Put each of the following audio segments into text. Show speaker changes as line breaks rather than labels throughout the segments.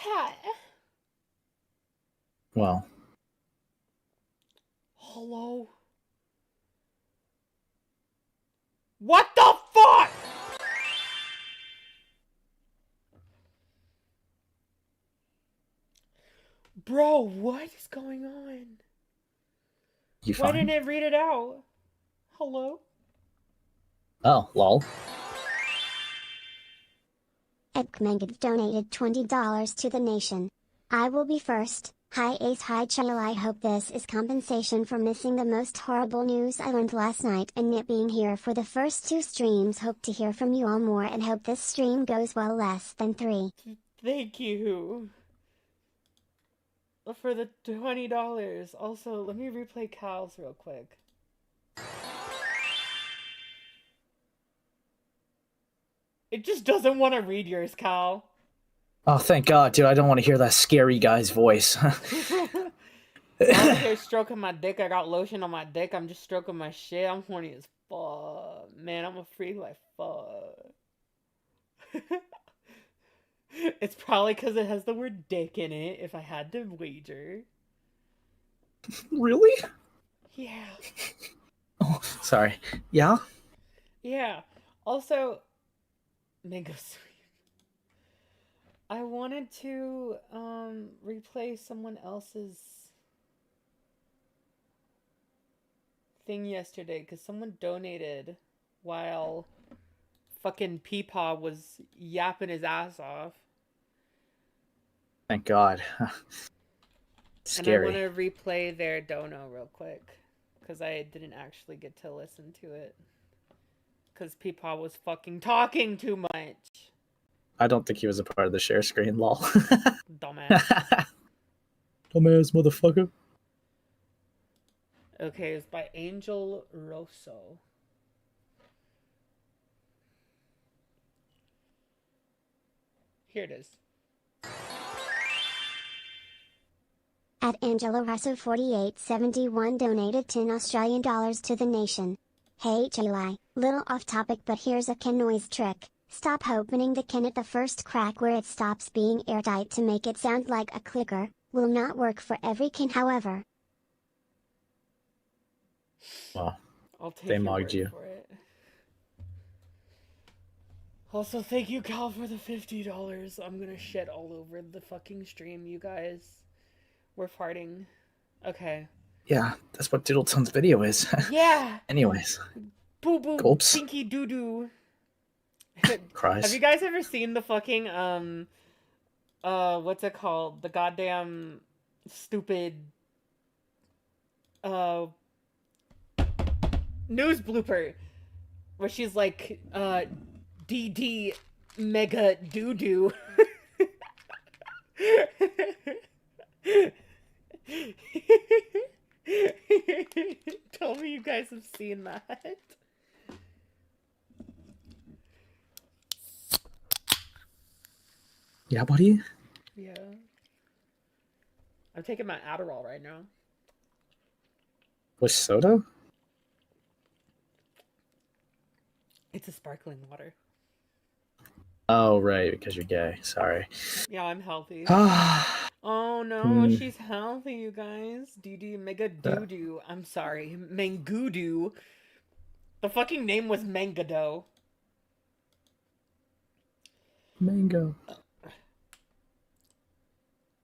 chat.
Well.
Hello? What the fuck? Bro, what is going on?
You
Why
fine?
didn't it read it out? Hello?
Oh, lol.
Ephrom donated $20 to the nation. I will be first. Hi Ace, hi Chill. I hope this is compensation for missing the most horrible news I learned last night and not being here for the first 2 streams. Hope to hear from you all more and hope this stream goes well. Less than 3.
Thank you. For the $20. Also, let me replay Cal's real quick. It just doesn't want to read yours, Cal.
Oh, thank God, dude. I don't want to hear that scary guy's voice.
I'm over here stroking my dick. I got lotion on my dick. I'm just stroking my shit. I'm horny as fuck. Man, I'm a freak like fuck. It's probably because it has the word dick in it, if I had to wager.
Really?
Yeah.
Oh, sorry. Yeah?
Yeah. Also, mango sweet. I wanted to replay someone else's thing yesterday because someone donated while fucking Peepaw was yapping his ass off.
Thank God. Scary.
And I want to replay their dono real quick because I didn't actually get to listen to it because Peepaw was fucking talking too much.
I don't think he was a part of the share screen, lol.
Dumbass.
Dumbass motherfucker.
Okay, it's by Angel Rosso. Here it is.
At Angelo Rosso 4871 donated $10 to the nation. Hey July, little off topic but here's a can noise trick. Stop opening the can at the first crack where it stops being airtight to make it sound like a clicker. Will not work for every can however.
Well,
I'll take
they
your
mugged
word
you.
for it. Also, thank you, Cal, for the $50. I'm gonna shit all over the fucking stream, you guys. We're farting. Okay.
Yeah, that's what Doodletones video is.
Yeah!
Anyways.
Boo boo
Gulps.
stinky doo doo.
Cries.
Have you guys ever seen the fucking, what's it called? The goddamn stupid, news blooper where she's like, DD mega doo doo. Tell me you guys have seen that.
Yeah, buddy?
Yeah. I'm taking my Adderall right now.
With soda?
It's a sparkling water.
Oh, right, because you're gay. Sorry.
Yeah, I'm healthy. Oh no, she's healthy, you guys. DD mega doo doo. I'm sorry. Mangudu. The fucking name was Mangado.
Mango.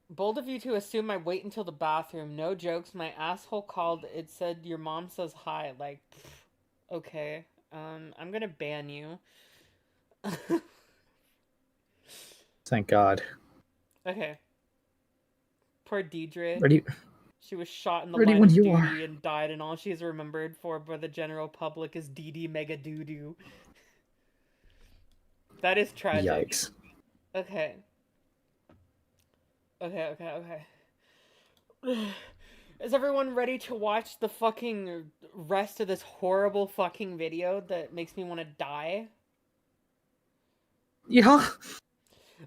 Bold of you to assume I wait until the bathroom. No jokes. My asshole called. It said your mom says hi. Like, pff, okay. I'm gonna ban you.
Thank God.
Okay. Poor Deidre.
Ready?
She was shot in the
Ready
line
when
of
you
duty
are.
and died, and all she's remembered for by the general public is DD Mega Doo Doo. That is tragic.
Yikes.
Okay. Okay. Is everyone ready to watch the fucking rest of this horrible fucking video that makes me want to die?
Yeah.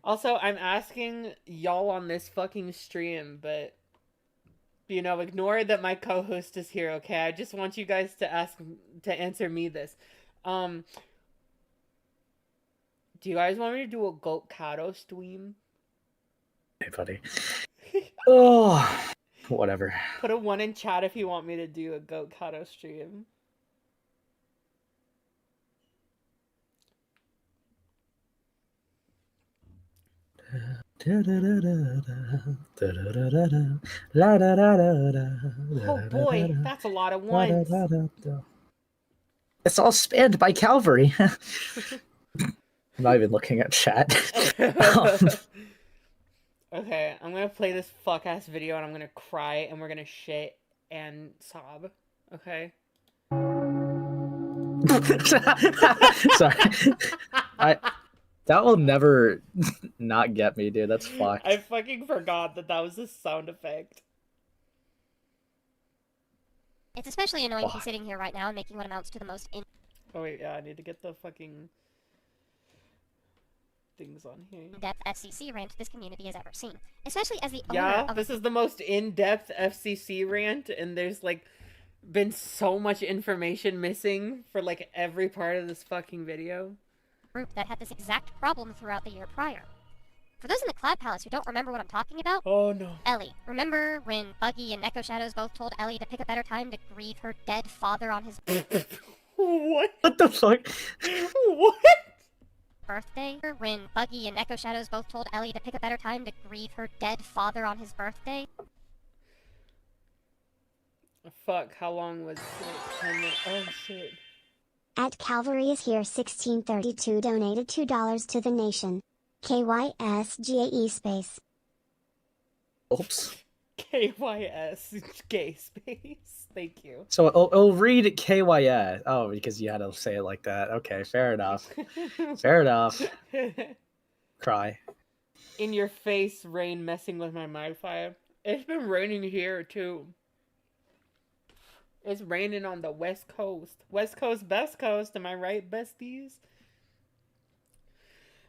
Also, I'm asking y'all on this fucking stream, but you know, ignore that my co-host is here, okay? I just want you guys to answer me this. Do you guys want me to do a Gokado stream?
Okay, buddy. Oh, whatever.
Put a 1 in chat if you want me to do a Gokado stream. Oh boy, that's a lot of ones.
It's all spanned by Calvary. I'm not even looking at chat.
Okay, I'm gonna play this fuck ass video and I'm gonna cry and we're gonna shit and sob. Okay?
Sorry. That will never not get me, dude. That's fucked.
I fucking forgot that that was a sound effect.
It's especially annoying to be sitting here right now and making what amounts to the most
Oh wait, yeah, I need to get the fucking things on here.
in-depth FCC rant this community has ever seen. Especially as the owner
Yeah,
of
this is the most in-depth FCC rant, and there's like been so much information missing for like every part of this fucking video.
a group that had this exact problem throughout the year prior. For those in the Cloud Palace who don't remember what I'm talking about,
Oh no.
Ellie. Remember when Buggy and Echo Shadows both told Ellie to pick a better time to grieve her dead father on his
What?
What the fuck?
What?
birthday? When Buggy and Echo Shadows both told Ellie to pick a better time to grieve her dead father on his birthday?
Fuck, how long was it? 10 minutes. Oh shit.
At Calvary is here 1632 donated $2 to the nation. KYSGAE space.
Oops.
KYS gay space. Thank you.
So it'll read KYS. Oh, because you had to say it like that. Okay, fair enough. Fair enough. Cry.
In your face, rain messing with my Wi-Fi. It's been raining here too. It's raining on the West Coast. West Coast, best coast. Am I right, besties?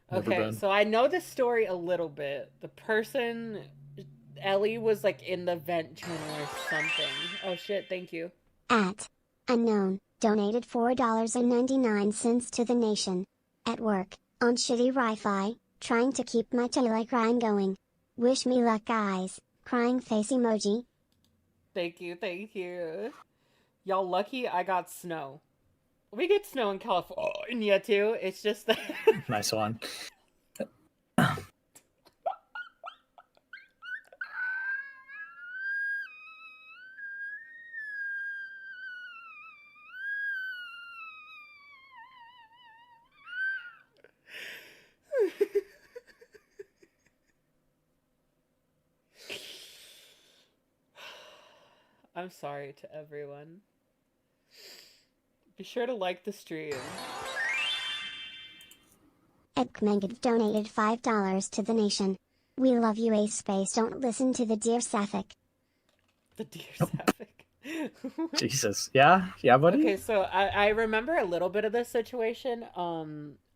Never
Okay,
been.
so I know this story a little bit. The person, Ellie, was like in the vent channel or something. Oh shit, thank you.
At unknown, donated $4.99 to the nation. At work, on shitty Wi-Fi, trying to keep my Taylor grind going. Wish me luck, guys. Crying face emoji.
Thank you, thank you. Y'all lucky I got snow. We get snow in California too. It's just that
Nice one.
I'm sorry to everyone. Be sure to like the stream.
Edkmenged donated $5 to the nation. We love you, A space. Don't listen to the dear Sapphic.
The deer sapphic.
Jesus. Yeah? Yeah, buddy?
Okay, so I remember a little bit of this situation.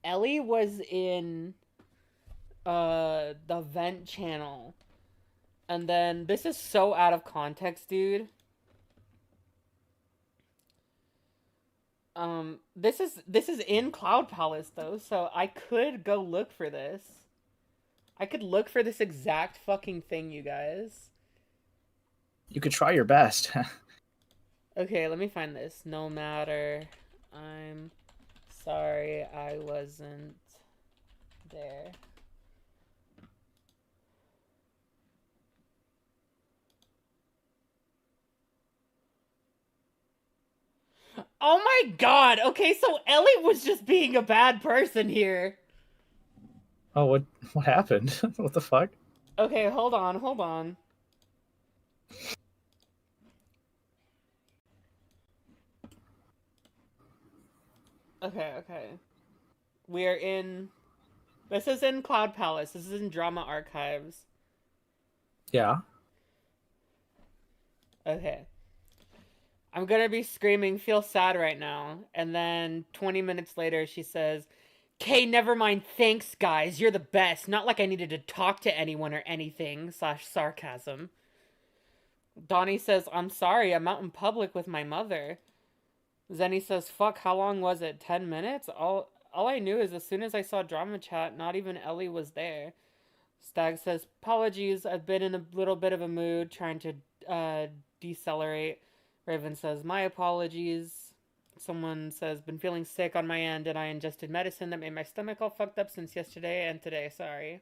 Ellie was in the vent channel. And then this is so out of context, dude. This is in Cloud Palace though, so I could go look for this. I could look for this exact fucking thing, you guys.
You could try your best.
Okay, let me find this. No matter. I'm sorry I wasn't there. Oh my god! Okay, so Ellie was just being a bad person here.
Oh, what happened? What the fuck?
Okay, hold on, hold on. Okay, okay. We are in... This is in Cloud Palace. This is in Drama Archives.
Yeah.
Okay. I'm gonna be screaming, feel sad right now. And then 20 minutes later, she says, "Okay, never mind. Thanks, guys. You're the best. Not like I needed to talk to anyone or anything." / sarcasm. Donnie says, "I'm sorry. I'm out in public with my mother." Zenny says, "Fuck, how long was it? 10 minutes? All I knew is as soon as I saw drama chat, not even Ellie was there." Stag says, apologies, I've been in a little bit of a mood trying to decelerate. Raven says, my apologies. Someone says, been feeling sick on my end and I ingested medicine that made my stomach all fucked up since yesterday and today. Sorry.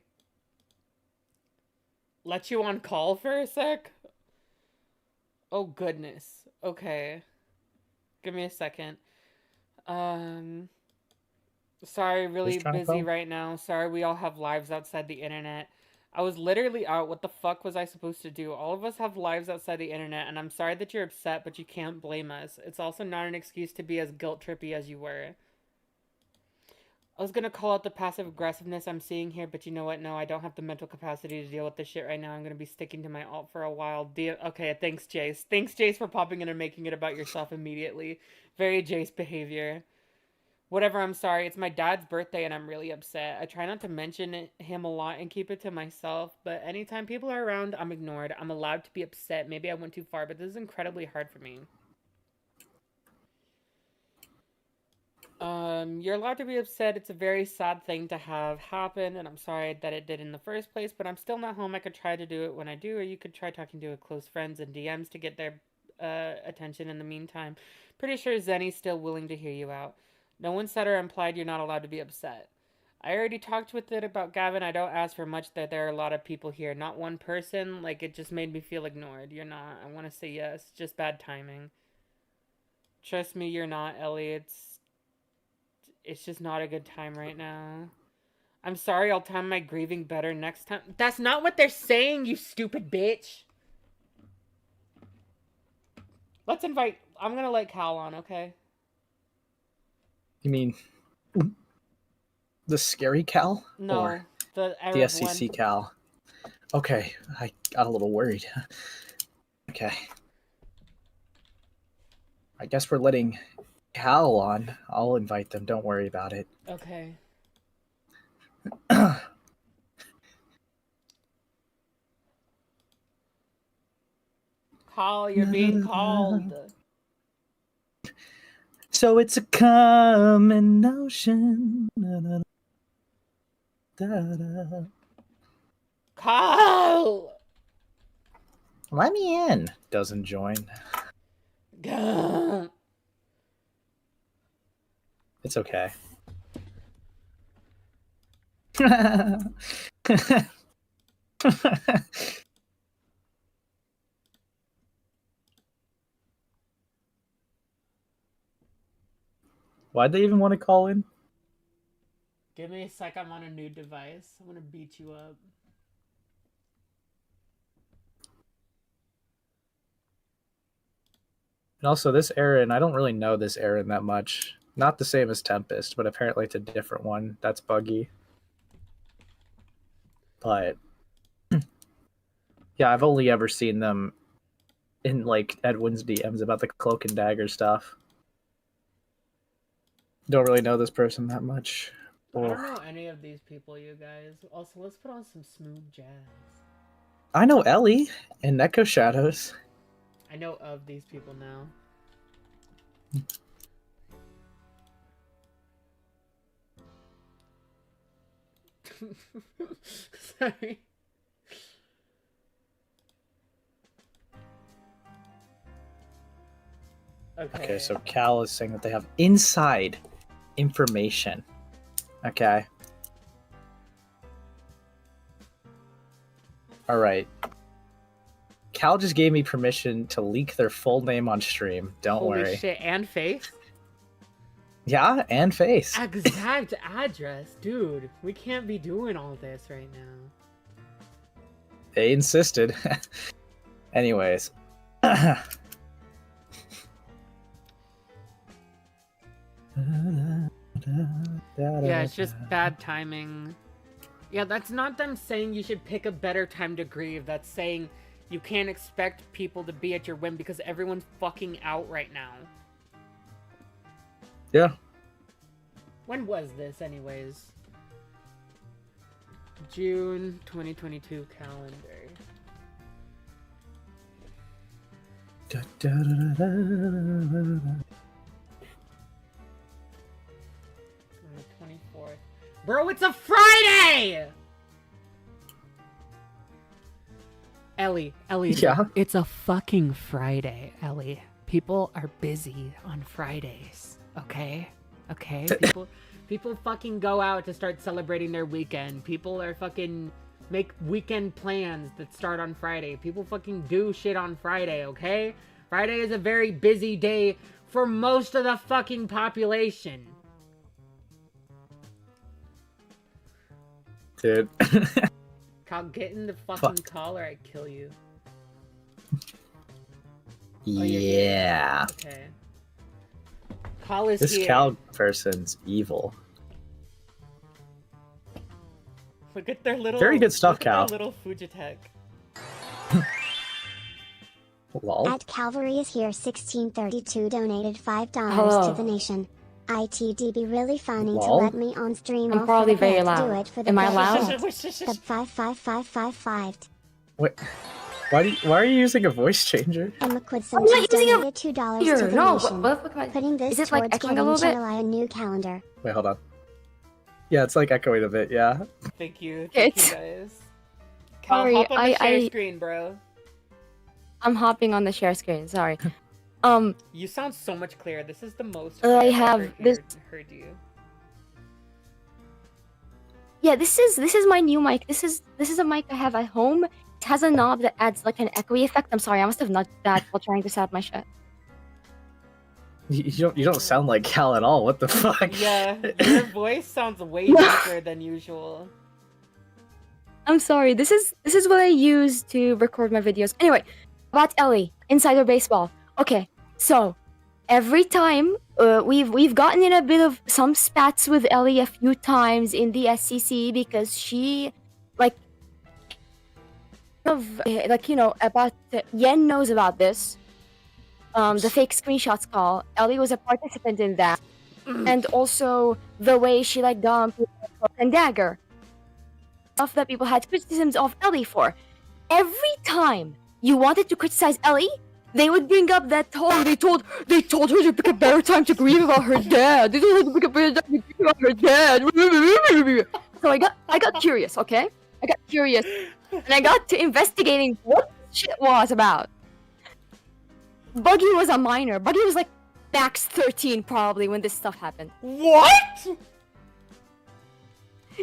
Let you on call for a sec? Oh, goodness. Okay. Give me a second. Sorry, really busy right now. Sorry, we all have lives outside the internet. I was literally out. What the fuck was I supposed to do? All of us have lives outside the internet, and I'm sorry that you're upset, but you can't blame us. It's also not an excuse to be as guilt-trippy as you were. I was gonna call out the passive aggressiveness I'm seeing here, but you know what? No, I don't have the mental capacity to deal with this shit right now. I'm gonna be sticking to my alt for a while. Okay, thanks, Jace. Thanks, Jace, for popping in and making it about yourself immediately. Very Jace behavior. Whatever, I'm sorry. It's my dad's birthday and I'm really upset. I try not to mention him a lot and keep it to myself, but anytime people are around, I'm ignored. I'm allowed to be upset. Maybe I went too far, but this is incredibly hard for me. You're allowed to be upset. It's a very sad thing to have happen, and I'm sorry that it did in the first place, but I'm still not home. I could try to do it when I do, or you could try talking to close friends and DMs to get their attention in the meantime. Pretty sure Zenny's still willing to hear you out. No one said or implied you're not allowed to be upset. I already talked with it about Gavin. I don't ask for much that there are a lot of people here. Not one person. Like, it just made me feel ignored. You're not. I want to say yes. Just bad timing. Trust me, you're not, Ellie. It's just not a good time right now. I'm sorry, I'll time my grieving better next time. That's not what they're saying, you stupid bitch. Let's invite... I'm gonna let Cal on, okay?
You mean the scary Cal?
No,
or
the
SCC one? Cal. Okay, I got a little worried. Okay. I guess we're letting Cal on. I'll invite them. Don't worry about it.
Okay. Cal, you're being called.
So it's a common notion.
Cal!
Let me in. Doesn't join.
Gah.
It's okay. Why'd they even want to call in?
Give me a sec, I'm on a new device. I'm gonna beat you up.
And also this Aaron, I don't really know this Aaron that much. Not the same as Tempest, but apparently it's a different one. That's Buggy. But yeah, I've only ever seen them in like Edwin's DMs about the cloak and dagger stuff. Don't really know this person that much.
I don't know any of these people, you guys. Also, let's put on some smooth jazz.
I know Ellie and Echo Shadows.
I know of these people now. Sorry.
Okay, so Cal is saying that they have inside information. Okay. All right. Cal just gave me permission to leak their full name on stream. Don't worry.
Holy shit, and face?
Yeah, and face.
Exact address. Dude, we can't be doing all this right now.
They insisted. Anyways.
Yeah, it's just bad timing. Yeah, that's not them saying you should pick a better time to grieve. That's saying you can't expect people to be at your whim because everyone's fucking out right now.
Yeah.
When was this, anyways? June 2022 calendar.
Da, da, da, da, da, da.
24th. Bro, it's a Friday! Ellie,
Yeah.
it's a fucking Friday, Ellie. People are busy on Fridays, okay? Okay? People fucking go out to start celebrating their weekend. People are fucking make weekend plans that start on Friday. People fucking do shit on Friday, okay? Friday is a very busy day for most of the fucking population.
Dude.
Kyle, get in the fucking call or I kill you.
Yeah.
Okay. Kyle is
This
here.
cow person's evil.
Look at their little.
Very good stuff,
look at
Cal.
their little Fujitech.
Lol.
At Calvary is here 1632 donated $5
Hello.
to the nation. ITD be really funny to
Lol.
let me on stream.
I'm
all
probably
for the
very
bet.
loud.
Do it for the
Am I
bet.
loud?
Sub 55555.
Wait. Why are you using a voice changer?
Emma Quidson
I'm not
just
using a
donated $2 to
Here,
the
no.
nation.
What am I?
Putting this
Is it like
towards
echoing a
getting
little bit?
Chilla a new calendar.
Wait, hold on. Yeah, it's like echoing a bit, yeah.
Thank you
It's-
guys. Cal,
Sorry,
hop on the share
I-
screen, bro.
I'm hopping on the share screen. Sorry.
You sound so much clearer. This is the most
I
I've
have
ever
this-
heard you.
Yeah, this is my new mic. This is a mic I have at home. It has a knob that adds like an echoey effect. I'm sorry, I must have not that while trying to set up my shit.
You don't sound like Cal at all. What the fuck?
Yeah, your voice sounds way deeper than usual.
I'm sorry. This is what I use to record my videos. Anyway, about Ellie, Insider Baseball. Okay, so every time we've gotten in a bit of some spats with Ellie a few times in the SCC because she like about Yen knows about this. The fake screenshots call. Ellie was a participant in that, and also the way she like dumped and dagger stuff that people had criticisms of Ellie for. Every time you wanted to criticize Ellie, they would bring up that they told her to pick a better time to grieve about her dad. They told her to pick a better time to grieve about her dad. So I got curious, okay? I got curious, and I got to investigating what this shit was about. Buggy was a minor. Buggy was like max 13 probably when this stuff happened.
What?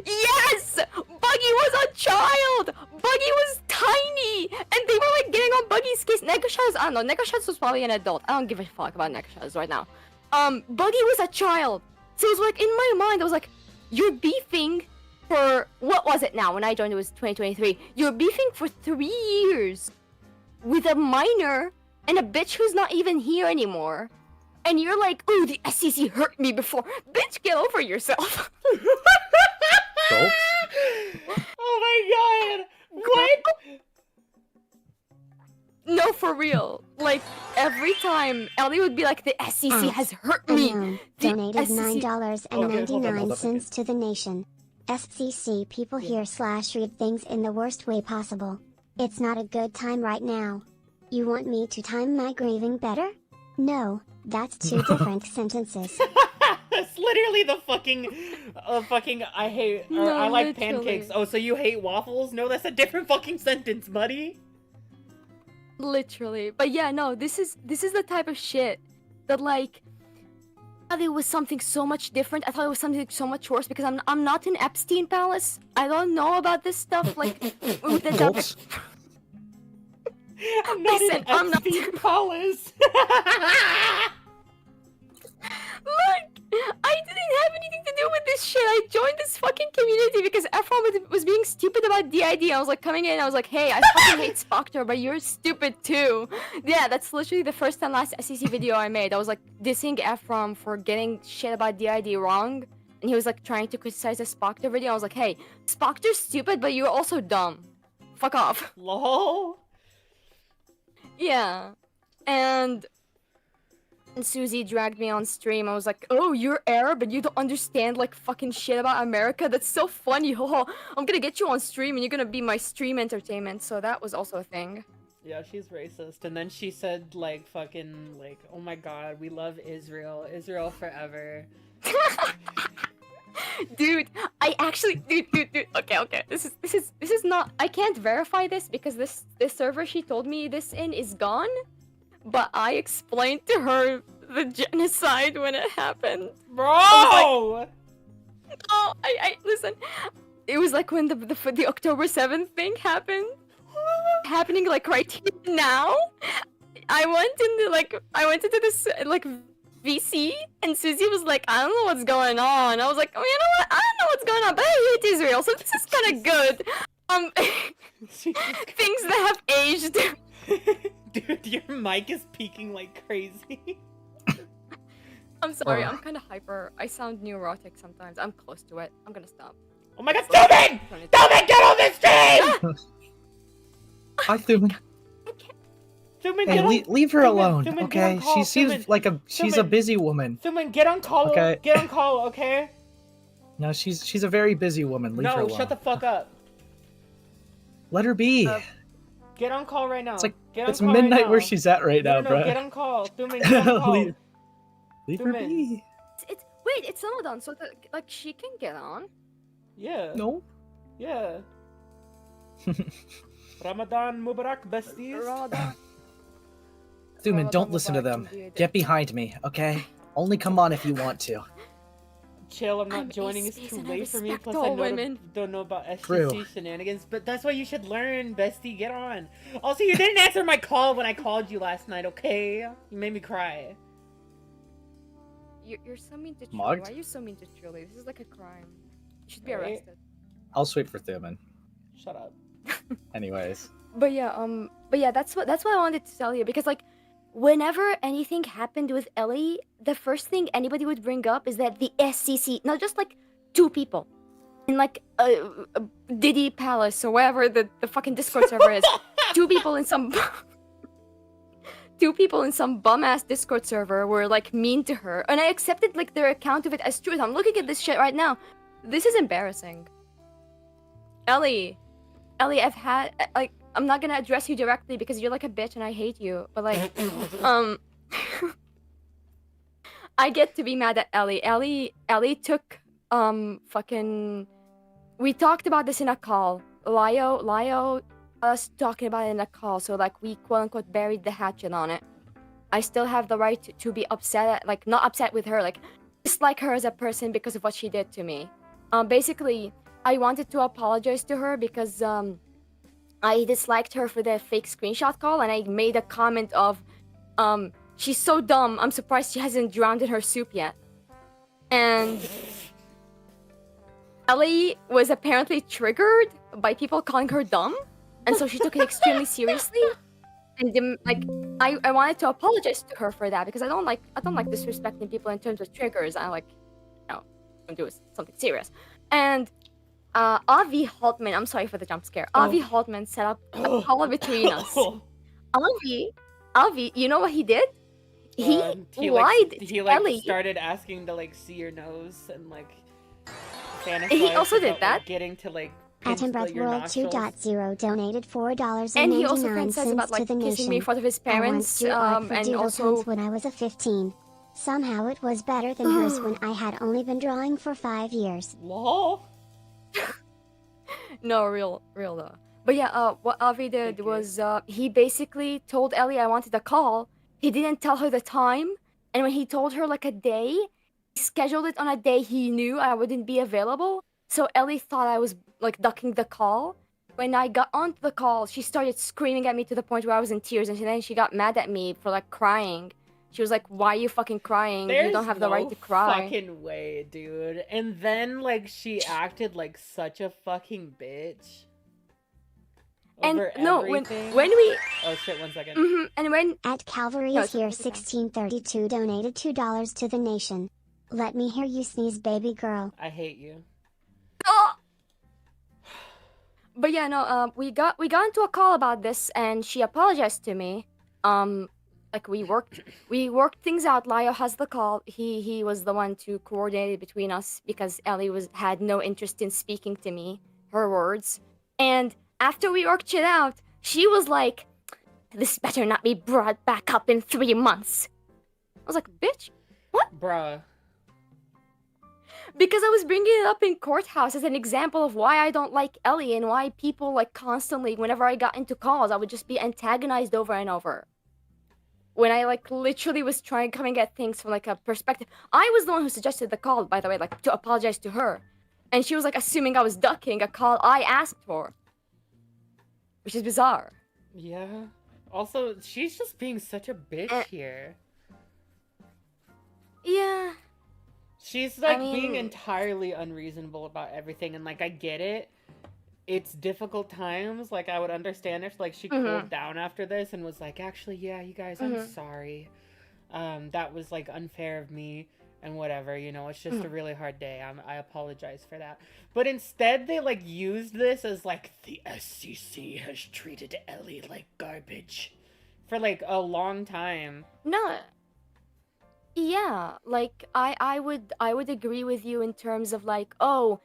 Yes! Buggy was a child! Buggy was tiny! And they were like getting on Buggy's case. Negashaz, I don't know, Negashaz was probably an adult. I don't give a fuck about Negashaz right now. Buggy was a child. So it was like, in my mind, I was like, you're beefing for, what was it now? When I joined, it was 2023. You're beefing for 3 years with a minor and a bitch who's not even here anymore. And you're like, oh, the SCC hurt me before. Bitch, get over yourself.
Gulps?
Oh my god! What?
No, for real. Like, every time, Ellie would be like, the SCC has hurt me.
Unknown
The
donated
SCC
$9.99 to the nation. SCC people here / read things in the worst way possible. It's not a good time right now. You want me to time my grieving better? No, that's two different sentences.
That's literally the fucking I hate or
No,
I like
literally.
pancakes. Oh, so you hate waffles? No, that's a different fucking sentence, buddy.
Literally. But yeah, no, this is the type of shit that, like, I thought it was something so much different. I thought it was something so much worse because I'm not in Epstein Palace. I don't know about this stuff, like, with the
Gulps?
I'm not
Listen,
in
I'm not-
Epstein Palace.
Look, I didn't have anything to do with this shit. I joined this fucking community because Ephrom was being stupid about DID. I was like coming in, I was like, hey, I fucking hate Spoctor, but you're stupid too. Yeah, that's literally the first and last SEC video I made. I was like dissing Ephrom for getting shit about DID wrong. And he was like trying to criticize the Spoctor video. I was like, hey, Spoctor's stupid, but you're also dumb. Fuck off.
Lol.
Yeah. And Susie dragged me on stream. I was like, oh, you're Arab and you don't understand like fucking shit about America? That's so funny. I'm gonna get you on stream and you're gonna be my stream entertainment. So that was also a thing.
Yeah, she's racist. And then she said like fucking like, oh my god, we love Israel. Israel forever.
Dude, I actually, dude. Okay. This is not. I can't verify this because this server she told me this in is gone. But I explained to her the genocide when it happened.
Bro!
Oh, I listen. It was like when the October 7th thing happened. Happening like right here now. I went into this like VC, and Susie was like, I don't know what's going on. I was like, oh, you know what? I don't know what's going on, but I hate Israel, so this is kind of good. Things that have aged.
Dude, your mic is peaking like crazy.
I'm sorry, I'm kind of hyper. I sound neurotic sometimes. I'm close to it. I'm gonna stop.
Oh my god, Thuman! Thuman, get on this stream!
Hi, Thuman.
Thuman,
Hey, leave her alone,
Thuman,
okay?
call,
She seems
Thuman.
like she's a
Thuman.
busy woman.
Thuman, get on call.
Okay.
Get on call, okay?
No, she's a very busy woman. Leave her
No,
alone.
shut the fuck up.
Let her be.
Get on call right now.
It's like
get on
it's
call
midnight
right now.
where she's at right now,
No,
bro.
get on call. Thuman, get on call.
leave her
Thuman.
be.
Wait, it's Ramadan, so like she can get on.
Yeah.
No.
Yeah. Ramadan Mubarak, besties.
Ramadan.
Thuman, don't listen to them. Get behind me, okay? Only come on if you want to.
Chill, I'm not
I'm
joining.
ace
It's too
and I
late for me.
respect
Plus,
all
I
women.
don't know about
True.
SGC shenanigans. But that's why you should learn, bestie. Get on. Also, you didn't answer my call when I called you last night, okay? You made me cry.
You're so mean to Truly.
Mugged?
Why are you so mean to Truly? This is like a crime. You should be
Right?
arrested.
I'll wait for Thuman.
Shut up.
Anyways.
But yeah, that's what I wanted to tell you because like whenever anything happened with Ellie, the first thing anybody would bring up is that the SCC, not just like two people in like a Diddy Palace or wherever the fucking Discord server is, two people in some bum ass Discord server were like mean to her, and I accepted like their account of it as truth. I'm looking at this shit right now. This is embarrassing. Ellie, I've had like I'm not gonna address you directly because you're like a bitch and I hate you. But like, I get to be mad at Ellie. Ellie took fucking. We talked about this in a call. Lio, us talking about it in a call. So like we quote unquote buried the hatchet on it. I still have the right to be upset at, like not upset with her, like dislike her as a person because of what she did to me. Basically, I wanted to apologize to her because I disliked her for the fake screenshot call, and I made a comment of, she's so dumb, I'm surprised she hasn't drowned in her soup yet. And Ellie was apparently triggered by people calling her dumb, and so she took it extremely seriously. And like, I wanted to apologize to her for that because I don't like disrespecting people in terms of triggers. I like, you know, do something serious. And Avi Haltman, I'm sorry for the jump scare. Avi Haltman set up a call between us. Avi, you know what he did? He lied
He
to
like
Ellie.
started asking to like see your nose and like fantasize.
He also did
about,
that.
Like, getting to like
Atom Breath
pinch your
World
nostrils.
2.0 donated $4.99
And he also fantasized about
to
like
the
kissing me in
nation.
front of his
I once
parents,
drew art for
and
Doodletones
also
when I was a 15. Somehow it was better than hers when I had only been drawing for 5 years.
Lol.
no real though. But yeah, what Avi did
Thank you.
was he basically told Ellie I wanted a call. He didn't tell her the time, and when he told her like a day, he scheduled it on a day he knew I wouldn't be available. So Ellie thought I was like ducking the call. When I got onto the call, she started screaming at me to the point where I was in tears, and then she got mad at me for like crying. She was like, "Why are you fucking crying? You don't have the right to cry."
Fucking way, dude. And then like she acted like such a fucking bitch.
And
over
no,
everything.
when we
Oh shit! 1 second.
and when
At Calvary
No,
is here
it's okay.
1632 donated $2 to the nation. Let me hear you sneeze, baby girl.
I hate you.
But yeah, no, we got into a call about this, and she apologized to me. Like we worked things out. Lio has the call. He was the one to coordinate it between us because Ellie had no interest in speaking to me. Her words. And after we worked it out, she was like, "This better not be brought back up in 3 months." I was like, "Bitch,
Bruh.
Because I was bringing it up in courthouse as an example of why I don't like Ellie and why people like constantly, whenever I got into calls, I would just be antagonized over and over. When I like literally was trying coming at things from like a perspective. I was the one who suggested the call, by the way, like to apologize to her. And she was like assuming I was ducking a call I asked for. Which is bizarre.
Yeah. Also, she's just being such a bitch here.
Yeah.
She's like
I
being
mean-
entirely unreasonable about everything, and like I get it. It's difficult times. Like I would understand if like she cooled down after this and was like, actually, yeah, you guys, I'm sorry. That was like unfair of me and whatever. You know, it's just a really hard day. I apologize for that. But instead, they like used this as like the SEC has treated Ellie like garbage for like a long time.
No. Yeah, like I would agree with you in terms of like, oh,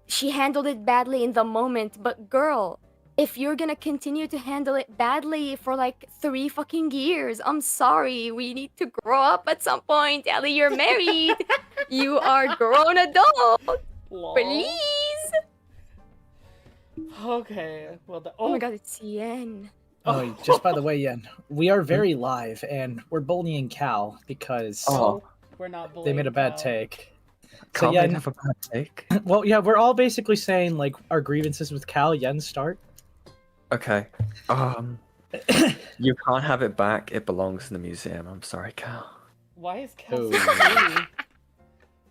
she handled it badly in the moment, but girl, if you're gonna continue to handle it badly for like 3 fucking years, I'm sorry, we need to grow up at some point. Ellie, you're married. You are grown adult.
Lol.
Please.
Okay. Well,
Oh my god, it's Yen.
Oh, just by the way, Yen, we are very live, and we're bullying Cal because
Oh, we're not.
they made a bad
Cal.
take.
Can't
Yen-
they have a bad take?
Well, yeah, we're all basically saying like our grievances with Cal. Yen, start.
Okay. You can't have it back. It belongs in the museum. I'm sorry, Cal.
Why is Cal
Oh.
so itty?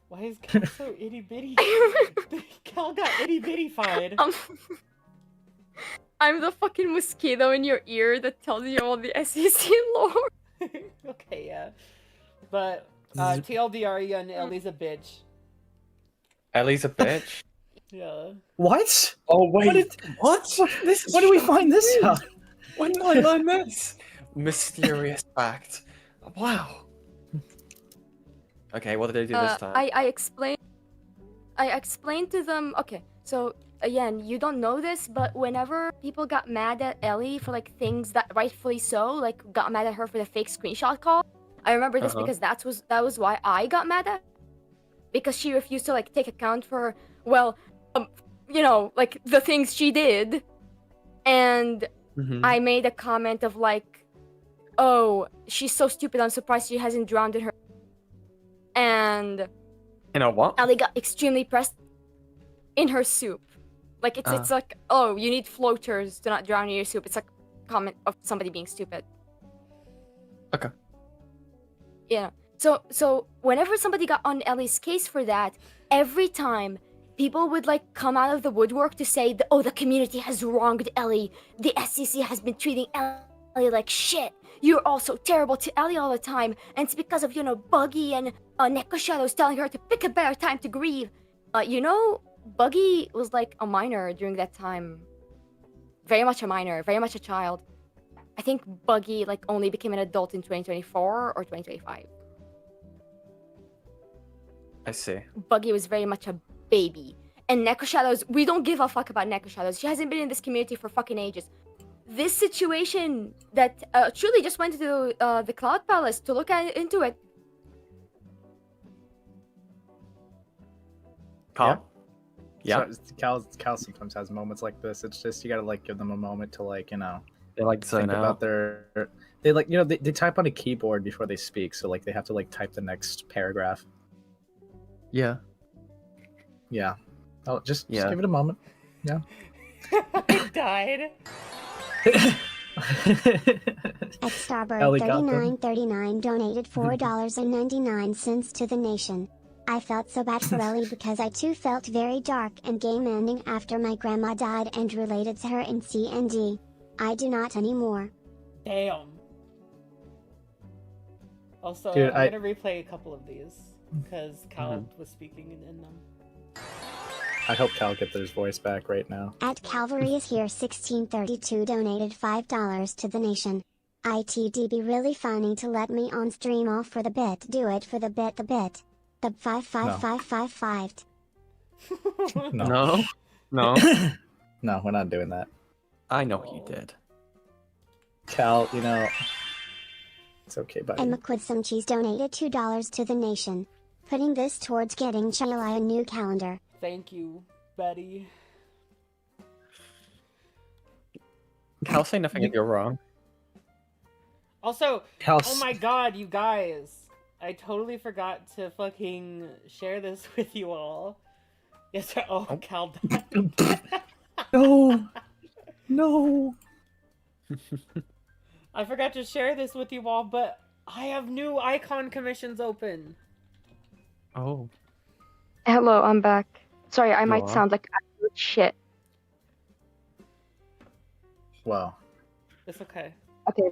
Why is Cal so itty bitty? Cal got itty bitty-fied.
I'm the fucking mosquito in your ear that tells you all the SEC lore.
Okay, yeah. But TLDR, and Ellie's a bitch.
Ellie's a bitch.
Yeah.
What?
Oh wait,
What?
what? This is
When do we find this
shocking.
out?
When did I learn this? Mysterious fact. Wow. Okay, what did they do this time?
I explained to them. Okay, so again, you don't know this, but whenever people got mad at Ellie for like things that rightfully so, like got mad at her for the fake screenshot call, I remember this because that was why I got mad at, because she refused to like take account for you know, like the things she did, and I made a comment of like, oh, she's so stupid. I'm surprised she hasn't drowned in her. And
You know what?
Ellie got extremely pressed in her soup. Like it's like, oh, you need floaters to not drown in your soup. It's like a comment of somebody being stupid.
Okay.
Yeah. So whenever somebody got on Ellie's case for that, every time people would like come out of the woodwork to say, oh, the community has wronged Ellie. The SEC has been treating Ellie like shit. You're all so terrible to Ellie all the time, and it's because of, you know, Buggy and Neko Shadows telling her to pick a better time to grieve. You know, Buggy was like a minor during that time. Very much a minor, very much a child. I think Buggy like only became an adult in 2024 or 2025.
I see.
Buggy was very much a baby. And Neko Shadows, we don't give a fuck about Neko Shadows. She hasn't been in this community for fucking ages. This situation that truly just went to the Cloud Palace to look into it.
Carl? Yeah.
So, Cal sometimes has moments like this. It's just you gotta like give them a moment to like, you know,
They like
think
zone
about
out.
they like, you know, they type on a keyboard before they speak, so like they have to like type the next paragraph.
Yeah.
Yeah. Oh, just
Yeah.
give it a moment. Yeah.
I died.
At Starbird
Ellie got them.
3939 donated $4.99 to the nation. I felt so bad for Ellie because I too felt very dark and game ending after my grandma died and related to her in C&D. I do not anymore.
Damn. Also,
Dude,
I'm gonna replay a couple of these because Cal was speaking in them.
I hope Cal gets his voice back right now.
At Calvary is here 1632 donated $5 to the nation. ITD be really funny to let me on stream all for the bit. Do it for the bit. The 55555.
No. No.
No, we're not doing that.
I know you did.
Cal, you know, it's okay, buddy.
And McQuid some cheese donated $2 to the nation. Putting this towards getting Chayla a new calendar.
Thank you, Betty.
I'll say nothing if you're wrong.
Also,
House.
oh my god, you guys. I totally forgot to fucking share this with you all. Yes, sir. Oh, Cal died.
No. No.
I forgot to share this with you all, but I have new icon commissions open.
Oh.
Hello, I'm back. Sorry, I
You
might
are?
sound like absolute shit.
Wow.
It's okay.
Okay.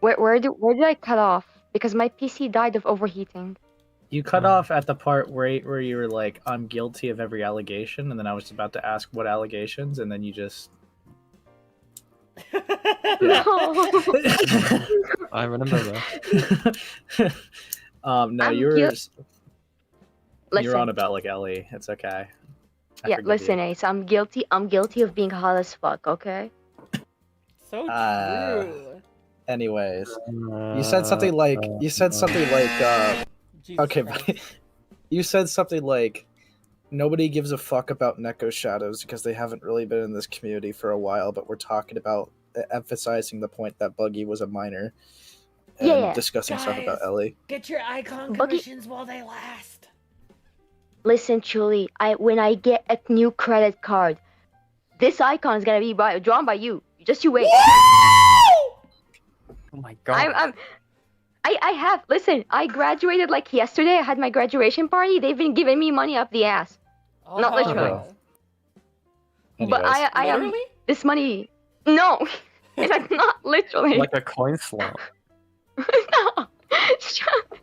Where did I cut off? Because my PC died of overheating.
You cut off at the part where you were like, I'm guilty of every allegation, and then I was about to ask what allegations, and then you just...
No.
I remember that.
No,
I'm
you're
Listen,
on about like Ellie. It's okay. I
yeah,
forgive
listen,
you.
Ace. I'm guilty of being hot as fuck. Okay.
So true.
Anyways, you said something like
Jesus
okay,
Christ.
but you said something like nobody gives a fuck about Neko Shadows because they haven't really been in this community for a while, but we're talking about emphasizing the point that Buggy was a minor and
Yeah.
discussing stuff about
Guys.
Ellie.
Get your icon
Buggy-
commissions while they last.
Listen, Chuli. When I get a new credit card, this icon is gonna be drawn by you. Just you wait.
Oh my god.
I have. Listen, I graduated like yesterday. I had my graduation party. They've been giving me money up the ass.
Oh,
Not
hell
literally.
yeah.
But
Anyways.
I am
Literally?
this money. No, it's not literally.
Like a coin slot.
No. Shut-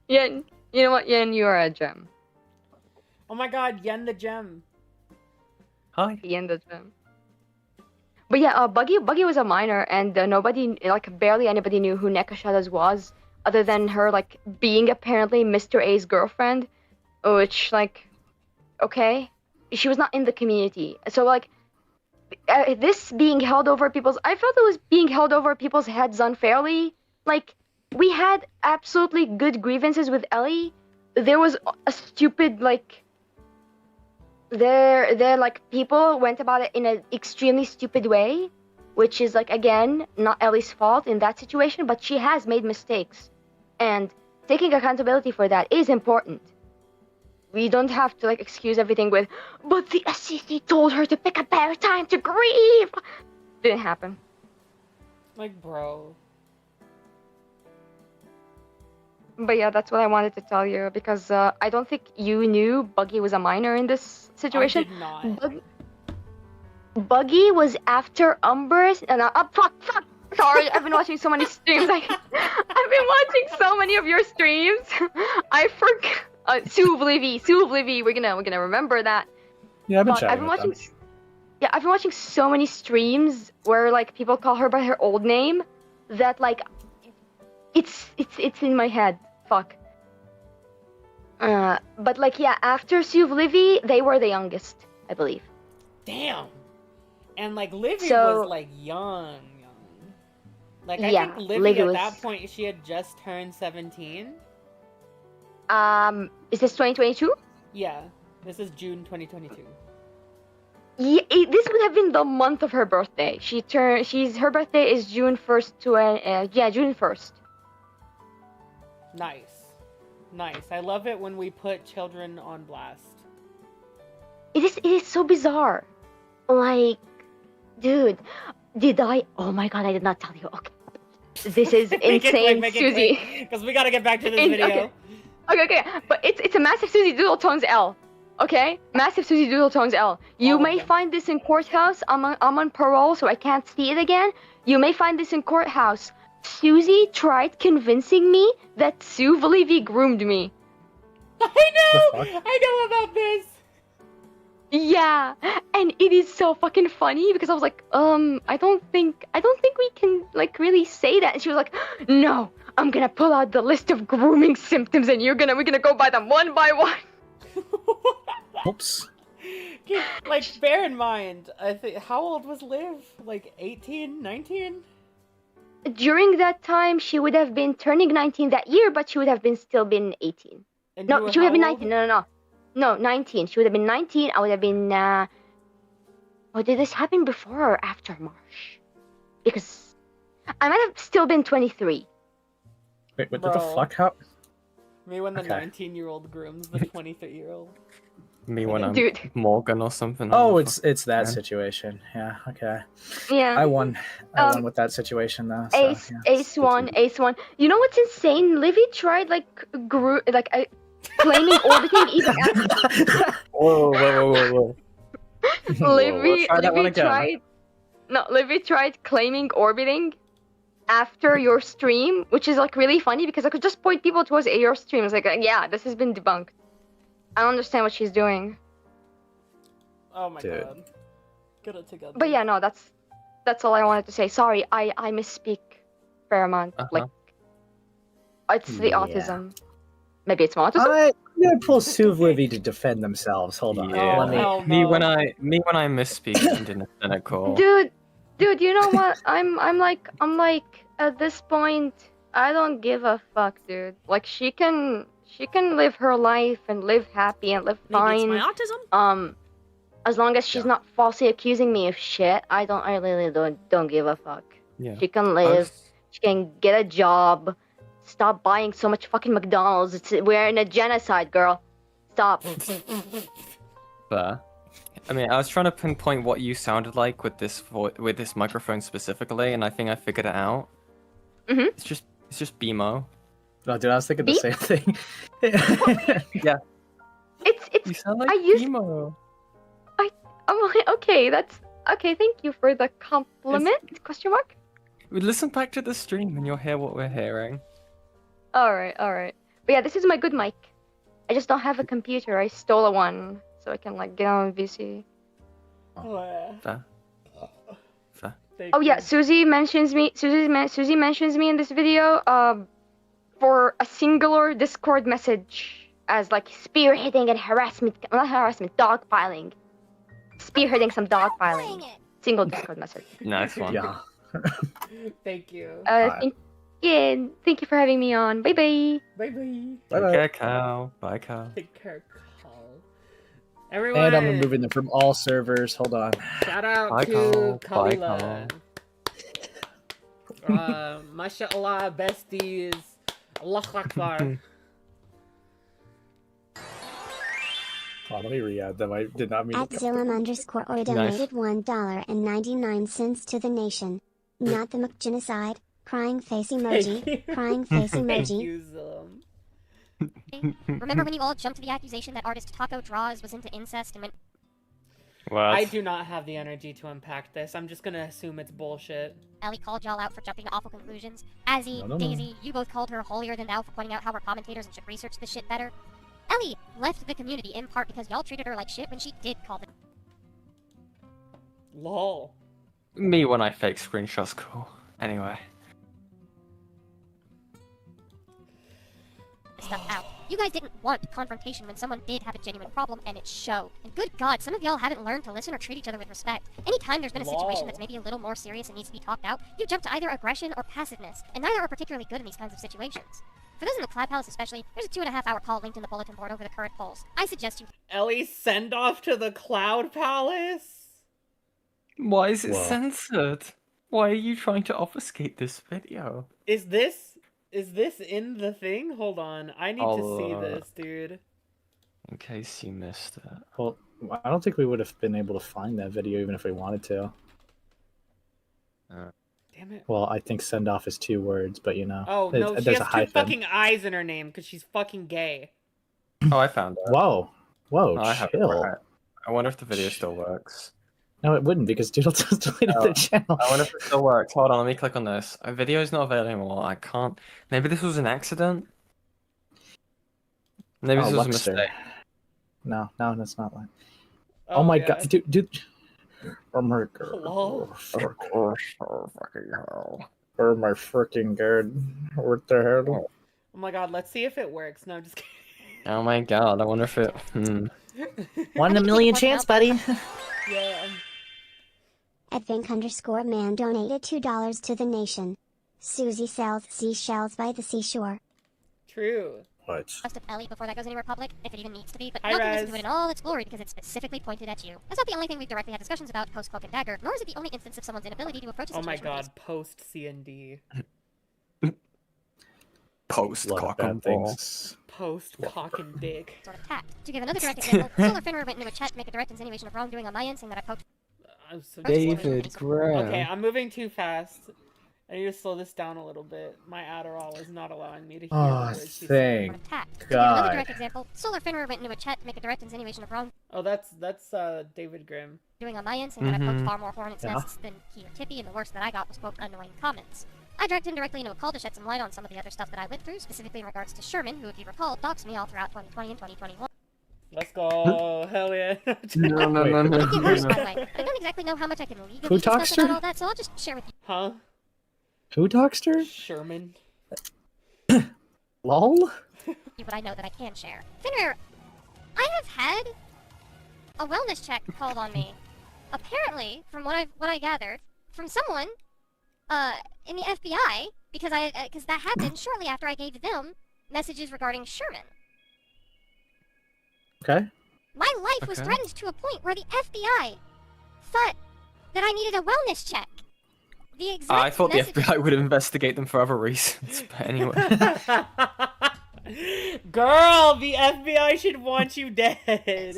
Yen, you know what? Yen, you are a gem.
Oh my god, Yen the Gem.
Hi.
Yen the gem. But yeah, Buggy was a minor, and nobody, like barely anybody knew who Neko Shadows was, other than her like being apparently Mr. A's girlfriend, which like, okay, she was not in the community, so like, this being held over people's, I felt it was being held over people's heads unfairly. Like, we had absolutely good grievances with Ellie. There was a stupid like. There like people went about it in an extremely stupid way, which is like again not Ellie's fault in that situation, but she has made mistakes, and taking accountability for that is important. We don't have to like excuse everything with, but the SCC told her to pick a better time to grieve. Didn't happen.
Like, bro.
But yeah, that's what I wanted to tell you, because I don't think you knew Buggy was a minor in this situation.
I did not.
Buggy was after Umber's, and fuck. Sorry, I've been watching so many streams. I've been watching so many of your streams. I forgot. Sue Oblivi. We're gonna remember that.
Yeah, I've been
But
chatting
I've been
with them.
watching. Yeah, I've been watching so many streams where like people call her by her old name, that like, it's in my head. Fuck. But like yeah, after Sue Livy, they were the youngest, I believe.
Damn. And like Livy
So-
was like young. Like I
Yeah,
think Livy
Livy
at
was-
that point she had just turned 17.
Is this 2022?
Yeah. This is June 2022.
Yeah, this would have been the month of her birthday. Her birthday is June 1st June 1st.
Nice. I love it when we put children on blast.
It is so bizarre. Like, dude, oh my god, I did not tell you. Okay. This is insane, Susie.
Because we gotta get back to this
In-
video.
Okay, but it's a massive Susie Doodletones L. Okay? Massive Susie Doodletones L. You
All of
may
them.
find this in courthouse. I'm on parole, so I can't see it again. You may find this in courthouse. Susie tried convincing me that Sue Valivi groomed me.
The fuck?
I know about this.
Yeah, and it is so fucking funny because I was like, I don't think we can like really say that. And she was like, no, I'm gonna pull out the list of grooming symptoms, and we're gonna go by them one by one.
Oops.
Like, bear in mind, I think, how old was Liv? Like 18, 19?
During that time, she would have been turning 19 that year, but she would have been still been 18.
And you
No,
were
she would have been
how old?
19. No, 19. She would have been 19. I would have been. Oh, did this happen before or after March? Because I might have still been 23.
Wait, what the
Bro.
fuck? How?
Me when the
Okay.
19-year-old grooms the 23-year-old.
Me when I'm
Dude.
Morgan or something.
Oh,
I'm
it's that
man.
situation. Yeah. Okay.
Yeah.
I won with that situation though. So,
Ace,
yeah.
Ace one, Ace one. You know what's insane? Livy tried claiming orbiting even after
Whoa.
Livy.
Try that one
Livy
again.
tried. No, Livy tried claiming orbiting after your stream, which is like really funny because I could just point people towards your stream. It's like, yeah, this has been debunked. I don't understand what she's doing.
Oh my
Dude.
god. Get it together.
But yeah, no, that's all I wanted to say. Sorry, I misspeak fair amount. Like, it's the
Yeah.
autism. Maybe it's my autism.
I'm gonna pull Sue Livy to defend themselves. Hold on.
Yeah.
Let me.
hell
Me
no.
when I misspeak in a cynical.
Dude, you know what? I'm like at this point, I don't give a fuck, dude. Like she can live her life and live happy and live
Maybe it's
fine.
my autism.
As long as she's not falsely accusing me of shit, I really don't give a fuck.
Yeah.
She can live. She can get a job. Stop buying so much fucking McDonald's. We're in a genocide, girl. Stop.
Fair. I mean, I was trying to pinpoint what you sounded like with this with this microphone specifically, and I think I figured it out.
Mhm.
It's just BMO.
Oh, dude, I was thinking the
Beep?
same thing.
Yeah.
It's
You sound like
I used-
BMO.
I'm like, okay, that's okay, thank you for the compliment? Question mark?
We listen back to the stream and you'll hear what we're hearing.
Alright. But yeah, this is my good mic. I just don't have a computer. I stole one so I can like get on VC.
Fair.
Thank
Oh yeah,
you.
Susie mentions me in this video for a singular Discord message as like spearheading and dogpiling. Spearheading some dogpiling. Single Discord message.
Nice one.
Yeah.
Thank you.
Thank you for having me on. Bye bye.
Bye bye.
Take
Bye-bye.
care, Cal. Bye, Cal.
Take care, Carl. Everyone.
And I'm removing them from all servers. Hold on.
Shout out
Bye,
to
Carl. Bye,
Kalila. Mashallah, besties. Allah Akbar.
Oh, let me re-add them. I did not mean
At
to.
Zillam_or donated $1.99 to the nation. Not the McGenocide. Crying face emoji. Crying face
Thank
emoji.
you, Zillam.
Remember when you all jumped to the accusation that artist Taco Draws was into incest and went,
Well,
I do not have the energy to unpack this. I'm just gonna assume it's bullshit.
Ellie called y'all out for jumping to awful conclusions. Azzy,
No.
Daisy, you both called her holier than thou for pointing out how we're commentators and should research this shit better. Ellie left the community in part because y'all treated her like shit when she did call them
Lol.
me when I fake screenshots, cool. Anyway.
stuff out. You guys didn't want confrontation when someone did have a genuine problem, and it showed. And good God, some of y'all haven't learned to listen or treat each other with respect. Anytime there's been a situation that's maybe a little more serious and needs to be talked out, you jump to either aggression or passiveness, and neither are particularly good in these kinds of situations. For those in the Cloud Palace especially, there's a 2.5-hour call linked in the bulletin board over the current polls. I suggest you...
Ellie send off to the Cloud Palace?
Why is it
Whoa.
censored? Why are you trying to obfuscate this video?
Is this in the thing? Hold on. I need to see
I'll,
this, dude.
In case you missed it.
Well, I don't think we would have been able to find that video even if we wanted to.
Damn it.
Well, I think send off is 2 words, but you know.
Oh, no, she
there's
has
a
2
hyphen.
fucking eyes in her name because she's fucking gay.
Oh, I found it.
Whoa. Whoa,
Oh, I have it
chill.
right. I wonder if the video still works.
No, it wouldn't because Doodle just deleted the channel.
I wonder if it still works. Hold on, let me click on this. A video is not available anymore. I can't. Maybe this was an accident? Maybe this was a
Luxor.
mistake.
No, that's not like. Oh, my
yeah.
god, dude. Oh my god.
Lol.
Oh my freaking god. What the hell?
Oh my god, let's see if it works. No, I'm just kidding.
Oh my god, I wonder if it.
1 in a million chance, buddy.
Yeah.
Advink_man donated $2 to the nation. Susie sells seashells by the seashore.
True.
What?
Of Ellie before that goes anywhere public, if it even needs to be, but
Hi,
welcome listen
Raz.
to it in all its glory because it's specifically pointed at you. That's not the only thing we've directly had discussions about post Cloak and Dagger, nor is it the only instance of someone's inability to approach a
Oh my
situation with
god, post C&D.
Post
A lot of
cock
bad
and ball.
things.
Post cock and dick.
sort of tact. To give another direct example, Solar Finner went into a chat to make a direct insinuation of wrongdoing on my end, saying that I poked
I'm so
David Graham.
Okay, I'm moving too fast. I need to slow this down a little bit. My Adderall is not allowing me to hear
Oh,
the words she's
sort
saying.
of tact. To give
God.
another direct example, Solar Finner went into a chat to make a direct insinuation of wrongdoing
Oh, that's David Grimm.
on my end, saying that I poked
Mhm.
far more hornets'
Yeah.
nests than he or Tippy, and the worst that I got was, quote, annoying comments. I dragged him directly into a call to shed some light on some of the other stuff that I went through, specifically in regards to Sherman, who, if you recall, doxed me all throughout 2020 and 2021.
Let's go. Hell yeah.
No, no,
Wait.
no, no,
It
no,
worse,
no.
by the way. I don't exactly know how much I can legally
Who
discuss
doxed
about
her?
all that, so I'll just share with
Huh?
Who doxed her?
Sherman.
Lol?
you, but I know that I can share. Finner, I have had a wellness check called on me. Apparently, from what I gathered, from someone, in the FBI, because that happened shortly after I gave them messages regarding Sherman.
Okay.
My life was
Okay.
threatened to a point where the FBI thought that I needed a wellness check. The exact
I thought the
message-
FBI would investigate them for other reasons, but anyway.
Girl, the FBI should want you dead.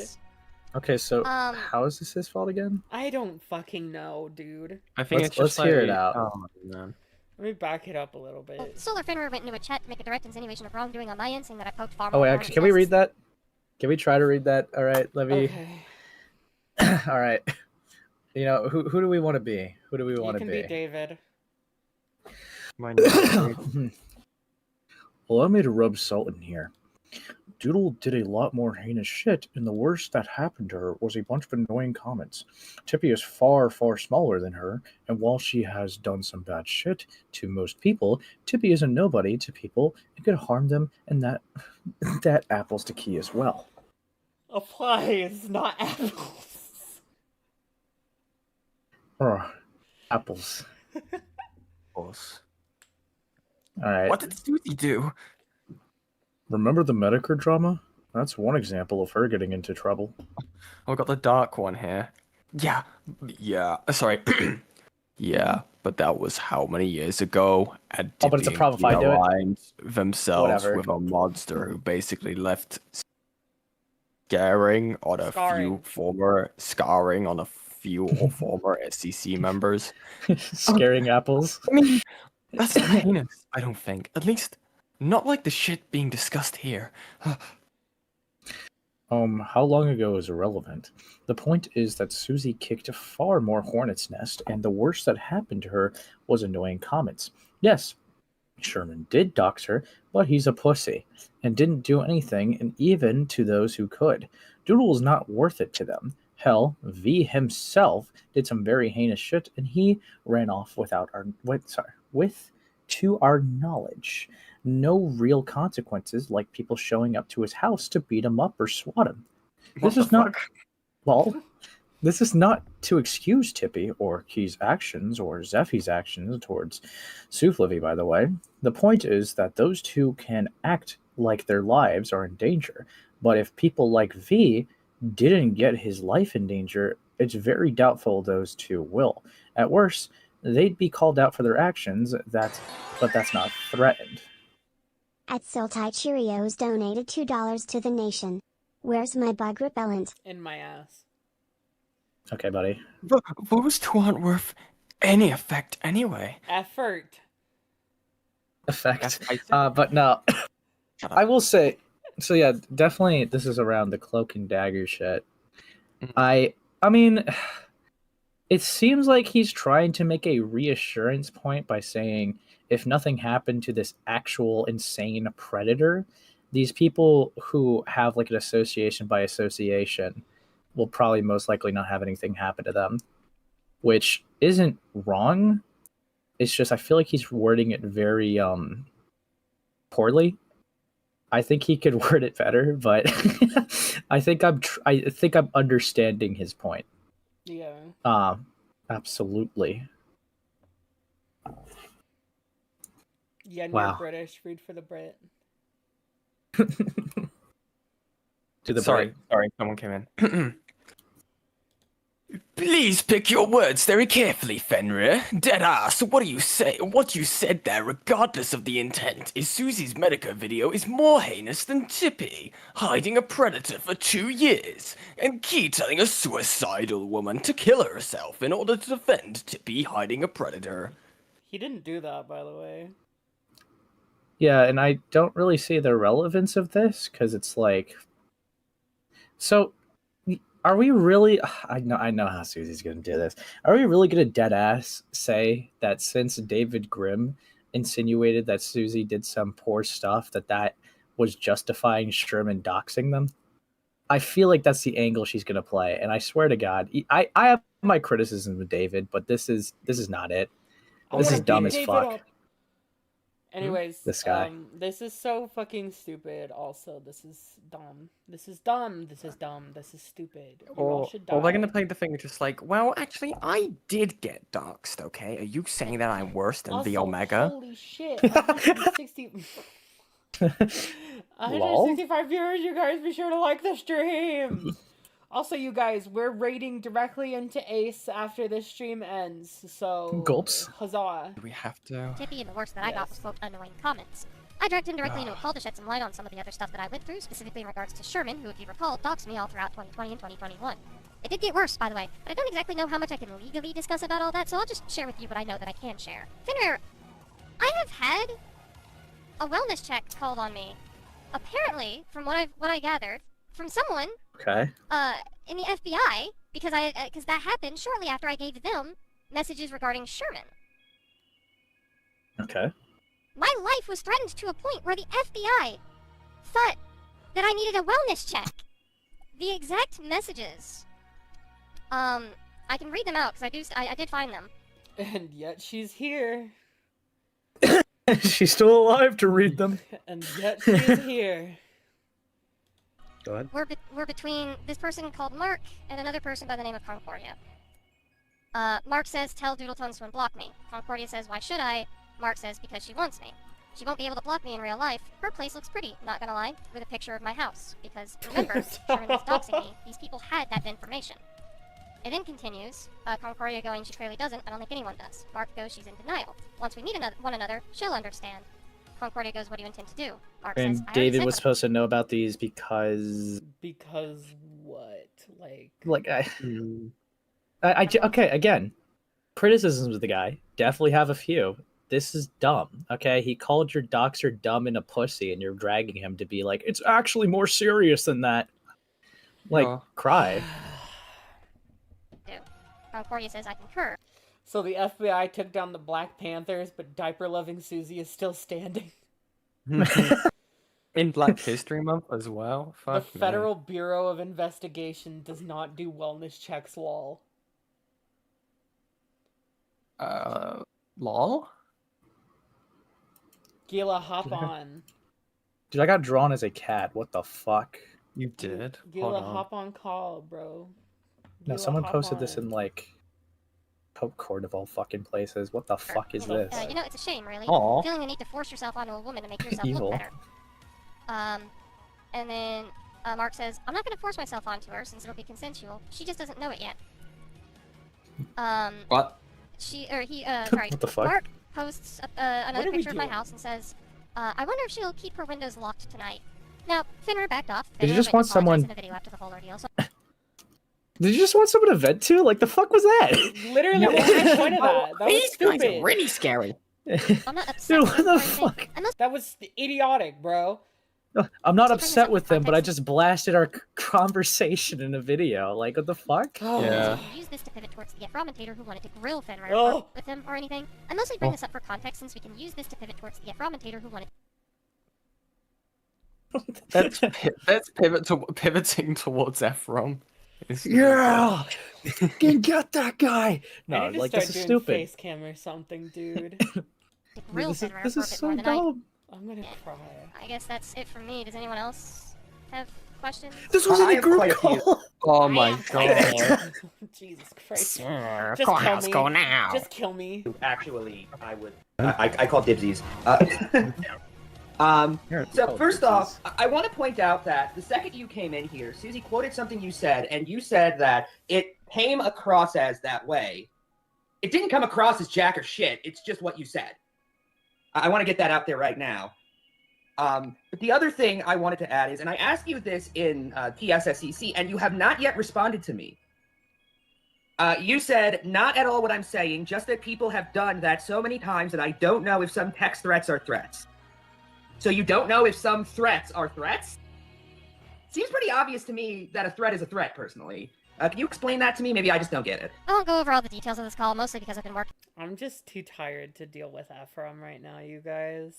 Okay, so
Um,
how is this his fault again?
I don't fucking know, dude.
I think
Let's-
it's just
let's hear it
like-
out.
Oh man.
Let me back it up a little bit.
Solar Finner went into a chat to make a direct insinuation of wrongdoing on my end, saying that I poked far
Oh
more
wait,
hornets'
actually, can we
nests.
read that? Can we try to read that? All right, let me.
Okay.
All right. You know, who do we want to be? Who do we
You
want to
can be David.
My name-
Allow me to rub salt in here. Doodle did a lot more heinous shit, and the worst that happened to her was a bunch of annoying comments. Tippy is far, far smaller than her, and while she has done some bad shit to most people, Tippy is a nobody to people and could harm them, and that apples to key as well.
Applies, not apples.
Ugh, apples.
Boss.
All right.
What did Susie do?
Remember the Medicare drama? That's one example of her getting into trouble.
Oh, I got the dark one here. Yeah. Sorry. Yeah, but that was how many years ago? And
Oh, but it's a
Tippy
problem if I do it.
aligned themselves
Whatever.
with a monster who basically left scarring on a
Scarring.
few former SEC members.
Scaring apples.
I mean, that's not heinous, I don't think. At least, not like the shit being discussed here.
How long ago is irrelevant. The point is that Susie kicked far more hornet's nest, and the worst that happened to her was annoying comments. Yes, Sherman did dox her, but he's a pussy, and didn't do anything, and even to those who could. Doodle is not worth it to them. Hell, V himself did some very heinous shit, and he ran off with to our knowledge. No real consequences, like people showing up to his house to beat him up or swat him.
What
This is
the
not
fuck?
well. This is not to excuse Tippy or Key's actions or Zeffy's actions towards Souflavy, by the way. The point is that those two can act like their lives are in danger, but if people like V didn't get his life in danger, it's very doubtful those two will. At worst, they'd be called out for their actions, but that's not threatened.
At Siltai Cheerios donated $2 to the nation. Where's my bug repellent?
In my ass.
Okay, buddy.
But those two aren't worth any effect anyway.
Effort.
Effect.
I said-
But no,
Shut
I
up.
will say, so yeah, definitely this is around the cloak and dagger shit.
Mhm.
I mean, it seems like he's trying to make a reassurance point by saying if nothing happened to this actual insane predator, these people who have like an association by association will probably most likely not have anything happen to them, which isn't wrong. It's just I feel like he's wording it very poorly. I think he could word it better, but I think I'm understanding his point.
Yeah.
Absolutely.
Yeah, and
Wow.
you're British. Read for the Brit.
To the
Sorry, someone came in. Please pick your words very carefully, Fenrir. Deadass, what do you say? What you said there, regardless of the intent, is Susie's Medica video is more heinous than Tippy, hiding a predator for 2 years, and Key telling a suicidal woman to kill herself in order to defend Tippy hiding a predator.
He didn't do that, by the way.
Yeah, and I don't really see the relevance of this because it's like, so are we really? I know how Susie's gonna do this. Are we really gonna dead ass say that since David Grimm insinuated that Susie did some poor stuff, that was justifying Sherman doxing them? I feel like that's the angle she's gonna play, and I swear to God, I have my criticisms of David, but this is not it. This is dumb as fuck.
Anyways,
This guy.
This is so fucking stupid. Also, this is dumb. This is dumb. This is dumb. This is stupid. You all should die.
Or they're gonna play the thing just like, well, actually, I did get doxed, okay? Are you saying that I'm worse than the
Also,
Omega?
Holy shit! 160. 165 viewers. You guys be sure to like the stream. Also, you guys, we're raiding directly into Ace after this stream ends, so...
Gulps.
Huzzah.
Do we have to?
Tippy, and the worst that I got was, quote, annoying comments. I dragged him directly into a call to shed some light on some of the other stuff that I went through, specifically in regards to Sherman, who, if you recall, doxed me all throughout 2020 and 2021. It did get worse, by the way, but I don't exactly know how much I can legally discuss about all that, so I'll just share with you what I know that I can share. Fenrir, I have had a wellness check called on me. Apparently, from what I gathered, from someone
Okay.
in the FBI, because that happened shortly after I gave them messages regarding Sherman.
Okay.
My life was threatened to a point where the FBI thought that I needed a wellness check. The exact messages. I can read them out because I did find them.
And yet she's here.
She's still alive to read them.
And yet she's here.
Go ahead.
We're between this person called Mark and another person by the name of Concordia. Mark says, tell Doodletones to unblock me. Concordia says, why should I? Mark says, because she wants me. She won't be able to block me in real life. Her place looks pretty, not gonna lie, with a picture of my house. Because, remember, Sherman was doxing me. These people had that information. It then continues, Concordia going, she clearly doesn't. I don't think anyone does. Mark goes, she's in denial. Once we meet one another, she'll understand. Concordia goes, what do you intend to do? Mark
And
says, I already
David
said
was
what
supposed to know about these because...
Because what?
Okay, again, criticisms of the guy. Definitely have a few. This is dumb, okay? He called your doxer dumb and a pussy, and you're dragging him to be like, it's actually more serious than that. Like, cry.
Concordia says, I concur.
So the FBI took down the Black Panthers, but diaper-loving Susie is still standing.
In Black History Month as well? Fuck
The Federal Bureau of Investigation does not do wellness checks, lol.
Lol?
Gila, hop on.
Dude, I got drawn as a cat. What the fuck?
You did?
Gila, hop on call, bro.
No,
Gila,
someone
hop
posted this
on.
in, like, Pope Court of all fucking places. What the fuck is this?
You know, it's a shame, really.
Aw.
Feeling the need to force yourself onto a woman to make yourself
Evil.
look better. And then Mark says, I'm not going to force myself onto her since it'll be consensual. She just doesn't know it yet.
What?
Sorry.
What the fuck?
Mark posts another
are we
picture of my
doing?
house and says, I wonder if she'll keep her windows locked tonight. Now, Fenrir backed off.
Did you
Fenrir
just
meant to
want someone-
apologize in a video after the whole ordeal, so
Did you just want someone to vent to? Like, the fuck was that?
Literally, what was the point of that? That was
These guys are
stupid.
really scary.
I'm not upset
Dude,
with
what
him
the
or anything.
fuck?
I must
That was idiotic, bro.
I'm not
To bring this
upset
up
with
in
them, but I
context-
just blasted our conversation in a video. Like, what the fuck?
Yeah.
use this to pivot towards the Ephromator who wanted to grill Fenrir
Oh.
with him or anything. I mostly bring this up for context since we can use this to pivot towards the Ephromator who wanted
That's pivoting towards Ephrom.
Yeah! Can get that guy!
I
No,
need to
like,
start
this is
doing
stupid.
face cam or something, dude.
to grill
This
Fenrir
is
for a bit
so
more than I.
dumb.
I'm gonna cry.
I guess that's it for me. Does anyone else have questions?
This wasn't
I
a
have
group
quite a few.
call.
Oh my
Yeah.
god.
Jesus Christ.
Sir,
Just
courthouse,
kill me.
go now.
Just kill me.
Actually, I would. I call dibsies. So first off, I want to point out that the second you came in here, Susie quoted something you said, and you said that it came across as that way. It didn't come across as jack or shit. It's just what you said. I want to get that out there right now. But the other thing I wanted to add is, and I asked you this in TSSEC, and you have not yet responded to me. You said, not at all what I'm saying, just that people have done that so many times that I don't know if some text threats are threats. So you don't know if some threats are threats? Seems pretty obvious to me that a threat is a threat, personally. Can you explain that to me? Maybe I just don't get it.
I won't go over all the details of this call, mostly because I've been working.
I'm just too tired to deal with Ephrom right now, you guys.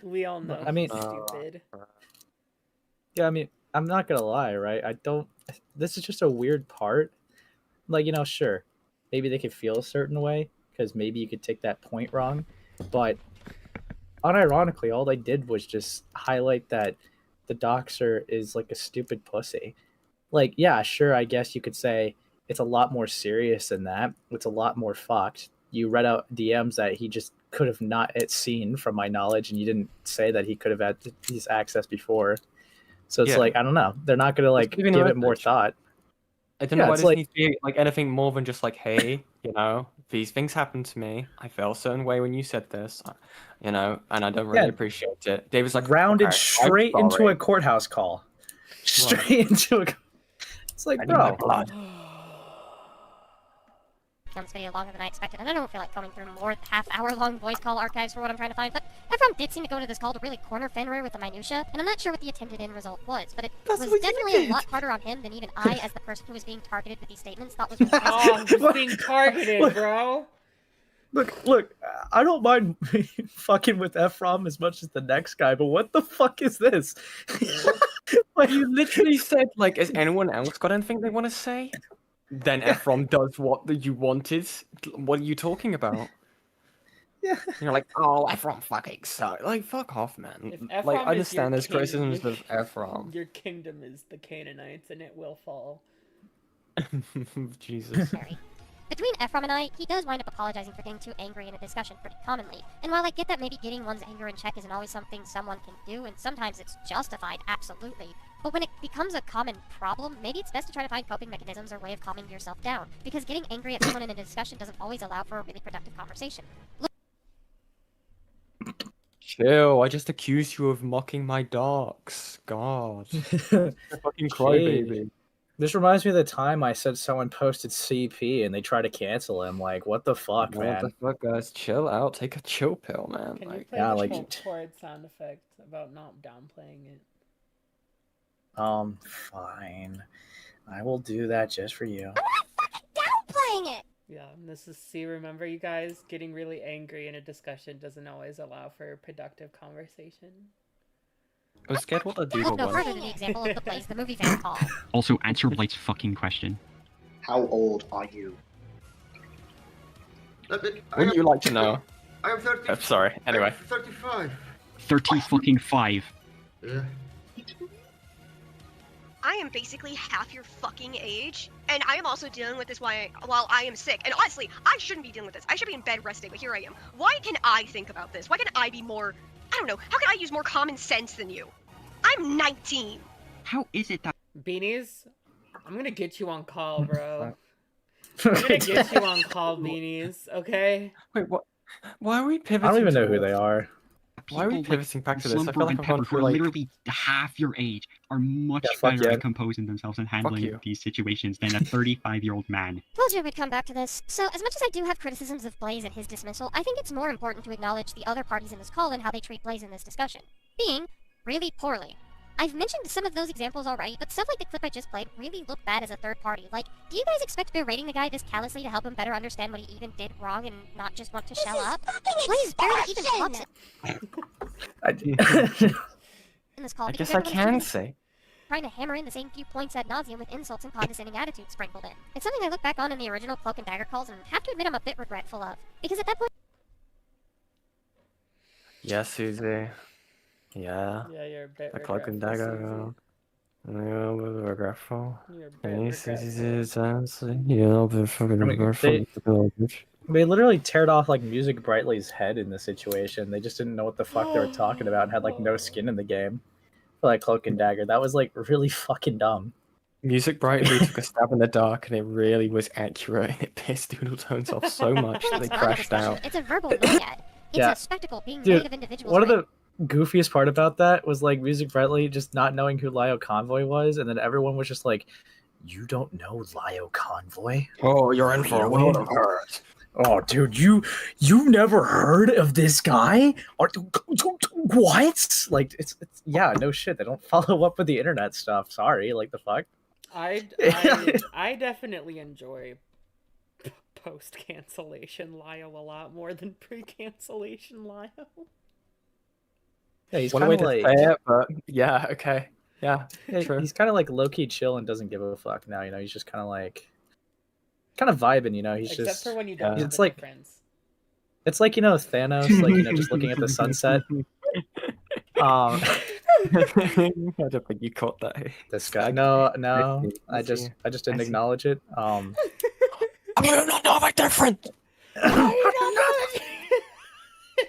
We all know
I mean,
he's stupid.
Yeah, I mean, I'm not gonna lie, right? This is just a weird part. Like, sure, maybe they could feel a certain way, because maybe you could take that point wrong, but unironically, all they did was just highlight that the doxer is like a stupid pussy. Like, yeah, sure, I guess you could say it's a lot more serious than that. It's a lot more fucked. You read out DMs that he just could have not seen, from my knowledge, and you didn't say that he could have had his access before. So it's like, I don't know. They're not gonna give it more thought.
I don't know why this needs to be anything more than just hey, these things happened to me. I felt a certain way when you said this, and I don't really appreciate it. David's
rounded straight into a courthouse call. Straight into a... It's like, bro.
This video longer than I expected, and I don't feel like combing through more half-hour-long voice call archives for what I'm trying to find, but Ephrom did seem to go into this call to really corner Fenrir with the minutia, and I'm not sure what the attempted end result was, but it was definitely a lot harder on him than even I, as the person who was being targeted with these statements, thought was really
Oh, I'm just being targeted, bro!
Look, I don't mind fucking with Ephrom as much as the next guy, but what the fuck is this?
You literally said, has anyone else got anything they want to say? Then Ephrom does what you wanted. What are you talking about?
Yeah.
You're like, oh, Ephrom fucking sucks. Fuck off, man. I understand there's criticisms of Ephrom.
Your kingdom is the Canaanites, and it will fall.
Jesus.
Sorry. Between Ephrom and I, he does wind up apologizing for getting too angry in a discussion pretty commonly. And while I get that maybe getting one's anger in check isn't always something someone can do, and sometimes it's justified, absolutely, but when it becomes a common problem, maybe it's best to try to find coping mechanisms or way of calming yourself down, because getting angry at someone in a discussion doesn't always allow for a really productive conversation.
Chill, I just accused you of mocking my dogs. God. Fucking crybaby.
This reminds me of the time I said someone posted CP and they tried to cancel him. Like, what the fuck, man?
What the fuck, guys? Chill out. Take a chill pill, man.
Can you play the chord sound effect about not downplaying it?
Fine. I will do that just for you.
I'm not fucking downplaying it!
Yeah, this is, remember you guys, getting really angry in a discussion doesn't always allow for productive conversation.
I was scared what I'd do.
I'll go further to the example of the Blaze, the movie fan call.
Also, answer Blight's fucking question.
How old are you?
Wouldn't you like to know?
I am 30.
Sorry, anyway.
35.
30 fucking 5.
Yeah.
I am basically half your fucking age, and I am also dealing with this while I am sick. And honestly, I shouldn't be dealing with this. I should be in bed resting, but here I am. Why can I think about this? Why can I be more... I don't know. How can I use more common sense than you? I'm 19.
How is it that...
Beanies, I'm gonna get you on call, bro. I'm gonna get you on call, Beanies, okay?
Wait, what? Why are we pivoting?
I don't even know who they are.
Why are we pivoting back to this? I feel like
and
I'm
Pepper,
going
who are literally half your age, are much better at composing themselves and handling these situations than a 35-year-old man.
Told you we'd come back to this. So, as much as I do have criticisms of Blaze and his dismissal, I think it's more important to acknowledge the other parties in this call and how they treat Blaze in this discussion. Being really poorly. I've mentioned some of those examples already, but stuff like the clip I just played really look bad as a third party. Like, do you guys expect berating the guy this callously to help him better understand what he even did wrong and not just want to shell up? Blaze barely even talks in this call.
I guess I can say.
Trying to hammer in the same few points ad nauseum with insults and condescending attitudes sprinkled in. It's something I look back on in the original Cloak and Dagger calls and have to admit I'm a bit regretful of. Because at that point...
Yeah, Susie. Yeah.
Yeah, you're a bit
regretful. Cloak and Dagger. You're a bit regretful. You're a bit regretful. You're a bit fucking regretful.
They literally teared off like Music Brightly's head in the situation. They just didn't know what the fuck they were talking about and had like no skin in the game for like Cloak and Dagger. That was like really fucking dumb.
Music Brightly took a stab in the dark and it really was accurate and it pissed Doodletones off so much that they crashed out.
It's a verbal no-yet. It's a spectacle being made of individuals.
One of the goofiest part about that was like Music Brightly just not knowing who Lio Convoy was, and then everyone was just like, "You don't know Lio Convoy?
Oh, you're in for a world of hurt.
Oh, dude, you never heard of this guy? What? Like, it's yeah, no shit. They don't follow up with the internet stuff. Sorry, like the fuck.
I definitely enjoy post cancellation Lio a lot more than pre cancellation Lio.
Yeah, he's
One
kind
way
of
to
like
say it, but yeah, okay, yeah, true.
he's kind of like low key chill and doesn't give a fuck now. You know, he's just kind of vibing. You know, he's
Except
just
for when you don't have
it's like
friends.
it's like Thanos, like just looking at the sunset.
I don't think you caught that.
This guy. No, I just didn't acknowledge it.
I do not know my different.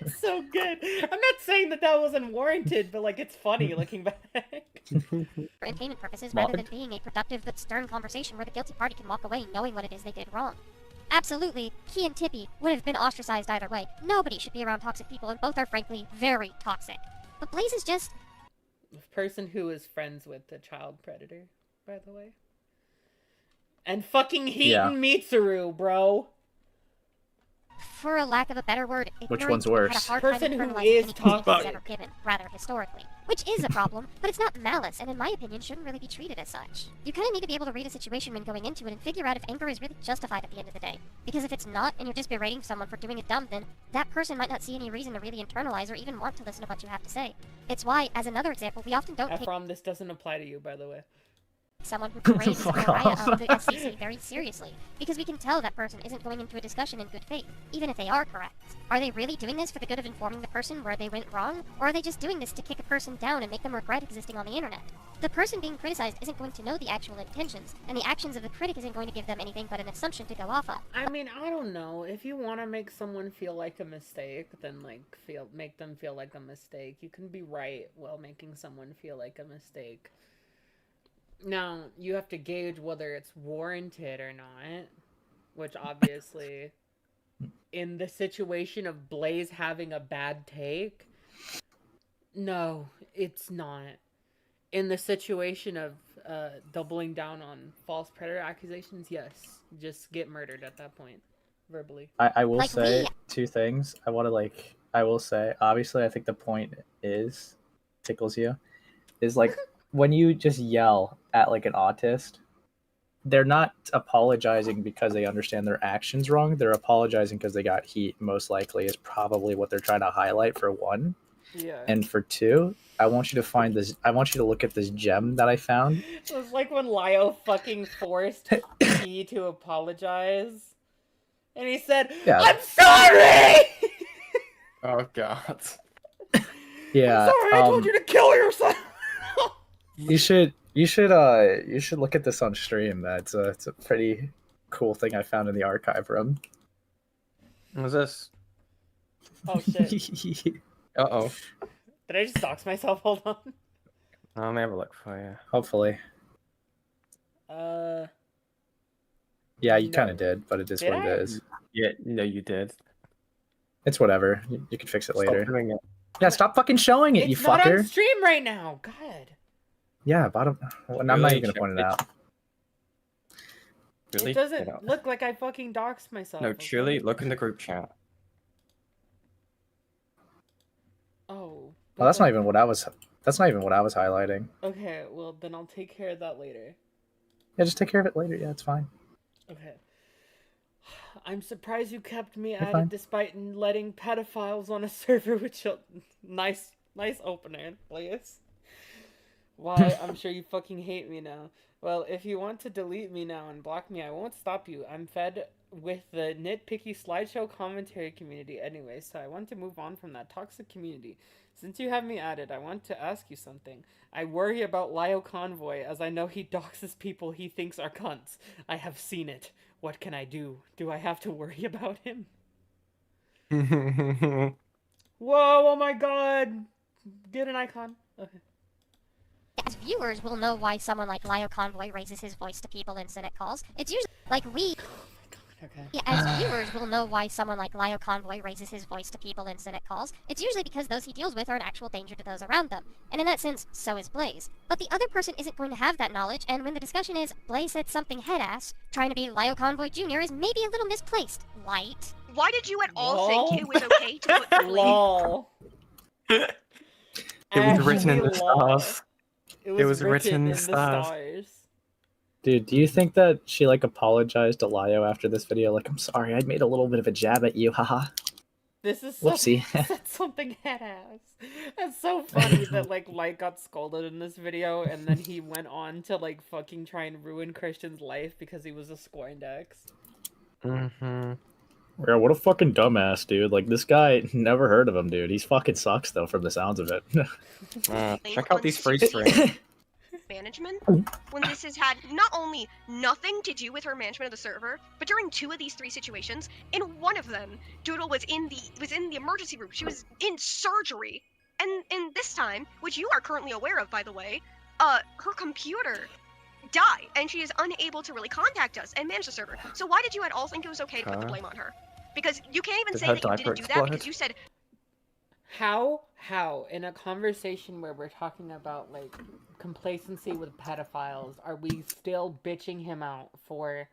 It's so good. I'm not saying that wasn't warranted, but like it's funny looking back.
For entertainment purposes, rather than being a productive but stern conversation where the guilty party can walk away knowing what it is they did wrong. Absolutely, Key and Tippy would have been ostracized either way. Nobody should be around toxic people, and both are frankly very toxic. But Blaze is just
the person who is friends with the child predator, by the way. And fucking Heaton Mitsuru, bro.
For a lack of a better word,
which one's worse?
Person who is toxic
ever given, rather historically, which is a problem, but it's not malice, and in my opinion, shouldn't really be treated as such. You kind of need to be able to read a situation when going into it and figure out if anger is really justified at the end of the day. Because if it's not, and you're just berating someone for doing it dumb, then that person might not see any reason to really internalize or even want to listen to what you have to say. It's why, as another example, we often don't
Ephrom, this doesn't apply to you, by the way.
Someone who parades the Mariah of the SCC very seriously, because we can tell that person isn't going into a discussion in good faith, even if they are correct. Are they really doing this for the good of informing the person where they went wrong, or are they just doing this to kick a person down and make them regret existing on the internet? The person being criticized isn't going to know the actual intentions, and the actions of the critic isn't going to give them anything but an assumption to go off of.
I mean, I don't know. If you want to make someone feel like a mistake, then make them feel like a mistake. You can be right while making someone feel like a mistake. Now, you have to gauge whether it's warranted or not, which obviously, in the situation of Blaze having a bad take, no, it's not. In the situation of doubling down on false predator accusations, yes, just get murdered at that point, verbally.
I will say two things. I will say, obviously, I think the point tickles you, is like, when you just yell at like an autist, they're not apologizing because they understand their actions wrong. They're apologizing because they got heat, most likely, is probably what they're trying to highlight, for one.
Yeah.
And for two, I want you to look at this gem that I found.
It was like when Lio fucking forced Key to apologize. And he said, I'm sorry!
Oh god.
Yeah.
I'm sorry, I told you to kill yourself!
You should look at this on stream. It's a pretty cool thing I found in the archive room.
What's this?
Oh shit.
Uh-oh.
Did I just dox myself? Hold on.
Let me have a look for you.
Hopefully. Yeah, you kind of did, but it is what it is.
Yeah, no, you did.
It's whatever. You can fix it later.
Stop doing it.
Yeah, stop fucking showing it, you fucker.
It's not on stream right now. God.
Yeah, bottom. Well, I'm not even gonna point it out.
Really? It doesn't look like I fucking doxed myself.
No, truly, look in the group chat.
Oh.
Well, that's not even what I was. That's not even what I was highlighting.
Okay, well then I'll take care of that later.
Yeah, just take care of it later. Yeah, it's fine.
Okay. I'm surprised you kept me added despite letting pedophiles on a server with nice opener, please. Why? I'm sure you fucking hate me now. Well, if you want to delete me now and block me, I won't stop you. I'm fed with the nitpicky slideshow commentary community anyway, so I want to move on from that toxic community. Since you have me added, I want to ask you something. I worry about Lio Convoy, as I know he doxes people he thinks are cunts. I have seen it. What can I do? Do I have to worry about him? Whoa, oh my god! Get an icon. Okay.
As viewers will know why someone like Lio Convoy raises his voice to people in Senate calls. It's usually like we...
Okay.
Yeah, as viewers will know why someone like Lio Convoy raises his voice to people in Senate calls. It's usually because those he deals with are an actual danger to those around them. And in that sense, so is Blaze. But the other person isn't going to have that knowledge, and when the discussion is, Blaze said something head-ass, trying to be Lio Convoy Jr. is maybe a little misplaced. Light.
Why did you at all
Lol.
think it was okay to put
Lol.
It was written in the
Lol.
stars.
It was written in the stars.
Dude, do you think that she like apologized to Lio after this video? Like, I'm sorry, I made a little bit of a jab at you, haha.
This is
Whoopsie.
something head-ass. That's so funny that like Light got scolded in this video, and then he went on to like fucking try and ruin Christian's life because he was a scorned ex.
Mm-hmm.
Yeah, what a fucking dumbass, dude. Like, this guy, never heard of him, dude. He's fucking sucks, though, from the sounds of it.
Check out these free streams.
management when this has had not only nothing to do with her management of the server, but during 2 of these 3 situations, in one of them, Doodle was in the emergency room. She was in surgery, and this time, which you are currently aware of, by the way, her computer died, and she is unable to really contact us and manage the server. So why did you at all think it was okay to put the blame on her? Because you can't even say that you didn't do that because you said.
How in a conversation where we're talking about like complacency with pedophiles are we still bitching him out for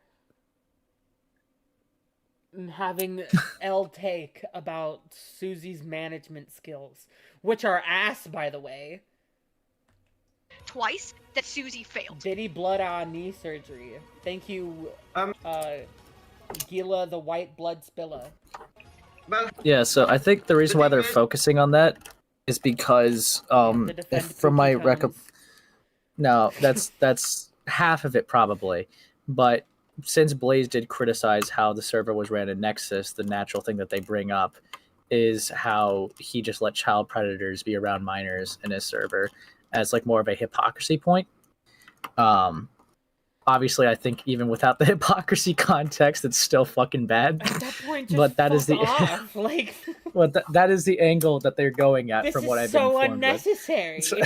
having L take about Susie's management skills, which are ass, by the way.
Twice that Susie failed.
Diddy blood on knee surgery. Thank you, Gila the white blood spiller.
Yeah, so I think the reason why they're focusing on that is because from my no, that's half of it probably. But since Blaze did criticize how the server was ran in Nexus, the natural thing that they bring up is how he just let child predators be around minors in his server as like more of a hypocrisy point. Obviously, I think even without the hypocrisy context, it's still fucking bad.
At that point, just
but that is the
off. Like,
well, that is the angle that they're going at from what I've been informed.
This is so unnecessary.
So,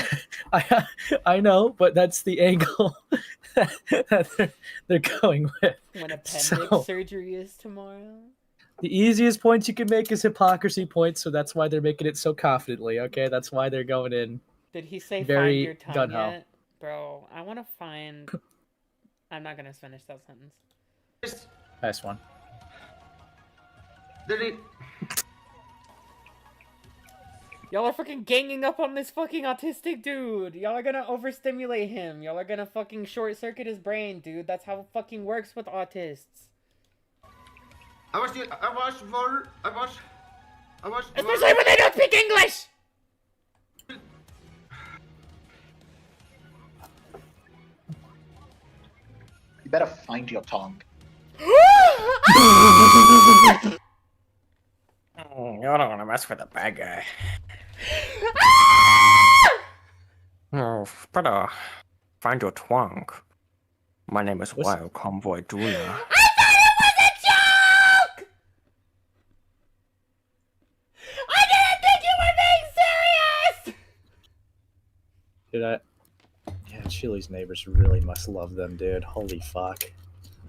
I know, but that's the angle that they're going with.
When appendix surgery is tomorrow.
The easiest points you can make is hypocrisy points, so that's why they're making it so confidently. Okay, that's why they're going in.
Did he say
very
find your tongue
gun-ho.
yet? Bro, I want to find... I'm not gonna finish that sentence.
Nice one.
Y'all are fucking ganging up on this fucking autistic dude. Y'all are gonna overstimulate him. Y'all are gonna fucking short circuit his brain, dude. That's how it fucking works with autists.
Especially
when they don't speak English!
You better find your tongue.
You don't want to mess with a bad guy. Oh, better find your twang. My name is Wild Convoy Dula.
I thought it was a joke! I didn't think you were being serious!
Dude, yeah, Chili's neighbors really must love them, dude. Holy fuck.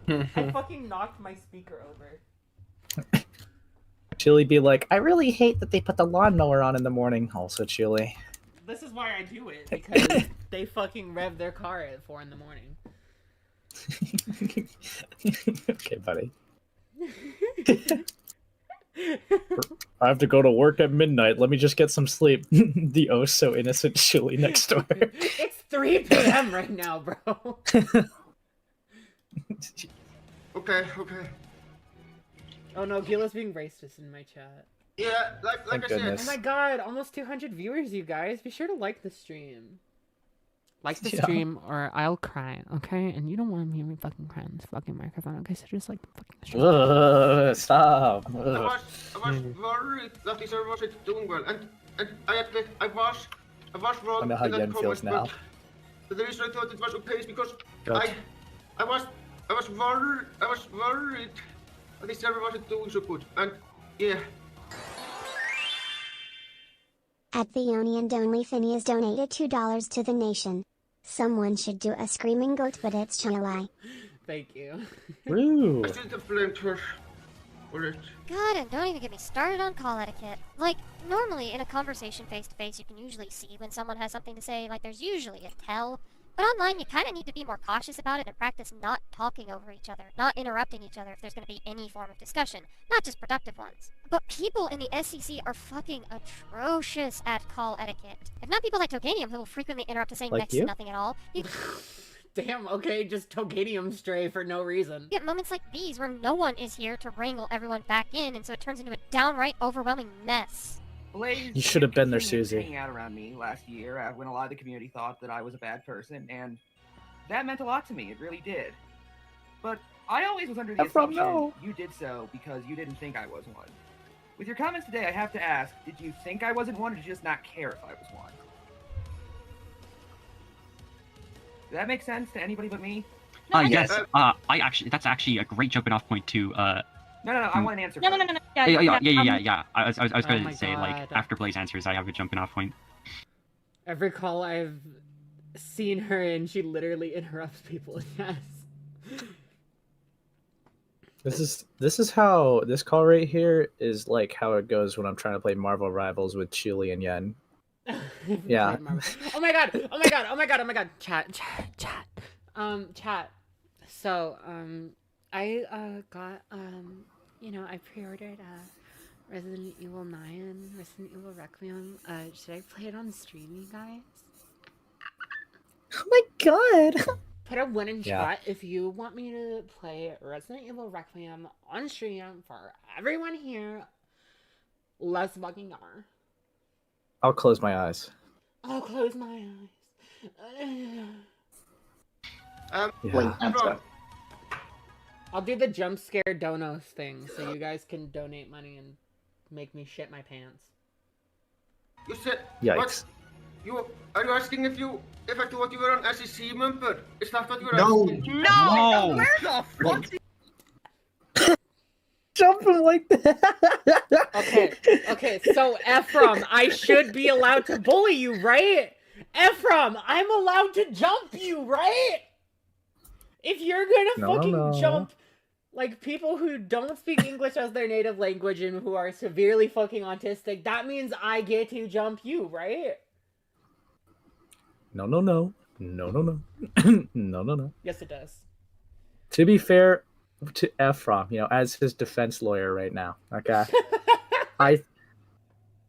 I fucking knocked my speaker over.
Chili be like, I really hate that they put the lawnmower on in the morning. Also, Chili.
This is why I do it, because they fucking rev their car at 4 in the morning.
Okay, buddy. I have to go to work at midnight. Let me just get some sleep. The oh so innocent Chili next door.
It's 3 p.m. right now, bro.
Okay.
Oh no, Gila's being racist in my chat.
Yeah, like I said.
Oh my god, almost 200 viewers, you guys. Be sure to like the stream. Like the stream or I'll cry, okay? And you don't want to hear me fucking cry on this fucking microphone, okay? So just like the fucking stream.
Stop.
I was worried that this wasn't doing well, and I admit I was wrong.
I know how
in that
Yen feels
comment,
now.
but the reason I thought it was okay is because
Good.
I was worried that this server wasn't doing so good, and yeah.
At the and only Phineas donated $2 to the nation. Someone should do a screaming goat, but it's Chile.
Thank you.
Woo.
I shouldn't have blamed her for it.
God, and don't even get me started on call etiquette. Like, normally in a conversation face-to-face, you can usually see when someone has something to say, like there's usually a tell. But online, you kind of need to be more cautious about it and practice not talking over each other, not interrupting each other if there's going to be any form of discussion, not just productive ones. But people in the SEC are fucking atrocious at call etiquette. If not people like Toganium, who will frequently interrupt to saying
Like
next
you?
to nothing at all, you
Damn, okay, just Toganium stray for no reason.
get moments like these where no one is here to wrangle everyone back in, and so it turns into a downright overwhelming mess.
Blaze
You should have been there,
continued
Susie.
hanging out around me last year when a lot of the community thought that I was a bad person, and that meant a lot to me. It really did. But I always was under the
Ephrom,
assumption
no.
you did so because you didn't think I was one. With your comments today, I have to ask, did you think I wasn't one, or did you just not care if I was one? Does that make sense to anybody but me?
Yes. That's actually a great jumping off point too.
No, I want an answer.
No.
Yeah. I was
Oh
going
my
to say, like,
God.
after Blaze answers, I have a jumping off point.
Every call I've seen her in, she literally interrupts people. Yes.
This is how this call right here is like how it goes when I'm trying to play Marvel Rivals with Chili and Yen. Yeah.
Oh my god. Chat. Chat. So, I got, I pre-ordered, Resident Evil 9, Resident Evil Requiem. Should I play it on stream, you guys?
Oh my god.
Put a 1 in
Yeah.
chat if you want me to play Resident Evil Requiem on stream for everyone here. Let's fucking go.
I'll close my eyes.
I'll close my eyes.
Yeah.
Ephrom,
I'll do the jump scare donos thing so you guys can donate money and make me shit my pants.
you said
Yikes.
what? Are you asking if I thought you were an SEC member? Is that what you were
No.
asking?
No!
Where the fuck?
Jumping like that.
Okay, so Ephrom, I should be allowed to bully you, right? Ephrom, I'm allowed to jump you, right? If you're gonna jump like people who don't speak English as their native language and who are severely fucking autistic, that means I get to jump you, right?
No. No.
Yes, it does.
To be fair to Ephrom, as his defense lawyer right now, okay?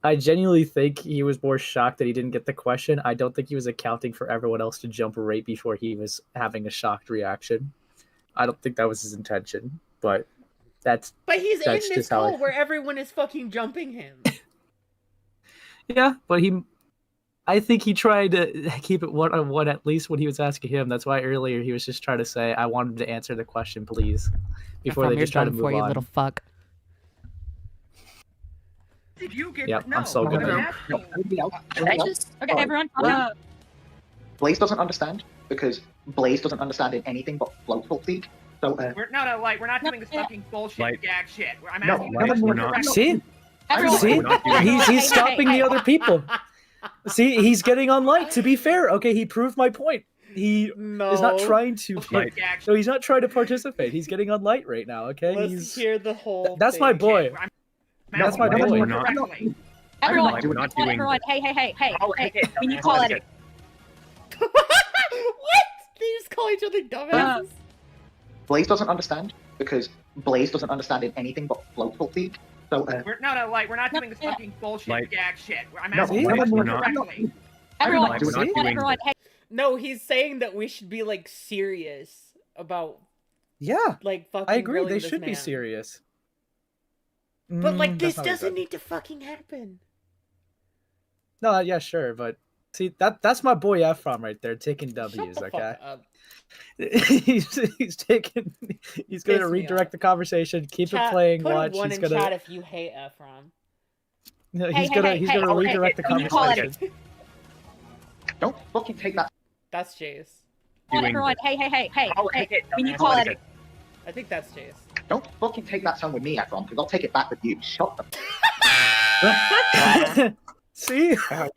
I genuinely think he was more shocked that he didn't get the question. I don't think he was accounting for everyone else to jump right before he was having a shocked reaction. I don't think that was his intention, but that's
he's in
that's
this
just how
call where everyone is fucking jumping him.
Yeah, but I think he tried to keep it one-on-one at least when he was asking him. That's why earlier he was just trying to say, I wanted to answer the question, please, before they just try to move on.
You little fuck.
Did you get
Yep,
no,
I'm so good.
Okay, everyone,
Blaze doesn't understand because Blaze doesn't understand in anything but float speak. So
we're not doing this fucking bullshit
Like-
gag shit. I'm
No,
asking
no,
questions
we're not.
directly.
See?
everyone.
See?
We're not doing
He's stopping the other people. See, he's getting on light. To be fair, okay, he proved my point. He is not trying to.
Bullshit gag shit.
No, he's not trying to participate. He's getting on light right now. Okay,
Let's hear the whole
That's my
thing.
boy.
I'm
That's my
asking
boy.
questions
Not-
directly.
Everyone,
Like, we're not doing
everyone, hey,
Oh,
hey,
okay.
we need to call it.
What? They just call each other dumbasses?
Blaze doesn't understand because Blaze doesn't understand in anything but float speak. So
We're not doing this fucking bullshit
Like-
gag shit. I'm
No,
asking
we're
questions
not.
directly.
Everyone,
Like, we're not doing
everyone, hey,
No, he's saying that we should be like serious about
Yeah,
like fucking.
I agree.
grilling
They
this
should be
man.
serious.
But like
Mm,
this
that's not
doesn't
good.
need to fucking happen.
No, yeah, sure, but See, that's my boy Ephrom right there, taking W's,
Shut the
okay?
fuck up.
he's taking. He's going to
Piss me
redirect
off.
the conversation, keep
Chat,
it playing,
put
watch.
a 1
He's
in
gonna.
chat if you hate Ephrom.
No,
Hey,
he's
hey,
gonna
hey,
he's
hey,
gonna
okay,
redirect the
can you call
conversation.
Don't fucking take that.
That's Jace.
Come on, everyone. Hey, hey, hey, hey, hey. Can you call it?
I think that's Jace.
Don't fucking take that song with me, Ephron, because I'll take it back with you. Shut the.
See?
Yeah,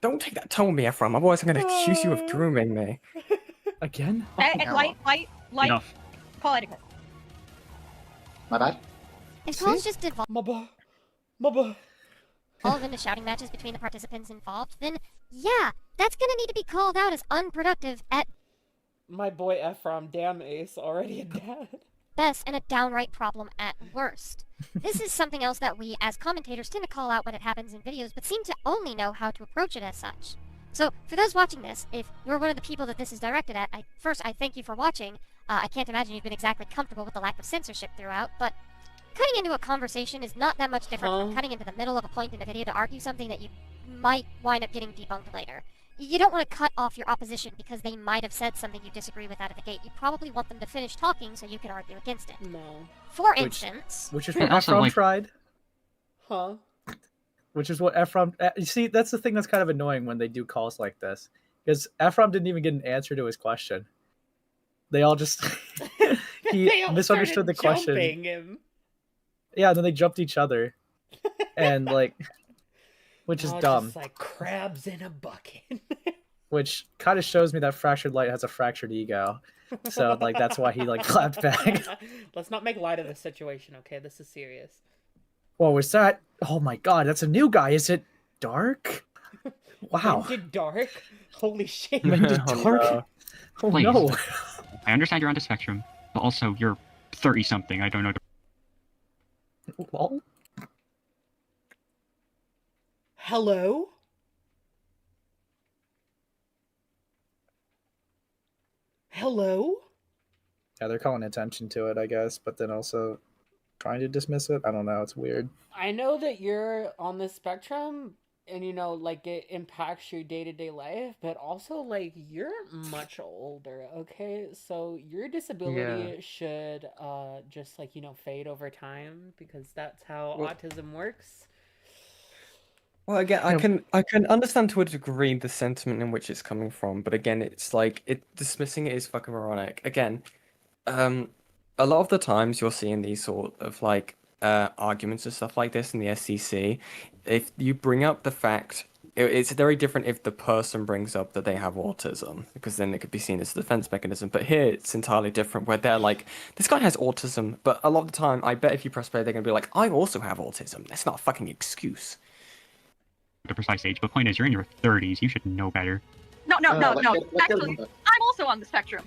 don't take that tone with me, Ephraim. Otherwise, I'm going to accuse you of grooming me.
Again?
Hey, light.
Enough.
Call etiquette.
My bad.
If calls just devolve
Mubba.
into shouting matches between the participants involved, then yeah, that's gonna need to be called out as unproductive at
My boy Ephrom, damn ace, already a dad.
best and a downright problem at worst. This is something else that we, as commentators, tend to call out when it happens in videos, but seem to only know how to approach it as such. So, for those watching this, if you're one of the people that this is directed at, I thank you for watching. I can't imagine you've been exactly comfortable with the lack of censorship throughout, but cutting into a conversation is not that much different from cutting into the middle of a point in a video to argue something that you might wind up getting debunked later. You don't want to cut off your opposition because they might have said something you disagree with out of the gate. You probably want them to finish talking so you can argue against it.
No.
For instance...
Which is what
Also,
Ephrom
like-
tried.
Huh?
Which is what Ephrom... You see, that's the thing that's kind of annoying when they do calls like this. Because Ephrom didn't even get an answer to his question. They all just... he
They all
misunderstood the
started
question.
jumping him.
Yeah, then they jumped each other. And, like... Which is
Oh,
dumb.
Just like crabs in a bucket.
Which kind of shows me that Fractured Light has a fractured ego. So, like, that's why he, like, clapped back.
Let's not make light of the situation, okay? This is serious.
What was that? Oh my god, that's a new guy. Is it dark? Wow.
Mended dark? Holy shit.
Mended dark? Oh
Please.
no.
I understand you're on the spectrum, but also you're 30-something. I don't know.
Well,
Hello? Hello?
yeah, they're calling attention to it, I guess, but then also trying to dismiss it. I don't know. It's weird.
I know that you're on the spectrum and you know like it impacts your day-to-day life, but also like you're much older, okay? So your disability should just like, you know, fade over time because that's how autism works.
Well, again, I can understand to a degree the sentiment in which it's coming from, but again, it's like dismissing it is fucking moronic. Again, a lot of the times you're seeing these sort of like arguments and stuff like this in the SCC. If you bring up the fact, it's very different if the person brings up that they have autism, because then it could be seen as a defense mechanism. But here it's entirely different, where they're like, this guy has autism, but a lot of the time, I bet if you press play, they're gonna be like, I also have autism. That's not a fucking excuse.
The precise age, but point is, you're in your 30s. You should know better.
No. Actually, I'm also on the spectrum.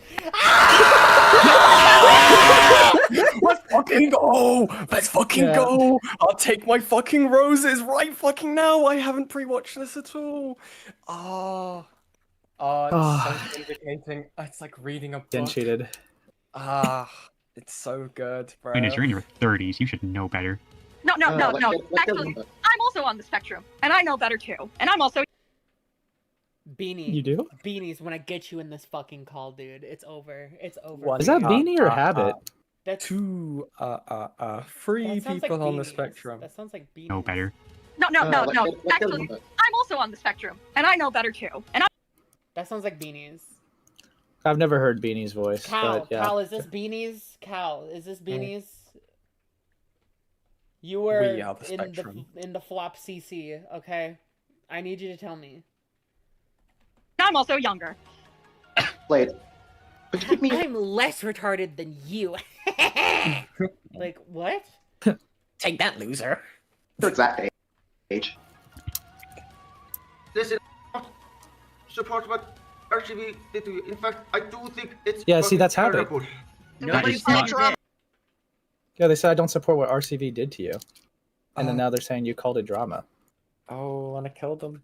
Let's fucking go! Let's fucking go! I'll take my fucking roses right fucking now. I haven't pre-watched this at all. It's so vindicating. It's like reading a book.
Getting cheated.
It's so good, bro.
Point is, you're in your 30s. You should know better.
No. Actually, I'm also on the spectrum, and I know better too. And I'm also
Beanie.
You do?
Beanies, when I get you in this fucking call, dude, it's over. It's over.
Is that Beanie or Habit?
That's
two free people on the spectrum.
That sounds like Beanies.
Know better.
No. Actually, I'm also on the spectrum, and I know better too. And
That sounds like Beanies.
I've never heard Beanie's voice.
Cal,
but yeah.
Cal, is this Beanies? Cal, is this Beanies? You were in the flop CC, okay? I need you to tell me.
I'm also younger.
Blade.
I'm less retarded than you. Like, what?
Take that, loser.
Your exact age. Listen, support what RGB did to you. In fact, I do think it's
Yeah, see, that's Habit.
terrible.
Nobody's not drunk.
Yeah, they said I don't support what RCV did to you. And then now they're saying you called it drama.
Oh, and I killed them.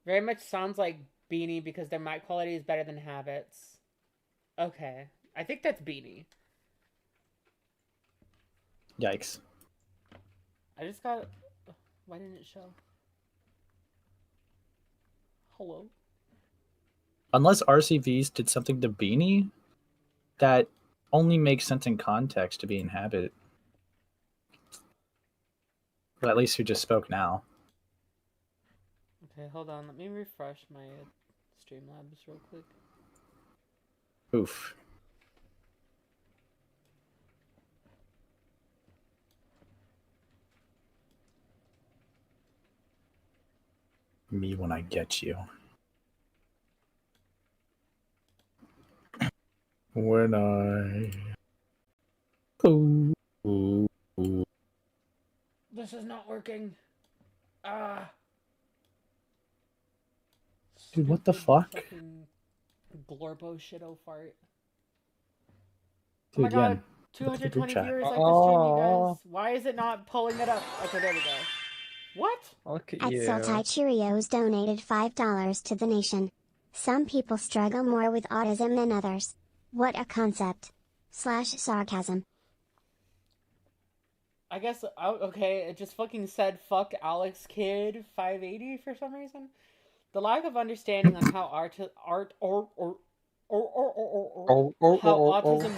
Very much sounds like Beanie because their mic quality is better than Habit's. Okay. I think that's Beanie.
Yikes.
I just got... Why didn't it show? Hello.
Unless RCVs did something to Beanie, that only makes sense in context to be inhabited. Well, at least who just spoke now.
Okay, hold on. Let me refresh my Streamlabs real quick.
Oof. Me when I get you. When I... Ooh, ooh, ooh.
This is not working. Ah.
Dude, what the fuck?
Fucking Glorbo shitto fart.
Dude,
oh my god,
Yen, look at the
220
group chat.
viewers like the stream, you guys. Why is it not pulling it up? Okay, there we go. What?
Look at
At
you.
Sultai Cheerios donated $5 to the nation. Some people struggle more with autism than others. What a concept. /sarcasm.
I guess, okay, it just fucking said fuck Alex Kid 580 for some reason. The lack of understanding on how how autism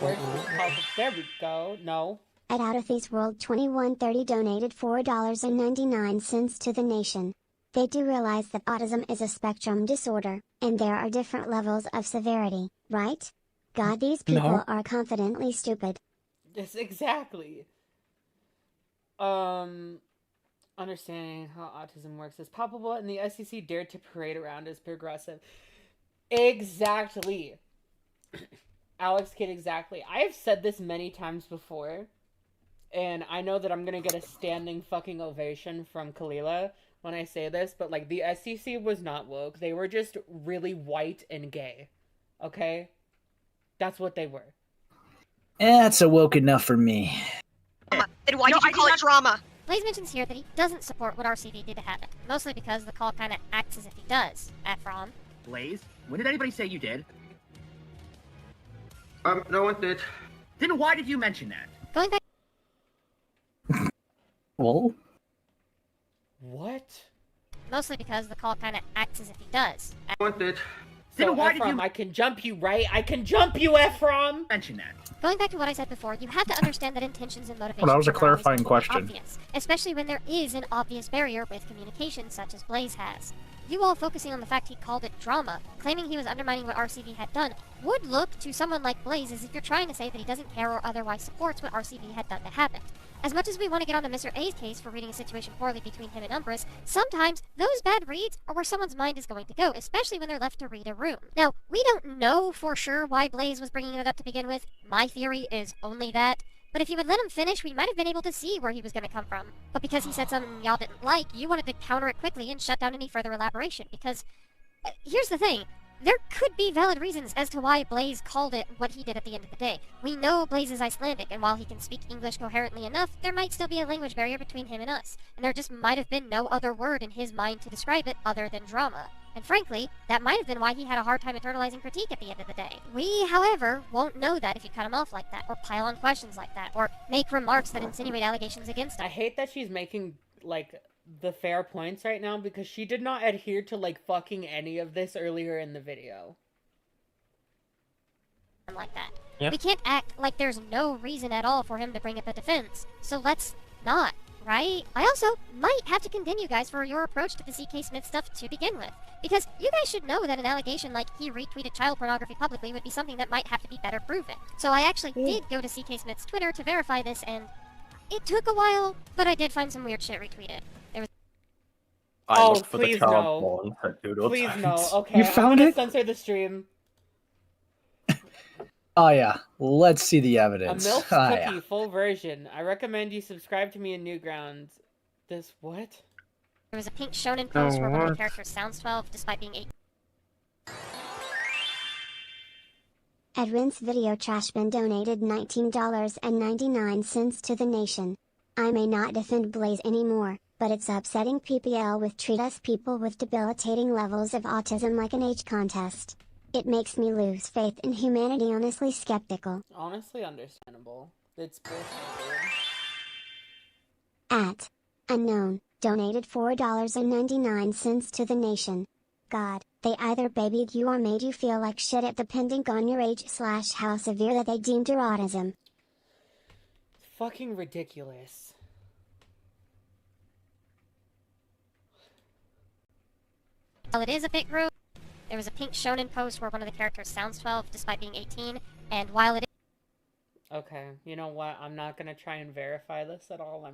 works is possible. There we go. No.
At Outathies World 2130 donated $4.99 to the nation. They do realize that autism is a spectrum disorder, and there are different levels of severity, right? God, these people are confidently stupid.
Yes, exactly. Understanding how autism works is palpable, and the SEC dared to parade around as progressive. Exactly. Alex Kidd, exactly. I have said this many times before, and I know that I'm gonna get a standing fucking ovation from Kalila when I say this, but, like, the SEC was not woke. They were just really white and gay. Okay? That's what they were.
That's woke enough for me.
Then why did you call it drama?
Blaze mentions here that he doesn't support what RCV did to Habit, mostly because the call kinda acts as if he does. Ephrom.
Blaze? When did anybody say you did?
No one did.
Then why did you mention that?
Going back.
Well?
What?
Mostly because the call kinda acts as if he does.
No one did.
So,
Then why
Ephrom,
did you
I can jump you, right? I can jump you, Ephrom!
mention that?
Going back to what I said before, you have to understand that intentions and motivations
Well, that was a
are always
clarifying
going to be
question.
obvious, especially when there is an obvious barrier with communication, such as Blaze has. You all focusing on the fact he called it drama, claiming he was undermining what RCV had done, would look to someone like Blaze as if you're trying to say that he doesn't care or otherwise supports what RCV had done to Habit. As much as we want to get on to Mr. A's case for reading a situation poorly between him and Umbris, sometimes those bad reads are where someone's mind is going to go, especially when they're left to read a room. Now, we don't know for sure why Blaze was bringing it up to begin with. My theory is only that. But if you had let him finish, we might have been able to see where he was going to come from. But because he said something y'all didn't like, you wanted to counter it quickly and shut down any further elaboration. Because, here's the thing. There could be valid reasons as to why Blaze called it what he did at the end of the day. We know Blaze is Icelandic, and while he can speak English coherently enough, there might still be a language barrier between him and us. And there just might have been no other word in his mind to describe it other than drama. And frankly, that might have been why he had a hard time internalizing critique at the end of the day. We, however, won't know that if you cut him off like that, or pile on questions like that, or make remarks that insinuate allegations against him.
I hate that she's making, like, the fair points right now, because she did not adhere to, like, fucking any of this earlier in the video.
Like that.
Yep.
We can't act like there's no reason at all for him to bring up a defense, so let's not, right? I also might have to condemn you guys for your approach to the CK Smith stuff to begin with, because you guys should know that an allegation like he retweeted child pornography publicly would be something that might have to be better proven. So I actually did go to CK Smith's Twitter to verify this, and it took a while, but I did find some weird shit retweeted. There was
I looked for the
please
child
no.
porn at Doodletones.
Please no. Okay,
You found
I'm gonna
it?
censor the stream.
Oh yeah, let's see the
A
evidence.
MILF
Oh,
cookie,
yeah.
full version. I recommend you subscribe to me in Newgrounds. This what?
There was a pink shonen post where one of the
what?
characters sounds 12 despite being 8.
Edwin's Video Trashbin donated $19.99 to the nation. I may not defend Blaze anymore, but it's upsetting PPL with treat us people with debilitating levels of autism like an age contest. It makes me lose faith in humanity, honestly skeptical.
Honestly understandable. It's bullshit, dude.
At Unknown, donated $4.99 to the nation. God, they either babied you or made you feel like shit it depending on your age/how severe that they deemed your autism.
Fucking ridiculous.
While it is a bit gross, there was a pink shonen post where one of the characters sounds 12 despite being 18, and while it is...
Okay, you know what? I'm not gonna try and verify this at all.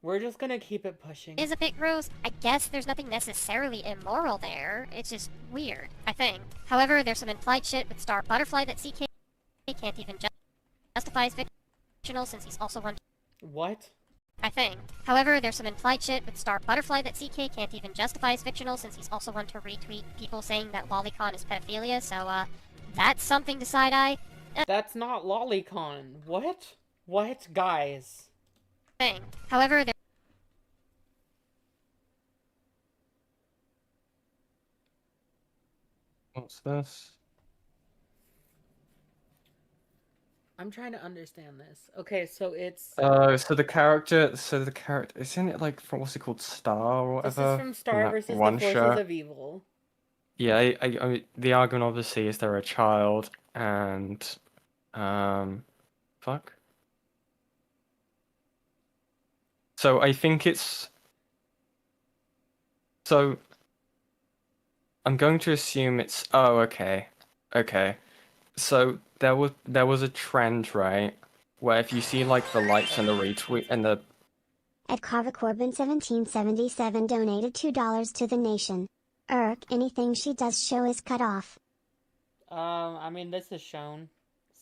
We're just gonna keep it pushing.
Is a bit gross. I guess there's nothing necessarily immoral there. It's just weird, I think. However, there's some implied shit with Star Butterfly that CK can't even justify as fictional since he's also one.
What?
I think. However, there's some implied shit with Star Butterfly that CK can't even justify as fictional since he's also one to retweet people saying that lolicon is pedophilia, so, that's something to side-eye.
That's not lolicon. What? What? Guys.
Thing. However, there...
What's this?
I'm trying to understand this. Okay, so it's...
So the character, isn't it like from, what's it called, Star or whatever?
This is from Star versus the Forces of Evil.
Yeah, I mean, the argument obviously is they're a child, and, fuck. So I think it's... So, I'm going to assume it's... Oh, okay. Okay. So, there was a trend, right? Where if you see, like, the likes and the retweet and the...
Ed Carva Corbin 1777 donated $2 to the nation. Anything she does show is cut off.
I mean, this is shown.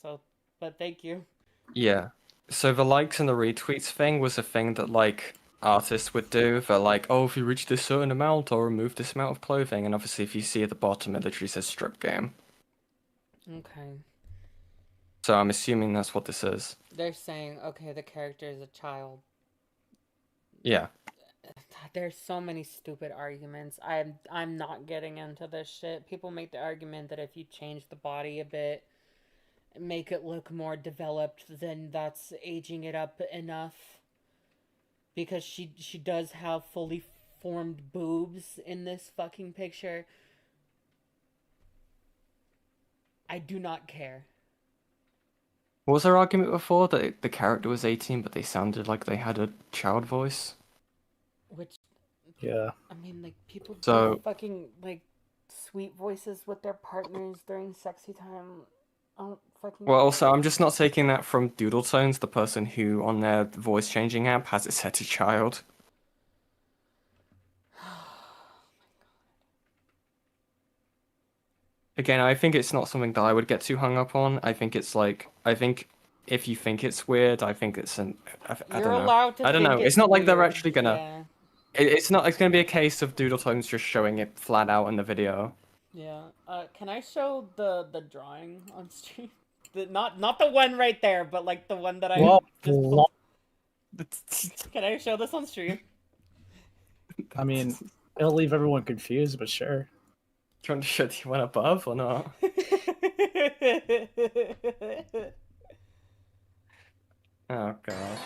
So, but thank you.
Yeah. So the likes and the retweets thing was a thing that, like, artists would do. They're like, oh, if you reach this certain amount, I'll remove this amount of clothing. And obviously, if you see at the bottom, it literally says strip game.
Okay.
So I'm assuming that's what this is.
They're saying, okay, the character is a child.
Yeah.
There's so many stupid arguments. I'm not getting into this shit. People make the argument that if you change the body a bit, make it look more developed, then that's aging it up enough. Because she does have fully formed boobs in this fucking picture. I do not care.
What was their argument before? That the character was 18, but they sounded like they had a child voice?
Which...
Yeah.
I mean, like, people
So...
do fucking, like, sweet voices with their partners during sexy time. I don't fucking...
Well, also, I'm just not taking that from Doodletones, the person who, on their voice-changing app, has it set to child. Again, I think it's not something that I would get too hung up on. I think it's like... I think if you think it's weird, I think it's an... I don't know.
Allowed to
I don't know.
think
It's not like they're
weird.
actually gonna...
Yeah.
It's not... It's gonna be a case of Doodletones just showing it flat out in the video.
Yeah. Can I show the drawing on stream? Not the one right there, but like the one that I just... Can I show this on stream?
I mean, it'll leave everyone confused, but sure.
Do you want to show the one above or not? Oh god.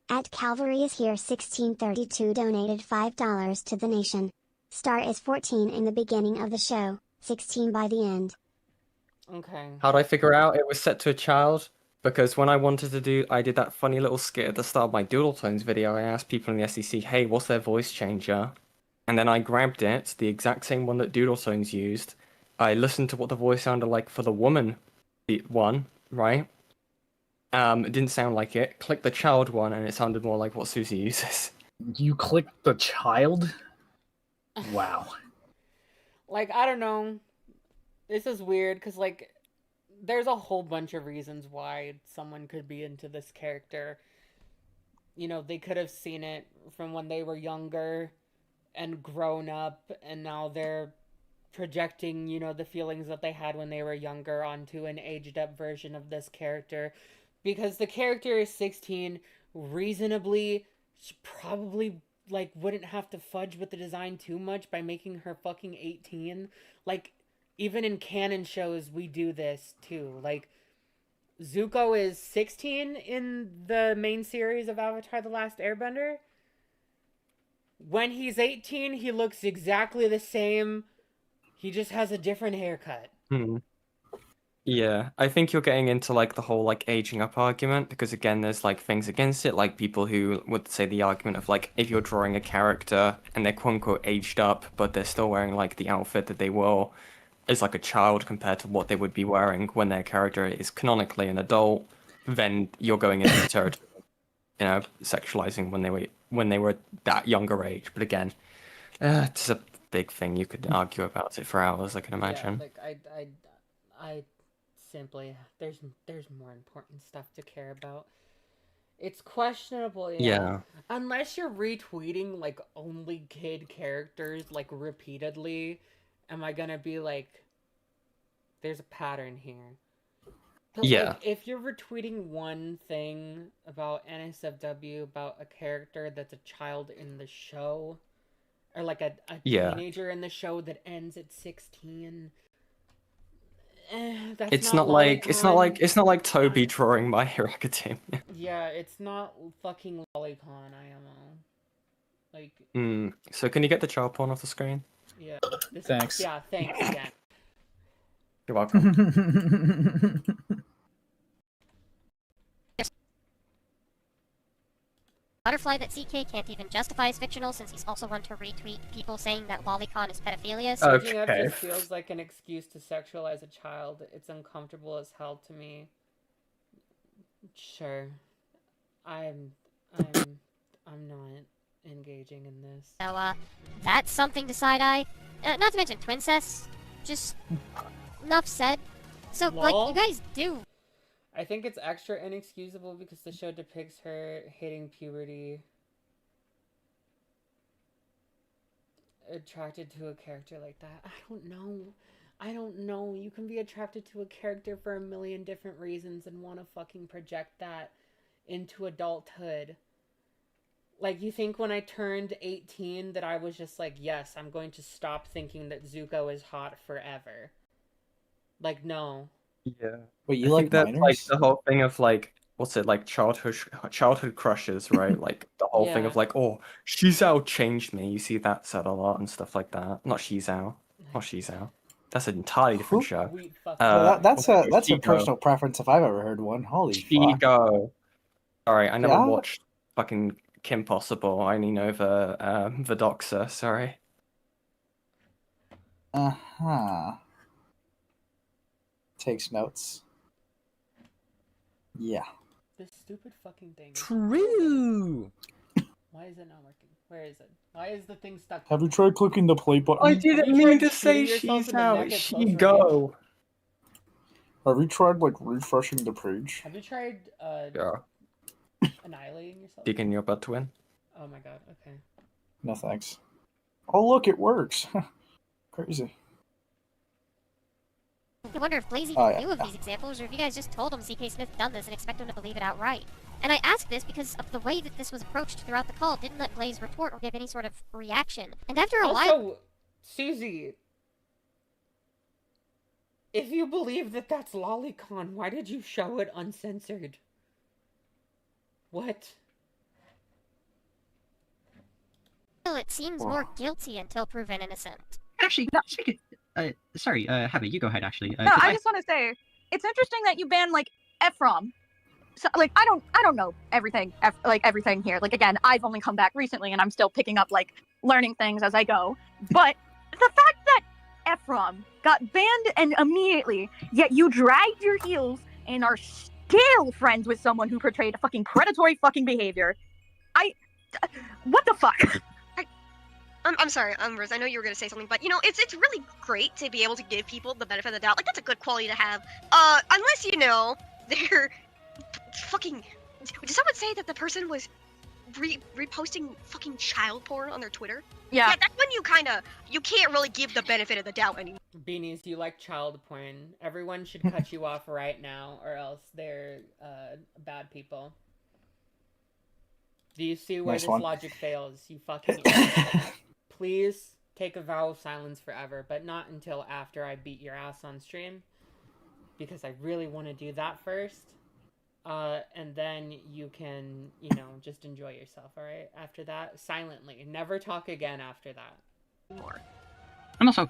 At Calvary is here 1632 donated $5 to the nation. Star is 14 in the beginning of the show, 16 by the end.
Okay.
How'd I figure out it was set to a child? Because when I wanted to do, I did that funny little skit at the start of my Doodletones video. I asked people in the SEC, hey, what's their voice changer? And then I grabbed it, the exact same one that Doodletones used. I listened to what the voice sounded like for the woman one, right? It didn't sound like it. Clicked the child one, and it sounded more like what Susie uses.
You clicked the child? Wow.
Like, I don't know. This is weird, because, like, there's a whole bunch of reasons why someone could be into this character. You know, they could have seen it from when they were younger and grown up, and now they're projecting, you know, the feelings that they had when they were younger onto an aged up version of this character. Because the character is 16, reasonably, she probably, like, wouldn't have to fudge with the design too much by making her fucking 18. Like, even in canon shows, we do this, too. Like, Zuko is 16 in the main series of Avatar: The Last Airbender. When he's 18, he looks exactly the same. He just has a different haircut.
Yeah, I think you're getting into like the whole like aging up argument because again, there's like things against it, like people who would say the argument of like if you're drawing a character and they're quote unquote aged up, but they're still wearing like the outfit that they wore as like a child compared to what they would be wearing when their character is canonically an adult, then you're going into the territory, you know, sexualizing when they were that younger age. But again, it's a big thing. You could argue about it for hours, I can imagine.
Yeah, like I simply there's more important stuff to care about. It's questionable,
Yeah.
Unless you're retweeting like only kid characters like repeatedly, am I gonna be like, there's a pattern here? But
Yeah.
like, if you're retweeting one thing about NSFW about a character that's a child in the show, or like a teenager in the show that ends at 16. That's
it's not like Toby drawing My Hero Academia.
Yeah, it's not fucking lolicon, IMO. Like.
So can you get the child porn off the screen?
Yeah.
Thanks.
Yeah, thanks again.
You're welcome.
Butterfly that CK can't even justify as fictional since he's also one to retweet people saying that lolicon is pedophilia. So
Searching up just feels like an excuse to sexualize a child. It's uncomfortable as hell to me. Sure. I'm not engaging in this.
So, that's something to side-eye. Not to mention Twincest. Just enough said. So, like, you guys do.
I think it's extra inexcusable because the show depicts her hitting puberty. Attracted to a character like that. I don't know. You can be attracted to a character for a million different reasons and want to fucking project that into adulthood. Like, you think when I turned 18 that I was just like, yes, I'm going to stop thinking that Zuko is hot forever. Like, no.
Yeah.
Wait, you like
that's
minors?
like the whole thing of like, what's it, like childhood crushes, right? Like the whole thing of like, oh, Shizao changed me. You see that said a lot and stuff like that. Not Shizao. That's an entirely different show.
That's a personal preference if I've ever heard one. Holy fuck.
Shigo. Sorry, I never watched fucking Kim Possible. I only know the Doxxer, sorry.
Takes notes. Yeah.
This stupid fucking thing.
True.
Why is it not working? Where is it? Why is the thing stuck?
Have you tried clicking the play button?
I didn't mean to say Shizao. It's Shigo.
Have you tried like refreshing the page?
Have you tried annihilating yourself?
Digging your butt to win?
Oh my god, okay.
No thanks. Oh look, it works. Crazy.
I wonder if Blaze even knew of these examples, or if you guys just told him CK Smith done this and expect him to believe it outright. And I ask this because of the way that this was approached throughout the call didn't let Blaze report or give any sort of reaction. And after a while...
Susie, if you believe that that's lolicon, why did you show it uncensored? What?
Well, it seems more guilty until proven innocent.
Actually, speaking... sorry, Habby, you go ahead, actually.
No, I just want to say, it's interesting that you banned, like, Ephrom. So, like, I don't know everything, everything here. Like, again, I've only come back recently, and I'm still picking up, like, learning things as I go. But the fact that Ephrom got banned and immediately, yet you dragged your heels and are still friends with someone who portrayed a fucking predatory fucking behavior. What the fuck?
I'm sorry, Riz, I know you were gonna say something, but, you know, it's really great to be able to give people the benefit of the doubt. Like, that's a good quality to have. Unless, you know, they're fucking... Did someone say that the person was reposting fucking child porn on their Twitter?
Yeah.
Yeah, that's when you can't really give the benefit of the doubt anymore.
Beanies, you like child porn. Everyone should cut you off right now, or else they're, bad people. Do you see where this logic fails? You fucking idiot. Please take a vow of silence forever, but not until after I beat your ass on stream. Because I really want to do that first. and then you can, just enjoy yourself, alright? After that, silently. Never talk again after that.
I'm also...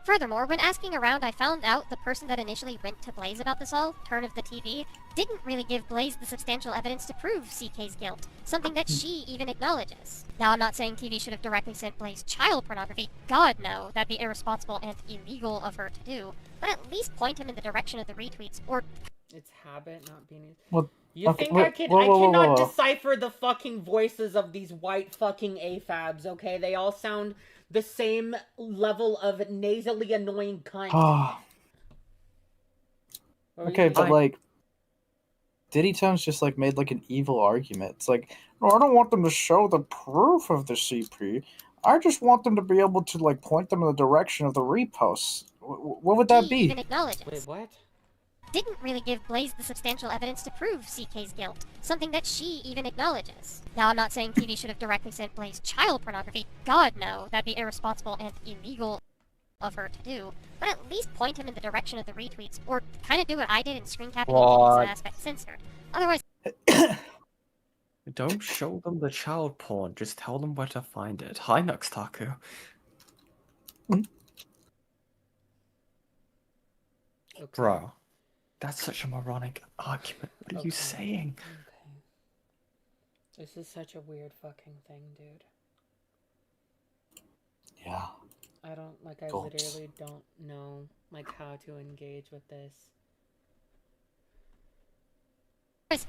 Furthermore, when asking around, I found out the person that initially went to Blaze about this all, Turn of the TV, didn't really give Blaze the substantial evidence to prove CK's guilt, something that she even acknowledges. Now, I'm not saying TV should have directly sent Blaze child pornography. God, no, that'd be irresponsible and illegal of her to do. But at least point him in the direction of the retweets, or...
It's habit, not being...
Well,
you think I cannot decipher the fucking voices of these white fucking AFABs, okay? They all sound the same level of nasally annoying cunt.
Okay, but like, Diddytones just like made like an evil argument. It's like, no, I don't want them to show the proof of the CP. I just want them to be able to like point them in the direction of the reposts. What would that be?
Even acknowledges.
Wait, what?
Didn't really give Blaze the substantial evidence to prove CK's guilt, something that she even acknowledges. Now, I'm not saying TV should have directly sent Blaze child pornography. God, no, that'd be irresponsible and illegal of her to do. But at least point him in the direction of the retweets, or kind of do what I did and screen cap it and keep some aspects censored. Otherwise...
Don't show them the child porn, just tell them where to find it. Hi, Nuxtaku.
Okay.
Bro. That's such a moronic argument. What are you saying?
Okay. This is such a weird fucking thing, dude.
Yeah.
I literally don't know, how to engage with this.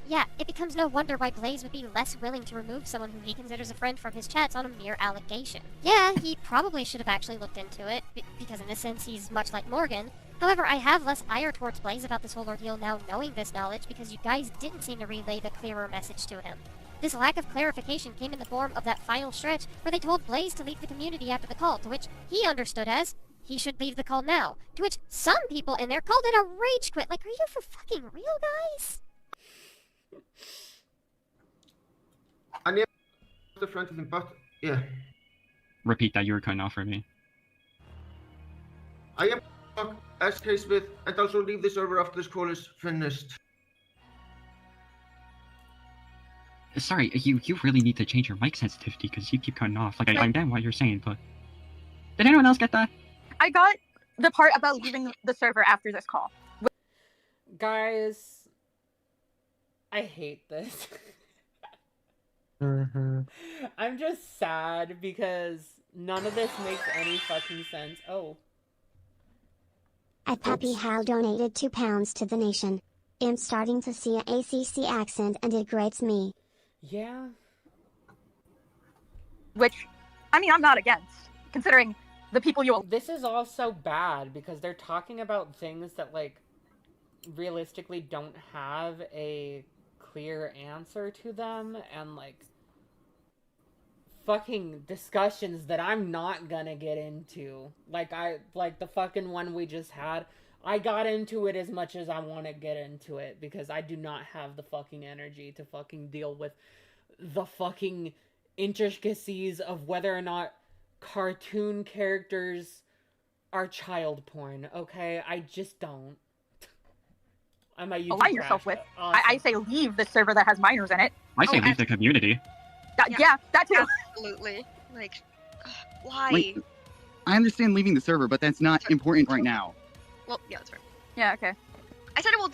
Yeah, it becomes no wonder why Blaze would be less willing to remove someone who he considers a friend from his chats on a mere allegation. Yeah, he probably should have actually looked into it, because in a sense he's much like Morgan. However, I have less ire towards Blaze about this whole ordeal now knowing this knowledge because you guys didn't seem to relay the clearer message to him. This lack of clarification came in the form of that final stretch where they told Blaze to leave the community after the call, to which he understood as, he should leave the call now. To which some people in there called it a rage quit. Like, are you for fucking real, guys?
I never the front of him, but yeah.
Repeat that, you were cutting off for me.
I am SK Smith, and also leave the server after this call is finished.
Sorry, you really need to change your mic sensitivity because you keep cutting off. Like, I understand what you're saying, but... Did anyone else get that?
I got the part about leaving the server after this call.
Guys, I hate this. I'm just sad because none of this makes any fucking sense. Oh.
At Puppy Hal donated £2 to the nation. I'm starting to see an ACC accent and it grates me.
Yeah.
Which, I mean, I'm not against, considering the people you...
This is also bad because they're talking about things that, realistically don't have a clear answer to them, and, fucking discussions that I'm not gonna get into. Like the fucking one we just had. I got into it as much as I want to get into it because I do not have the fucking energy to fucking deal with the fucking intricacies of whether or not cartoon characters are child porn, okay? I just don't. I might use
align yourself with. Awesome. I say leave the server that has minors in it.
I say leave the community.
Yeah, that too.
Absolutely. Why?
Wait, I understand leaving the server, but that's not important right now.
Well, yeah, that's right.
Yeah, okay.
I said it will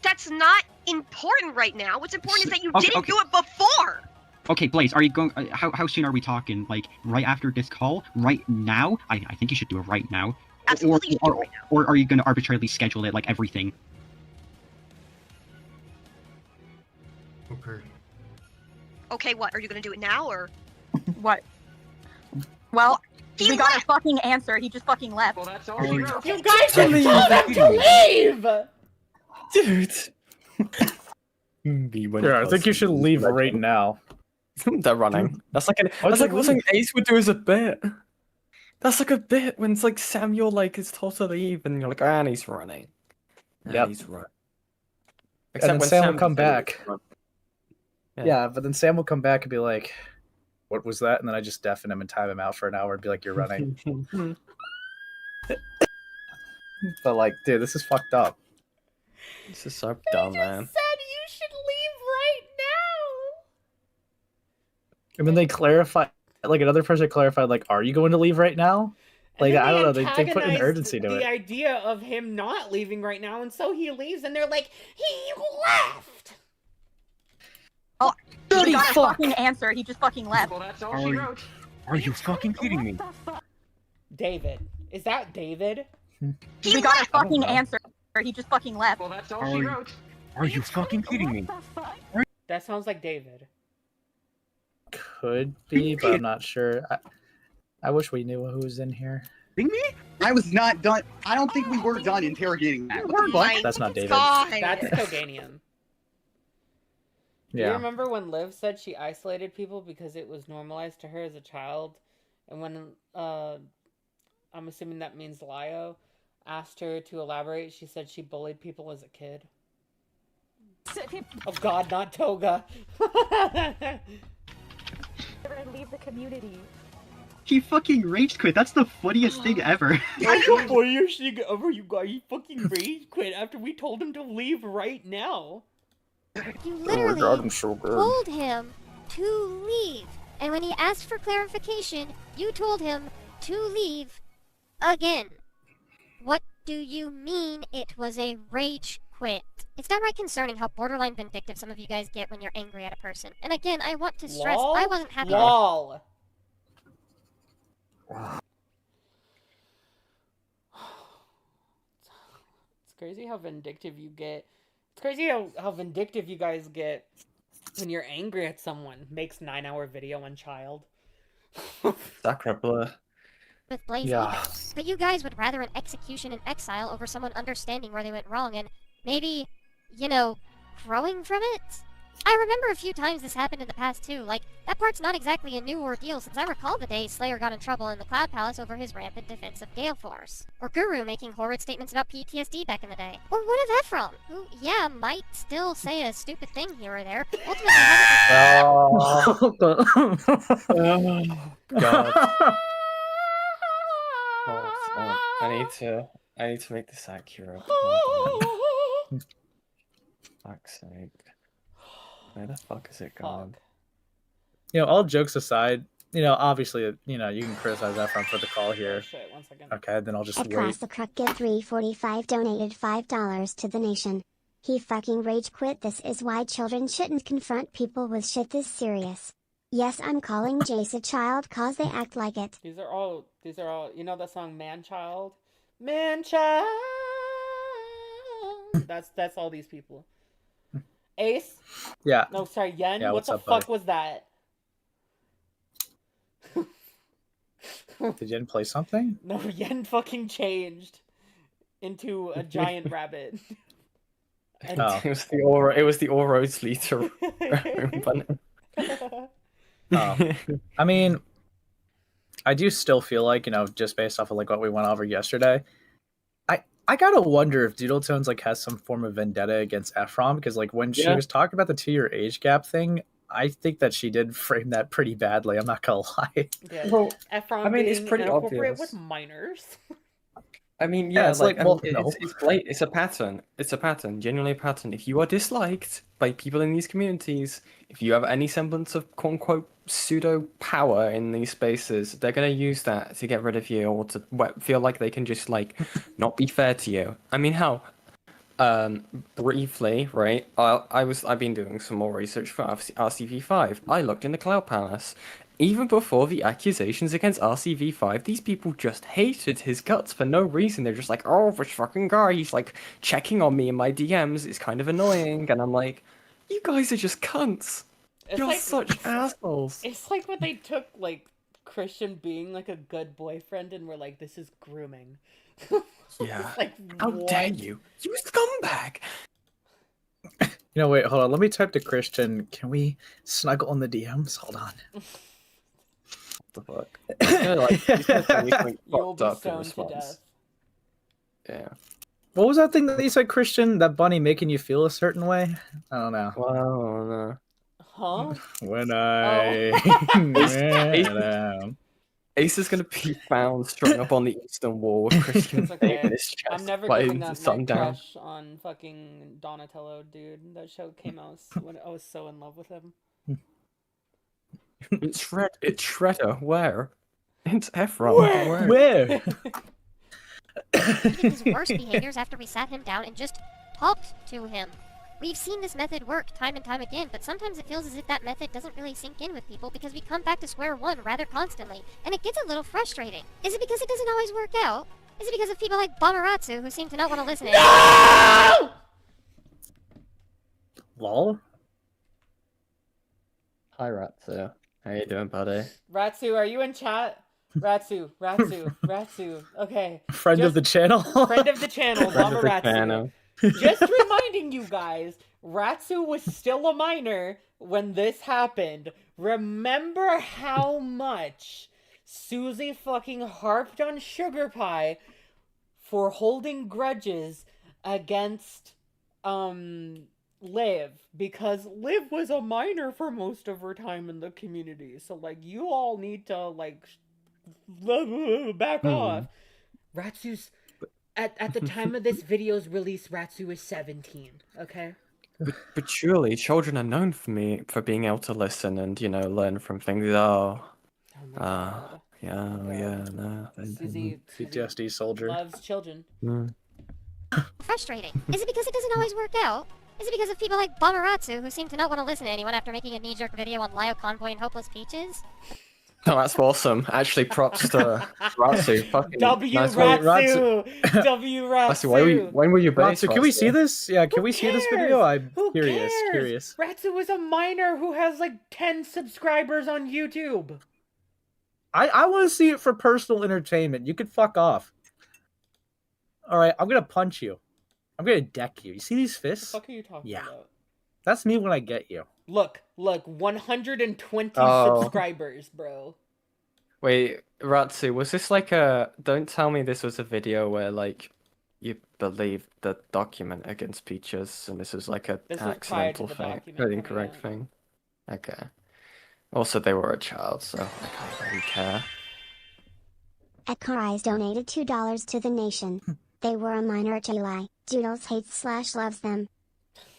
that's not important right now. What's important is that you didn't do it before!
Okay, Blaze, are you going... how soon are we talking? Right after this call? Right now? I think you should do it right now.
Absolutely, right now.
Or are you going to arbitrarily schedule it like everything?
Okay.
Okay, what? Are you going to do it now, or...?
What? Well, we got a fucking answer. He just fucking left.
Well, that's all true.
You guys should tell them to leave!
Dude. Yeah, I think you should leave right now.
They're running. That's like something Ace would do as a bit. That's like a bit when it's Samuel is told to leave and you're and he's running.
Yep.
He's running.
Except and then Sam will come back. Yeah, but then Sam will come back and be like, what was that? And then I just deafen him and time him out for an hour and be like, you're running. But dude, this is fucked up.
This is so
They
dumb,
just
man.
said you should leave right now.
And then they clarify, like another person clarified, like, "Are you going to leave right now?" Like,
And then
I don't know.
they
They put an
antagonized
urgency to
the
it.
idea of him not leaving right now, and so he leaves, and they're like, he left.
Oh,
Dirty
he got a
fuck!
fucking answer. He just fucking left.
Well, that's all she wrote.
Are you fucking kidding me?
David, is that David?
We got a fucking
know.
answer. He just fucking left.
Well, that's all she wrote.
Are you fucking kidding me?
That sounds like David.
Could be, but I'm not sure. I wish we knew who was in here.
Me? I was not done. I don't think we were done interrogating that. What the fuck?
That's not David.
That's Coganium. Do you
Yeah.
remember when Liv said she isolated people because it was normalized to her as a child? And when, I'm assuming that means Lio, asked her to elaborate, she said she bullied people as a kid. Oh god, not Toga!
Leave the community.
He fucking rage quit. That's the funniest thing ever.
That's the funniest thing ever, you guys. He fucking rage quit after we told him to leave right now.
You
Oh
literally
my god, I'm so good.
told him to leave. And when he asked for clarification, you told him to leave again. What do you mean it was a rage quit? It's downright concerning how borderline vindictive some of you guys get when you're angry at a person. And again, I want to stress,
Lol?
I wasn't happy.
Lol. It's crazy how vindictive you get. It's crazy how vindictive you guys get when you're angry at someone. Makes 9-hour video on child.
Sacre
With Blaze
Yeah.
either. But you guys would rather an execution in exile over someone understanding where they went wrong and maybe, you know, growing from it? I remember a few times this happened in the past too. Like, that part's not exactly a new ordeal since I recall the day Slayer got in trouble in the Cloud Palace over his rampant defense of Gale Force. Or Guru making horrid statements about PTSD back in the day. Or what of Ephrom, who, yeah, might still say a stupid thing here or there, ultimately hasn't...
Oh god. Oh, fuck. I need to make this accurate. Fuck's sake. Where the fuck is it going?
You know, all jokes aside, you know, obviously, you know, you can criticize Ephron for the call here.
Shit, 1 second.
Okay, then I'll just
Across
wait.
the Crook Give 345 donated $5 to the nation. He fucking rage quit. This is why children shouldn't confront people with shit this serious. Yes, I'm calling Jace a child cause they act like it.
These are all, you know that song Man Child? Man Child! That's all these people. Ace?
Yeah.
No, sorry, Yen?
Yeah,
what
what's
the
up,
fuck
buddy?
was that?
Did Yen play something?
No, Yen fucking changed into a giant rabbit. And
Oh.
It was the Oro's leader.
Oh. I mean, I do still feel like, you know, just based off of like what we went over yesterday, I gotta wonder if Doodletones like has some form of vendetta against Ephrom, because like when she was talking about the 2-year age gap thing, I think that she did frame that pretty badly. I'm not gonna lie.
Yeah.
Well,
Ephrom
I mean, it's
being
pretty
inappropriate
obvious.
with minors.
I mean,
Yeah,
yeah,
it's
like,
like, well,
I mean,
no.
it's a pattern. It's a pattern, genuinely a pattern. If you are disliked by people in these communities, if you have any semblance of quote-unquote pseudo power in these spaces, they're going to use that to get rid of you or to feel like they can just, like, not be fair to you. I mean, hell, briefly, right, I've been doing some more research for RCV5. I looked in the Cloud Palace. Even before the accusations against RCV5, these people just hated his guts for no reason. They're just like, oh, this fucking guy, he's like checking on me in my DMs. It's kind of annoying. And I'm like, you guys are just cunts.
It's
You're
like-
such assholes.
It's like when they took, like, Christian being, like, a good boyfriend and were like, this is grooming.
Yeah.
Like,
How dare
what?
you? You scumbag.
You know, wait, hold on. Let me type to Christian. Can we snuggle on the DMs? Hold on.
What the fuck? Yeah, like, he's gonna tell me something
You'll
fucked
be
up in
stoned to
response.
death.
Yeah.
What was that thing that you said, Christian? That bunny making you feel a certain way? I don't know.
Wow, no.
Huh?
When I...
Oh.
when
Ace is gonna be found strung up on the eastern wall with Christian's
It's
name
okay.
in his chest
I'm never
by
giving up my
sundown.
crush on fucking Donatello, dude. That show came out when I was so in love with him.
It's Shredder. Where? It's Ephrom.
Where?
His worst behaviors after we sat him down and just talked to him. We've seen this method work time and time again, but sometimes it feels as if that method doesn't really sink in with people because we come back to square one rather constantly, and it gets a little frustrating. Is it because it doesn't always work out? Is it because of people like Ratsu who seem to not want to listen?
No!
Lol.
Hi, Ratsu. How you doing, buddy?
Ratsu, are you in chat? Ratsu. Okay.
Friend of the channel.
Friend of the channel,
Friend of the
Ratsu.
channel.
Just reminding you guys, Ratsu was still a minor when this happened. Remember how much Susie fucking harped on Sugar Pie for holding grudges against Liv, because Liv was a minor for most of her time in the community. So like, you all need to like back off. Ratsu's at the time of this video's release, Ratsu is 17. Okay.
But surely children are known for being able to listen and learn from things. No.
Susie
PTSD soldier
loves children.
Frustrating. Is it because it doesn't always work out? Is it because of people like Ratsu who seem to not want to listen to anyone after making a knee-jerk video on Lio Convoy and Hopeless Peaches?
No, that's awesome. Actually, props to Ratsu. Fucking nice
Ratsu! Ratsu!
When were you based?
Ratsu, can we see this? Yeah, can we see this video? I'm
Who
curious.
cares?
Curious.
Ratsu is a minor who has like 10 subscribers on YouTube.
I want to see it for personal entertainment. You could fuck off. All right, I'm gonna punch you. I'm gonna deck you. You see these fists?
What the fuck are you talking about?
That's me when I get you.
Look, 120 subscribers, bro.
Wait, Ratsu, was this like a... Don't tell me this was a video where, like, you believed the document against Peaches, and this was like an accidental thing, an incorrect thing. Okay. Also, they were a child, so I can't really care.
Ekari's donated $2 to the nation. They were a minor at July. Doodles hates / loves them.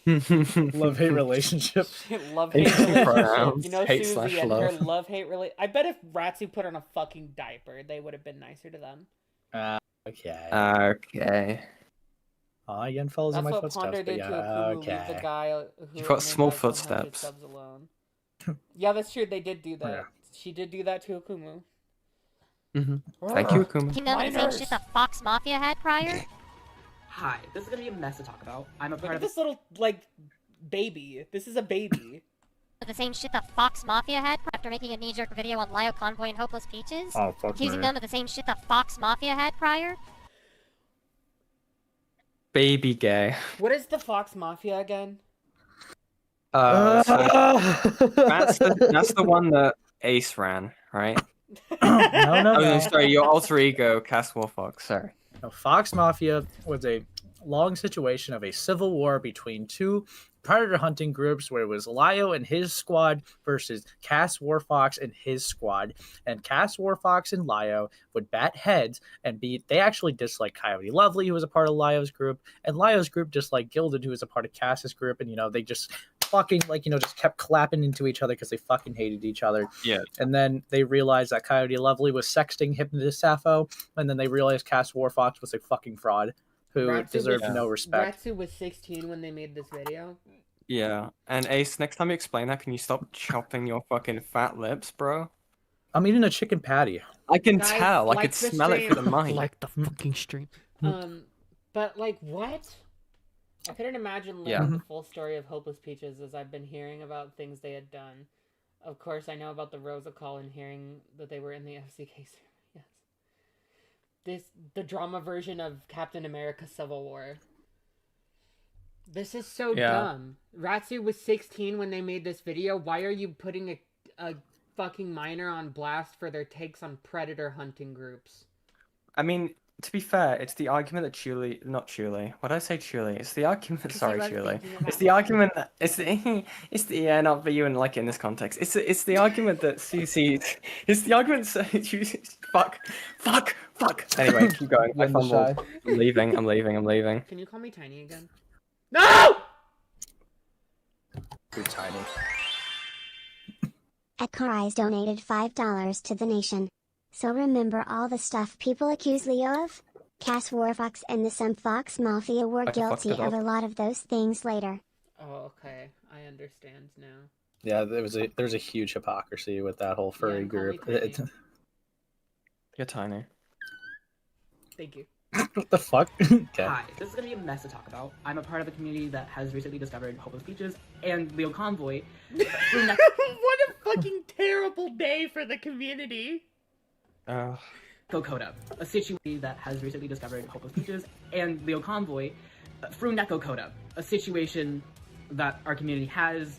Love-hate relationship.
Love-hate relationship. You know,
hate
Susie and
/
her
love.
love-hate relationship. I bet if Ratsu put on a fucking diaper, they would have been nicer to them.
Okay.
Okay.
Again, follows in
That's
my
what
footsteps,
Ponder
but
did
yeah,
to Akumu,
okay.
leave the guy who
You've got
only
small
has 100
footsteps.
subs alone. Yeah, that's true. They did do that.
Yeah.
She did do that to Akumu.
Thank you, Akuma.
You know the same shit the Fox Mafia had prior?
Hi, this is gonna be a mess to talk about. I'm a
Look
part
at
of
this little, like, baby. This is a baby.
The same shit the Fox Mafia had after making a knee-jerk video on Lio Convoy and Hopeless Peaches?
Oh, fuck
Accusing
me.
them of the same shit the Fox Mafia had prior?
Baby gay.
What is the Fox Mafia again?
So that's the one that Ace ran, right?
No.
Sorry, your alter ego, Cass Warfox. Sorry.
No, Fox Mafia was a long situation of a civil war between two predator hunting groups where it was Lio and his squad versus Cass Warfox and his squad. And Cass Warfox and Lio would bat heads and they actually disliked Coyote Lovely, who was a part of Lio's group, and Lio's group disliked Gilded, who was a part of Cass's group, and they just fucking just kept clapping into each other because they fucking hated each other.
Yeah.
And then they realized that Coyote Lovely was sexting Hypnotist Sappho, and then they realized Cass Warfox was a fucking fraud who deserved no respect.
Ratsu was 16 when they made this video.
Yeah, and Ace, next time you explain that, can you stop chopping your fucking fat lips, bro?
I'm eating a chicken patty.
I can
Guys,
tell. I
like
could
the
smell it through the
stream.
mic.
Like the fucking stream.
But like, what? I couldn't imagine learning the full story of Hopeless Peaches as I've been hearing about things they had done. Of course, I know about the Rosa Call and hearing that they were in the FCK series. Yes. The drama version of Captain America Civil War. This is so dumb. Ratsu was 16 when they made this video. Why are you putting a fucking minor on blast for their takes on predator hunting groups?
I mean, To be fair, it's the argument that not Chuli. Why did I say Chuli? It's the argument. Sorry, Chuli. It's the argument that it's the yeah, not for you and like in this context. It's the argument that Susie. It's the argument. Fuck. Anyway, keep going. I fumbled. I'm leaving. I'm leaving.
Can you call me Tiny again? No!
You're tiny.
Ekari's donated $5 to the nation. So remember all the stuff people accuse Leo of? Cass Warfox and the Some Fox Mafia were guilty of a lot of those things later.
Oh, okay. I understand now.
Yeah, there's a huge hypocrisy with that whole furry group.
You're tiny.
Thank you.
What the fuck? Okay.
Hi, this is going to be a mess to talk about. I'm a part of a community that has recently discovered hopeless beaches and Leo Convoy.
What a fucking terrible day for the community.
Gokado, a situation that has recently discovered hopeless beaches and Leo Convoy through Gokado, a situation that our community has.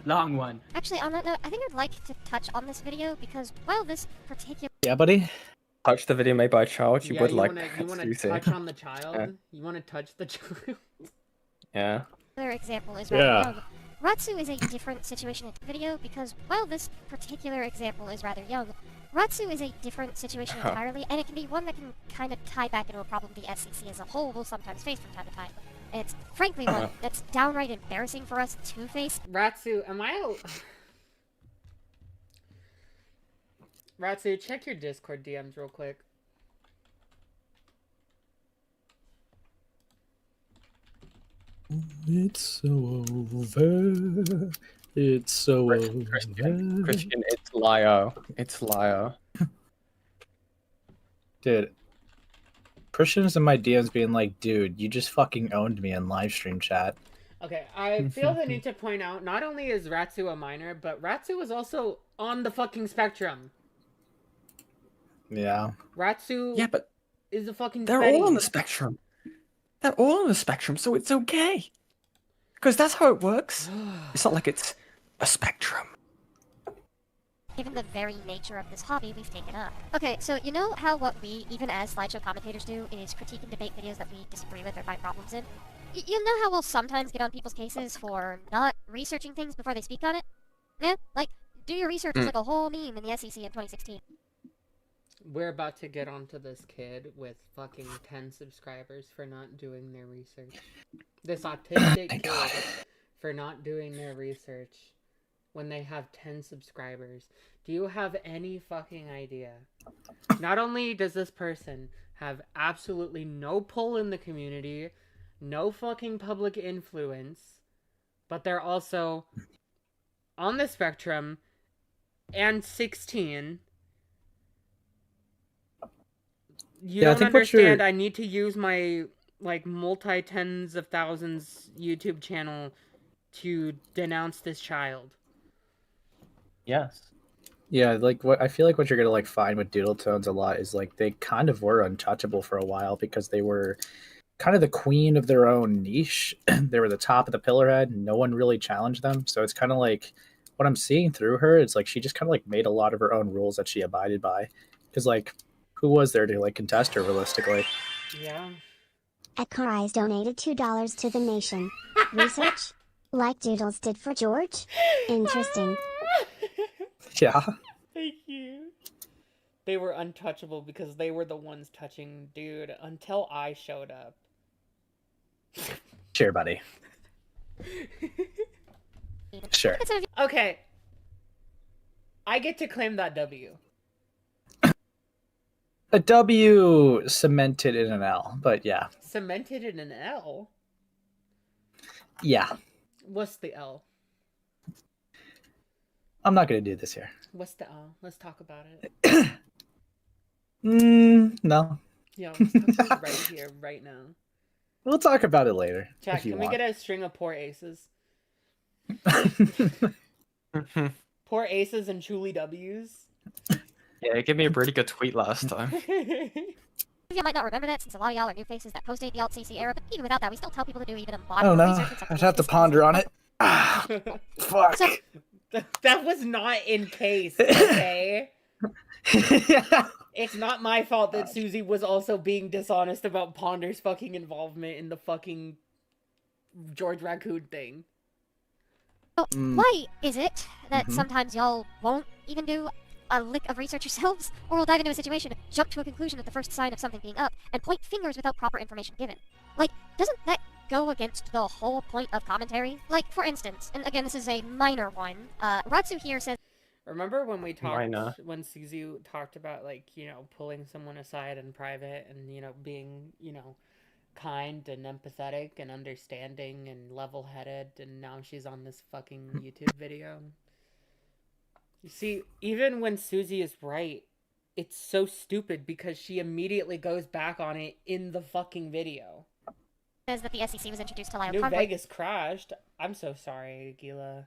Long one.
Actually, on that note, I think I'd like to touch on this video because while this particular
Yeah, buddy.
Touch the video made by a child. You would like.
You want to touch on the child?
Yeah.
You want to touch the child?
Yeah.
Another example is rather young. Ratsu is a different situation in the video because while this particular example is rather young, Ratsu is a different situation entirely, and it can be one that can kind of tie back into a problem the SEC as a whole will sometimes face from time to time. And it's frankly one that's downright embarrassing for us to face.
Ratsu, Ratsu, check your Discord DMs real quick.
It's so over. It's so over.
Christian, it's Lio. It's Lio.
Dude, Christian's in my DMs being like, dude, you just fucking owned me in live stream chat.
Okay, I feel the need to point out, not only is Ratsu a minor, but Ratsu is also on the fucking spectrum.
Yeah.
Ratsu
but
is a fucking
they're all on the spectrum. They're all on the spectrum, so it's okay. Because that's how it works. It's not like it's a spectrum.
Given the very nature of this hobby we've taken up. Okay, so you know how what we, even as slideshow commentators, do is critique and debate videos that we disagree with or find problems in? You know how we'll sometimes get on people's cases for not researching things before they speak on it? Yeah, like, do your research is like a whole meme in the SEC in 2016.
We're about to get onto this kid with fucking 10 subscribers for not doing their research. This autistic kid for not doing their research when they have 10 subscribers. Do you have any fucking idea? Not only does this person have absolutely no pull in the community, no fucking public influence, but they're also on the spectrum and 16. You don't understand. I need to use my like multi-tens of thousands YouTube channel to denounce this child.
Yes.
Yeah, like what I feel like what you're gonna like find with Doodletones a lot is like they kind of were untouchable for a while because they were kind of the queen of their own niche. They were the top of the pillarhead. No one really challenged them. So it's kind of like what I'm seeing through her. It's like she just kind of like made a lot of her own rules that she abided by. Because like, who was there to like contest her realistically?
Yeah.
Ekari's donated $2 to the nation. Research? Like Doodles did for George? Interesting.
Yeah.
Thank you. They were untouchable because they were the ones touching dude until I showed up.
Sure, buddy. Sure.
Okay. I get to claim that W.
A W cemented in an L, but yeah.
Cemented in an L?
Yeah.
What's the L?
I'm not going to do this here.
What's the L? Let's talk about it.
No.
Yeah, let's talk about it right here, right now.
We'll talk about it later.
Jack, can we get a string of poor aces? Poor aces and truly W's?
Yeah, it gave me a pretty good tweet last time.
You might not remember that since a lot of y'all are new faces that post-date the alt-CC era, but even without that, we still tell people to do even a
I don't know. I'd have to ponder on it. Fuck.
So, that was not in case, okay? It's not my fault that Susie was also being dishonest about Ponder's fucking involvement in the fucking George Raccoon thing.
So, why is it that
Mhm.
sometimes y'all won't even do a lick of research yourselves, or will dive into a situation, jump to a conclusion at the first sign of something being up, and point fingers without proper information given? Like, doesn't that go against the whole point of commentary? Like, for instance, and again, this is a minor one, Ratsu here says,
Remember when we talked,
Minor.
when Susie talked about, like, you know, pulling someone aside in private and, you know, being, you know, kind and empathetic and understanding and level-headed, and now she's on this fucking YouTube video? You see, even when Susie is right, it's so stupid because she immediately goes back on it in the fucking video.
says that the SEC was introduced to Lyle
New
Convoy
Vegas crashed. I'm so sorry, Gila.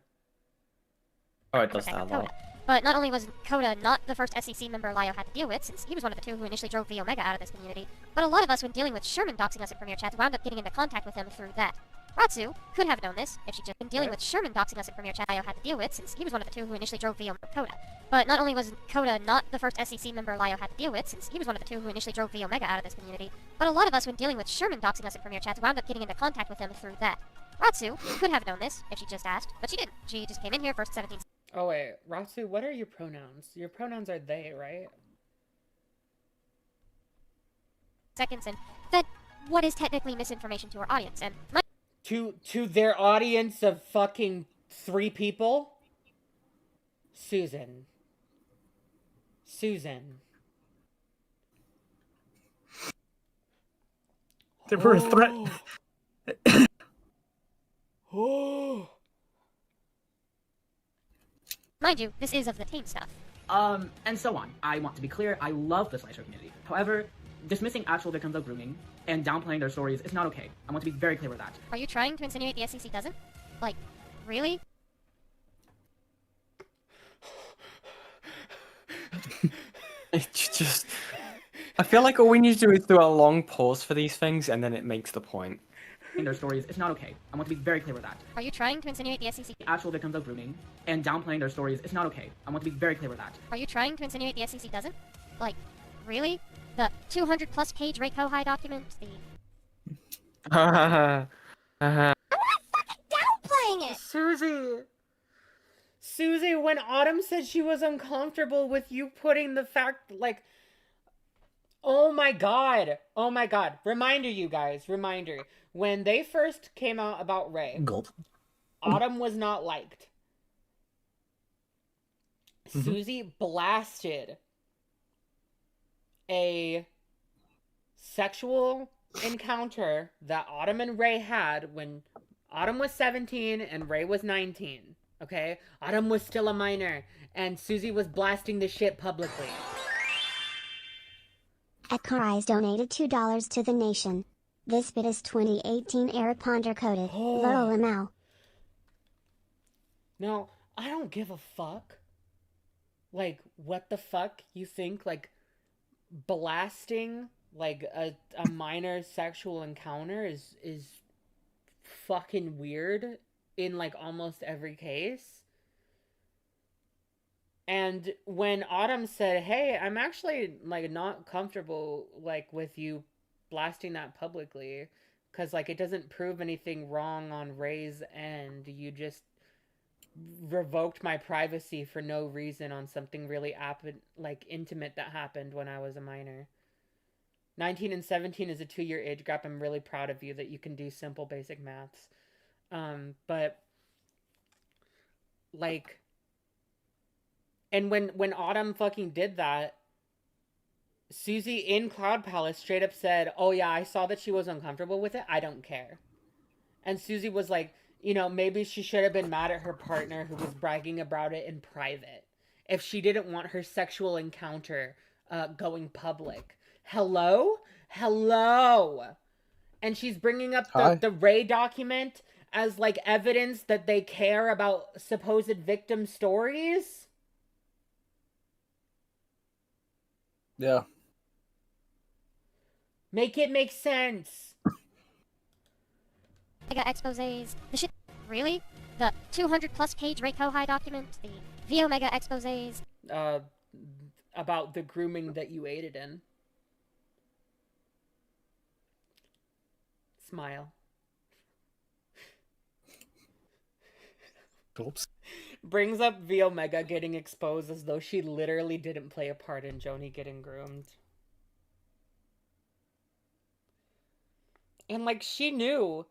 Oh, it does sound like.
But not only was Coda not the first SEC member Lio had to deal with, since he was one of the two who initially drove V Omega out of this community, but a lot of us, when dealing with Sherman doxing us in Premier Chats, wound up getting into contact with him through that. Ratsu could have known this if she'd just been dealing with Sherman doxing us in Premier Chat Lio had to deal with, since he was one of the two who initially drove V Omega Coda. But not only was Coda not the first SEC member Lio had to deal with, since he was one of the two who initially drove V Omega out of this community, but a lot of us, when dealing with Sherman doxing us in Premier Chats, wound up getting into contact with him through that. Ratsu could have known this if she just asked, but she didn't. She just came in here first 17
Oh wait, Ratsu, what are your pronouns? Your pronouns are they, right?
seconds and fed what is technically misinformation to our audience. And my
To their audience of fucking 3 people? Susan.
They were a threat.
Oh.
Mind you, this is of the tame stuff.
And so on. I want to be clear, I love the slideshow community. However, dismissing actual victims of grooming and downplaying their stories is not okay. I want to be very clear with that.
Are you trying to insinuate the SEC doesn't? Like, really?
It's just... I feel like all we need to do is do a long pause for these things, and then it makes the point.
Their stories is not okay. I want to be very clear with that.
Are you trying to insinuate the SEC?
Actual victims of grooming and downplaying their stories is not okay. I want to be very clear with that.
Are you trying to insinuate the SEC doesn't? Like, really? The 200 plus page Ray Kohai document? The...
Uh-huh.
downplaying it!
Susie, when Autumn said she was uncomfortable with you putting the fact, like... Oh my god. Reminder, you guys. Reminder. When they first came out about Ray,
Gulp.
Autumn was not liked. Susie blasted a sexual encounter that Autumn and Ray had when Autumn was 17 and Ray was 19. Okay? Autumn was still a minor, and Susie was blasting the shit publicly.
Akarais donated $2 to the nation. This bit is 2018 era ponder coded. LOL.
No, I don't give a fuck. Like, what the fuck you think? Like, blasting, like, a minor sexual encounter is fucking weird in, like, almost every case. And when Autumn said, hey, I'm actually, like, not comfortable, like, with you blasting that publicly, because, like, it doesn't prove anything wrong on Ray's end. You just revoked my privacy for no reason on something really, like, intimate that happened when I was a minor. 19 and 17 is a 2-year age gap. I'm really proud of you that you can do simple, basic maths. But, like... And when Autumn fucking did that, Susie in Cloud Palace straight up said, oh yeah, I saw that she was uncomfortable with it. I don't care. And Susie was like, you know, maybe she should have been mad at her partner who was bragging about it in private if she didn't want her sexual encounter going public. Hello? And she's bringing up the Ray document as, like, evidence that they care about supposed victim stories?
Yeah.
Make it make sense.
I got exposés. The shit. Really? The 200 plus page Ray Kohai document? The V Omega exposés?
about the grooming that you aided in. Smile.
Oops.
Brings up V Omega getting exposed as though she literally didn't play a part in Joni getting groomed. And, like, she knew,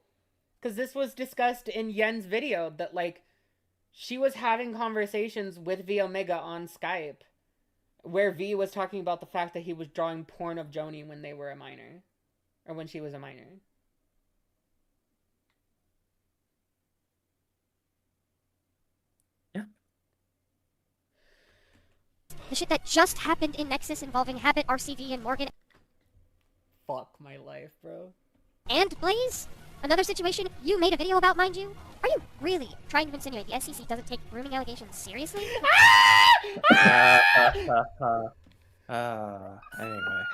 because this was discussed in Yen's video, that, like, she was having conversations with V Omega on Skype, where V was talking about the fact that he was drawing porn of Joni when they were a minor. Or when she was a minor.
The shit that just happened in Nexus involving Habit, RCV, and Morgan.
Fuck my life, bro.
And Blaze? Another situation you made a video about, mind you? Are you really trying to insinuate the SEC doesn't take grooming allegations seriously?
Anyway.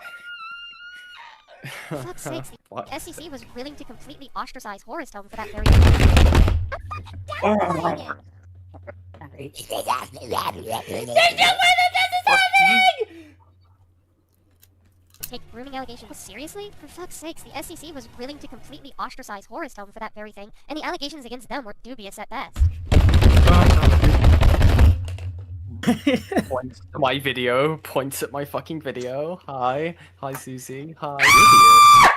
For fuck's sakes,
What?
the SEC was willing to completely ostracize Horrorstone for that very Take grooming allegations seriously? For fuck's sakes, the SEC was willing to completely ostracize Horrorstone for that very thing, and the allegations against them were dubious at best.
Points to my video, points at my fucking video. Hi. Hi, Susie. Hi, idiot.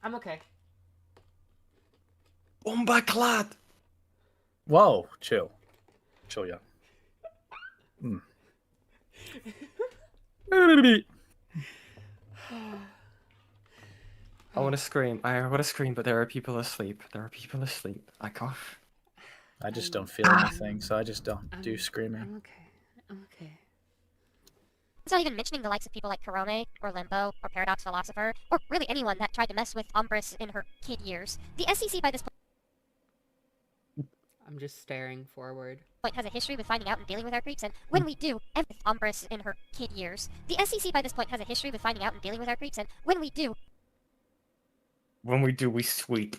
I'm okay.
Bomba clad.
Whoa, chill. Chill, yeah.
I want to scream. I want to scream, but there are people asleep. There are people asleep. I can't.
I just don't feel anything, so I just don't do screaming.
I'm okay. I'm okay.
It's not even mentioning the likes of people like Korone, or Limbo, or Paradox Philosopher, or really anyone that tried to mess with Umbris in her kid years. The SEC by this
I'm just staring forward.
point has a history with finding out and dealing with our creeps, and when we do, with Umbris in her kid years. The SEC by this point has a history with finding out and dealing with our creeps, and when we do...
When we do, we sweep.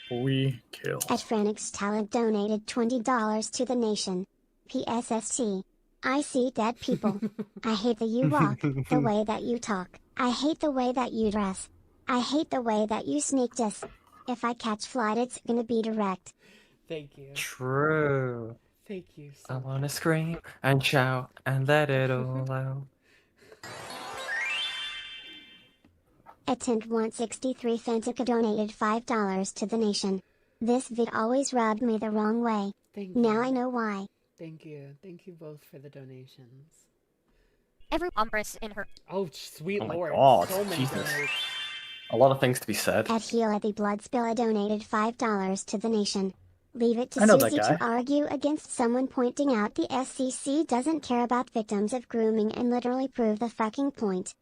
We kill.
At Franix Talent donated $20 to the nation. PSST. I see dead people. I hate the you walk, the way that you talk. I hate the way that you dress. I hate the way that you sneak diss. If I catch flight, it's gonna be direct.
Thank you.
True.
Thank you
I
so
wanna scream and shout and let it all out.
Attent 163 Fantica donated $5 to the nation. This vid always rubbed me the wrong way.
Thank
Now
you.
I know why.
Thank you. Thank you both for the donations.
Every Umbris in her...
Oh, sweet
Oh my
lord.
God,
So many
Jesus.
donations.
A lot of things to be said.
At Heel at the Bloodspiller donated $5 to the nation. Leave it to
I know that
Susie
guy.
to argue against someone pointing out the SEC doesn't care about victims of grooming and literally prove the fucking point.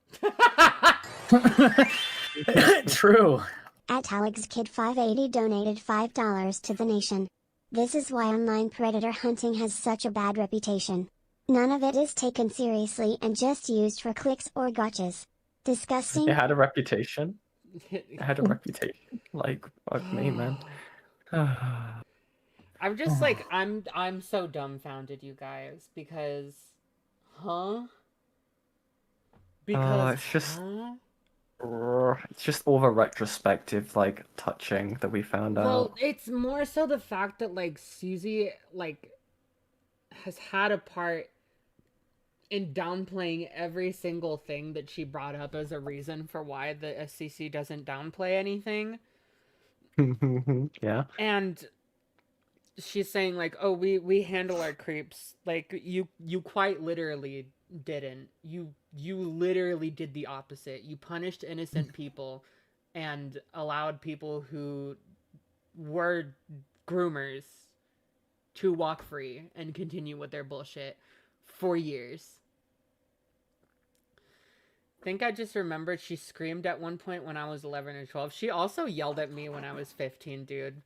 True.
At Alex Kid 580 donated $5 to the nation. This is why online predator hunting has such a bad reputation. None of it is taken seriously and just used for clicks or gotchas. Disgusting.
It had a reputation. It had a reputation. Like, fuck me, man.
I'm just like, I'm so dumbfounded, you guys, because, huh? Because,
it's just,
huh?
it's just all the retrospective, like, touching that we found
Well,
out.
it's more so the fact that, like, Susie, like, has had a part in downplaying every single thing that she brought up as a reason for why the SCC doesn't downplay anything.
Yeah.
And she's saying, like, oh, we handle our creeps. Like, you quite literally didn't. You literally did the opposite. You punished innocent people and allowed people who were groomers to walk free and continue with their bullshit for years. I think I just remembered she screamed at one point when I was 11 or 12. She also yelled at me when I was 15, dude.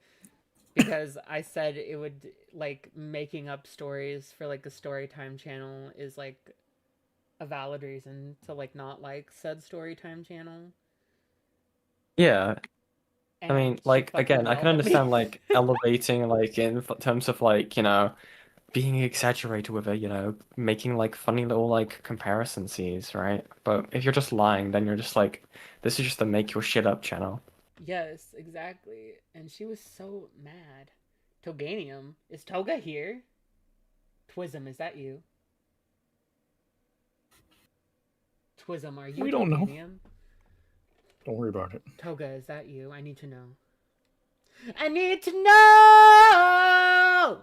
Because I said it would, like, making up stories for, like, a Storytime channel is, like, a valid reason to, like, not like said Storytime channel.
Yeah. I
And
mean,
she
like,
fucking
again, I
yelled
can
at me.
understand, like, elevating, like, in terms of, like, you know, being exaggerated with it, you know, making like funny little like comparisons, right? But if you're just lying, then you're just like, this is just the make your shit up channel.
Yes, exactly. And she was so mad. Toganium, is Toga here? Twism, is that you? Twism, are you
We don't know.
Toganium?
Don't worry about it.
Toga, is that you? I need to know. I need to know!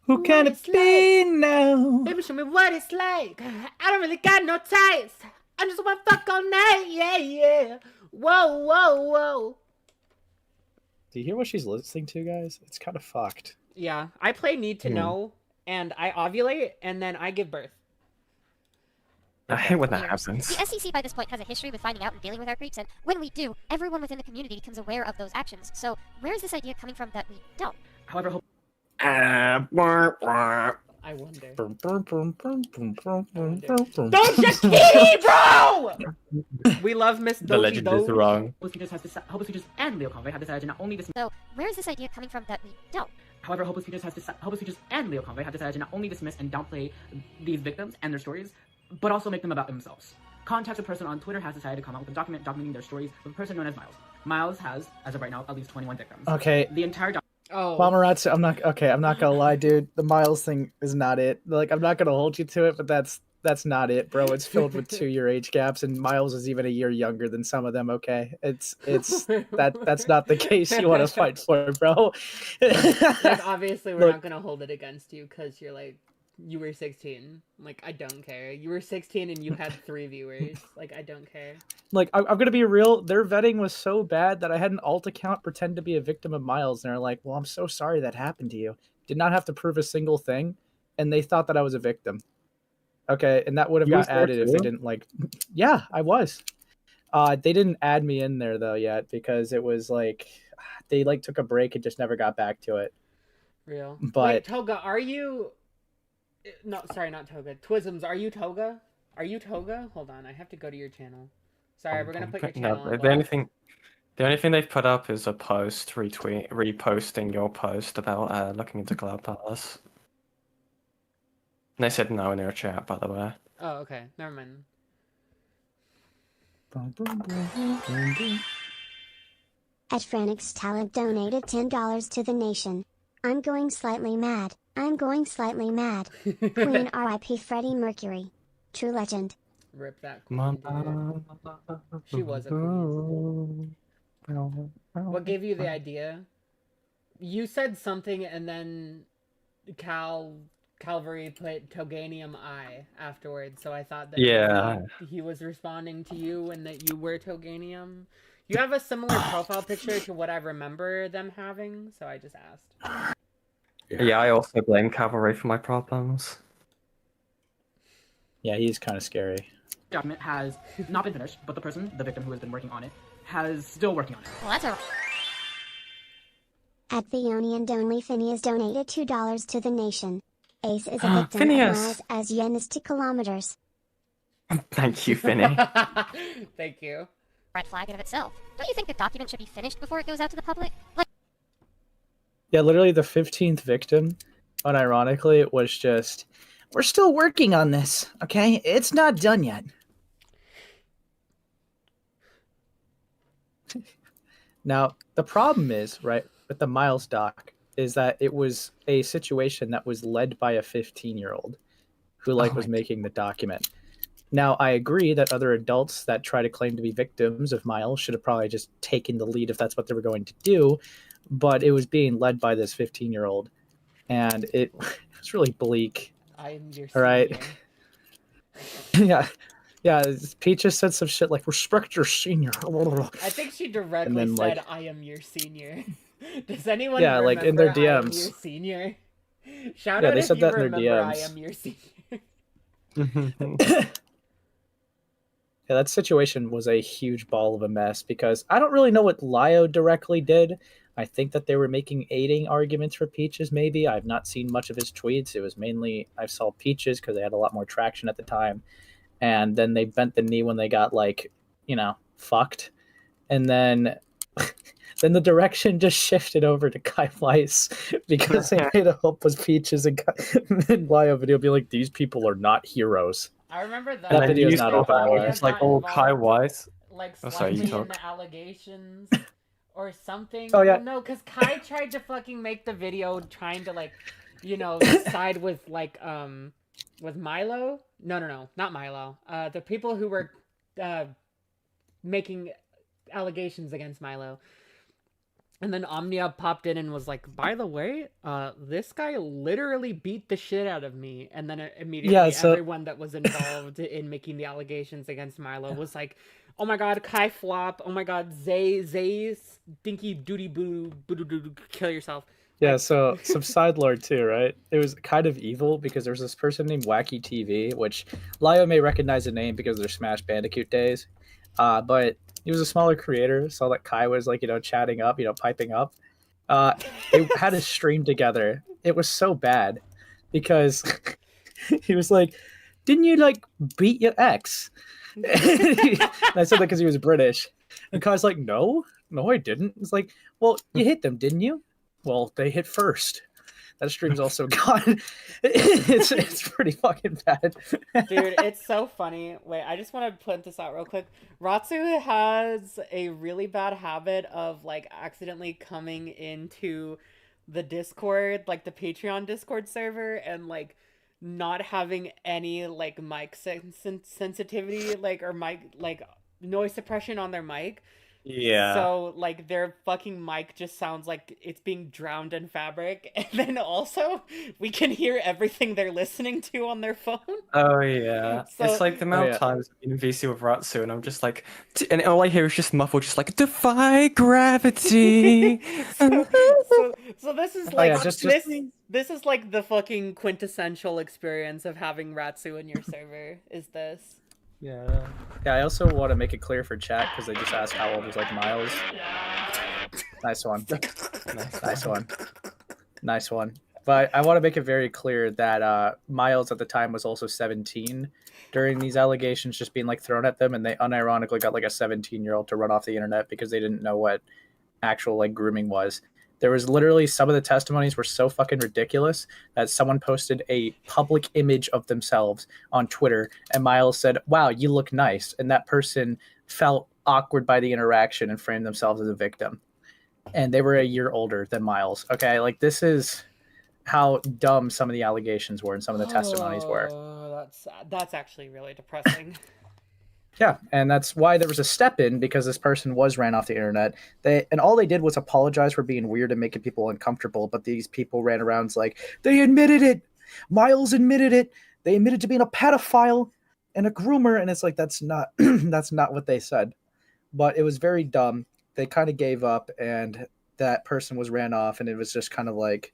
Who can it be now?
Baby, show me what it's like. I don't really got no taste. I just want to fuck all night. Yeah, yeah. Whoa, whoa, whoa.
Do you hear what she's listening to, guys? It's kind of fucked.
Yeah, I play Need to Know, and I ovulate, and then I give birth.
I hate when that happens.
The SEC by this point has a history with finding out and dealing with our creeps, and when we do, everyone within the community becomes aware of those actions. So where is this idea coming from that we don't?
However,
I wonder. Doja Kitty, bro! We love Miss
The legend is wrong.
Hopeless Futures and Leo Conway have decided to not only dismiss.
So where is this idea coming from that we don't?
However, Hopeless Futures and Leo Conway have decided to not only dismiss and downplay these victims and their stories, but also make them about themselves. Contact a person on Twitter has decided to come out with a document documenting their stories with a person known as Miles. Miles has, as of right now, at least 21 victims.
Okay.
The entire
Ratsu, I'm not gonna lie, dude. The Miles thing is not it. Like, I'm not gonna hold you to it, but that's not it, bro. It's filled with 2-year age gaps, and Miles is even a year younger than some of them. Okay, it's that's not the case you want to fight for, bro.
Like, obviously, we're not gonna hold it against you because you're like, you were 16. Like, I don't care. You were 16 and you had 3 viewers. Like, I don't care.
Like, I'm gonna be real. Their vetting was so bad that I had an alt account pretend to be a victim of Miles, and they're like, "Well, I'm so sorry that happened to you. Did not have to prove a single thing," and they thought that I was a victim. Okay, and that would have got added if they didn't like. Yeah, I was. They didn't add me in there though yet because it was like they like took a break and just never got back to it.
Real.
But
wait, Toga, are you? No, sorry, not Toga. Twisms, are you Toga? Are you Toga? Hold on, I have to go to your channel. Sorry, we're gonna put your channel.
No, the only thing they've put up is a post reposting your post about looking into Cloud Palace. And they said no in their chat, by the way.
Oh, okay. Never mind.
At Franix Talent donated $10 to the nation. I'm going slightly mad. I'm going slightly mad. Queen R.I.P. Freddie Mercury. True legend.
Rip that queen, dude. She was a queen. What gave you the idea? You said something and then Calvary put Toganium I afterwards, so I thought that he was responding to you and that you were Toganium. You have a similar profile picture to what I remember them having, so I just asked.
Yeah, I also blame Cavalry for my problems.
Yeah, he's kind of scary.
Document has not been finished, but the victim who has been working on it, is still working on it.
Well, that's a...
At Theoni and Only Phineas donated $2 to the nation. Ace is a victim
Phineas.
of Miles as yen is to kilometers.
Thank you, Finny.
Thank you.
Red flag in of itself. Don't you think the document should be finished before it goes out to the public? Like,
Yeah, literally the 15th victim, unironically, it was just, we're still working on this, okay? It's not done yet. Now, the problem is, right, with the Miles doc, is that it was a situation that was led by a 15-year-old who, was making the document. Now, I agree that other adults that try to claim to be victims of Miles should have probably just taken the lead if that's what they were going to do, but it was being led by this 15-year-old, and it was really bleak.
I'm your
All right. Yeah, Peach just said some shit like, respect your senior.
I think she directly
then,
said, I am your senior. Does anyone
Yeah,
remember
in their
I am
DMs.
your senior? Shout
Yeah,
out
they
if
said
you
that in their
remember I
DMs.
am your senior.
Yeah, that situation was a huge ball of a mess because I don't really know what Lio directly did. I think that they were making aiding arguments for Peaches, maybe. I've not seen much of his tweets. It was mainly, I saw Peaches because they had a lot more traction at the time. And then they bent the knee when they got, fucked. And then then the direction just shifted over to Kai Weiss because they made a Hope was Peaches and Lio video be like, these people are not heroes.
I remember that.
That video is not
saw
open
that,
anymore.
it's like, oh, Kai Weiss.
Like
Oh, sorry, you
slightly in
talk.
the allegations or something.
Oh, yeah.
Well, no, because Kai tried to fucking make the video trying to like, you know, side with like with Milo. No, not Milo. The people who were making allegations against Milo. And then Omnia popped in and was like, by the way, this guy literally beat the shit out of me. And then immediately everyone that was involved in making the allegations against Milo was like, oh my god, Kai flop. Oh my god, Zay, stinky doody boo, kill yourself.
Yeah, so some side lore too, right? It was kind of evil because there was this person named Wacky TV, which Lio may recognize the name because of their Smash Bandicoot days. But he was a smaller creator, saw that Kai was like, chatting up, piping up. They had a stream together. It was so bad because he was like, didn't you like beat your ex? And I said that because he was British. And Kai's like, no, I didn't. It's like, well, you hit them, didn't you? Well, they hit first. That stream's also gone. It's pretty fucking bad.
Dude, it's so funny. Wait, I just want to point this out real quick. Ratsu has a really bad habit of like accidentally coming into the Discord, like the Patreon Discord server, and like not having any like mic sensitivity, like or mic like noise suppression on their mic.
Yeah.
So, like, their fucking mic just sounds like it's being drowned in fabric. And then also, we can hear everything they're listening to on their phone.
Oh, yeah.
So-
It's like the amount of times I've been in VC with Ratsu, and I'm just like... And all I hear is just muffled, just like, defy gravity!
So this is like...
yeah,
this is like the fucking quintessential experience of having Ratsu in your server, is this.
Yeah, I also want to make it clear for chat because they just asked how old was like Miles. Nice one. Nice one. But I want to make it very clear that Miles at the time was also 17 during these allegations just being like thrown at them, and they unironically got like a 17-year-old to run off the internet because they didn't know what actual like grooming was. There was literally some of the testimonies were so fucking ridiculous that someone posted a public image of themselves on Twitter, and Miles said, wow, you look nice. And that person felt awkward by the interaction and framed themselves as a victim. And they were a year older than Miles. Okay, like this is how dumb some of the allegations were and some of the testimonies were.
That's actually really depressing.
Yeah, and that's why there was a step in, because this person was ran off the internet. And all they did was apologize for being weird and making people uncomfortable, but these people ran around like, they admitted it! Miles admitted it! They admitted to being a pedophile and a groomer, and it's like, that's not that's not what they said. But it was very dumb. They kind of gave up, and that person was ran off, and it was just kind of like,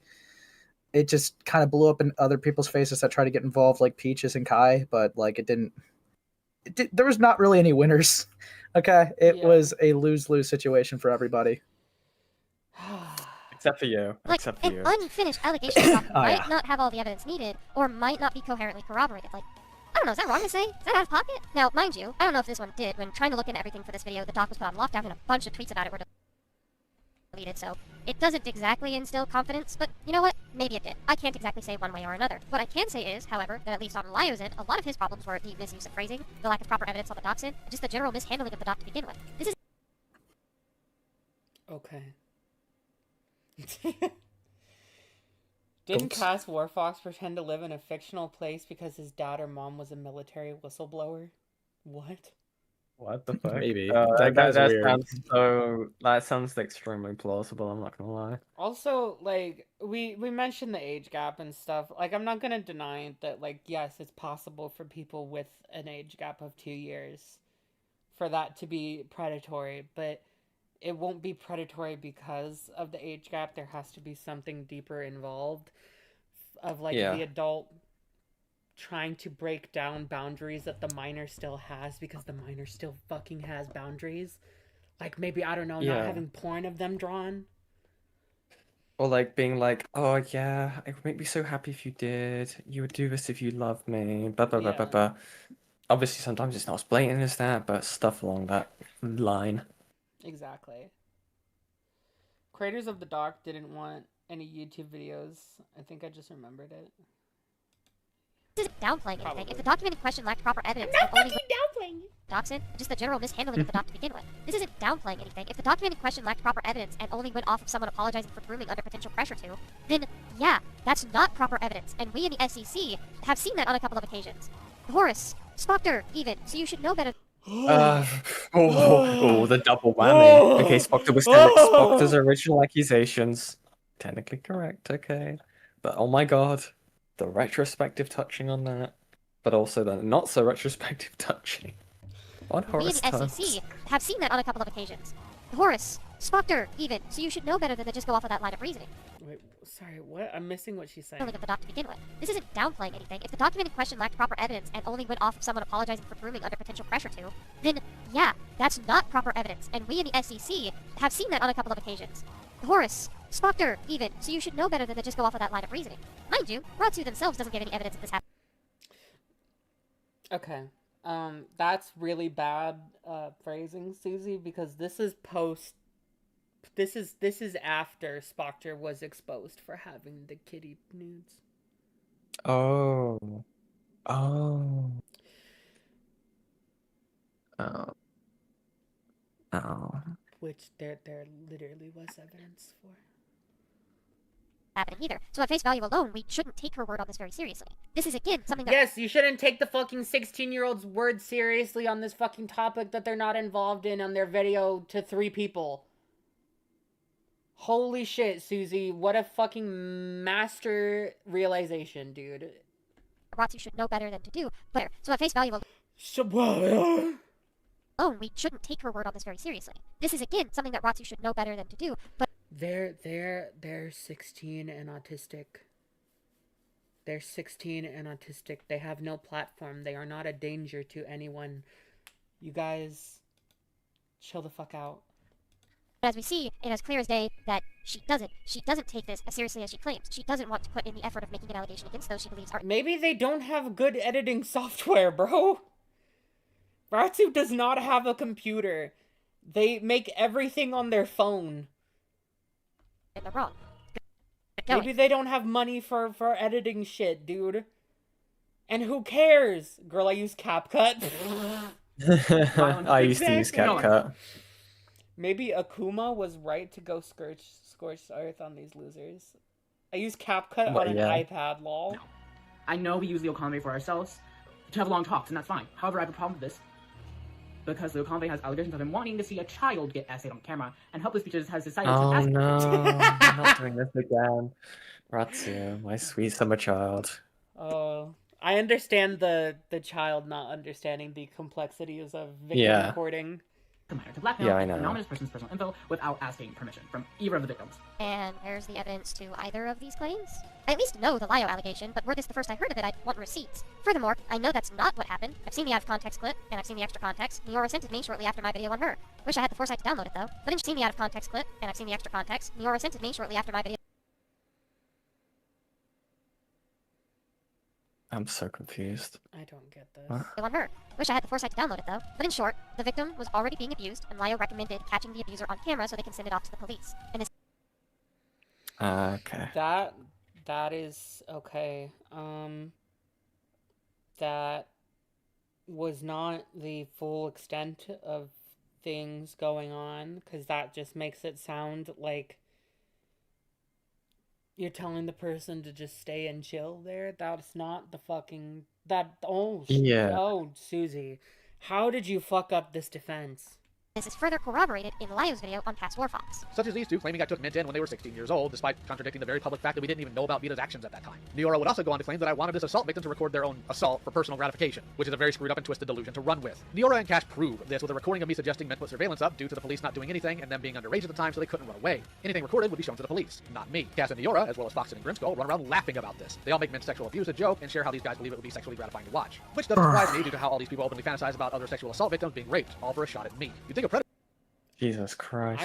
it just kind of blew up in other people's faces that tried to get involved, like Peaches and Kai, but like it didn't. There was not really any winners. Okay, it was a lose-lose situation for everybody.
Except for you.
Like,
Except for
an
you.
unfinished allegation might
yeah.
not have all the evidence needed, or might not be coherently corroborated. Like, I don't know, is that wrong to say? Is that out of pocket? Now, mind you, I don't know if this one did. When trying to look into everything for this video, the doc was put on lockdown and a bunch of tweets about it were deleted, so it doesn't exactly instill confidence, but you know what? Maybe it did. I can't exactly say one way or another. What I can say is, however, that at least on Lio's end, a lot of his problems were the misuse of phrasing, the lack of proper evidence on the Doxxing, and just the general mishandling of the doc to begin with. This is...
Okay. Didn't Cass Warfox pretend to live in a fictional place because his dad or mom was a military whistleblower? What?
What the fuck?
Maybe.
That sounds extremely plausible, I'm not gonna lie.
Also, like, we mentioned the age gap and stuff. Like, I'm not gonna deny that, like, yes, it's possible for people with an age gap of 2 years for that to be predatory, but it won't be predatory because of the age gap. There has to be something deeper involved of, like, the adult trying to break down boundaries that the minor still has, because the minor still fucking has boundaries. Like, maybe, I don't know, not having porn of them drawn.
Or like being like, oh yeah, it would make me so happy if you did. You would do this if you loved me. Blah blah blah blah blah. Obviously sometimes it's not as blatant as that, but stuff along that line.
Exactly. Creators of the doc didn't want any YouTube videos. I think I just remembered it.
This isn't downplaying anything.
Probably.
If the document in question lacked proper evidence,
I'm not
and only
fucking downplaying it.
Doxxing, just the general mishandling of the doc to begin with. This isn't downplaying anything. If the document in question lacked proper evidence and only went off of someone apologizing for grooming under potential pressure to, then yeah, that's not proper evidence, and we in the SEC have seen that on a couple of occasions. Horace, Spoctor, even, so you should know better.
The double whammy. Okay, Spoctor was Spoctor's original accusations. Technically correct, okay. But oh my god, the retrospective touching on that. But also the not so retrospective touching on
We in
Horace
the
terms.
SEC have seen that on a couple of occasions. Horace, Spoctor, even, so you should know better than to just go off of that line of reasoning.
Wait, sorry, what? I'm missing what she's saying.
Of the doc to begin with. This isn't downplaying anything. If the document in question lacked proper evidence and only went off of someone apologizing for grooming under potential pressure to, then yeah, that's not proper evidence, and we in the SEC have seen that on a couple of occasions. Horace, Spoctor, even, so you should know better than to just go off of that line of reasoning. Mind you, Ratsu themselves doesn't give any evidence of this happening.
Okay. That's really bad phrasing, Susie, because this is post. This is after Spoctor was exposed for having the kitty nudes.
Oh.
Which there literally was evidence for.
Happening either. So at face value alone, we shouldn't take her word on this very seriously. This is again something that
Yes, you shouldn't take the fucking 16-year-old's word seriously on this fucking topic that they're not involved in on their video to 3 people. Holy shit, Susie. What a fucking master realization, dude.
Ratsu should know better than to do. But so at face value alone, we shouldn't take her word on this very seriously. This is again something that Ratsu should know better than to do. But
They're 16 and autistic. They're 16 and autistic. They have no platform. They are not a danger to anyone. You guys, chill the fuck out.
as we see, it is clear as day that she doesn't take this as seriously as she claims. She doesn't want to put in the effort of making an allegation against those she believes are.
Maybe they don't have good editing software, bro. Ratsu does not have a computer. They make everything on their phone.
They're wrong.
Maybe they don't have money for editing shit, dude. And who cares? Girl, I use CapCut.
I used to use CapCut.
Maybe Akuma was right to go scorched earth on these losers. I use CapCut on an iPad, lol.
No. I know we use the Okanbe for ourselves to have long talks, and that's fine. However, I have a problem with this. Because the Okanbe has allegations of him wanting to see a child get essayed on camera, and Helpless Speeches has decided to ask.
No, I'm not doing this again. Ratsu, my sweet summer child.
Oh, I understand the child not understanding the complexities of victim recording.
To blackmail an anonymous person's personal info without asking permission from either of the victims.
And where's the evidence to either of these claims? I at least know the Lyo allegation, but were this the first I heard of it, I'd want receipts. Furthermore, I know that's not what happened. I've seen the out-of-context clip, and I've seen the extra context. Niora sent it to me shortly after my video on her. Wish I had the foresight to download it, though. But I've seen the out-of-context clip, and I've seen the extra context. Niora sent it to me shortly after my video.
I'm so confused.
I don't get this.
What?
On her. Wish I had the foresight to download it, though. But in short, the victim was already being abused, and Lyo recommended catching the abuser on camera so they can send it off to the police. And this
Okay.
That is okay. That was not the full extent of things going on, because that just makes it sound like you're telling the person to just stay and chill there. That's not the fucking... Oh, Susie. How did you fuck up this defense?
This is further corroborated in Lyo's video on past War Fox.
Such as these two claiming I took Mint in when they were 16 years old, despite contradicting the very public fact that we didn't even know about Vita's actions at that time. Niora would also go on to claim that I wanted this assault victim to record their own assault for personal gratification, which is a very screwed up and twisted delusion to run with. Niora and Cash prove this with a recording of me suggesting Mint put surveillance up due to the police not doing anything and them being underage at the time so they couldn't run away. Anything recorded would be shown to the police, not me. Cass and Niora, as well as Foxen and Grimskull, run around laughing about this. They all make Mint's sexual abuse a joke and share how these guys believe it would be sexually gratifying to watch. Which doesn't surprise me due to how all these people openly fantasize about other sexual assault victims being raped, all for a shot at me. You think a predator...
Jesus Christ.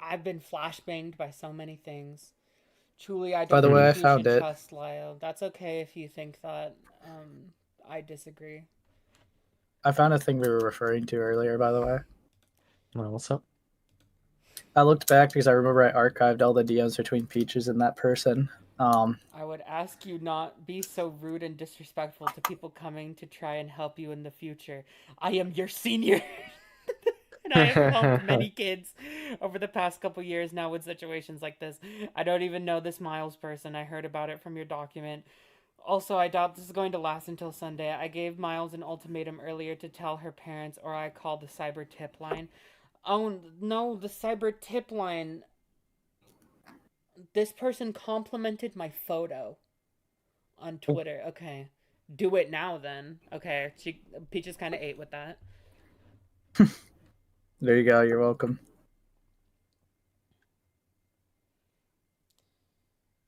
I've been flashbanged by so many things. Truly, I don't
By the way, I
think you
found
should
it.
trust Lyo. That's okay if you think that. I disagree.
I found a thing we were referring to earlier, by the way.
Well, what's up?
I looked back because I remember I archived all the DMs between Peaches and that person.
I would ask you not be so rude and disrespectful to people coming to try and help you in the future. I am your senior. And I have helped many kids over the past couple years now with situations like this. I don't even know this Miles person. I heard about it from your document. Also, I doubt this is going to last until Sunday. I gave Miles an ultimatum earlier to tell her parents, or I call the cyber tip line. Oh, no, the cyber tip line. This person complimented my photo on Twitter. Okay. Do it now, then. Okay, Peaches kind of ate with that.
There you go. You're welcome.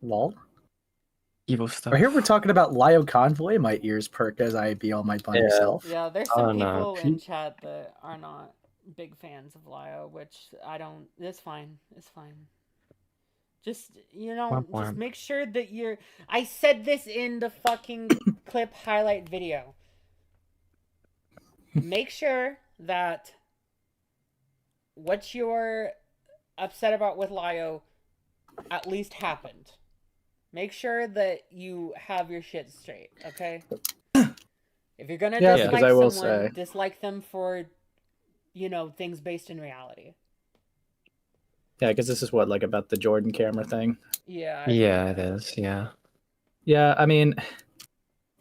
Lol.
Evil stuff.
Right here we're talking about Lio Convoy. My ears perk as I be all my bunny self.
Yeah, there's some people in chat that are not big fans of Lio, which I don't. It's fine. It's fine. Just, just make sure that you're. I said this in the fucking clip highlight video. Make sure that what you're upset about with Lio at least happened. Make sure that you have your shit straight, okay? If you're gonna dislike someone, dislike them for, things based in reality.
Yeah, because this is what, like, about the Jordan camera thing?
Yeah.
Yeah, it is, yeah.
Yeah, I mean,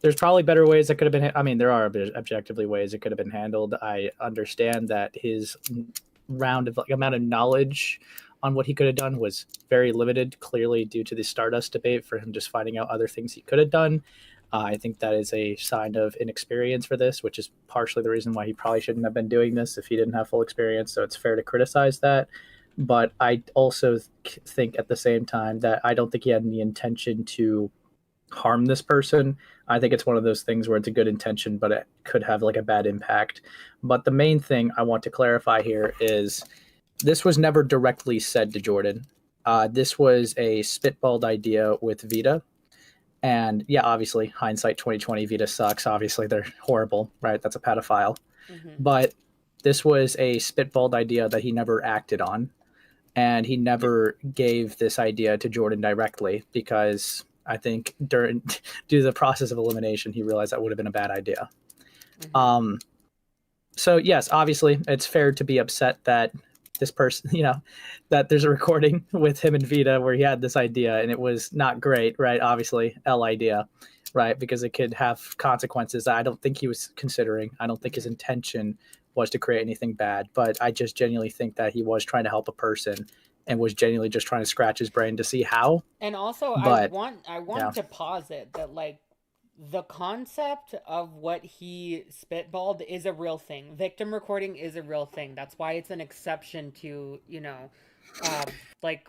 there's probably better ways that could have been... I mean, there are objectively ways it could have been handled. I understand that his amount of knowledge on what he could have done was very limited, clearly due to the Stardust debate, for him just finding out other things he could have done. I think that is a sign of inexperience for this, which is partially the reason why he probably shouldn't have been doing this if he didn't have full experience, so it's fair to criticize that. But I also think at the same time that I don't think he had any intention to harm this person. I think it's one of those things where it's a good intention, but it could have like a bad impact. But the main thing I want to clarify here is this was never directly said to Jordan. This was a spitballed idea with Vita. And yeah, obviously, hindsight 2020, Vita sucks. Obviously, they're horrible, right? That's a pedophile. Mm-hmm. But this was a spitballed idea that he never acted on. And he never gave this idea to Jordan directly because I think due to the process of elimination, he realized that would have been a bad idea. Mm-hmm. So yes, obviously, it's fair to be upset that this person, that there's a recording with him and Vita where he had this idea and it was not great, right? Obviously, idea, right? Because it could have consequences that I don't think he was considering. I don't think his intention was to create anything bad, but I just genuinely think that he was trying to help a person and was genuinely just trying to scratch his brain to see how.
And also, I want to posit that, like, the concept of what he spitballed is a real thing. Victim recording is a real thing. That's why it's an exception to, like,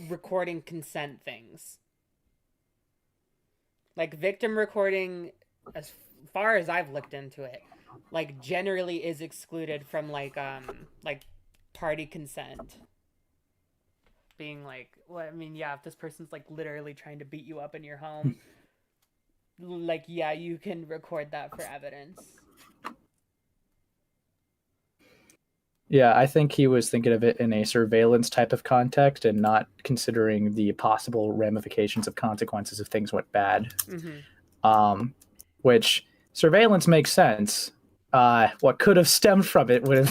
recording consent things. Like, victim recording, as far as I've looked into it, like, generally is excluded from, like party consent. Being like, well, I mean, yeah, if this person's, like, literally trying to beat you up in your home, like, yeah, you can record that for evidence.
Yeah, I think he was thinking of it in a surveillance type of context and not considering the possible ramifications of consequences if things went bad. Mm-hmm. Which surveillance makes sense. What could have stemmed from it would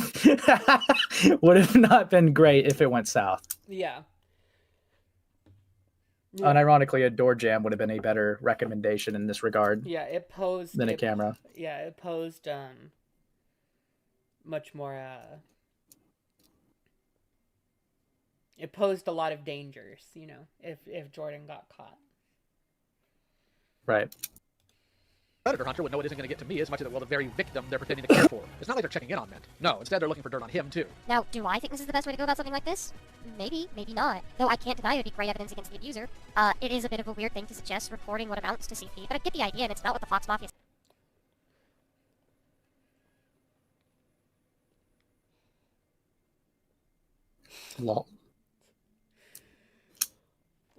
have not been great if it went south.
Yeah.
Unironically, a door jam would have been a better recommendation in this regard.
Yeah, it posed
than a camera.
Yeah, it posed much more. It posed a lot of dangers, if Jordan got caught.
Right.
Predator hunter would know it isn't going to get to me as much as, well, the very victim they're pretending to care for. It's not like they're checking in on Mint. No, instead they're looking for dirt on him, too.
Now, do I think this is the best way to go about something like this? Maybe, maybe not. Though I can't deny it would be great evidence against the abuser. It is a bit of a weird thing to suggest recording what amounts to CP, but I get the idea, and it's not what the Fox Mafia...
Lol.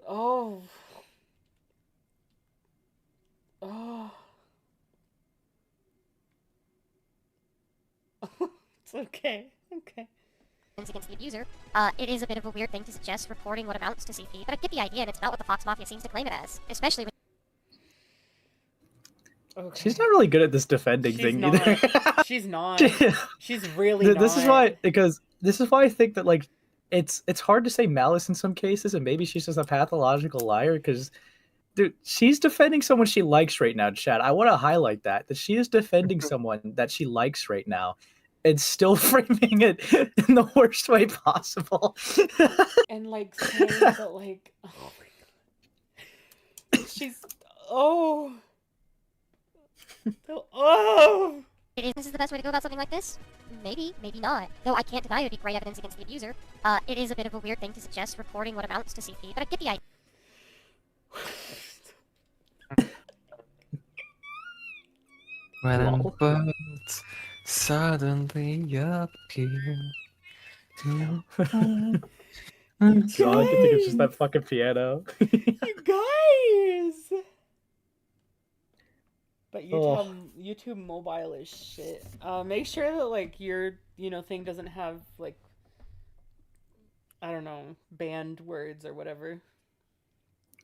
Oh. Oh. It's okay. Okay.
against the abuser. It is a bit of a weird thing to suggest reporting what amounts to CP, but I get the idea, and it's not what the Fox Mafia seems to claim it as, especially when...
Okay.
She's not really good at this defending thing either.
She's not. She's really not.
This is why I think that like it's hard to say malice in some cases, and maybe she's just a pathological liar because. Dude, she's defending someone she likes right now, Chad. I want to highlight that she is defending someone that she likes right now and still framing it in the worst way possible.
And like saying that like, oh my god. She's, oh.
This is the best way to go about something like this? Maybe, maybe not. Though I can't deny it would be great evidence against the abuser. It is a bit of a weird thing to suggest reporting what amounts to CP, but I get the idea.
When birds suddenly appear.
God, I can think it's just that fucking piano.
You guys! But YouTube mobile is shit. Make sure that like your thing doesn't have like, I don't know, banned words or whatever.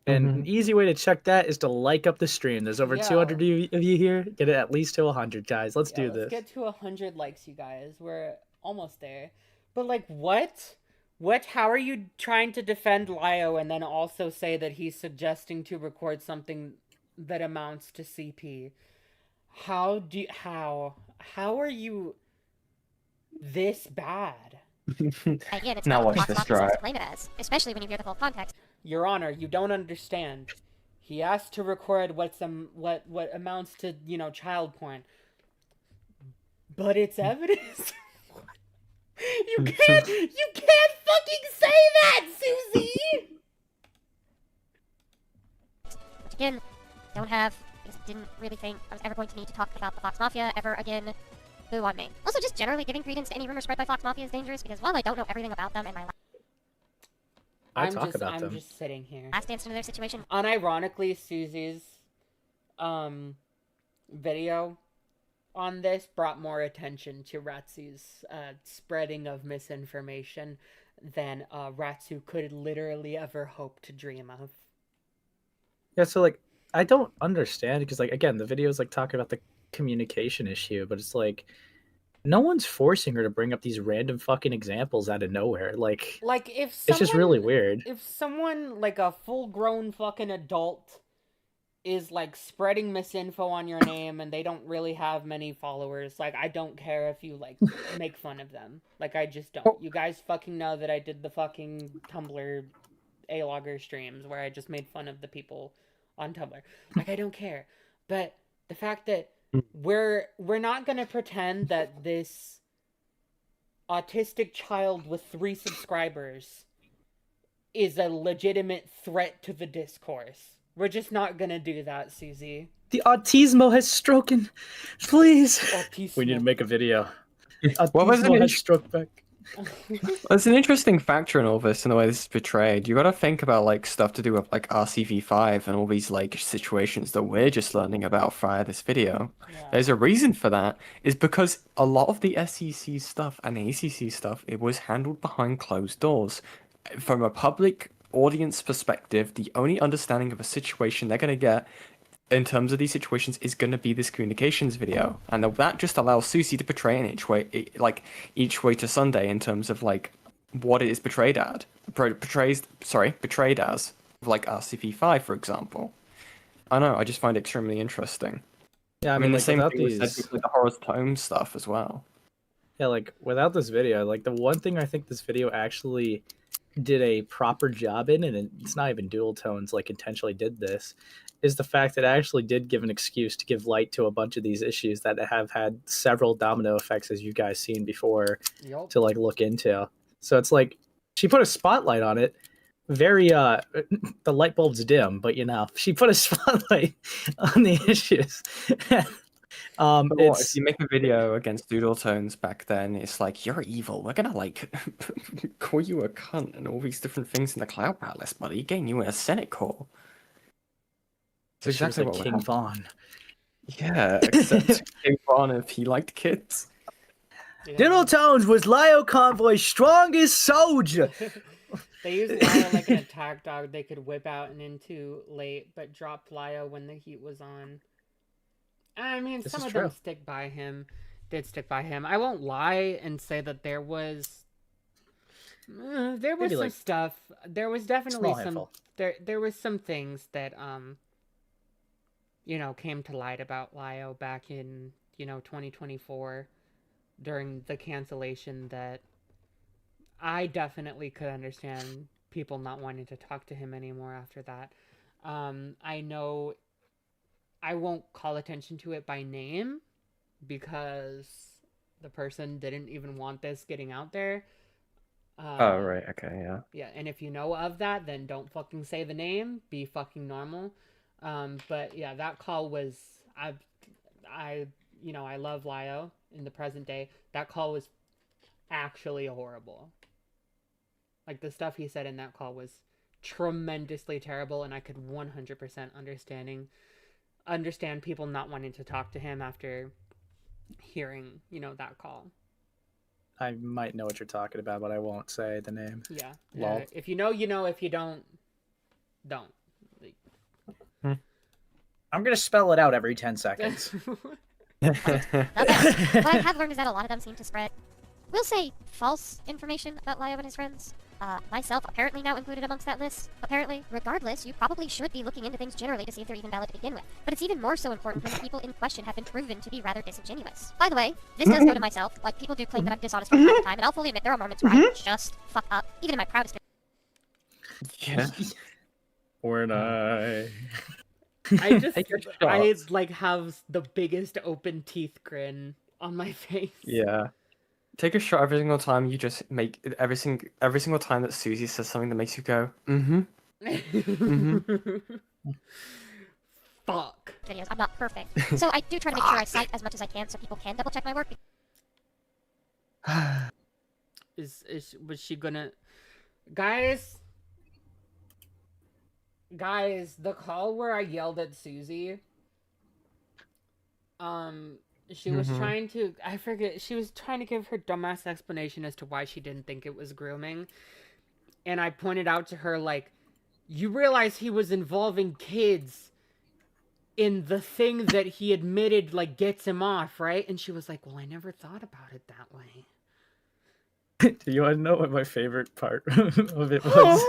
And an easy way to check that is to like up the stream. There's over 200 of you here. Get it at least to 100, guys. Let's do this.
Let's get to 100 likes, you guys. We're almost there. But like, what? How are you trying to defend Lio and then also say that he's suggesting to record something that amounts to CP? How are you this bad?
Again, it's not what Fox Mafia seems to claim it as, especially when you hear the full context.
Your Honor, you don't understand. He asked to record what amounts to, child porn. But it's evidence. You can't fucking say that, Susie!
Which again, don't have, because I didn't really think I was ever going to need to talk about the Fox Mafia ever again. Boo on me. Also, just generally giving credence to any rumor spread by Fox Mafia is dangerous, because while I don't know everything about them and my
I'm just sitting here.
Last dance into their situation.
Unironically, Susie's video on this brought more attention to Ratsu's spreading of misinformation than Ratsu could literally ever hope to dream of.
Yeah, so like I don't understand because like again, the video is like talking about the communication issue, but it's like no one's forcing her to bring up these random fucking examples out of nowhere. Like
if someone,
it's just really weird.
If someone like a full-grown fucking adult is like spreading misinfo on your name and they don't really have many followers, like I don't care if you like make fun of them. Like I just don't. You guys fucking know that I did the fucking Tumblr A-logger streams where I just made fun of the people on Tumblr. Like I don't care. But the fact that we're not gonna pretend that this autistic child with 3 subscribers is a legitimate threat to the discourse. We're just not gonna do that, Susie.
The autismo has stroken. Please.
Autismo.
We need to make a video.
What was
Autismo has struck back.
There's an interesting factor in all this and the way this is portrayed. You got to think about like stuff to do with like RCV5 and all these like situations that we're just learning about via this video. Yeah. There's a reason for that, is because a lot of the SEC stuff and the ACC stuff, it was handled behind closed doors. From a public audience perspective, the only understanding of a situation they're going to get in terms of these situations is going to be this communications video, and that just allows Susie to portray in each way to Sunday in terms of like what it is portrayed as, like RCP5 for example. I know, I just find it extremely interesting.
Yeah, I mean
the
like,
same
without
thing
these...
with the horror tone stuff as well.
Yeah, like without this video, like the one thing I think this video actually did a proper job in, and it's not even Doodletones like intentionally did this, is the fact that it actually did give an excuse to give light to a bunch of these issues that have had several domino effects, as you guys seen before, to like look into. So it's like she put a spotlight on it. Very the light bulb's dim, but she put a spotlight on the issues.
If you make a video against Doodletones back then, it's like, you're evil. We're gonna like call you a cunt and all these different things in the Cloud Palace, buddy. Getting you in a Senate call. It's exactly what
King Vaughn.
Yeah, except King Vaughn if he liked kids.
Doodletones was Lio Convoy's strongest soldier.
They used Lio like an attack dog they could whip out and into late, but dropped Lio when the heat was on. I mean,
This
some
is
of
true.
them did stick by him. I won't lie and say that there was
Maybe,
some
like,
stuff. There was definitely
small
some
handful.
there was some things that came to light about Lio back in 2024 during the cancellation that I definitely could understand people not wanting to talk to him anymore after that. I know I won't call attention to it by name because the person didn't even want this getting out there.
Oh, right, okay, yeah.
Yeah, and if you know of that, then don't fucking say the name. Be fucking normal. But yeah, that call was I love Lio in the present day. That call was actually horrible. Like, the stuff he said in that call was tremendously terrible, and I could 100% understand people not wanting to talk to him after hearing, that call.
I might know what you're talking about, but I won't say the name.
Yeah.
Lol.
If you know, you know. If you don't. Like...
I'm gonna spell it out every 10 seconds.
What I have learned is that a lot of them seem to spread, we'll say, false information about Lio and his friends. Myself apparently now included amongst that list. Apparently, regardless, you probably should be looking into things generally to see if they're even valid to begin with. But it's even more so important when the people in question have been proven to be rather disingenuous. By the way, this does go to myself. Like, people do claim that I'm dishonest from time to time, and I'll fully admit there are moments where I just fuck up, even in my proudest.
Yeah.
Or I
like have the biggest open teeth grin on my face.
Yeah. Take a shot every single time you just make every single time that Susie says something that makes you go,
Fuck.
Videos. I'm not perfect. So I do try to make sure I cite as much as I can so people can double check my work.
Was she gonna... Guys, the call where I yelled at Susie, she was trying to, I forget, she was trying to give her dumbass explanation as to why she didn't think it was grooming. And I pointed out to her, like, you realize he was involving kids in the thing that he admitted, like, gets him off, right? And she was like, well, I never thought about it that way.
Do you want to know what my favorite part of it was?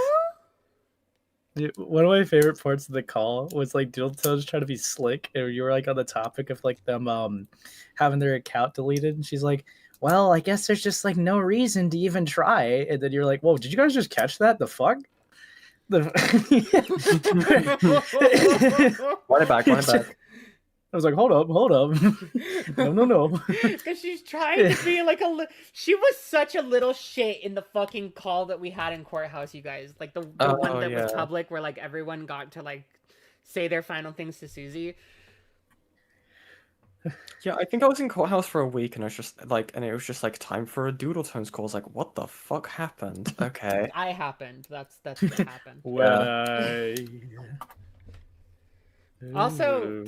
One of my favorite parts of the call was like Doodletones trying to be slick, and you were like on the topic of like them having their account deleted, and she's like, well, I guess there's just like no reason to even try. And then you're like, whoa, did you guys just catch that? The fuck?
Run it back.
I was like, hold up. No.
Because she's trying to be like she was such a little shit in the fucking call that we had in Courthouse, you guys. Like the one that was public where like everyone got to like say their final things to Susie.
Yeah, I think I was in Courthouse for a week, and I was just like, and it was just like time for a Doodletones call. I was like, what the fuck happened? Okay.
I happened. That's what happened. Also,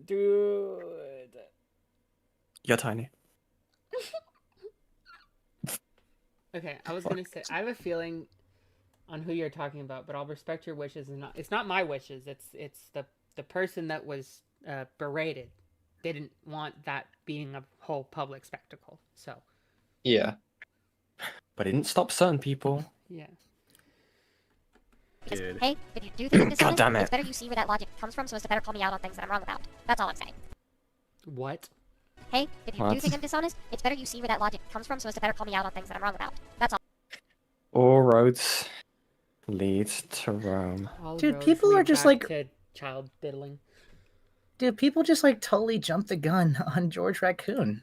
dude,
you're tiny.
Okay, I was gonna say I have a feeling on who you're talking about, but I'll respect your wishes. It's not my wishes. It's the person that was berated didn't want that being a whole public spectacle. So
yeah, but it didn't stop certain people.
Yeah.
Because, hey, if you do think I'm
God
dishonest,
damn it.
it's better you see where that logic comes from so as to better call me out on things that I'm wrong about. That's all I'm saying.
What?
Hey, if you do think I'm dishonest, it's better you see where that logic comes from so as to better call me out on things that I'm wrong about. That's all.
All roads lead to Rome.
Dude, people are just like
child diddling.
Dude, people just like totally jumped the gun on George Raccoon.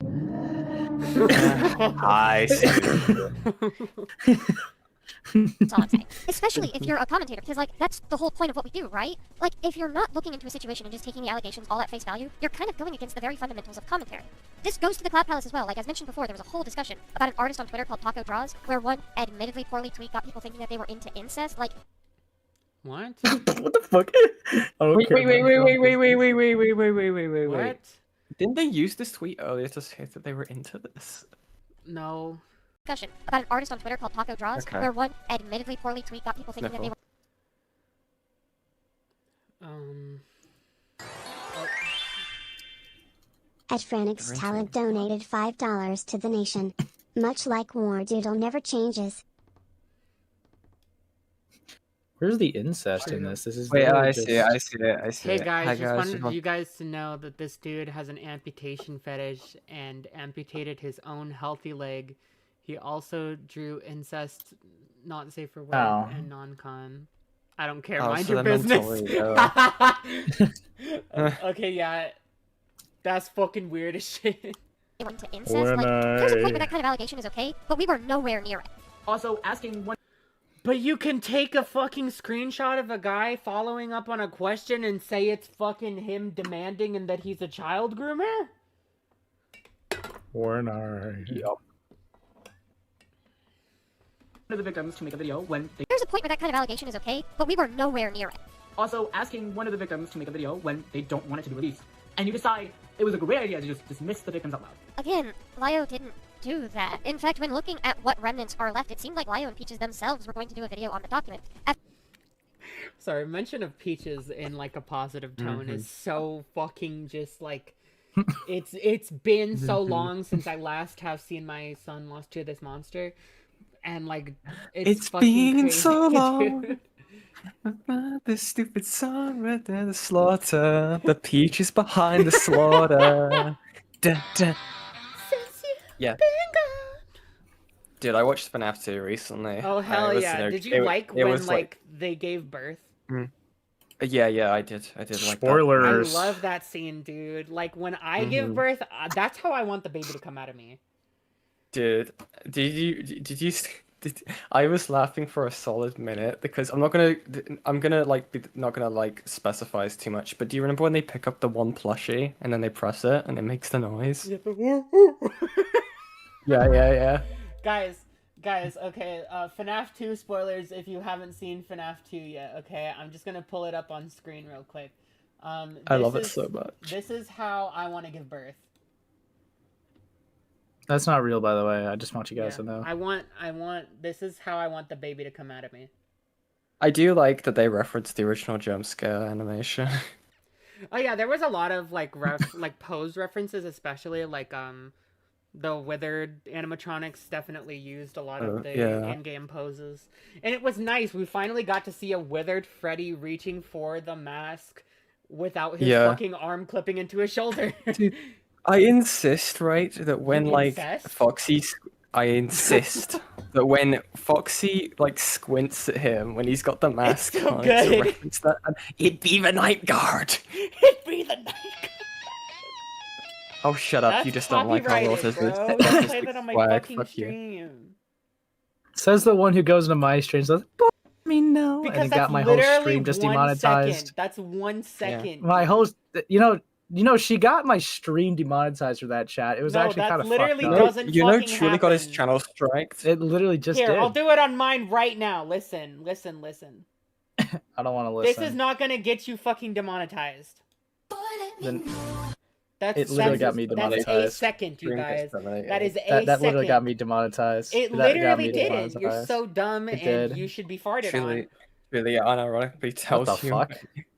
I see.
That's all I'm saying. Especially if you're a commentator, because, like, that's the whole point of what we do, right? Like, if you're not looking into a situation and just taking the allegations all at face value, you're kind of going against the very fundamentals of commentary. This goes to the Cloud Palace as well. Like, as mentioned before, there was a whole discussion about an artist on Twitter called Taco Draws, where one admittedly poorly tweet got people thinking that they were into incest. Like,
what?
What the fuck?
Wait.
What?
Didn't they use this tweet earlier to say that they were into this?
No.
Discussion about an artist on Twitter called Taco Draws,
Okay.
where one admittedly poorly tweet got people thinking that they were.
At Franix Talent donated $5 to the nation. Much like War Doodle never changes.
Where's the incest in this? This is
Wait,
literally
I
just...
see it, I see it, I see
Hey
it.
guys,
Hi
just
guys,
wanted you guys to know that this dude has an amputation fetish and amputated his own healthy leg. He also drew incest, not safe for work,
Oh.
and non-con. I don't care.
Oh,
Mind
so
your
they're
business.
mentally ill.
Okay, yeah. That's fucking weird as shit.
They went to incest. Like, there's a point where that kind of allegation is okay, but we were nowhere near it.
Also, asking one.
But you can take a fucking screenshot of a guy following up on a question and say it's fucking him demanding and that he's a child groomer?
Warner.
Yep.
One of the victims to make a video when they.
There's a point where that kind of allegation is okay, but we were nowhere near it.
Also, asking one of the victims to make a video when they don't want it to be released, and you decide it was a great idea to just dismiss the victims out loud.
Again, Lio didn't do that. In fact, when looking at what remnants are left, it seemed like Lio and Peaches themselves were going to do a video on the document.
Sorry, mention of Peaches in like a positive tone is so fucking just like it's been so long since I last have seen my son lost to this monster, and like it's fucking
been
crazy,
so
dude.
long. This stupid song right there, the slaughter. The peaches behind the slaughter. Dun, dun. Yeah. Dude, I watched FNAF 2 recently.
Oh hell yeah! Did you like when like they gave birth?
Yeah, I did like that.
Spoilers.
I love that scene, dude. Like when I give birth, that's how I want the baby to come out of me.
Dude, I was laughing for a solid minute because I'm not gonna specify too much, but do you remember when they pick up the one plushie and then they press it and it makes the noise? Yeah.
Guys, okay, FNAF 2 spoilers if you haven't seen FNAF 2 yet, okay? I'm just gonna pull it up on screen real quick.
I love it so much.
This is how I want to give birth.
That's not real, by the way. I just want you guys to know.
This is how I want the baby to come out of me.
I do like that they referenced the original jump scare animation.
Oh yeah, there was a lot of like like pose references, especially like the withered animatronics definitely used a lot of the in-game poses, and it was nice. We finally got to see a withered Freddy reaching for the mask without his fucking arm clipping into his shoulder.
Dude, I insist, right, that when Foxy like squints at him when he's got the mask
so
on,
good.
to reference that, and it'd be the night guard.
It'd be the night guard.
Oh, shut up!
That's
You just don't like our
copyrighted,
autistic.
bro. You play that on my fucking stream.
Says the one who goes into my streams like, me no,
Because
and it
that's
got my whole
literally
stream just
1
demonetized.
second. That's 1 second.
My whole, you know, she got my stream demonetized for that chat. It was actually kind of fucked up.
Doesn't
Truly
happen.
got his channel striked.
It literally just
Here,
did.
I'll do it on mine right now. Listen.
I don't want to listen.
This is not gonna get you fucking demonetized.
Then
it
literally got me demonetized.
That's a second, you guys. That is a second.
That literally got me demonetized.
It
That got me
literally didn't. You're
demonetized.
so dumb,
It
and
did.
you should be farted on.
Really unironically tells
What the
you.
fuck?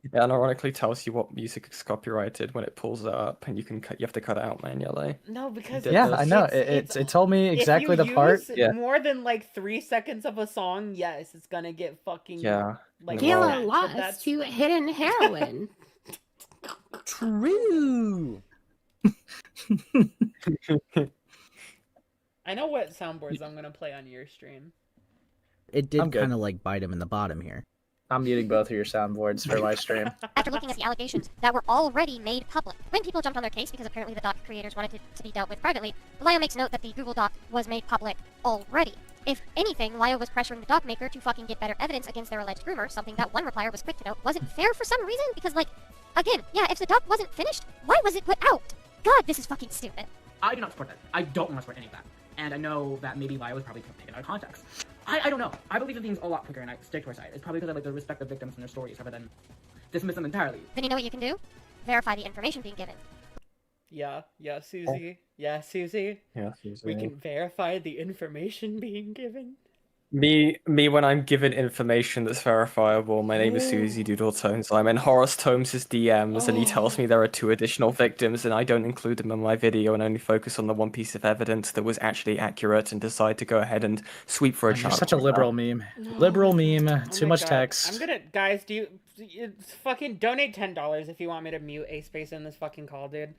It unironically tells you what music is copyrighted when it pulls it up, and you have to cut it out manually.
No, because
Yeah, I know. It told me exactly the part.
If you use more than like 3 seconds of a song, yes, it's gonna get fucking like
Gila
that.
lost
That's
to hidden heroin.
True.
I know what soundboards I'm gonna play on your stream.
It did
I'm good.
kind of like bite him in the bottom here.
I'm muting both of your soundboards for my stream.
After looking at the allegations that were already made public, when people jumped on their case because apparently the doc creators wanted it to be dealt with privately, Lio makes note that the Google Doc was made public already. If anything, Lio was pressuring the doc maker to fucking get better evidence against their alleged groomer, something that one replier was quick to note wasn't fair for some reason, because like, again, yeah, if the doc wasn't finished, why was it put out? God, this is fucking stupid.
I do not support that. I don't want to support any of that. And I know that maybe Lio was probably taken out of context. I don't know. I believe in things a lot quicker and I stick to our side. It's probably because I like to respect the victims and their stories rather than dismiss them entirely.
Then you know what you can do? Verify the information being given.
Yeah, Susie. Yeah, Susie.
Yeah,
We can verify the information being given.
Me when I'm given information that's verifiable. My name is Susie Doodletones. I'm in Horace Tomes' DMs, and he tells me there are 2 additional victims, and I don't include them in my video and only focus on the one piece of evidence that was actually accurate and decide to go ahead and sweep for a
You're
child.
such a liberal meme. Liberal meme. Too
my
much
God.
text.
I'm gonna, guys. Do you fucking donate $10 if you want me to mute a space in this fucking call, dude?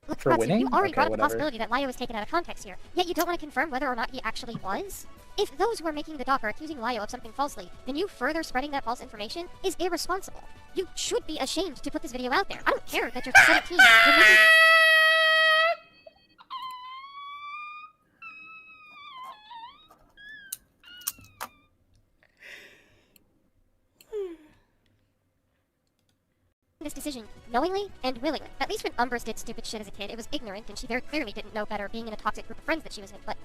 Look,
For
Ratsu,
winning?
you already
Okay,
brought up the
whatever.
possibility that Lio was taken out of context here, yet you don't want to confirm whether or not he actually was? If those who are making the doc are accusing Lio of something falsely, then you further spreading that false information is irresponsible. You should be ashamed to put this video out there. I don't care that you're 17. You're making... this decision knowingly and willingly. At least when Umbris did stupid shit as a kid, it was ignorant and she very clearly didn't know better being in a toxic group of friends that she was in, but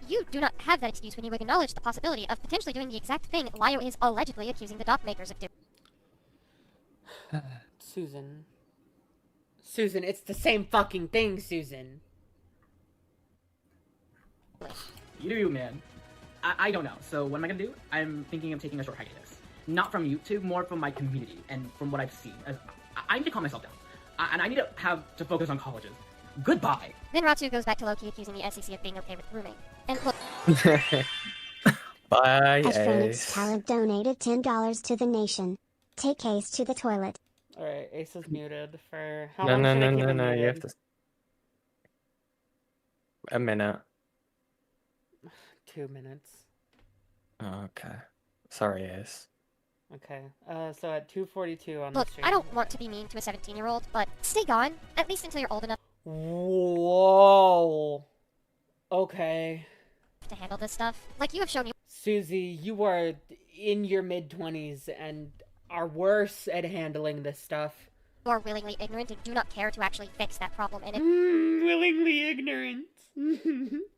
you do not have that excuse when you acknowledge the possibility of potentially doing the exact thing Lio is allegedly accusing the doc makers of doing.
Susan. Susan, it's the same fucking thing, Susan.
You do you, man. I don't know. So what am I gonna do? I'm thinking of taking a short hiatus. Not from YouTube, more from my community and from what I've seen. As I need to calm myself down. And I need to focus on colleges. Goodbye.
Then Ratsu goes back to low-key accusing the SEC of being okay with grooming. And look...
Bye,
Phoenix
Ace.
Talent donated $10 to the nation. Take Ace to the toilet.
Alright, Ace is muted for... How
No,
long
no,
should
no,
I keep
no,
him
no, you have
muted?
to... A minute.
2 minutes.
Okay. Sorry, Ace.
Okay, so at 2:42 on
Look,
the stream.
I don't want to be mean to a 17-year-old, but stay gone, at least until you're old enough
Whoa. Okay.
to handle this stuff. Like you have shown you
Susie, you are in your mid-20s and are worse at handling this stuff.
are willingly ignorant and do not care to actually fix that problem, and it
Willingly ignorant.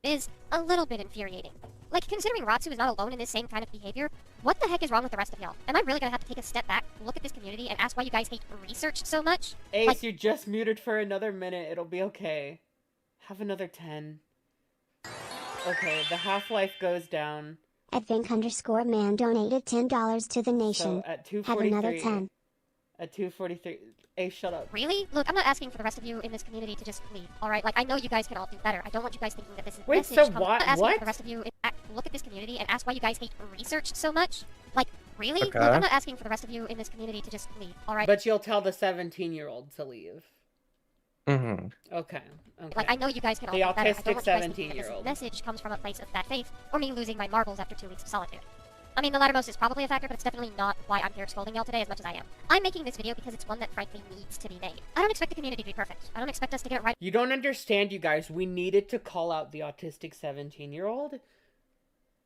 is a little bit infuriating. Like, considering Ratsu is not alone in this same kind of behavior, what the heck is wrong with the rest of y'all? Am I really gonna have to take a step back, look at this community, and ask why you guys hate research so much?
Ace,
Like,
you're just muted for another minute. It'll be okay. Have another 10. Okay, the half-life goes down.
Advink_man donated $10 to the nation.
So at
Have another
2:43.
10.
At 2:43. Ace, shut up.
really? Look, I'm not asking for the rest of you in this community to just leave, alright? Like, I know you guys can all do better. I don't want you guys thinking that this is
Wait,
message
so
comes...
what-
I'm not asking
what?
for the rest of you look at this community and ask why you guys hate research so much. Like, really?
Okay.
Look, I'm not asking for the rest of you in this community to just leave, alright?
But you'll tell the 17-year-old to leave.
Mm-hmm.
Okay. Okay.
Like, I know you guys can all
The
do better. I don't
autistic
want you guys thinking that this
17-year-old.
message comes from a place of bad faith, or me losing my marbles after 2 weeks of solitude. I mean, the lattermost is probably a factor, but it's definitely not why I'm here scolding y'all today as much as I am. I'm making this video because it's one that frankly needs to be made. I don't expect the community to be perfect. I don't expect us to get it right.
You don't understand, you guys. We needed to call out the autistic 17-year-old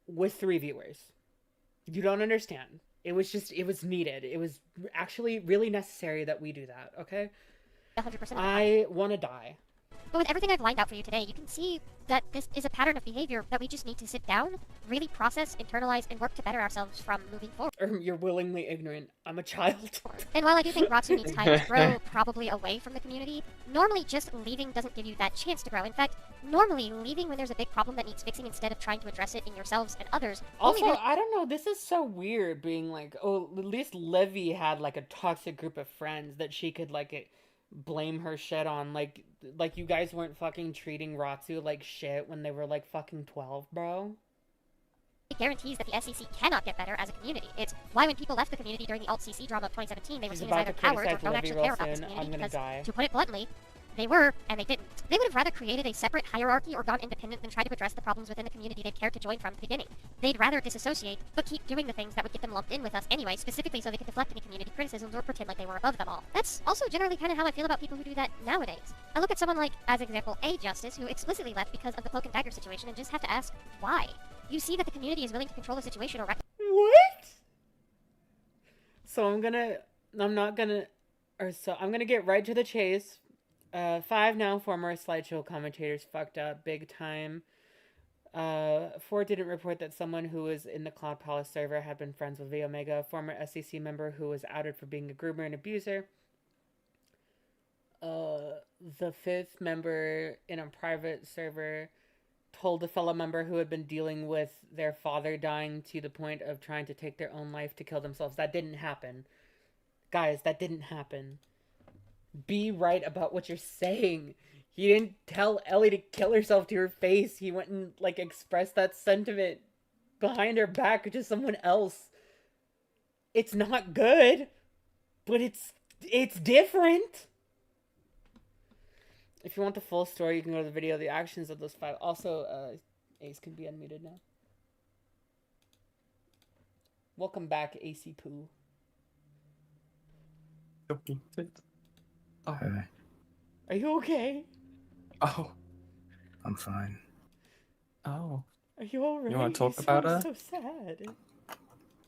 with 3 viewers. You don't understand. It was needed. It was actually really necessary that we do that, okay?
100%.
I want to die.
But with everything I've lined out for you today, you can see that this is a pattern of behavior that we just need to sit down, really process, internalize, and work to better ourselves from moving forward.
You're willingly ignorant. I'm a child.
And while I do think Ratsu needs time to grow, probably away from the community, normally just leaving doesn't give you that chance to grow. In fact, normally leaving when there's a big problem that needs fixing instead of trying to address it in yourselves and others.
Also,
only really-
I don't know, this is so weird being like, oh, at least Livy had like a toxic group of friends that she could like blame her shit on. Like you guys weren't fucking treating Ratsu like shit when they were like fucking 12, bro.
It guarantees that the SEC cannot get better as a community. It's why when people left the community during the alt-CC drama of 2017, they were
She's
seen as
about
either
to
cowards or
criticize
don't
Livy
actually
real
care about this
soon.
community
I'm gonna
because,
die.
to put it bluntly, they were, and they didn't. They would have rather created a separate hierarchy or gone independent than try to address the problems within the community they'd cared to join from the beginning. They'd rather disassociate, but keep doing the things that would get them lumped in with us anyway, specifically so they could deflect any community criticisms or pretend like they were above them all. That's also generally kind of how I feel about people who do that nowadays. I look at someone like, as example, A Justice, who explicitly left because of the cloak and dagger situation, and just have to ask, why? You see that the community is willing to control the situation or
What? So I'm gonna get right to the chase. 5 now former slideshow commentators fucked up big time. 4 didn't report that someone who was in the Cloud Palace server had been friends with V Omega, a former SEC member who was outed for being a groomer and abuser. the fifth member in a private server told a fellow member who had been dealing with their father dying to the point of trying to take their own life to kill themselves. That didn't happen. Guys, that didn't happen. Be right about what you're saying. He didn't tell Ellie to kill herself to her face. He went and, like, expressed that sentiment behind her back to someone else. It's not good, but it's different. If you want the full story, you can go to the video. The actions of those 5. Also, Ace can be unmuted now. Welcome back, AC Poo.
Hey,
Are you okay?
Oh.
I'm fine.
Oh.
Are you alright?
You want to talk
You
about
sound
her?
so sad.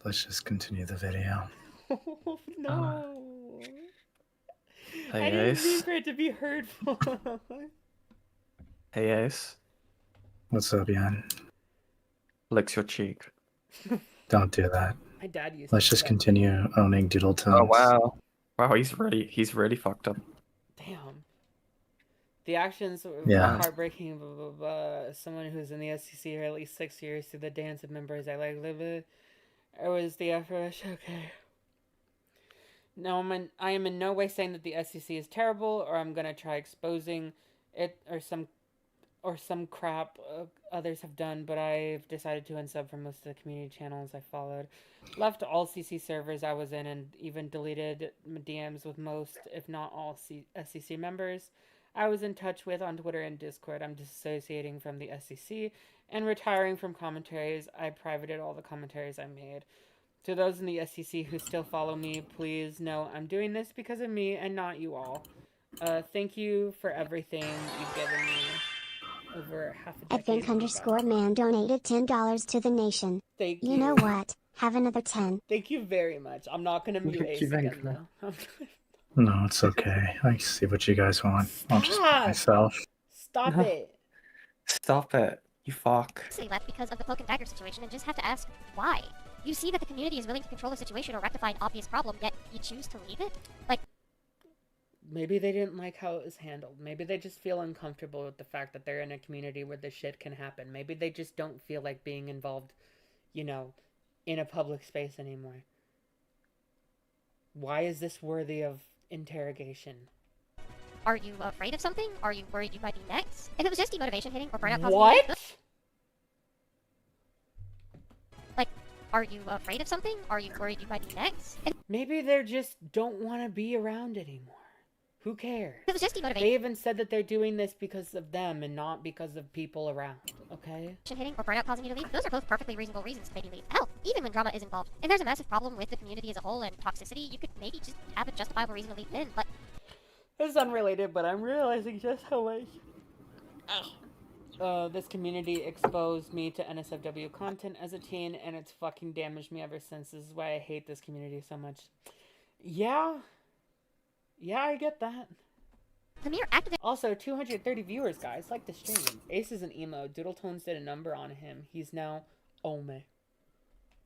Let's just continue the video.
Oh, no.
Hey,
I didn't mean
Ace.
for it to be hurtful.
Hey, Ace.
What's up, Yan?
Licks your cheek.
Don't do that.
My dad used
Let's
to
just
do that.
continue owning Doodletones.
Oh, wow. Wow, he's really fucked up.
Damn. The actions were
Yeah.
heartbreaking. Blah, blah, blah. Someone who's in the SEC for at least 6 years through the dance of members I like. Blah, blah. Or was the effort okay? No, I am in no way saying that the SEC is terrible, or I'm gonna try exposing it, or some crap others have done. But I've decided to unsub from most of the community channels I followed, left all CC servers I was in, and even deleted DMs with most, if not all, SEC members I was in touch with on Twitter and Discord. I'm disassociating from the SEC and retiring from commentaries. I privated all the commentaries I made. To those in the SEC who still follow me, please know I'm doing this because of me and not you all. Thank you for everything you've given me over half a decade.
@Think_man donated $10 to the nation.
Thank
you. You know what? Have another 10.
Thank you very much. I'm not gonna mute Ace again though.
No, it's okay. I see what you guys want. I'll just be myself.
Stop it.
Stop it. You fuck.
They left because of the cloak and dagger situation and just have to ask why. You see that the community is willing to control the situation or rectify an obvious problem, yet you choose to leave it? Like,
maybe they didn't like how it was handled. Maybe they just feel uncomfortable with the fact that they're in a community where this shit can happen. Maybe they just don't feel like being involved, you know, in a public space anymore. Why is this worthy of interrogation?
are you afraid of something? Are you worried you might be next? If it was just demotivation hitting or burnout causing
What?
you... Like, are you afraid of something? Are you worried you might be next?
Maybe they just don't want to be around anymore. Who cares?
It was just demotivation.
They even said that they're doing this because of them and not because of people around, okay?
Hitting or burnout causing you to leave, those are both perfectly reasonable reasons to maybe leave. Hell, even when drama is involved. If there's a massive problem with the community as a whole and toxicity, you could maybe just have a justifiable reason to leave then, but...
This is unrelated, but I'm realizing just how much... this community exposed me to NSFW content as a teen, and it's fucking damaged me ever since. This is why I hate this community so much. Yeah, I get that.
The mere act of...
Also, 230 viewers, guys. Like the stream. Ace is an emo. Doodletones did a number on him. He's now Ome.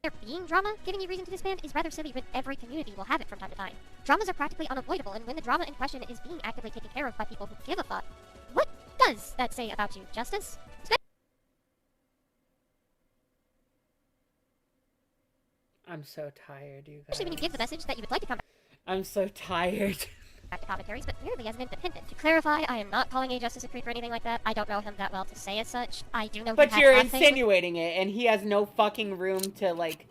There being drama giving you reason to disband is rather silly, but every community will have it from time to time. Dramas are practically unavoidable, and when the drama in question is being actively taken care of by people who give a fuck, what does that say about you, Justice?
I'm so tired, you guys.
Especially when you give the message that you would like to come
I'm so tired.
back to commentaries, but merely as an independent. To clarify, I am not calling a Justice a creep or anything like that. I don't know him that well to say as such. I do know
But
he
you're
had nothing...
insinuating it, and he has no fucking room to, like,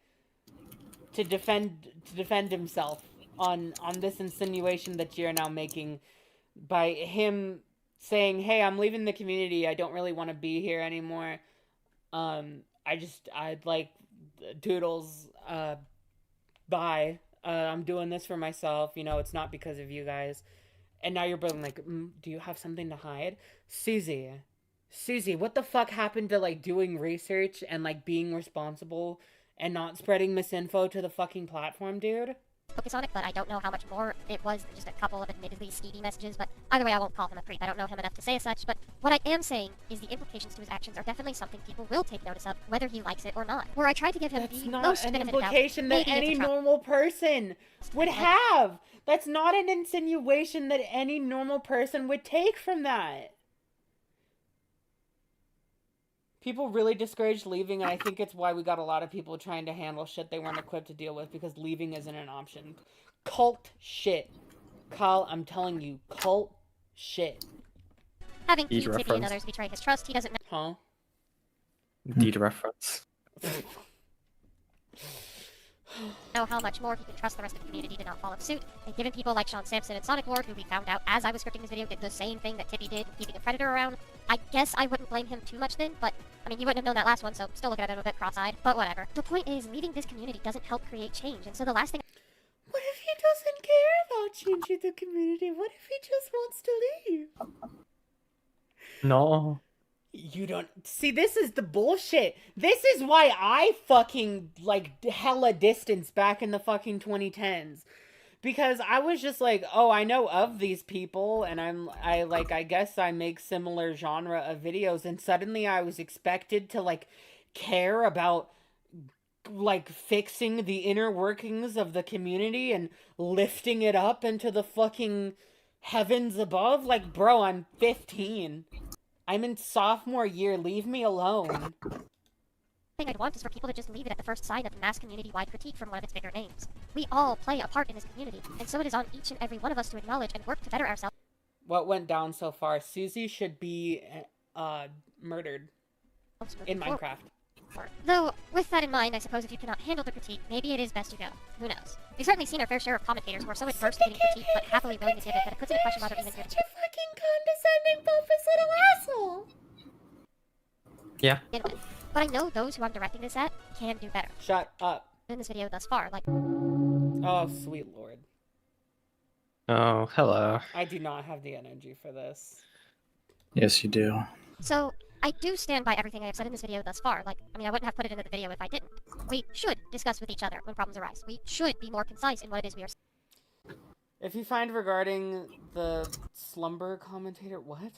to defend himself on this insinuation that you're now making by him saying, hey, I'm leaving the community, I don't really want to be here anymore. I'd like Doodles, bye. I'm doing this for myself, you know, it's not because of you guys. And now you're both like, do you have something to hide? Susie, what the fuck happened to, like, doing research and, like, being responsible and not spreading misinfo to the fucking platform, dude?
focus on it, but I don't know how much more it was than just a couple of admittedly skeevy messages, but either way I won't call him a creep. I don't know him enough to say as such, but what I am saying is the implications to his actions are definitely something people will take notice of, whether he likes it or not. Where I tried to give him
That's
the
not
most
an
benefit of doubt,
implication that
maybe it's a
any
trust.
normal person would have. That's not an insinuation that any normal person would take from that. People really discourage leaving, and I think it's why we got a lot of people trying to handle shit they weren't equipped to deal with, because leaving isn't an option. Cult shit. Kyle, I'm telling you, cult shit.
Having
Deed
Tippy and
reference.
others betray his trust, he doesn't
Huh?
Deed reference.
know how much more he can trust the rest of the community to not follow suit, and given people like Sean Sampson and Sonic Lord, who we found out as I was scripting this video did the same thing that Tippy did, keeping a predator around, I guess I wouldn't blame him too much then, but, I mean, you wouldn't have known that last one, so still looking at him a bit cross-eyed, but whatever. The point is, leaving this community doesn't help create change, and so the last thing—
What if he doesn't care about changing the community? What if he just wants to leave?
No.
You don't see, this is the bullshit. This is why I fucking like hella distance back in the fucking 2010s. Because I was just like, oh, I know of these people, and I guess I make similar genre of videos, and suddenly I was expected to like care about like fixing the inner workings of the community and lifting it up into the fucking heavens above. Like, bro, I'm 15. I'm in sophomore year. Leave me alone.
thing I'd want is for people to just leave it at the first sign of mass community-wide critique from one of its bigger names. We all play a part in this community, and so it is on each and every one of us to acknowledge and work to better ourselves.
What went down so far? Susie should be murdered in Minecraft.
Though, with that in mind, I suppose if you cannot handle the critique, maybe it is best to go. Who knows? We've certainly seen our fair share of commentators who are so adverse to getting critique, but happily willing to give it, that it puts into question whether even good.
Such a fucking condescending, pompous little asshole!
Yeah.
But I know those who I'm directing this at can do better.
Shut up.
In this video thus far, like...
Oh, sweet lord.
Oh, hello.
I do not have the energy for this.
Yes, you do.
So, I do stand by everything I have said in this video thus far. Like, I mean, I wouldn't have put it into the video if I didn't. We should discuss with each other when problems arise. We should be more concise in what it is we are saying.
If you find regarding the slumber commentator, what?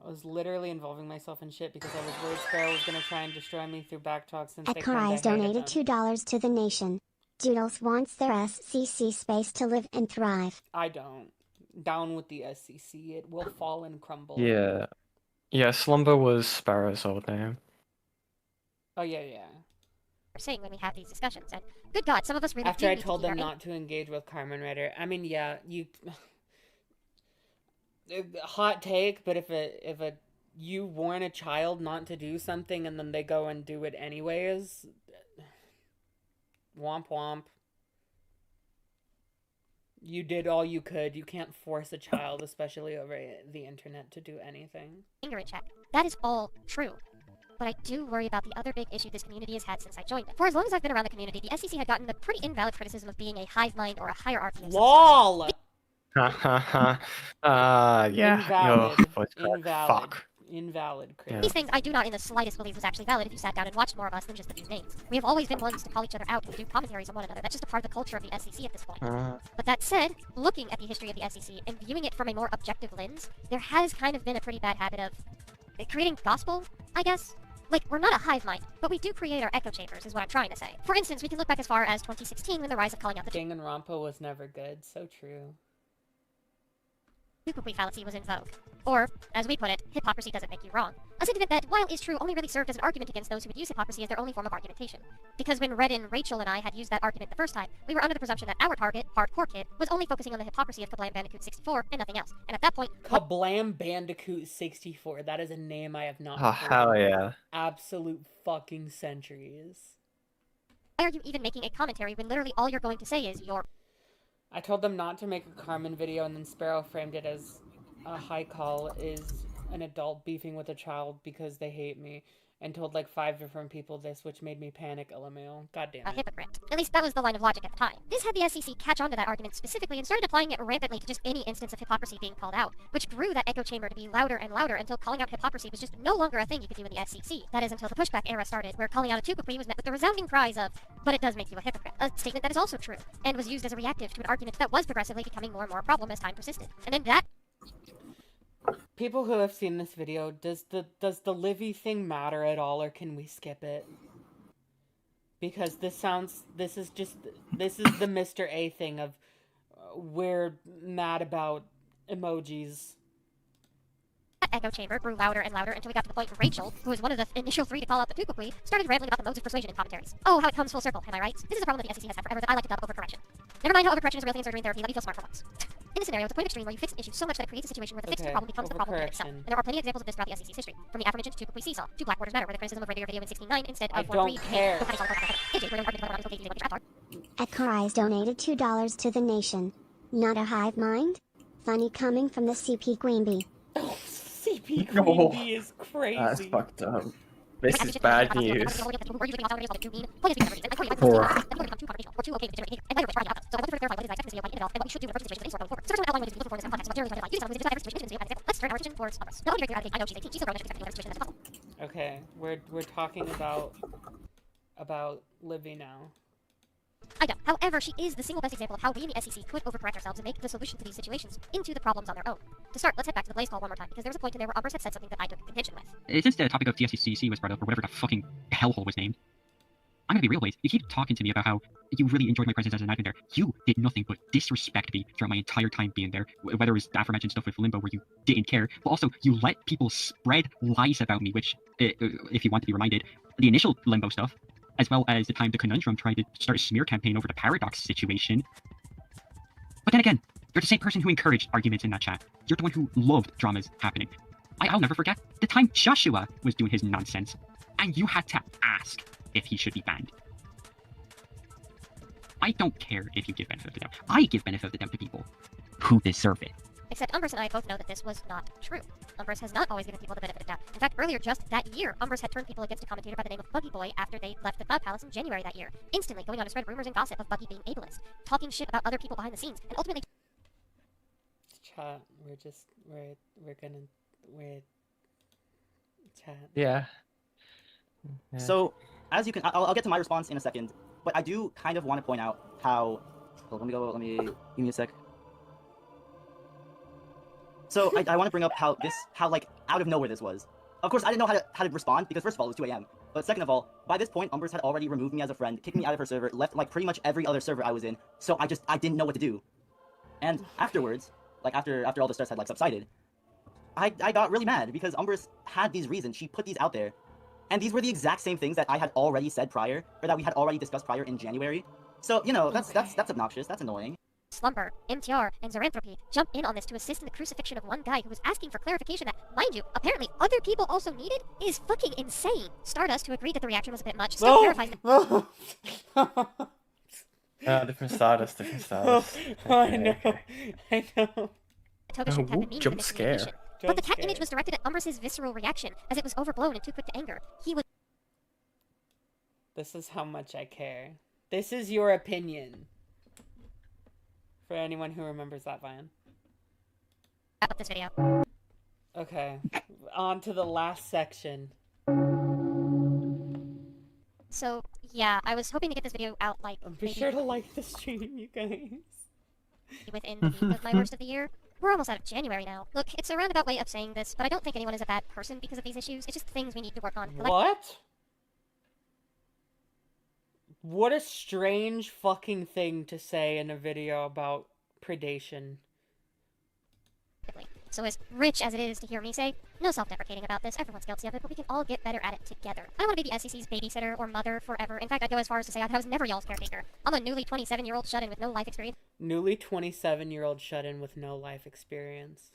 I was literally involving myself in shit because I was worried Sparrow was going to try and destroy me through backtalk since they
Ekarai donated $2 to the nation. Doodles wants their SCC space to live and thrive.
I don't. Down with the SCC. It will fall and crumble.
Yeah. Yeah, Slumber was Sparrow's old name.
Oh, yeah.
We're saying when we have these discussions, and good God, some of us really
After
do
I
need to
told
keep
them
our
not to engage with Carmen Ritter. I mean, yeah, you... Hot take, but if you warn a child not to do something and then they go and do it anyways, womp womp. You did all you could. You can't force a child, especially over the internet, to do anything.
Finger in check. That is all true. But I do worry about the other big issue this community has had since I joined it. For as long as I've been around the community, the SEC had gotten the pretty invalid criticism of being a hive mind or a hierarchy.
LOL!
Ha ha ha. Yeah.
Invalid.
Your voice crack.
Invalid.
Fuck.
Invalid.
Yeah.
These things I do not in the slightest believe was actually valid if you sat down and watched more of us than just the few names. We have always been ones to call each other out and do commentaries on one another. That's just a part of the culture of the SEC at this point. But that said, looking at the history of the SEC and viewing it from a more objective lens, there has kind of been a pretty bad habit of creating gospel, I guess? Like, we're not a hive mind, but we do create our echo chambers, is what I'm trying to say. For instance, we can look back as far as 2016 when the rise of calling out the
Ding and Rampa was never good. So true.
Duplicate fallacy was in vogue. Or, as we put it, hypocrisy doesn't make you wrong. A sentiment that, while is true, only really served as an argument against those who would use hypocrisy as their only form of argumentation. Because when Redden, Rachel, and I had used that argument the first time, we were under the presumption that our target, hardcore kid, was only focusing on the hypocrisy of Kablam Bandicoot 64 and nothing else. And at that point...
Kablam Bandicoot 64. That is a name I have not
Oh,
heard
hell
in
yeah.
absolute fucking centuries.
Why are you even making a commentary when literally all you're going to say is your...
I told them not to make a Carmen video, and then Sparrow framed it as a high call is an adult beefing with a child because they hate me. and told like 5 different people this, which made me panic, LMAO. God damn
A
it.
hypocrite. At least that was the line of logic at the time. This had the SEC catch on to that argument specifically and started applying it rampantly to just any instance of hypocrisy being called out, which grew that echo chamber to be louder and louder until calling out hypocrisy was just no longer a thing you could do in the SEC. That is until the pushback era started, where calling out a tukapri was met with the resounding cries of, but it does make you a hypocrite. A statement that is also true, and was used as a reactive to an argument that was progressively becoming more and more a problem as time persisted. And then that
People who have seen this video, does the Livy thing matter at all, or can we skip it? Because this is the Mr. A thing of we're mad about emojis.
echo chamber grew louder and louder until we got to the point where Rachel, who was one of the initial 3 to call out the tukapri, started rambling about the modes of persuasion in commentaries. Oh, how it comes full circle, am I right? This is a problem that the SEC has had forever that I like to dub overcorrection. Never mind how overcorrection is a real thing in surgery and therapy, let me feel smart for once. In a scenario, it's a point of extreme where you fix an issue so much that it creates a situation where the fixed problem becomes the problem in itself. And there are plenty of examples of this throughout the SEC's history, from the aforementioned tukapri seesaw to Black Waters Matter, where the criticism of radio video in 16.9 instead
I
of
don't care.
Edkarais donated $2 to the nation. Not a hive mind? Funny coming from the CP Queen Bee.
CP Queen Bee is crazy.
That's fucked up. This is bad news.
Okay, we're talking about Livy now.
I know. However, she is the single best example of how we in the SEC could overcorrect ourselves and make the solution to these situations into the problems on their own. To start, let's head back to the Blaze call one more time, because there was a point in there where Umbers had said something that I took contention with.
Since the topic of TSCC was brought up, or whatever the fucking hellhole was named, I'm gonna be real, Blaze. You keep talking to me about how you really enjoyed my presence as an admin there. You did nothing but disrespect me throughout my entire time being there, whether it was the aforementioned stuff with Limbo where you didn't care, but also you let people spread lies about me, which, if you want to be reminded, the initial Limbo stuff, as well as the time the Conundrum tried to start a smear campaign over the Paradox situation. But then again, you're the same person who encouraged arguments in that chat. You're the one who loved dramas happening. I'll never forget the time Joshua was doing his nonsense, and you had to ask if he should be banned. I don't care if you give benefit of the doubt. I give benefit of the doubt to people who deserve it.
Except Umbers and I both know that this was not true. Umbers has not always given people the benefit of the doubt. In fact, earlier just that year, Umbers had turned people against a commentator by the name of Buggy Boy after they left the Cloud Palace in January that year, instantly going on to spread rumors and gossip of Buggy being ableist, talking shit about other people behind the scenes, and ultimately...
Chat, chat.
Yeah.
So, as you can, I'll get to my response in a second, but I do kind of want to point out how... Hold, give me a sec. So I want to bring up how like out of nowhere this was. Of course, I didn't know how to respond because first of all, it was 2 a.m. But second of all, by this point, Umbers had already removed me as a friend, kicked me out of her server, left like pretty much every other server I was in. So I didn't know what to do. And afterwards, like after all the stress had like subsided, I got really mad because Umbers had these reasons. She put these out there, and these were the exact same things that I had already said prior, or that we had already discussed prior in January. So you know that's obnoxious. That's annoying.
Slumber, MTR, and Zoranthropy jump in on this to assist in the crucifixion of one guy who was asking for clarification that, mind you, apparently other people also needed, is fucking insane. Stardust, who agreed that the reaction was a bit much, still clarifies that...
Different Stardust.
I know.
Toga shouldn't have been mean
Jump
to
scare.
miscommunication. But the cat image was directed at Umbers' visceral reaction, as it was overblown and too quick to anger. He was...
This is how much I care. This is your opinion. For anyone who remembers that, Vian.
Wrap up this video.
Okay, on to the last section.
So, yeah, I was hoping to get this video out, like,
Be sure to like the stream, you guys.
Within the week of my worst of the year. We're almost out of January now. Look, it's a roundabout way of saying this, but I don't think anyone is a bad person because of these issues. It's just things we need to work on.
What? What a strange fucking thing to say in a video about predation.
So as rich as it is to hear me say, no self-deprecating about this, everyone's guilty of it, but we can all get better at it together. I don't want to be the SEC's babysitter or mother forever. In fact, I'd go as far as to say I was never y'all's caretaker. I'm a newly 27-year-old shut-in with no life experience.
Newly 27-year-old shut-in with no life experience.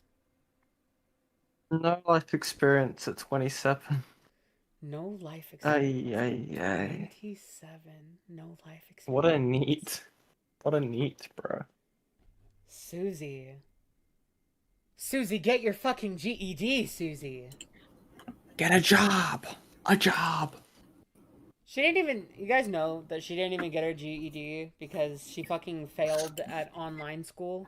No life experience at 27.
No life experience.
Ay.
27. No life experience.
What a neat, bro.
Susie, get your fucking GED, Susie.
Get a job. A job.
She didn't even. You guys know that she didn't even get her GED because she fucking failed at online school.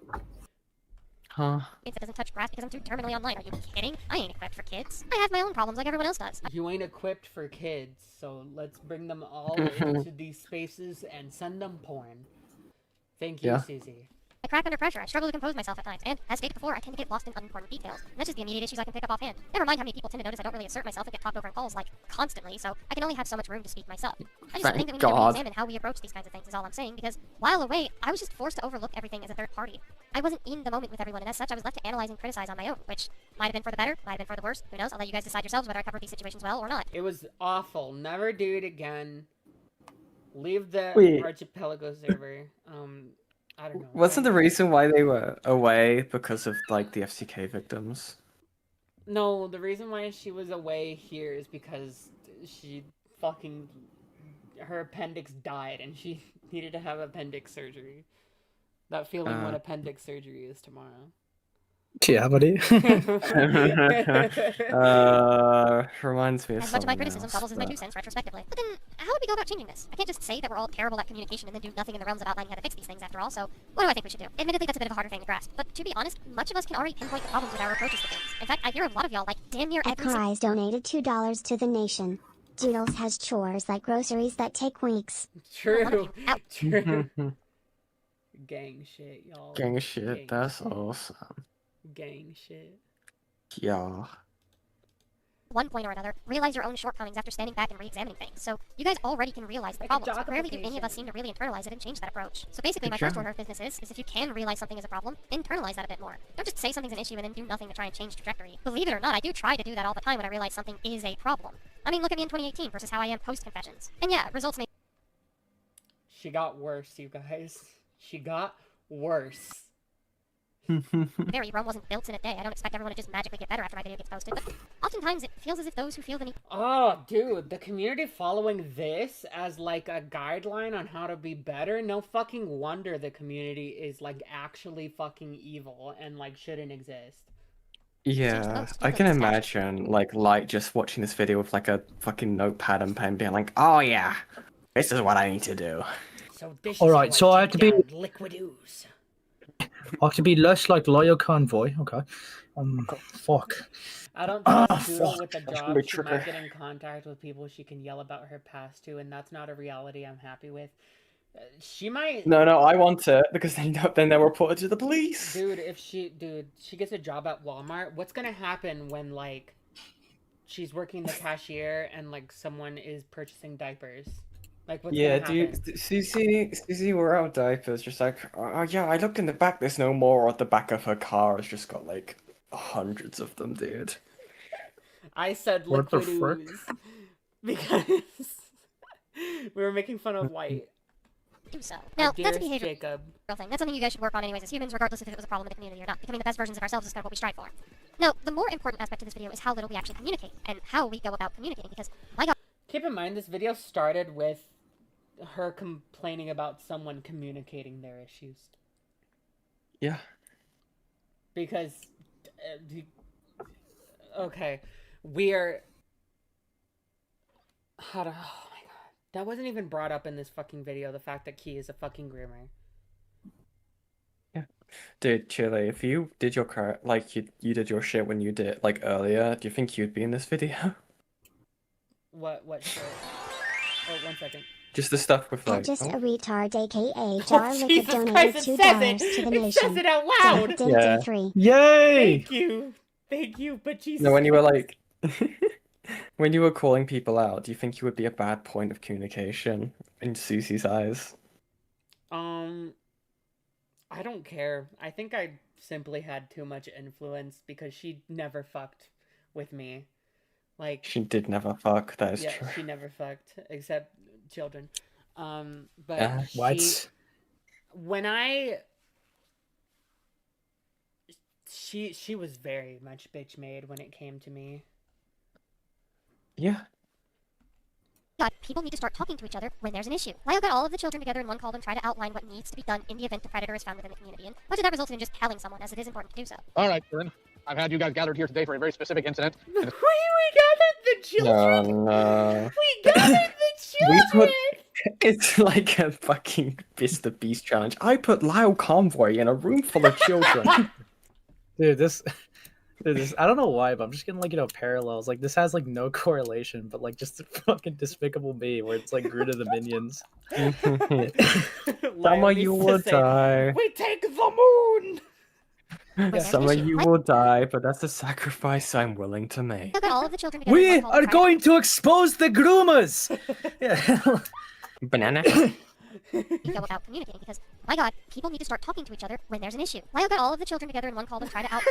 Huh?
It doesn't touch grass because I'm too terminally online. Are you kidding? I ain't equipped for kids. I have my own problems like everyone else does.
You ain't equipped for kids, so let's bring them all into these spaces and send them porn. Thank you,
Yeah.
Susie.
I crack under pressure. I struggle to compose myself at times, and as stated before, I tend to get lost in unimportant details. And that's just the immediate issues I can pick up offhand. Never mind how many people tend to notice I don't really assert myself and get talked over in calls, like, constantly, so I can only have so much room to speak myself. I just think that we need to re-examine how we approach these kinds of things is all I'm saying, because while away, I was just forced to overlook everything as a third party. I wasn't in the moment with everyone, and as such, I was left to analyze and criticize on my own, which might have been for the better, might have been for the worse. Who knows? I'll let you guys decide yourselves whether I cover these situations well or not.
It was awful. Never do it again. Leave the
Wait.
archipelago server. I don't know.
Wasn't the reason why they were away because of like the FCK victims?
No, the reason why she was away here is because she fucking her appendix died and she needed to have appendix surgery. That feeling when appendix surgery is tomorrow.
Yeah, buddy.
Reminds me of
As much of my
something
criticism
else,
doubles as my
but-
2 cents retrospectively. But then, how would we go about changing this? I can't just say that we're all terrible at communication and then do nothing in the realms of outlining how to fix these things after all, so what do I think we should do? Admittedly, that's a bit of a harder thing to grasp, but to be honest, much of us can already pinpoint the problems with our approaches to things. In fact, I hear a lot of y'all, like, damn near every
Ekari's donated $2 to the nation. Doodles has chores like groceries that take weeks.
True. True. Gang shit, y'all.
Gang shit, that's awesome.
Gang shit.
Yeah.
one point or another, realize your own shortcomings after standing back and re-examining things. So you guys already can realize the
Like a
problems, but rarely do
documentation.
any of us seem to really internalize it and change that approach. So basically, my
Good
first
job.
order of business is if you can realize something is a problem, internalize that a bit more. Don't just say something's an issue and then do nothing to try and change trajectory. Believe it or not, I do try to do that all the time when I realize something is a problem. I mean, look at me in 2018 versus how I am post-confessions. And yeah, results may...
She got worse, you guys. She got worse.
vary. Rome wasn't built in a day. I don't expect everyone to just magically get better after my video gets posted, but oftentimes it feels as if those who feel the need...
Oh, dude, the community following this as like a guideline on how to be better. No fucking wonder the community is like actually fucking evil and like shouldn't exist.
Yeah, I can imagine like Light just watching this video with like a fucking notepad and pen being like, oh yeah, this is what I need to do.
So this
All right, so I have to be
liquid ooze.
I have to be less like Loyal Convoy. Okay. Fuck.
I don't
Ah,
trust Doodle
fuck.
with the
That's
job.
gonna be
She might
tricky.
get in contact with people she can yell about her past to, and that's not a reality I'm happy with. She might...
No, I want it because then they'll report it to the police.
Dude, she gets a job at Walmart, what's gonna happen when, like, she's working the cashier and, like, someone is purchasing diapers? Like, what's
Yeah,
gonna happen?
dude, Susie, we're out of diapers. Just like, oh yeah, I looked in the back. There's no more. At the back of her car has just got like hundreds of them, dude.
I said
What the
liquid
frick?
ooze because we were making fun of Light.
do so. Now, that's a
Dearest
behavior
Jacob.
thing. That's something you guys should work on anyways as humans, regardless if it was a problem in the community or not. Becoming the best versions of ourselves is kind of what we strive for. Now, the more important aspect of this video is how little we actually communicate, and how we go about communicating, because, my god...
Keep in mind, this video started with her complaining about someone communicating their issues.
Yeah.
Because, okay, we're... How to... Oh my god. That wasn't even brought up in this fucking video, the fact that Key is a fucking groomer.
Dude, Chile, if you did your like you did your shit when you did like earlier, do you think you'd be in this video?
What shit? Oh, 1 second.
Just the stuff with
I'm
like.
just
oh.
a retard, aka Jar Liquid
Jesus
donated
Christ, it
$2
says
to the
it
nation.
says it out loud!
Ding,
Yeah.
ding, 3.
Yay!
Thank you, but Jesus
No, when you were
Christ.
like, when you were calling people out, do you think you would be a bad point of communication in Susie's eyes?
I don't care. I think I simply had too much influence because she never fucked with me. Like,
She did never fuck. That is
yeah,
true.
she never fucked except children. But
What?
when she was very much bitch made when it came to me.
Yeah.
God, people need to start talking to each other when there's an issue. Lyle got all of the children together in one call and try to outline what needs to be done in the event the predator is found within the community, and much of that resulted in just telling someone, as it is important to do so.
All right, Karen. I've had you guys gathered here today for a very specific incident.
We gathered the children.
No.
We gathered the
We
children.
put it's like a fucking Mr. Beast challenge. I put Lyle Convoy in a room full of children.
Dude, this I don't know why, but I'm just getting like, parallels. Like this has like no correlation, but like just a fucking Despicable Me where it's like Groot of the Minions.
Some of you will die.
We take the moon.
Some of you will die, but that's a sacrifice I'm willing to make.
Look at all of the children together.
We are going to expose the groomers.
Banana.
Go about communicating because, my god, people need to start talking to each other when there's an issue. Lyle got all of the children together in one call and try to out.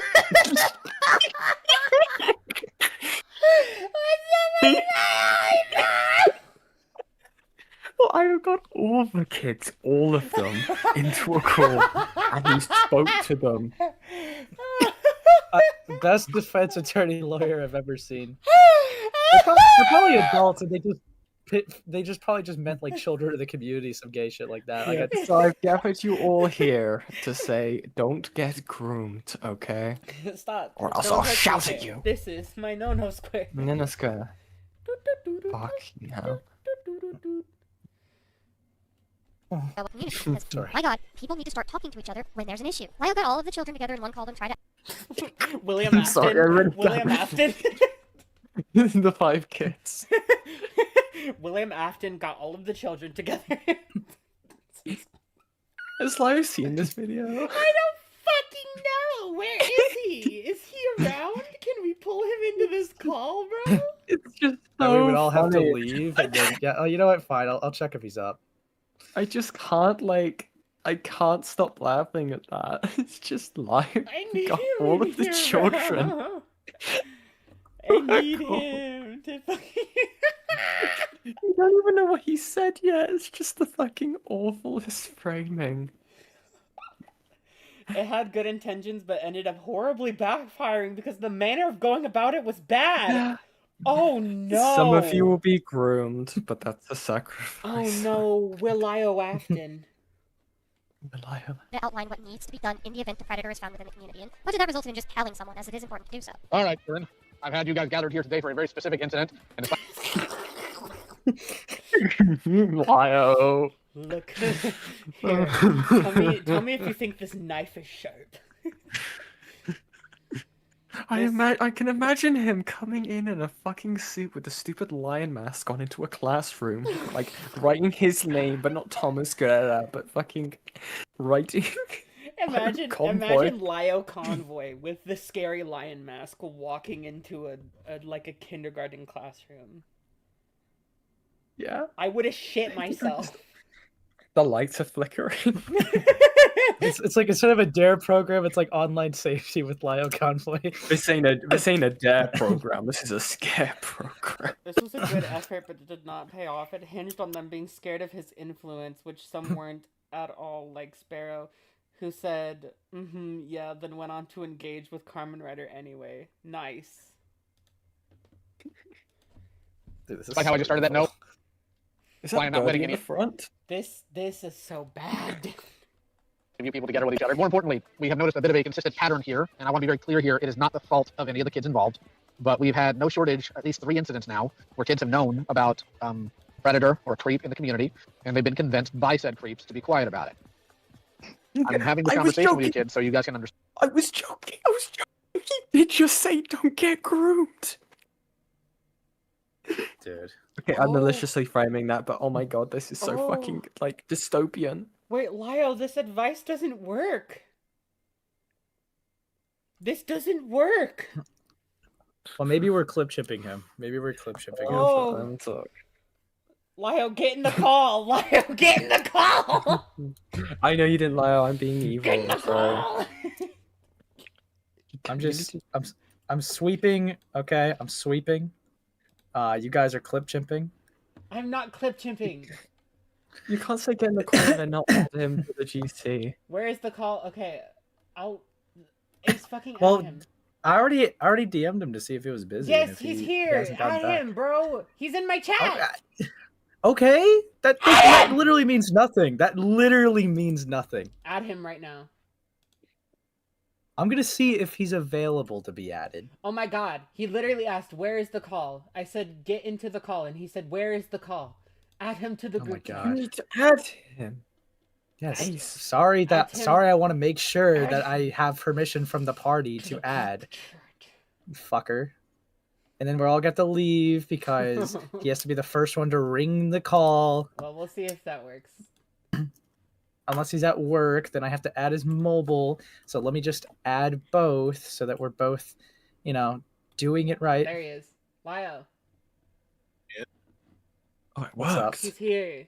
Well, I got all the kids, all of them, into a call, and he spoke to them.
Best defense attorney lawyer I've ever seen. They're probably adults, and they just probably just meant like children of the community, some gay shit like that.
Yeah, so I've gathered you all here to say, don't get groomed, okay?
Stop.
Or else
Don't
I'll
touch
shout
me.
at you.
This is my no-no square.
Ninaska. Fucking hell.
Because, my god, people need to start talking to each other when there's an issue. Lyle got all of the children together in one call and try to.
William
I'm
Afton.
sorry, I read
William Afton.
The 5 kids.
William Afton got all of the children together.
Has Lyle seen this video?
I don't fucking know. Where is he? Is he around? Can we pull him into this call, bro?
It's just
So we would all have to
funny.
leave. And then, yeah. Oh, you know what? Fine. I'll check if he's up.
I just can't I can't stop laughing at that. It's just live.
I need
Got
him
all
in
of the
here,
children.
bro. I need him to fucking.
You don't even know what he said yet. It's just the fucking awfulest framing.
It had good intentions, but ended up horribly backfiring because the manner of going about it was bad.
Yeah.
Oh no!
Some of you will be groomed, but that's a sacrifice.
Oh no, Willio Afton.
To outline what needs to be done in the event the predator is found within the community, and much of that results in just telling someone, as it is important to do so.
All right, Corinne. I've had you guys gathered here today for a very specific incident, and
Lyle.
Look. Here. Tell me if you think this knife is sharp.
I can imagine him coming in a fucking suit with a stupid lion mask on into a classroom, like writing his name, but not Thomas Guerra, but fucking writing.
Imagine Lio Convoy with the scary lion mask walking into a kindergarten classroom.
Yeah.
I would have shit myself.
The lights are flickering.
It's like instead of a DARE program, it's like online safety with Lio Convoy.
This ain't a DARE program. This is a scare program.
This was a good effort, but it did not pay off. It hinged on them being scared of his influence, which some weren't at all, like Sparrow, who said, yeah, then went on to engage with Carmen Rider anyway. Nice.
Dude, this is
like how I just started that note.
Is
Why I'm not letting
in
any
the front?
This is so bad.
You people together with each other. More importantly, we have noticed a bit of a consistent pattern here, and I want to be very clear here. It is not the fault of any of the kids involved, but we've had no shortage, at least 3 incidents now, where kids have known about predator or creep in the community, and they've been convinced by said creeps to be quiet about it. I'm having this conversation with you kids so you guys can understand.
I was joking. He did just say don't get groomed.
Dude.
Okay, I'm maliciously framing that, but oh my god, this is so fucking, like, dystopian.
Wait, Lyle, this advice doesn't work. This doesn't work.
Well, maybe we're clip chipping him. Maybe we're clip chipping him.
Oh. Lyle, get in the call. Lyle, get in the call.
I know you didn't lie. I'm being evil.
Get in the call.
I'm sweeping. Okay, I'm sweeping. You guys are clip chimping.
I'm not clip chimping.
You can't say get in the call and then not add him to the GC.
Where is the call? Okay, it's fucking
Well,
at him.
I already DM'd him to see if he was busy. and
Yes,
if
he's
he
here.
hasn't gotten
At
back.
him, bro. He's in my chat.
Okay, that literally means nothing. That literally means nothing.
Add him right now.
I'm gonna see if he's available to be added.
Oh my god, he literally asked, "Where is the call?" I said, "Get into the call," and he said, "Where is the call?" Add him to the
Oh
group.
my
chat.
god.
You need to add him.
Yes.
Nice.
Sorry
Add him.
I want to make sure
Add
that I
him
have permission from the party to
the
add.
group chat.
Fucker. And then we're all got to leave because he has to be the first one to ring the call.
Well, we'll see if that works.
Unless he's at work, then I have to add his mobile. So let me just add both so that we're both, doing it right.
There he is. Lyle.
Oh, it
What's up?
works.
He's here.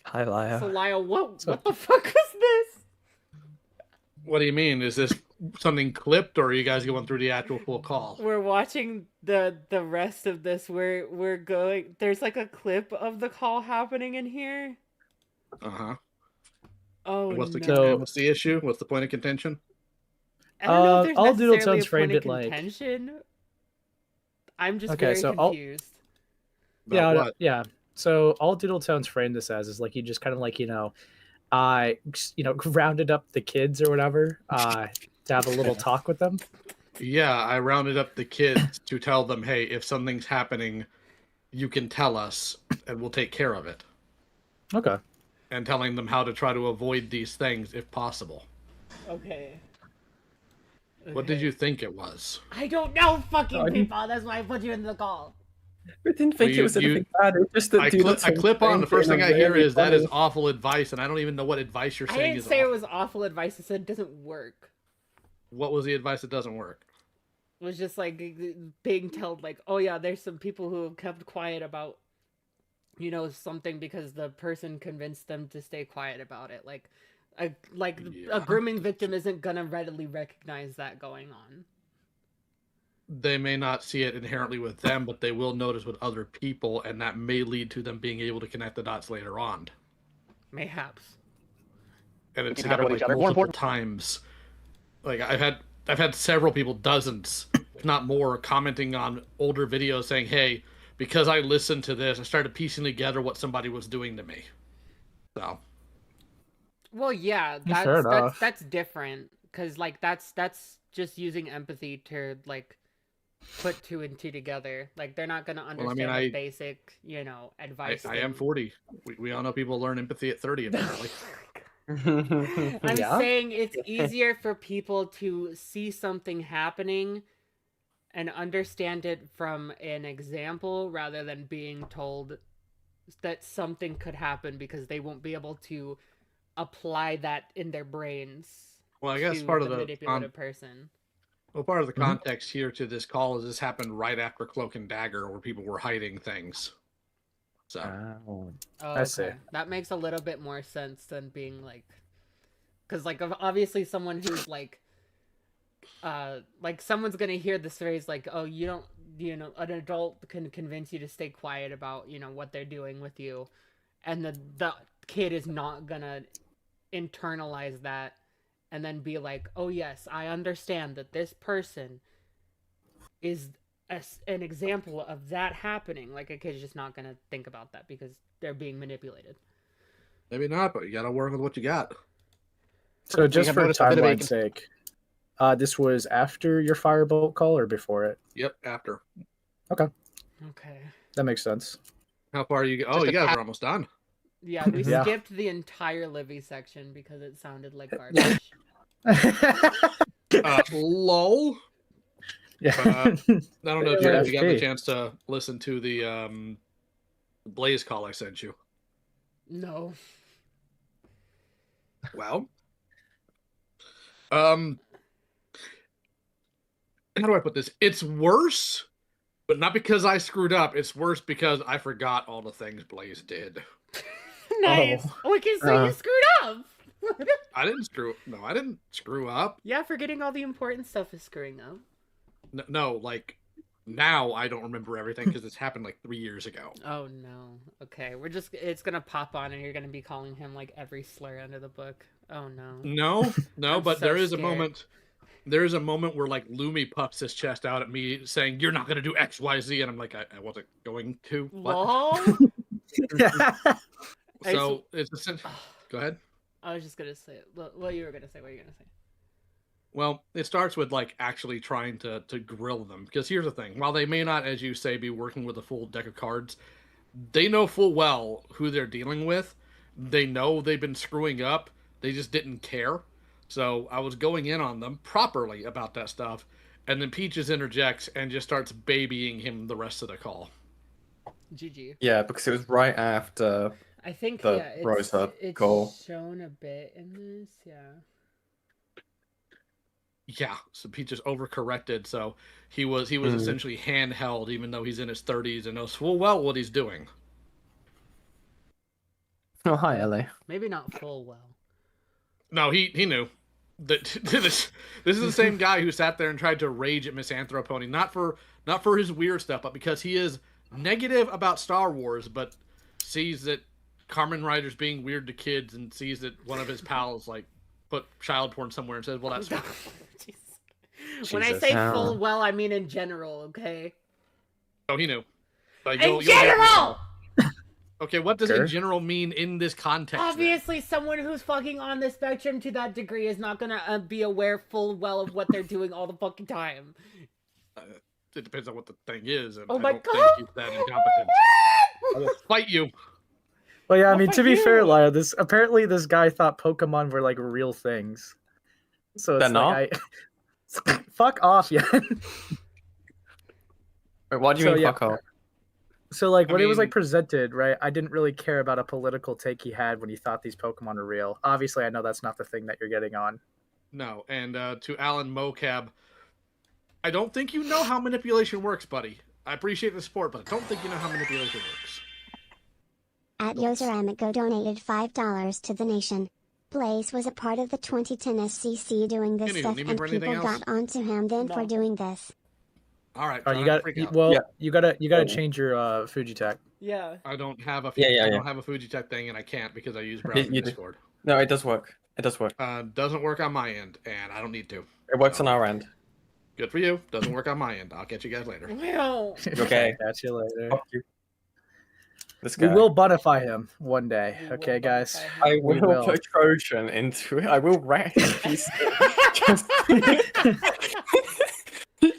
Hi, Lyle.
So Lyle, what the fuck was this?
What do you mean? Is this something clipped, or are you guys going through the actual full call?
We're watching the rest of this. We're going. There's like a clip of the call happening in here. Oh,
What's
no.
What's the issue? What's the point of contention?
I don't know if there's
all
necessarily
Doodletones
a point
framed
of
it like-
contention. I'm just
Okay,
very
so
confused.
Yeah. So all Doodletones framed this as is like you just kind of like rounded up the kids or whatever to have a little talk with them.
Yeah, I rounded up the kids to tell them, hey, if something's happening, you can tell us, and we'll take care of it.
Okay.
And telling them how to try to avoid these things if possible.
Okay.
What did you think it was?
I don't know, fucking people. That's why I put you in the call.
I didn't think it was anything bad. It's just that
I
Doodletones
clip on. The first thing I hear is that is
funny.
awful advice, and I don't even know what advice you're
I
saying
didn't
is
say
awful.
it was awful advice. I said it doesn't work.
What was the advice that doesn't work?
It was just like being told, like, oh yeah, there's some people who have kept quiet about, something because the person convinced them to stay quiet about it. Like a grooming victim isn't gonna readily recognize that going on.
They may not see it inherently with them, but they will notice with other people, and that may lead to them being able to connect the dots later on.
Mayhaps.
And it's
Keep together
happened
with
like
each other. More
multiple
important-
times. Like I've had several people, dozens, if not more, commenting on older videos saying, "Hey, because I listened to this, I started piecing together what somebody was doing to me." So.
Well, yeah,
Fair enough.
that's different because like that's just using empathy to like put two and two together. Like they're not gonna understand the basic, advice.
I am 40. We all know people learn empathy at 30, apparently.
I'm saying it's easier for people to see something happening and understand it from an example rather than being told that something could happen because they won't be able to apply that in their brains.
Well, I guess
to
part of
the
the
manipulative person.
Well, part of the context here to this call is this happened right after Cloak and Dagger, where people were hiding things. So,
Oh,
I see.
That makes a little bit more sense than being like, because like obviously someone who's like someone's gonna hear this phrase like, oh, you don't, an adult can convince you to stay quiet about what they're doing with you, and the kid is not gonna internalize that and then be like, oh yes, I understand that this person is an example of that happening. Like a kid's just not gonna think about that because they're being manipulated.
maybe not, but you gotta work with what you got.
So just
have
for
noticed a bit of
timeline's sake, this was after your firebolt call or before it?
Yep, after.
Okay.
Okay.
That makes sense.
How far are you? Oh, you guys are almost done.
Yeah, we
Yeah.
skipped the entire Livy section because it sounded like garbage.
Lol.
Yeah.
I don't know if you got the
FP.
chance to listen to the Blaze call I sent you.
No.
Well, how do I put this? It's worse, but not because I screwed up. It's worse because I forgot all the things Blaze did.
Nice. Oh, okay, so you screwed up.
I didn't screw up.
Yeah, forgetting all the important stuff is screwing up.
No, like now I don't remember everything because it's happened like 3 years ago.
Oh no. Okay, it's gonna pop on and you're gonna be calling him like every slur under the book. Oh no.
No,
I'm
but
so
there is
scared.
a moment. There is a moment where like Lumi puffs his chest out at me saying, "You're not gonna do X, Y, Z," and I'm like, I wasn't going to. What?
Lol.
So it's go ahead.
I was just gonna say what you were gonna say. What are you gonna say?
Well, it starts with like actually trying to grill them. Because here's the thing: while they may not, as you say, be working with a full deck of cards, they know full well who they're dealing with. They know they've been screwing up. They just didn't care. So I was going in on them properly about that stuff, and then Peaches interjects and just starts babying him the rest of the call.
GG.
Yeah, because it was right after
I think
the
yeah,
Rosa
it's
call.
shown a bit in this, yeah.
Yeah, so Peaches overcorrected. So he was essentially handheld, even though he's in his 30s and knows full well what he's doing.
Oh, hi, Ellie.
Maybe not full well.
No, he knew. This is the same guy who sat there and tried to rage at Misanthropony, not for his weird stuff, but because he is negative about Star Wars, but sees that Kamen Rider's being weird to kids and sees that one of his pals like put child porn somewhere and says, "Well, that's fine."
When I say full well, I mean in general, okay?
Oh, he knew. Like,
in general!
Okay, what does in general mean in this context?
Obviously, someone who's fucking on the spectrum to that degree is not gonna be aware full well of what they're doing all the fucking time.
It depends on what the thing is. And
Oh
I
my
don't
God.
think he's that incompetent. I will fight you.
Well, yeah, I mean, to be fair,
you.
Lyle, apparently this guy thought Pokemon were like real things. So it's
They're
like fuck off, yeah.
Wait, what do you mean fuck off?
So like when it was like presented, right? I didn't really care about a political take he had when he thought these Pokemon are real. Obviously, I know that's not the thing that you're getting on.
No, and to Alan Mocab, I don't think you know how manipulation works, buddy. I appreciate the support, but I don't think you know how manipulation works.
At Yoseramico donated $5 to the nation. Blaze was a part of the 2010 SCC doing this
Anywho,
stuff,
need me
and
for anything
people
else?
got onto him then for doing this.
All right,
Oh,
John,
you got
freak out.
you gotta change your Fujitech.
Yeah.
I don't have a
Yeah.
I don't have a Fujitech thing, and I can't because I use browser
You do.
Discord.
No, it does work. It does work.
Doesn't work on my end, and I don't need to.
It works on our end.
Good for you. Doesn't work on my end. I'll catch you guys later.
Well.
Okay.
Catch you later.
Fuck you. This
We
guy.
will bonify him one day. Okay, guys.
I
We
will put Trojan into it. I will rat his piece.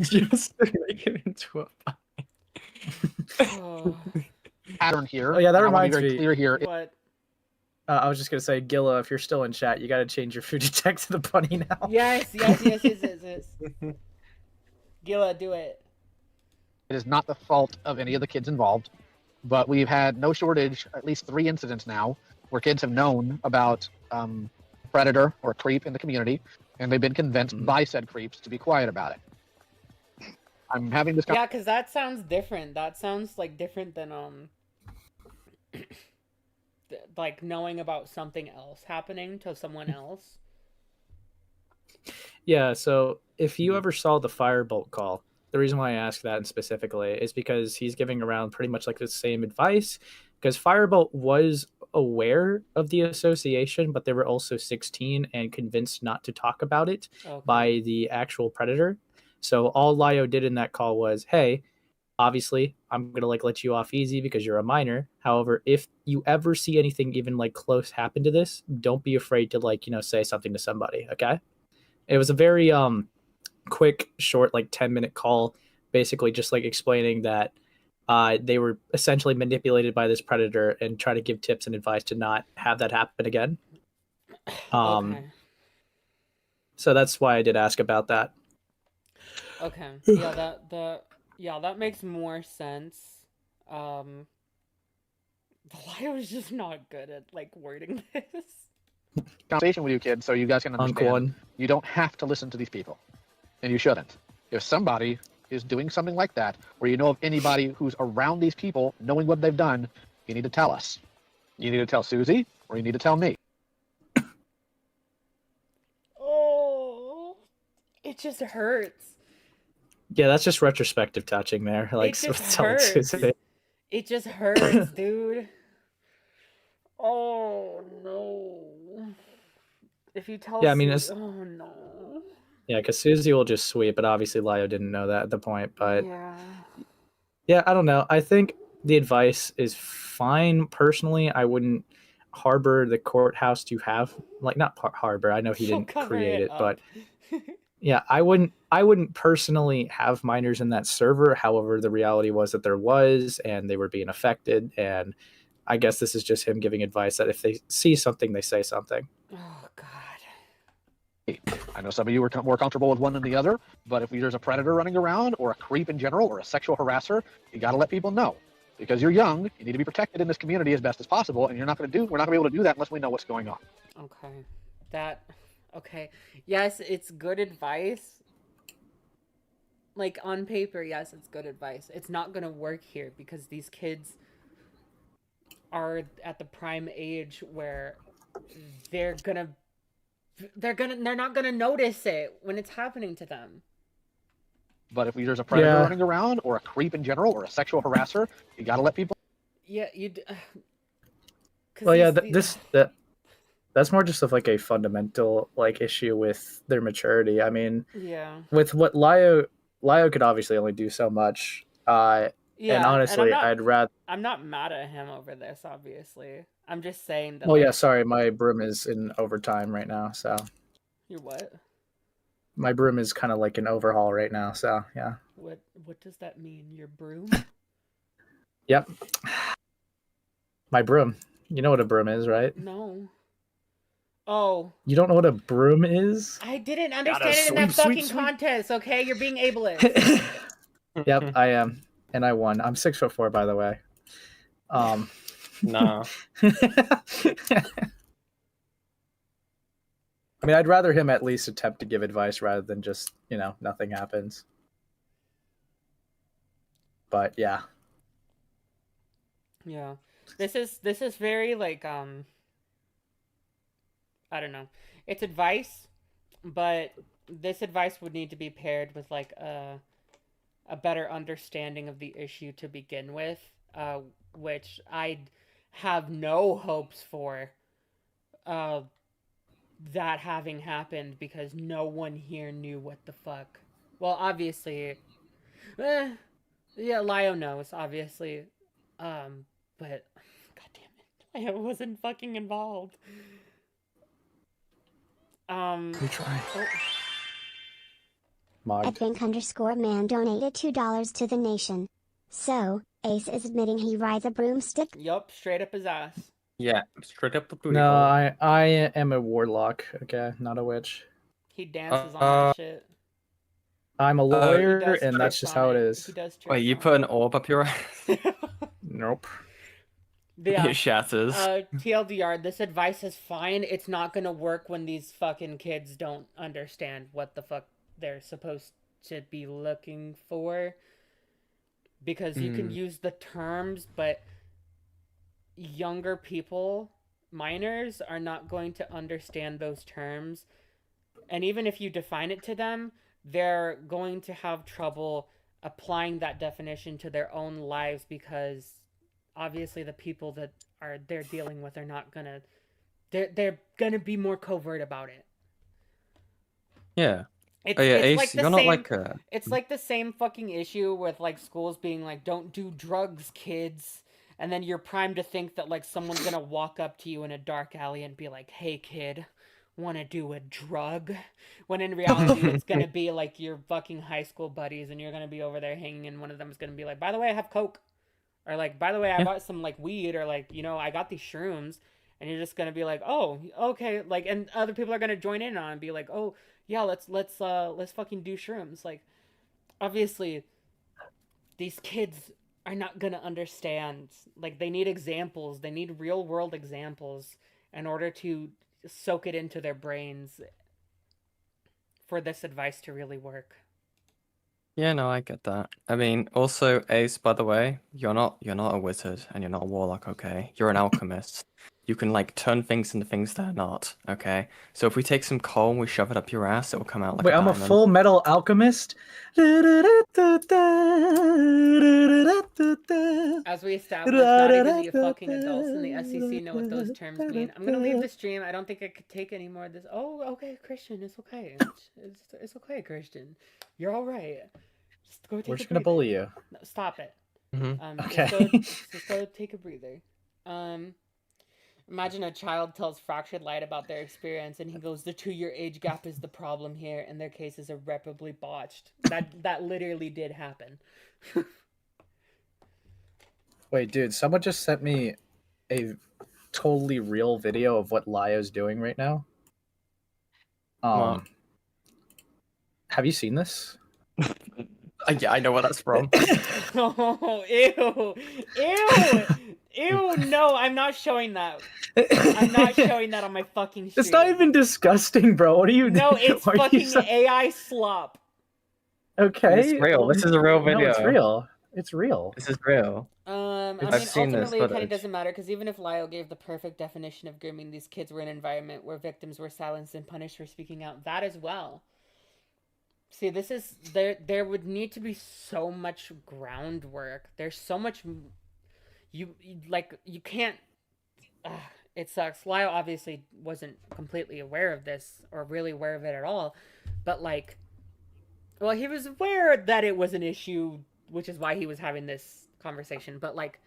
Just to make it into a
Pattern here.
Oh yeah, that
and I wanna be
reminds
very
me.
Clear here.
What?
I was just gonna say, Gilla, if you're still in chat, you gotta change your Fujitech to the bunny now.
Yes. Gila, do it.
It is not the fault of any of the kids involved, but we've had no shortage, at least 3 incidents now, where kids have known about predator or creep in the community, and they've been convinced by said creeps to be quiet about it. I'm having this.
Yeah, because that sounds different. That sounds like different than like knowing about something else happening to someone else.
Yeah, so if you ever saw the Firebolt call, the reason why I ask that specifically is because he's giving around pretty much like the same advice, because Firebolt was aware of the association, but they were also 16 and convinced not to talk about it by the actual predator. So all Lio did in that call was, hey, obviously I'm going to like let you off easy because you're a minor. However, if you ever see anything even like close happen to this, don't be afraid to like, say something to somebody. Okay. It was a very quick, short, like 10-minute call, basically just like explaining that they were essentially manipulated by this predator and try to give tips and advice to not have that happen again. So that's why I did ask about that.
Okay. Yeah, that makes more sense. The Lio is just not good at like wording this.
Conversation with you kids so you guys can understand. You don't have to listen to these people, and you shouldn't. If somebody is doing something like that, or you know of anybody who's around these people knowing what they've done, you need to tell us. You need to tell Susie, or you need to tell me.
Oh, it just hurts.
Yeah, that's just retrospective touching there. Like,
It just
telling
hurts.
Susie.
It just hurts, dude. Oh no. If you tell
Yeah, I mean,
Susie, oh no.
Yeah, because Susie will just sweep, but obviously Lio didn't know that at the point. But
Yeah.
yeah, I don't know. I think the advice is fine. Personally, I wouldn't harbor the courthouse to have, like, not harbor. I know he didn't
Cover
create
it
it, but Yeah, I wouldn't personally have minors in that server. However, the reality was that there was, and they were being affected. And I guess this is just him giving advice that if they see something, they say something.
Oh God.
I know some of you are more comfortable with one than the other, but if there's a predator running around, or a creep in general, or a sexual harasser, you got to let people know. Because you're young, you need to be protected in this community as best as possible, and we're not going to be able to do that unless we know what's going on.
Okay. Okay. Yes, it's good advice. Like, on paper, yes, it's good advice. It's not gonna work here because these kids are at the prime age where they're not gonna notice it when it's happening to them.
But if there's a predator running around, or a creep in general, or a sexual harasser, you got to let people.
Yeah,
Well, yeah, that's more just of like a fundamental like issue with their maturity. I mean,
Yeah.
with what Lio could obviously only do so much. And honestly,
I'm not mad at him over this. Obviously, I'm just saying that.
Well, yeah, sorry, my broom is in overtime right now, so.
Your what?
My broom is kind of like an overhaul right now, so yeah.
What does that mean? Your broom?
Yep. My broom. You know what a broom is, right?
No. Oh.
You don't know what a broom is?
I didn't understand it in that fucking contest. Okay, you're being ableist.
Yep, I am, and I won. I'm 6'4", by the way.
No.
I mean, I'd rather him at least attempt to give advice rather than just, nothing happens. But yeah.
Yeah. This is very like I don't know. It's advice, but this advice would need to be paired with like a better understanding of the issue to begin with, which I have no hopes for that having happened because no one here knew what the fuck. Well, obviously, yeah, Lio knows, obviously, but god damn it, Lio wasn't fucking involved.
We try.
Advink_man donated $2 to the nation. So, Ace is admitting he rides a broomstick?
Yup, straight up his ass.
Yeah, straight up the booty
No,
hole.
I am a warlock, okay, not a witch.
He dances on that shit.
I'm a lawyer, and that's just how it is.
Wait, you put an orb up your ass?
Nope.
Yeah.
It shatters.
TLDR, this advice is fine. It's not gonna work when these fucking kids don't understand what the fuck they're supposed to be looking for. Because you can use the terms, but younger people, minors, are not going to understand those terms. And even if you define it to them, they're going to have trouble applying that definition to their own lives because obviously the people that they're dealing with are not gonna they're gonna be more covert about it.
Yeah.
It's,
Ace,
like the
you're
same,
not like a...
It's like the same fucking issue with like schools being like, don't do drugs, kids. And then you're primed to think that like someone's gonna walk up to you in a dark alley and be like, hey kid, wanna do a drug? When in reality it's gonna be like your fucking high school buddies and you're gonna be over there hanging and one of them is gonna be like, by the way, I have coke. Or like, by the way, I bought some like weed, or like, I got these shrooms. And you're just gonna be like, oh, okay, like, and other people are gonna join in on it and be like, oh yeah, let's fucking do shrooms. Like, obviously, these kids are not gonna understand. Like, they need examples. They need real world examples in order to soak it into their brains for this advice to really work.
Yeah, no, I get that. I mean, also, Ace, by the way, you're not a wizard and you're not a warlock, okay? You're an alchemist. You can like turn things into things they're not, okay? So if we take some coal and we shove it up your ass, it will come out like
Wait,
a
I'm
diamond.
a full metal alchemist?
As we established, not even the fucking adults in the SEC know what those terms mean. I'm gonna leave the stream. I don't think I could take any more of this. Oh, okay, Christian, it's okay. It's okay, Christian. You're all right. Just go take
We're just gonna bully you.
No, stop it.
Okay.
Just go take a breather. Imagine a child tells Fractured Light about their experience, and he goes, "The 2-year age gap is the problem here, and their case is irreparably botched." That literally did happen.
Wait, dude, someone just sent me a totally real video of what Lio's doing right now.
What?
Have you seen this?
Yeah, I know where that's from.
Oh, ew, no, I'm not showing that. I'm not showing that on my fucking stream.
It's not even disgusting, bro. What are you doing?
No, it's fucking AI slop.
Okay.
It's real. This is a real video.
No, it's real. It's real.
This is real.
I mean,
I've seen this
ultimately, it kind of
footage.
doesn't matter, because even if Lio gave the perfect definition of grooming, these kids were in an environment where victims were silenced and punished for speaking out. That as well. See, this is... There would need to be so much groundwork. There's so much... You can't... it sucks. Lio obviously wasn't completely aware of this, or really aware of it at all, but, like... Well, he was aware that it was an issue, which is why he was having this conversation, but, like,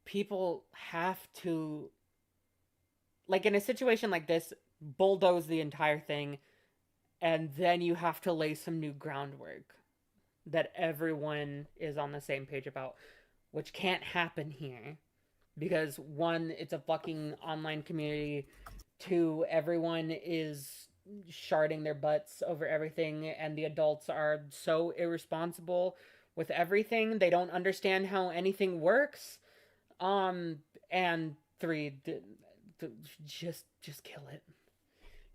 people have to, like, in a situation like this, bulldoze the entire thing, and then you have to lay some new groundwork that everyone is on the same page about, which can't happen here, because 1, it's a fucking online community, 2, everyone is sharding their butts over everything, and the adults are so irresponsible with everything. They don't understand how anything works. And 3, just kill it.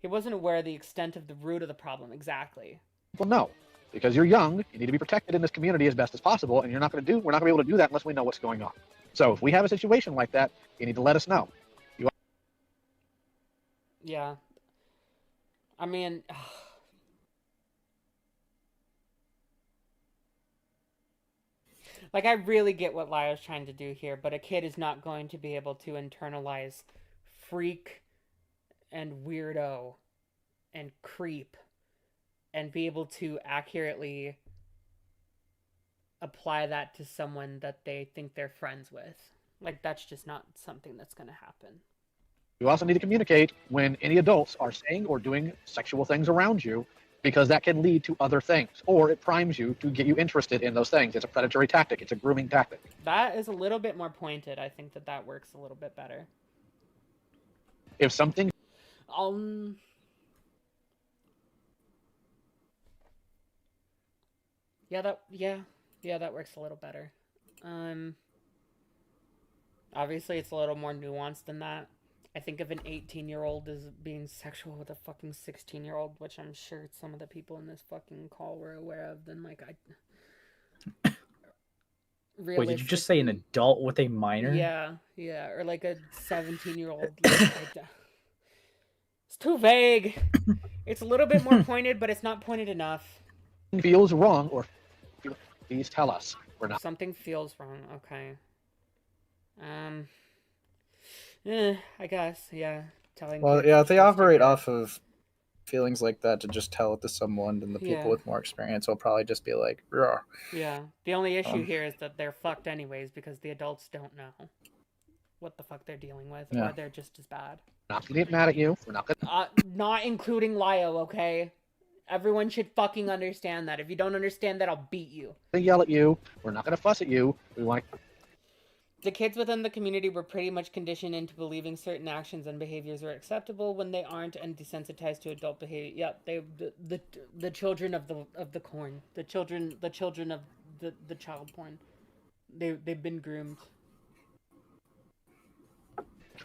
He wasn't aware of the extent of the root of the problem exactly.
Well, no, because you're young, you need to be protected in this community as best as possible, and we're not going to be able to do that unless we know what's going on. So if we have a situation like that, you need to let us know.
Yeah. I mean, like, I really get what Lio's trying to do here, but a kid is not going to be able to internalize freak and weirdo and creep and be able to accurately apply that to someone that they think they're friends with. Like, that's just not something that's going to happen.
You also need to communicate when any adults are saying or doing sexual things around you, because that can lead to other things, or it primes you to get you interested in those things. It's a predatory tactic. It's a grooming tactic.
That is a little bit more pointed. I think that works a little bit better.
If something...
Yeah, that works a little better. Obviously it's a little more nuanced than that. I think if an 18-year-old is being sexual with a fucking 16-year-old, which I'm sure some of the people in this fucking call were aware of, then, like,
Wait, did you just say an adult with a minor?
Yeah, or like a 17-year-old. It's too vague. It's a little bit more pointed, but it's not pointed enough.
Feels wrong, or please tell us. We're not.
Something feels wrong. Okay. I guess, yeah.
Well, yeah, they operate off of feelings like that to just tell it to someone, and the people with more experience will probably just be like, "Rawr."
Yeah. The only issue here is that they're fucked anyways, because the adults don't know what the fuck they're dealing with, or they're just as bad.
Not gonna get mad at you. We're not gonna...
not including Lio, okay? Everyone should fucking understand that. If you don't understand that, I'll beat you.
They yell at you. We're not gonna fuss at you. We want...
The kids within the community were pretty much conditioned into believing certain actions and behaviors are acceptable when they aren't, and desensitized to adult behavior. Yep, the children of the corn, the children of the child porn. They've been groomed.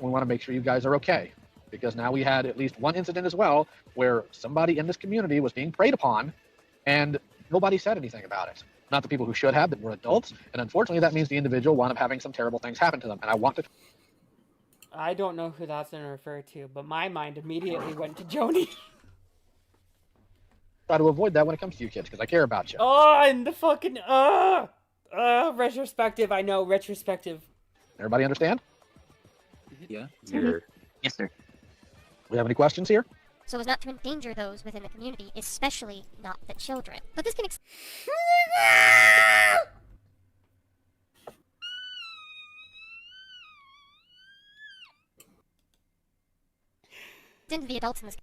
We want to make sure you guys are okay, because now we had at least one incident as well where somebody in this community was being preyed upon, and nobody said anything about it. Not the people who should have, that were adults, and unfortunately that means the individual wound up having some terrible things happen to them, and I want to...
I don't know who that's going to refer to, but my mind immediately went to Joni.
Try to avoid that when it comes to you kids, because I care about you.
Oh, and the fucking... retrospective, I know, retrospective.
Everybody understand?
Yeah.
Yes, sir. We have any questions here?
So as not to endanger those within the community, especially not the children. But this can into the adults in this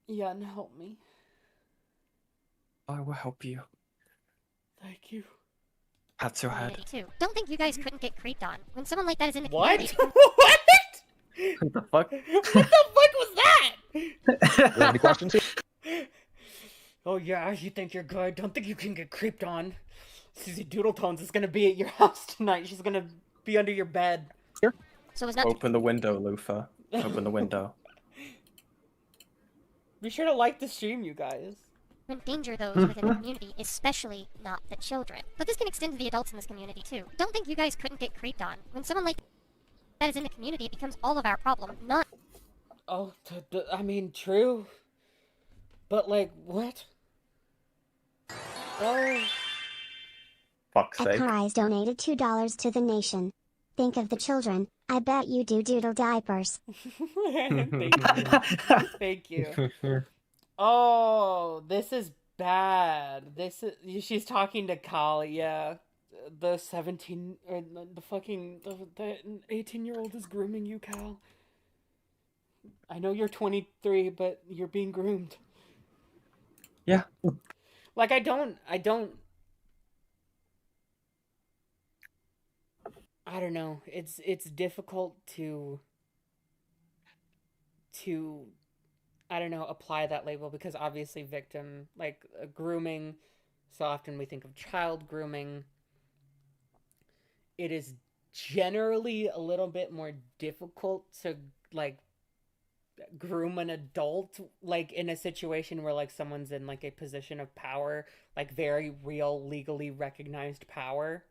Yeah, and help me.
I will help you.
Thank you.
Pat your head.
community too. Don't think you guys couldn't get creeped on when someone like that is in the
What?
community.
What?
What the fuck?
What the fuck was that?
Any questions?
Oh yeah, you think you're good. Don't think you can get creeped on. Susie Doodletones is gonna be at your house tonight. She's gonna be under your bed.
So it's not
Open the window, Lufa. Open the window.
Be sure to like the stream, you guys.
endanger those within the community, especially not the children. But this can extend to the adults in this community too. Don't think you guys couldn't get creeped on. When someone like that is in the community, it becomes all of our problem, not...
Oh, I mean, true. But, like, what? Oh.
Fuck's sake.
Ekari's donated $2 to the nation. Think of the children. I bet you do doodle diapers.
Thank you. Oh, this is bad. This is... She's talking to Kali, yeah. The 17... Or the fucking... The 18-year-old is grooming you, Cal. I know you're 23, but you're being groomed.
Yeah.
Like, I don't know. It's difficult to I don't know, apply that label because obviously victim, like grooming, so often we think of child grooming. It is generally a little bit more difficult to like groom an adult, like in a situation where like someone's in like a position of power, like very real legally recognized power.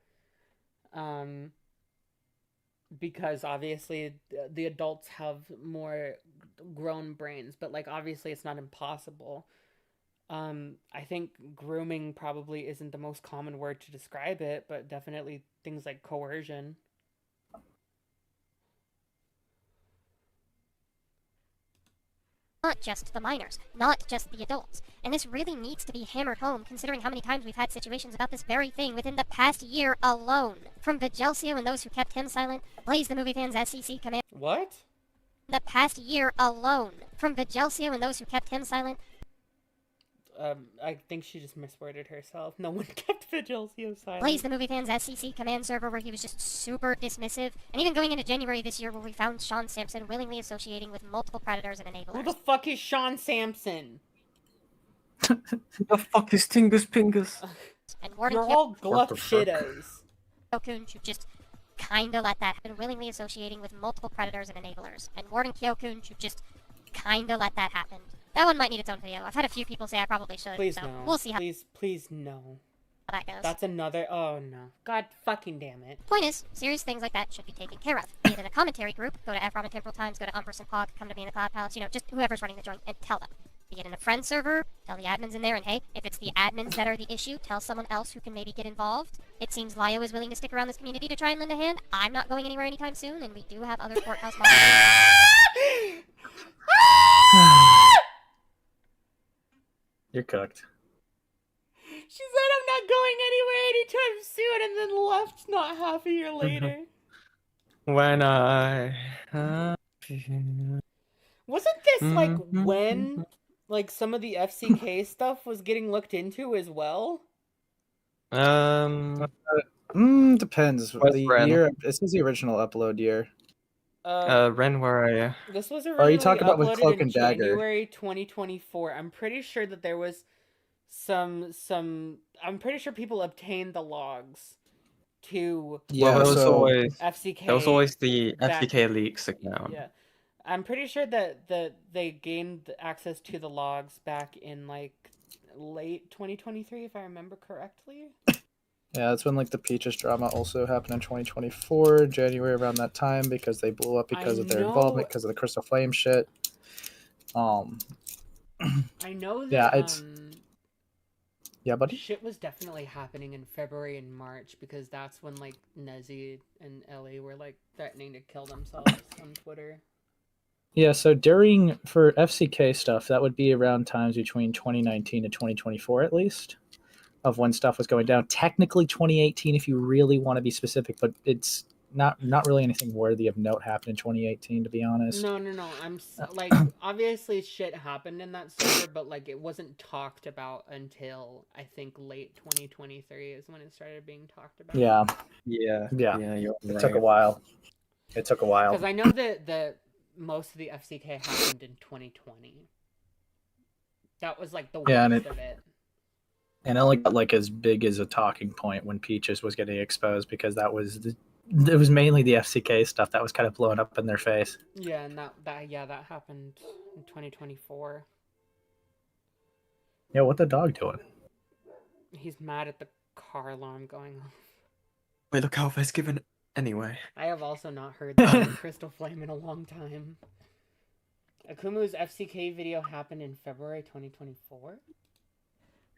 Because obviously the adults have more grown brains, but like obviously it's not impossible. I think grooming probably isn't the most common word to describe it, but definitely things like coercion.
Not just the minors, not just the adults. And this really needs to be hammered home considering how many times we've had situations about this very thing within the past year alone. From Vigelsio and those who kept him silent, Blaze the movie fans SCC command...
What?
The past year alone. From Vigelsio and those who kept him silent...
I think she just misworded herself. No one kept Vigilio silent.
Blaze the movie fans SCC command server where he was just super dismissive. And even going into January this year where we found Sean Sampson willingly associating with multiple predators and enablers.
Who the fuck is Sean Sampson?
Who the fuck is Tingus Pingus?
And Warden
You're all gluff shittos.
Kyokun should just kinda let that happen, willingly associating with multiple predators and enablers. And Warden Kyokun should just kinda let that happen. That one might need its own video. I've had a few people say I probably should,
Please
so
no.
we'll see how
Please no.
that goes.
That's another... Oh no. God fucking damn it.
Point is, serious things like that should be taken care of. Be it in a commentary group, go to Ephrom and Temporal Times, go to Umbrus and Pog, come to me in the Cloud Palace, you know, just whoever's running the joint, and tell them. Be it in a friend server, tell the admins in there, and hey, if it's the admins that are the issue, tell someone else who can maybe get involved. It seems Lio is willing to stick around this community to try and lend a hand. I'm not going anywhere anytime soon, and we do have other courthouse moderators.
You're cooked.
She said I'm not going anywhere anytime soon and then left not half a year later.
When I...
Wasn't this like when like some of the FCK stuff was getting looked into as well?
Depends.
Where's
The
Ren?
year, this is the original upload year.
Ren, where are you?
This was
Are
originally
you talking about with
uploaded
Cloak
in
and Dagger?
January 2024. I'm pretty sure that there was some I'm pretty sure people obtained the logs to
Yeah,
well, there was
so
always
FCK.
There was always the
back-
FCK leaks account.
Yeah. I'm pretty sure that they gained access to the logs back in like late 2023 if I remember correctly.
yeah, that's when like the Peaches drama also happened in 2024, January around that time because they blew up because of their involvement because of the Crystal Flame shit.
I know that
Yeah, it's yeah, buddy.
shit was definitely happening in February and March because that's when like Nezzy and Ellie were like threatening to kill themselves on Twitter.
Yeah, so for FCK stuff, that would be around times between 2019 and 2024 at least, of when stuff was going down. Technically 2018 if you really want to be specific, but it's not really anything worthy of note happened in 2018, to be honest.
No. Like, obviously shit happened in that server, but like it wasn't talked about until I think late 2023 is when it started being talked about.
Yeah.
Yeah.
It took a while. It took a while.
Because I know that most of the FCK happened in 2020. That was like the worst of it.
And it only got like as big as a talking point when Peaches was getting exposed, because it was mainly the FCK stuff that was kind of blowing up in their face.
Yeah, and that happened in 2024.
Yeah, what the dog doing?
He's mad at the car alarm going off.
Wait, look how it's given anyway.
I have also not heard the Crystal Flame in a long time. Akumu's FCK video happened in February 2024.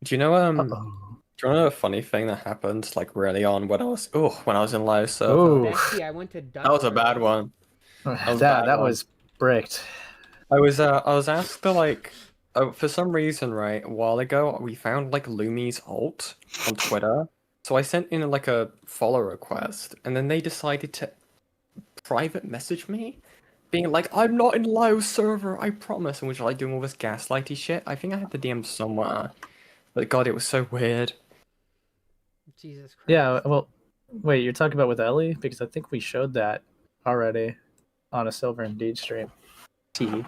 Do you know do you know a funny thing that happened like really on when I was in live server?
Bestie, I went to
That was a bad one.
That was bricked.
I was asked to like for some reason, right, a while ago we found like Lumi's ult on Twitter. So I sent in like a follow request, and then they decided to private message me, being like, "I'm not in live server, I promise," and which like doing all this gaslighty shit. I think I had the DM somewhere, but God, it was so weird.
Jesus Christ.
Yeah, well, wait, you're talking about with Ellie? Because I think we showed that already on a Silver Indeed stream. Tee.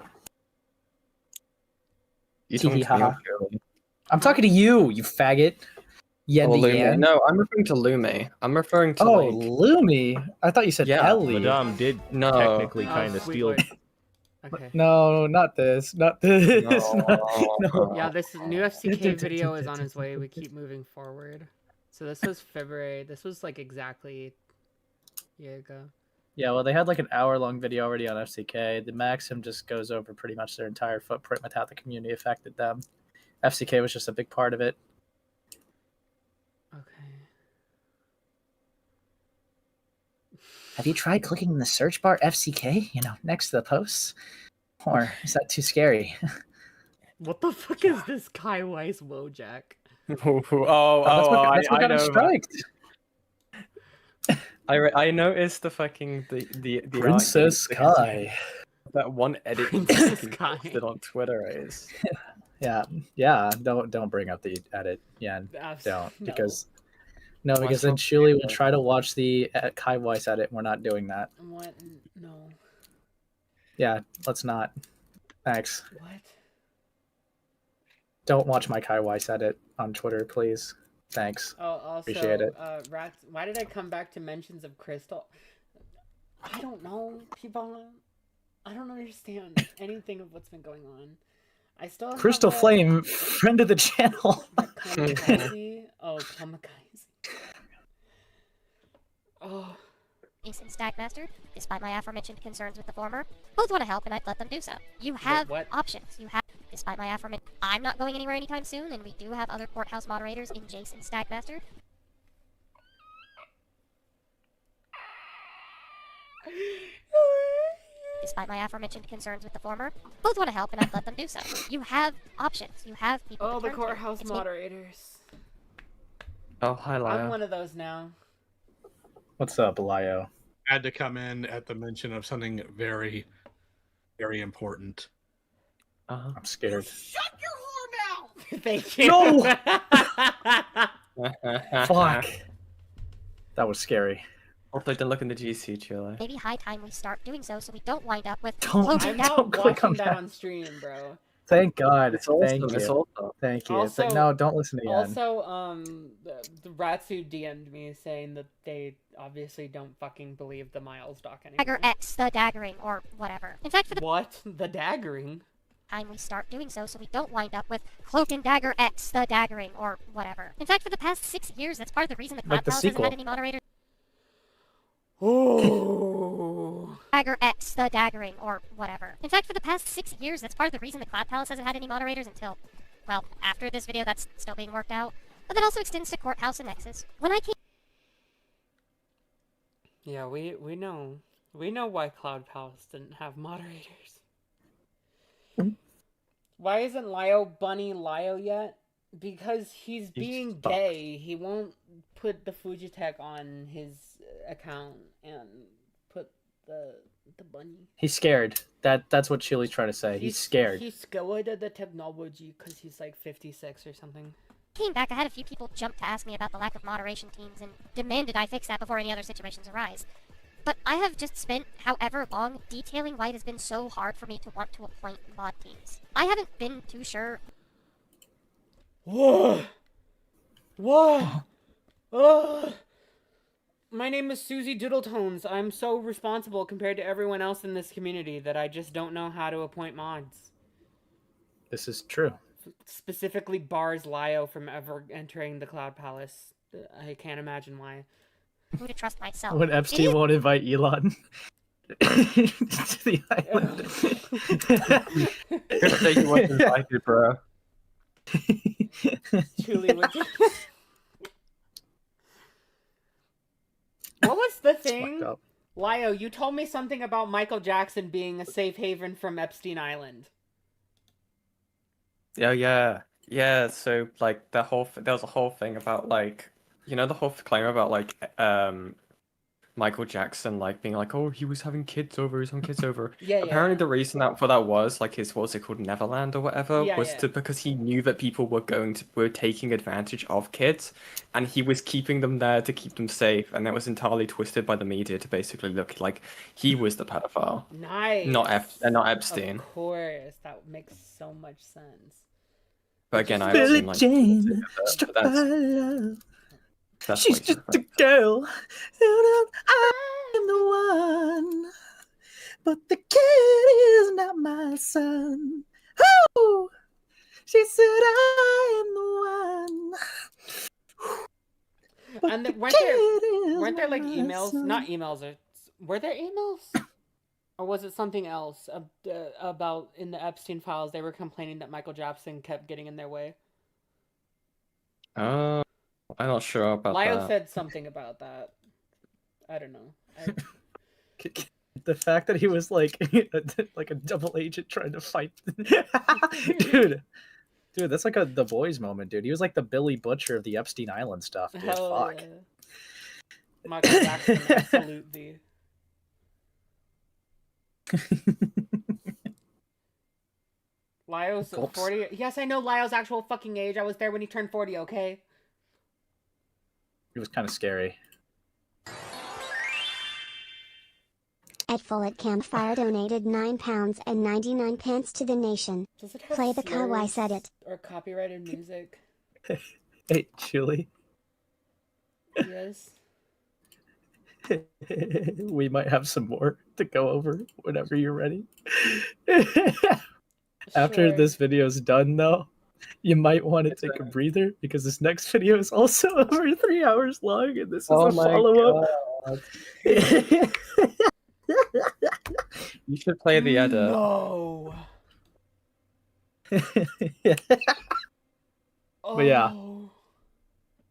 You talking to me or Shirley?
I'm talking to you, you faggot. Yen
Oh,
to
Lumi.
Yan.
No, I'm referring to Lumi. I'm referring to
like... Lumi? I thought you said Ellie.
Madame did technically kind of steal...
Okay.
No, not this. Not this.
No.
Yeah, this new FCK video is on its way. We keep moving forward. So this was February. This was like exactly a year ago.
Yeah, well, they had like an hour-long video already on FCK. The Maxim just goes over pretty much their entire footprint with how the community affected them. FCK was just a big part of it. Have you tried clicking in the search bar FCK, next to the posts? Or is that too scary?
What the fuck is this Kai Weiss Wojak?
That's what got him striked.
I noticed the fucking the
Princess Kai.
That one edit
Princess Kai
posted on Twitter is.
Yeah. Don't bring up the edit, Yen. Don't because. No, because then
not
Shuli would try to watch the Kai Weiss edit. We're not doing that.
What? No.
Yeah, let's not. Thanks.
What?
Don't watch my Kai Weiss edit on Twitter, please. Thanks.
Oh, also,
appreciate it.
Rats, why did I come back to mentions of Crystal? I don't know, people. I don't understand anything of what's been going on. I still have
Crystal Flame, friend of the channel.
Kamikaze. Oh, Kamikaze. Oh.
Ace and Stagmaster, despite my aforementioned concerns with the former, both want to help and I'd let them do so. You have options. You have, despite my aforementioned, I'm not going anywhere anytime soon, and we do have other courthouse moderators in Jace and Stagmaster. Despite my aforementioned concerns with the former, both want to help and I'd let them do so. You have options. You have people.
Oh,
to
the
turn to.
courthouse
It's me.
moderators.
Oh, hi, Lio.
I'm one of those now.
What's up, Lio?
Had to come in at the mention of something very, very important.
I'm scared.
Shut your whore mouth!
Thank you.
No! Fuck. That was scary.
Also, don't look in the GC, Chile.
Maybe high time we start doing so we don't wind up with
Don't
closing down.
don't click on
Watching that
that.
on stream, bro.
Thank God.
It's awesome.
Thank
It's
you.
awesome.
Thank you.
Also,
But no, don't listen to Yen.
Also, the Ratsu DM'd me saying that they obviously don't fucking believe the Miles doc anymore.
Dagger X, the daggering, or whatever. In fact, for the
What? The daggering?
time we start doing so we don't wind up with Cloak and Dagger X, the daggering, or whatever. In fact, for the past 6 years, that's part of the reason the Cloud
Like the
Palace hasn't
sequel.
had any moderators.
Oh.
Dagger X, the daggering, or whatever. In fact, for the past 6 years, that's part of the reason the Cloud Palace hasn't had any moderators until, well, after this video that's still being worked out. But that also extends to Courthouse and Nexus. When I came...
Yeah, we know. We know why Cloud Palace didn't have moderators. Why isn't Lio Bunny Lio yet? Because he's being
fucked.
gay. He won't put the Fujitech on his account and put the bunny.
He's scared. That's what Chili's trying to say. He's scared.
He's scared of the technology because he's like 56 or something.
Came back, I had a few people jump to ask me about the lack of moderation teams and demanded I fix that before any other situations arise. But I have just spent however long detailing why it has been so hard for me to want to appoint mod teams. I haven't been too sure.
Whoa! Whoa! Oh! My name is Susie Doodletones. I'm so responsible compared to everyone else in this community that I just don't know how to appoint mods.
This is true.
Specifically bars Lio from ever entering the Cloud Palace. I can't imagine why.
Who to trust myself.
When Epstein won't invite Elon to the island.
Good thing you weren't invited, bro.
Truly wicked. What was the thing? Lio, you told me something about Michael Jackson being a safe haven from Epstein Island.
Yeah. So like there was a whole thing about like, you know, the whole claim about like Michael Jackson like being like, oh, he was having kids over.
Yeah.
Apparently the reason for that was like his, what's it called, Neverland or whatever, because he knew that people were taking advantage of kids, and he was keeping them there to keep them safe, and that was entirely twisted by the media to basically look like he was the pedophile.
Nice.
Not Epstein.
Of course, that makes so much sense.
But again, I
Billie
assume, like,
Jean, struck by love.
that's
She's just a girl. I am the one, but the kid is not my son. Oh, she said I am the one.
And weren't there like emails? Not emails. Were there emails? Or was it something else about in the Epstein files? They were complaining that Michael Jackson kept getting in their way.
I'm not sure about
Lio
that.
said something about that. I don't know.
The fact that he was like a double agent trying to fight, dude, that's like the Boys moment, dude. He was like the Billy Butcher of the Epstein Island stuff, dude. Fuck.
Yeah. Michael Jackson, absolutely. Lio's 40. Yes, I know Lio's actual fucking age. I was there when he turned 40, okay?
It was kind of scary.
Ed Full at Campfire donated £9.99 to the nation.
Does it have
Play the car I said it.
Or copyrighted music?
Hey, Julie.
Yes.
We might have some more to go over whenever you're ready. After this video is done, though, you might want to take a breather because this next video is also over 3 hours long, and this is a follow-up.
You should play the edit.
No.
But yeah,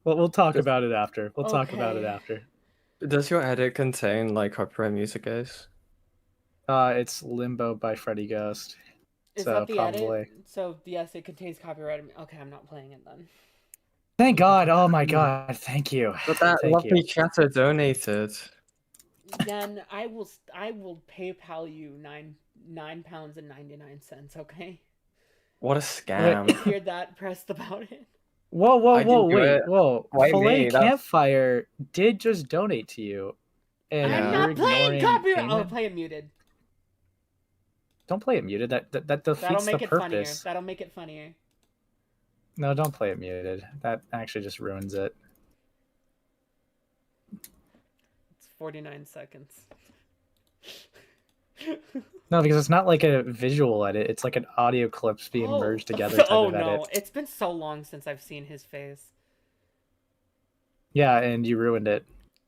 we'll talk about it after. We'll talk about it
Okay.
after.
Does your edit contain like copyright music, guys?
It's Limbo by Freddy Ghost.
Is
So
that the
probably.
edit? So yes, it contains copyrighted. Okay, I'm not playing it then.
Thank God! Oh my God! Thank you.
But that
Thank
lovely
you.
chatter donated.
Then I will PayPal you £9.99. Okay.
What a scam!
If you're that pressed about it.
Whoa!
I didn't do
Wait!
it.
Whoa!
Why
Filet
me? That's-
Campfire did just donate to you, and
I'm
you're
not playing
ignoring
copyright. Oh,
payment?
play it muted.
Don't play it muted. That defeats
That'll make
the
it funnier.
purpose.
That'll make it funnier.
No, don't play it muted. That actually just ruins it.
It's 49 seconds.
No, because it's not like a visual edit. It's like an audio clips being merged together type
Oh
of
no!
edit.
It's been so long since I've seen his face.
Yeah, and you ruined it.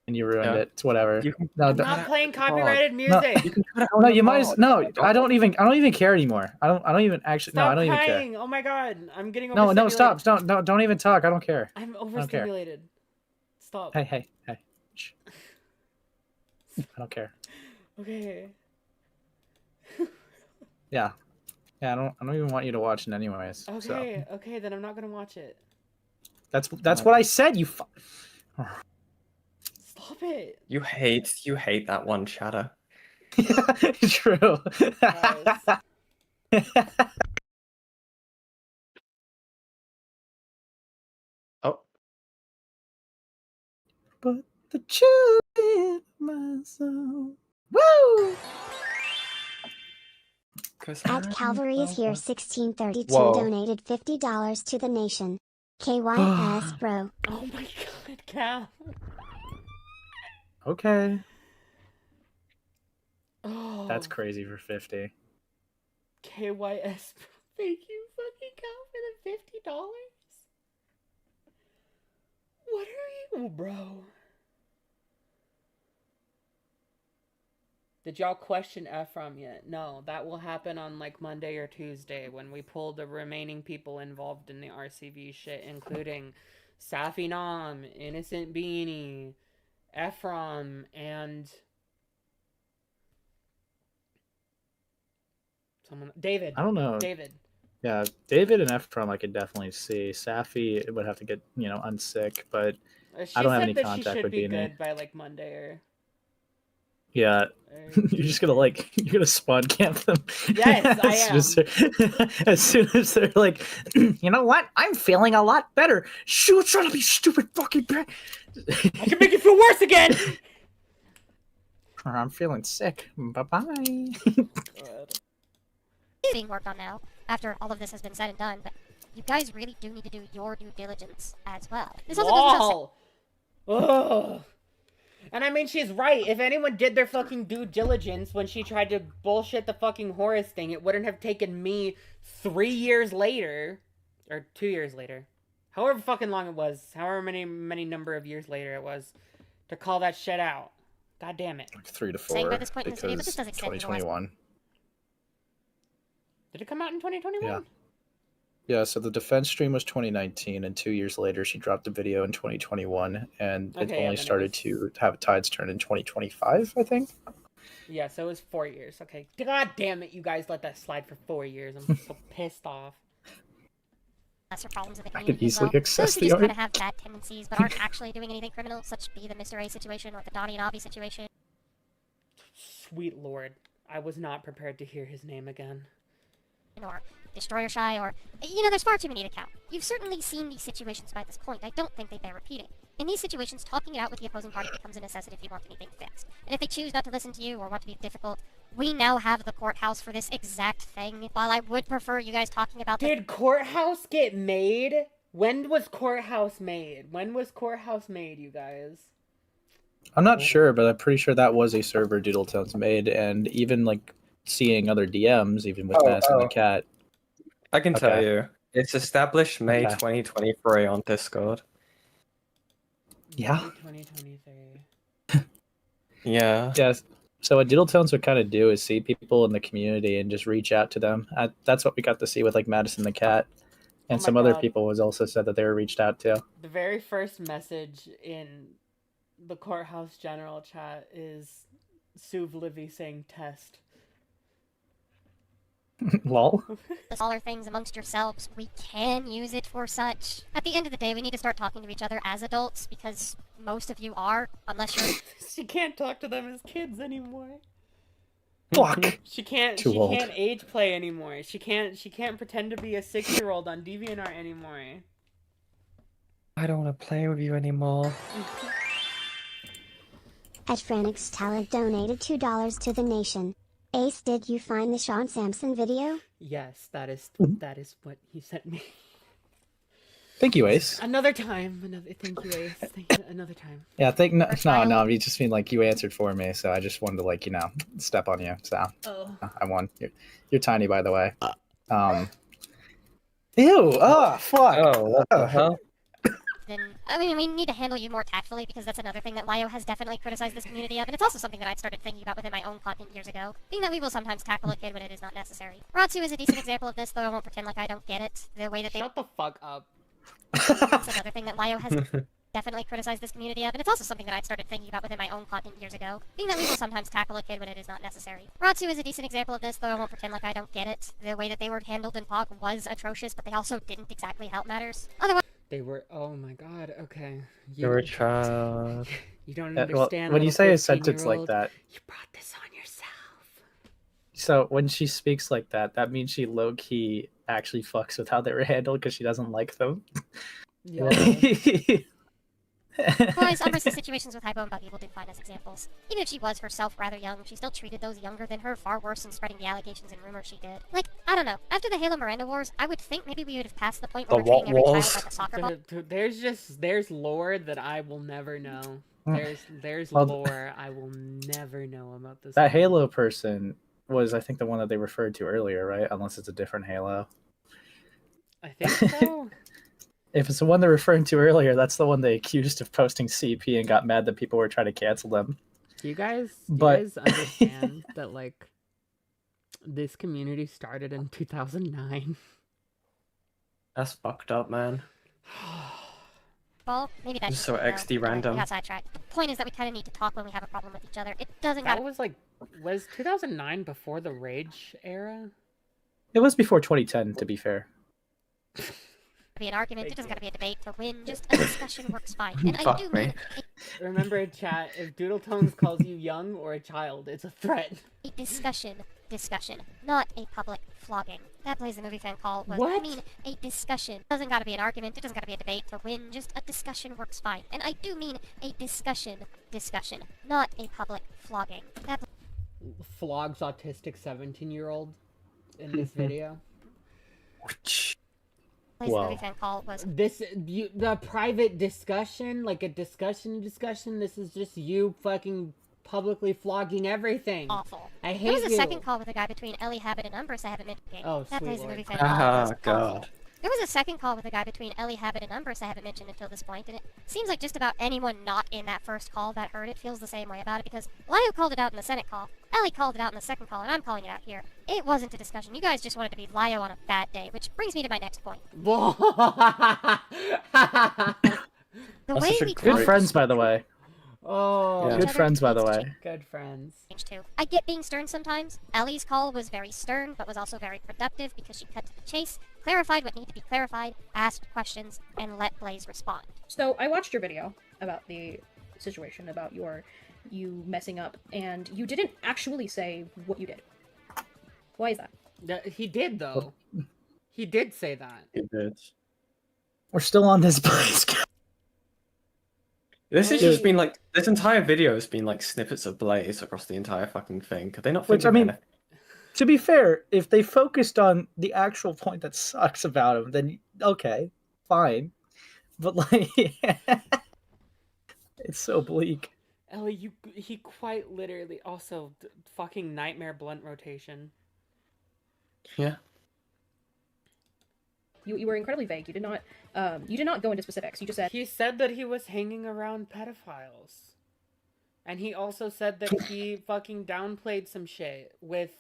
And you ruined it. It's whatever. No,
I'm not playing copyrighted music.
no, you might as no. I don't even care anymore. I don't even actually.
Stop
No, I don't even care.
crying. Oh my god! I'm getting
No,
overstimulated.
stop! Don't even talk. I don't care.
I'm
I don't care.
overstimulated. Stop.
Hey! Shh. I don't care.
Okay.
Yeah. Yeah, I don't even want you to watch it anyways.
Okay,
So
okay, then I'm not gonna watch it.
that's what I said. You.
Stop it.
You hate that one, Shadow.
True.
Oh.
But the children of my soul. Woo!
At Calvary is here 1632
Whoa.
donated $50 to the nation. KYS bro.
Oh my god, Cal.
Okay.
Oh.
That's crazy for 50.
KYS. Thank you, fucking Cal, for the $50. What are you, bro? Did y'all question Ephrom yet? No, that will happen on like Monday or Tuesday when we pull the remaining people involved in the RCV shit, including Safi Nam, Innocent Beanie, Ephrom, and someone. David.
I don't know.
David.
Yeah, David and Ephrom I could definitely see. Safi would have to get, unsick, but
She
I don't have
said
any
that she
contact
should
with
be
Beanie.
good by like Monday or.
Yeah. You're just gonna you're gonna spawn camp them.
Yes, I
am. As soon as they're like, you know what? I'm feeling a lot better. Shoot, shut up, you stupid fucking bitch.
I can make you feel worse again.
I'm feeling sick. Bye-bye.
Being worked on now, after all of this has been said and done, but you guys really do need to do your due diligence as well. This also doesn't
Ugh. And I mean, she's right. If anyone did their fucking due diligence when she tried to bullshit the fucking Horus thing, it wouldn't have taken me 3 years later, or 2 years later, however fucking long it was, however many number of years later it was, to call that shit out. God damn it.
Like 3 to 4
Saying by this point in this video, but
because
this does extend to the last
2021.
Did it come out in 2021?
Yeah. Yeah, so the defense stream was 2019, and 2 years later she dropped the video in 2021, and it
Okay, yeah,
only
then it
started to have tides turn in 2025, I think.
Yeah, so it was 4 years. Okay. God damn it, you guys let that slide for 4 years. I'm so pissed off.
lesser problems of the
I
community
can easily
as well.
access
Those who
the
just kind
art.
of have bad tendencies but aren't actually doing anything criminal, such be the Mr. A situation or the Donnie and Avi situation.
Sweet lord. I was not prepared to hear his name again.
Or Destroyer Shy, or, you know, there's far too many to count. You've certainly seen these situations by this point. I don't think they bear repeating. In these situations, talking it out with the opposing party becomes a necessity if you want anything fixed. And if they choose not to listen to you or want to be difficult, we now have the courthouse for this exact thing. While I would prefer you guys talking about
Did Courthouse get made? When was Courthouse made? When was Courthouse made, you guys?
I'm not sure, but I'm pretty sure that was a server Doodletones made, and even like seeing other DMs, even with Madison the Cat.
I can tell you. It's established May
Okay.
2023 on Discord.
Yeah.
2023.
Yeah.
Yes. So what Doodletones would kind of do is see people in the community and just reach out to them. That's what we got to see with like Madison the Cat, and
Oh my
some other
God.
people was also said that they were reached out to.
The very first message in the Courthouse General chat is Suv Livy saying test.
Lol.
the smaller things amongst yourselves, we can use it for such. At the end of the day, we need to start talking to each other as adults, because most of you are, unless you're...
She can't talk to them as kids anymore.
Fuck.
She can't
Too old.
can't age play anymore. She can't pretend to be a 6-year-old on DeviantArt anymore.
I don't want to play with you anymore.
At Franix Talent donated $2 to the nation. Ace, did you find the Sean Sampson video?
Yes, that is what he sent me.
Thank you, Ace.
Another time. Thank you, Ace. Thank you, another time.
Yeah, no. You just mean like you answered for me, so I just wanted to like step on you. So
Oh.
I won. You're tiny, by the way. Ew. Oh fuck.
Oh, what the hell?
Then, I mean, we need to handle you more tactfully, because that's another thing that Lyo has definitely criticized this community of, and it's also something that I started thinking about within my own content years ago, being that we will sometimes tackle a kid when it is not necessary. Ratsu is a decent example of this, though I won't pretend like I don't get it. The way that they...
Shut the fuck up.
That's another thing that Lyo has... definitely criticize this community of, and it's also something that I started thinking about within my own content years ago, being that we will sometimes tackle a kid when it is not necessary. Ratsu is a decent example of this, though I won't pretend like I don't get it. The way that they were handled in POG was atrocious, but they also didn't exactly help matters. Otherwise,
They were. Oh my god. Okay.
You're a child.
You don't
Well,
understand.
when you
little
say a sentence like
15-year-old.
that,
You brought this on yourself.
so when she speaks like that, that means she low key actually fucks with how they were handled because she doesn't like them.
Yeah.
Otherwise, Umber sees situations with Hypo and Buggy will do fine as examples. Even if she was herself rather young, she still treated those younger than her far worse in spreading the allegations and rumors she did. Like, I don't know. After the Halo Miranda Wars, I would think maybe we would have passed the point where
The
we're treating
what
every
wars?
child like a soccer ball.
There's lore that I will never know. There's
Well,
lore I will never know about this.
That
game.
Halo person was, I think, the one that they referred to earlier, right? Unless it's a different Halo.
I think so.
If it's the one they're referring to earlier, that's the one they accused of posting CP and got mad that people were trying to cancel them.
Do you guys
But-
understand that like this community started in 2009?
That's fucked up, man.
Well, maybe that's
So XD random.
We got sidetracked. The point is that we kind of need to talk when we have a problem with each other. It doesn't
That
gotta
was 2009 before the Rage era?
It was before 2010, to be fair.
be an argument. It doesn't gotta be a debate to win. Just a discussion works fine. And I do mean
Remember, chat, if Doodletones calls you young or a child, it's a threat.
a discussion, not a public flogging. That plays the movie fan call was,
What?
I mean, a discussion. Doesn't gotta be an argument. It doesn't gotta be a debate to win. Just a discussion works fine. And I do mean a discussion, not a public flogging. That
Flogs autistic 17-year-old in this video.
plays the movie fan call was
The private discussion, like a discussion, this is just you fucking publicly flogging everything.
awful.
I hate
There was a
you.
second call with a guy between Ellie, Habit, and Umbrus I haven't mentioned.
Oh,
that
sweet
plays the
lord.
movie fan call was
Ah, God.
There was a second call with a guy between Ellie, Habit, and Umbrus I haven't mentioned until this point, and it seems like just about anyone not in that first call that heard it feels the same way about it, because Lio called it out in the Senate call, Ellie called it out in the second call, and I'm calling it out here. It wasn't a discussion. You guys just wanted to be Lio on a bad day, which brings me to my next point. The way we
Good friends, by the way.
Oh,
Good friends, by the way.
Good friends.
Too. I get being stern sometimes. Ellie's call was very stern, but was also very productive because she cut to the chase, clarified what needed to be clarified, asked questions, and let Blaze respond.
So I watched your video about the situation, about you messing up, and you didn't actually say what you did. Why is that?
He did, though. He did say that.
He did. We're still on this place.
This has just been like, this entire video has been like snippets of Blaze across the entire fucking thing. Could they not think
Which, I
of
mean,
anything?
to be fair, if they focused on the actual point that sucks about him, then okay, fine. But like, it's so bleak.
Ellie, he quite literally also fucking nightmare blunt rotation.
Yeah.
You were incredibly vague. You did not go into specifics. You just said
He said that he was hanging around pedophiles. And he also said that he fucking downplayed some shit with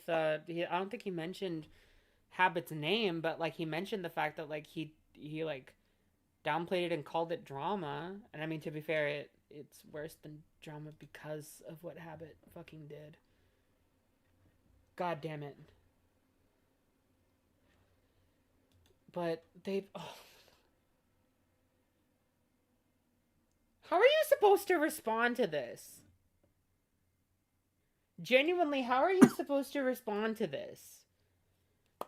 I don't think he mentioned Habit's name, but like he mentioned the fact that like he like downplayed it and called it drama. And I mean, to be fair, it's worse than drama because of what Habit fucking did. God damn it. But they've... Oh. How are you supposed to respond to this? Genuinely, how are you supposed to respond to this?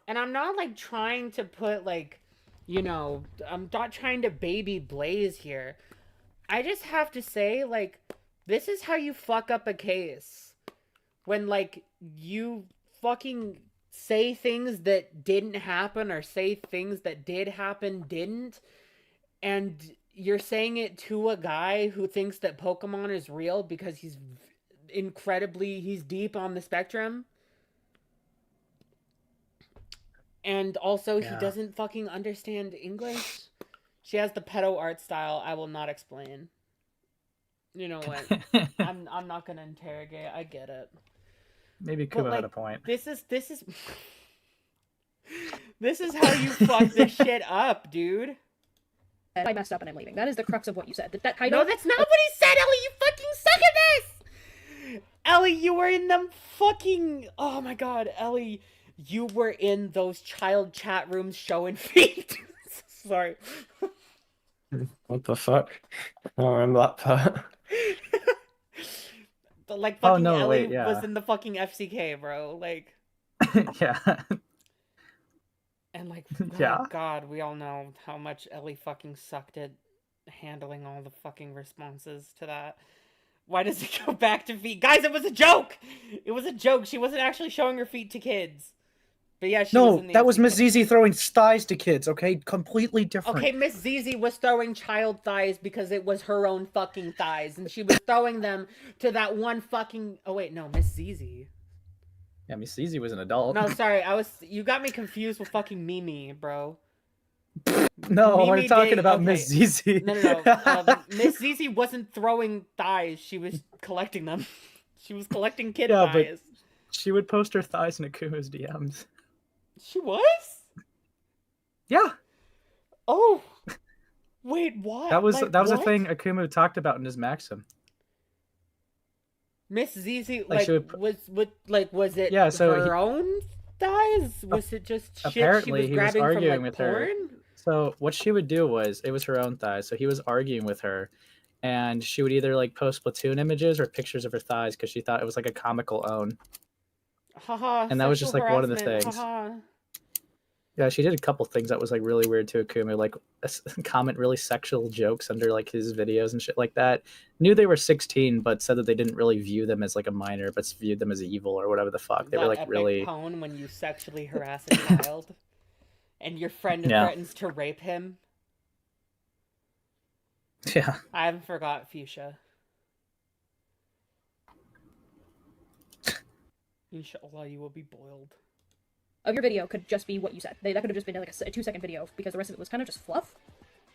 And I'm not, like, trying to put, like, you know... I'm not trying to baby Blaze here. I just have to say, like, this is how you fuck up a case. When, like, you fucking... say things that didn't happen or say things that did happen didn't, and you're saying it to a guy who thinks that Pokemon is real because he's deep on the spectrum, and also he doesn't fucking understand English. She has the pedo art style I will not explain. You know what? I'm not gonna interrogate. I get it.
Maybe Kuma had a point.
This is this is how you fuck this shit up, dude.
I messed up and I'm leaving. That is the crux of what you said. That kind
No,
of...
that's not what he said, Ellie! You fucking suck at this! Ellie, you were in them fucking... Oh my god, Ellie. You were in those child chat rooms showing feet. Sorry.
What the fuck? I don't remember that part.
But like
Oh,
fucking
no,
Ellie
wait, yeah.
was in the fucking FCK, bro. Like...
Yeah.
And like,
Yeah.
oh god, we all know how much Ellie fucking sucked at handling all the fucking responses to that. Why does it go back to feet? Guys, it was a joke! It was a joke. She wasn't actually showing her feet to kids. But yeah, she was
No,
in the
that was
FCK.
Miss Zizi throwing thighs to kids, okay? Completely different.
Okay, Miss Zizi was throwing child thighs because it was her own fucking thighs. And she was throwing them to that one fucking... Oh wait, no, Miss Zizi.
Yeah, Miss Zizi was an adult.
No, sorry, you got me confused with fucking Mimi, bro.
No,
Mimi
we're talking
did-
about
okay.
Miss Zizi.
No. Miss Zizi wasn't throwing thighs. She was collecting them. She was collecting kid
Yeah,
thighs.
but she would post her thighs in Akuma's DMs.
She was?
Yeah.
Oh. Wait, what?
That was
Like,
a
what?
thing Akuma talked about in his Maxim.
Miss Zizi,
Like, she would
was it
Yeah, so
her
he-
own thighs? Was it just shit
Apparently,
she was
he was
grabbing
arguing
from like
with
porn?
her. So what she would do was, it was her own thighs. So he was arguing with her, and she would either like post Splatoon images or pictures of her thighs because she thought it was like a comical own.
Haha.
And that was just,
sexual
like, one of the
harassment,
things.
haha.
Yeah, she did a couple things that was like really weird to Akuma, like comment really sexual jokes under like his videos and shit like that. Knew they were 16, but said that they didn't really view them as like a minor, but viewed them as evil or whatever the fuck. They
That
were like
epic
really.
pwn when you sexually harass a child, and your friend
Yeah.
threatens to rape him.
Yeah.
I haven't forgot Fuchsia. Inshallah, you will be boiled.
Of your video could just be what you said. That could have just been like a 2-second video because the rest of it was kind of just fluff.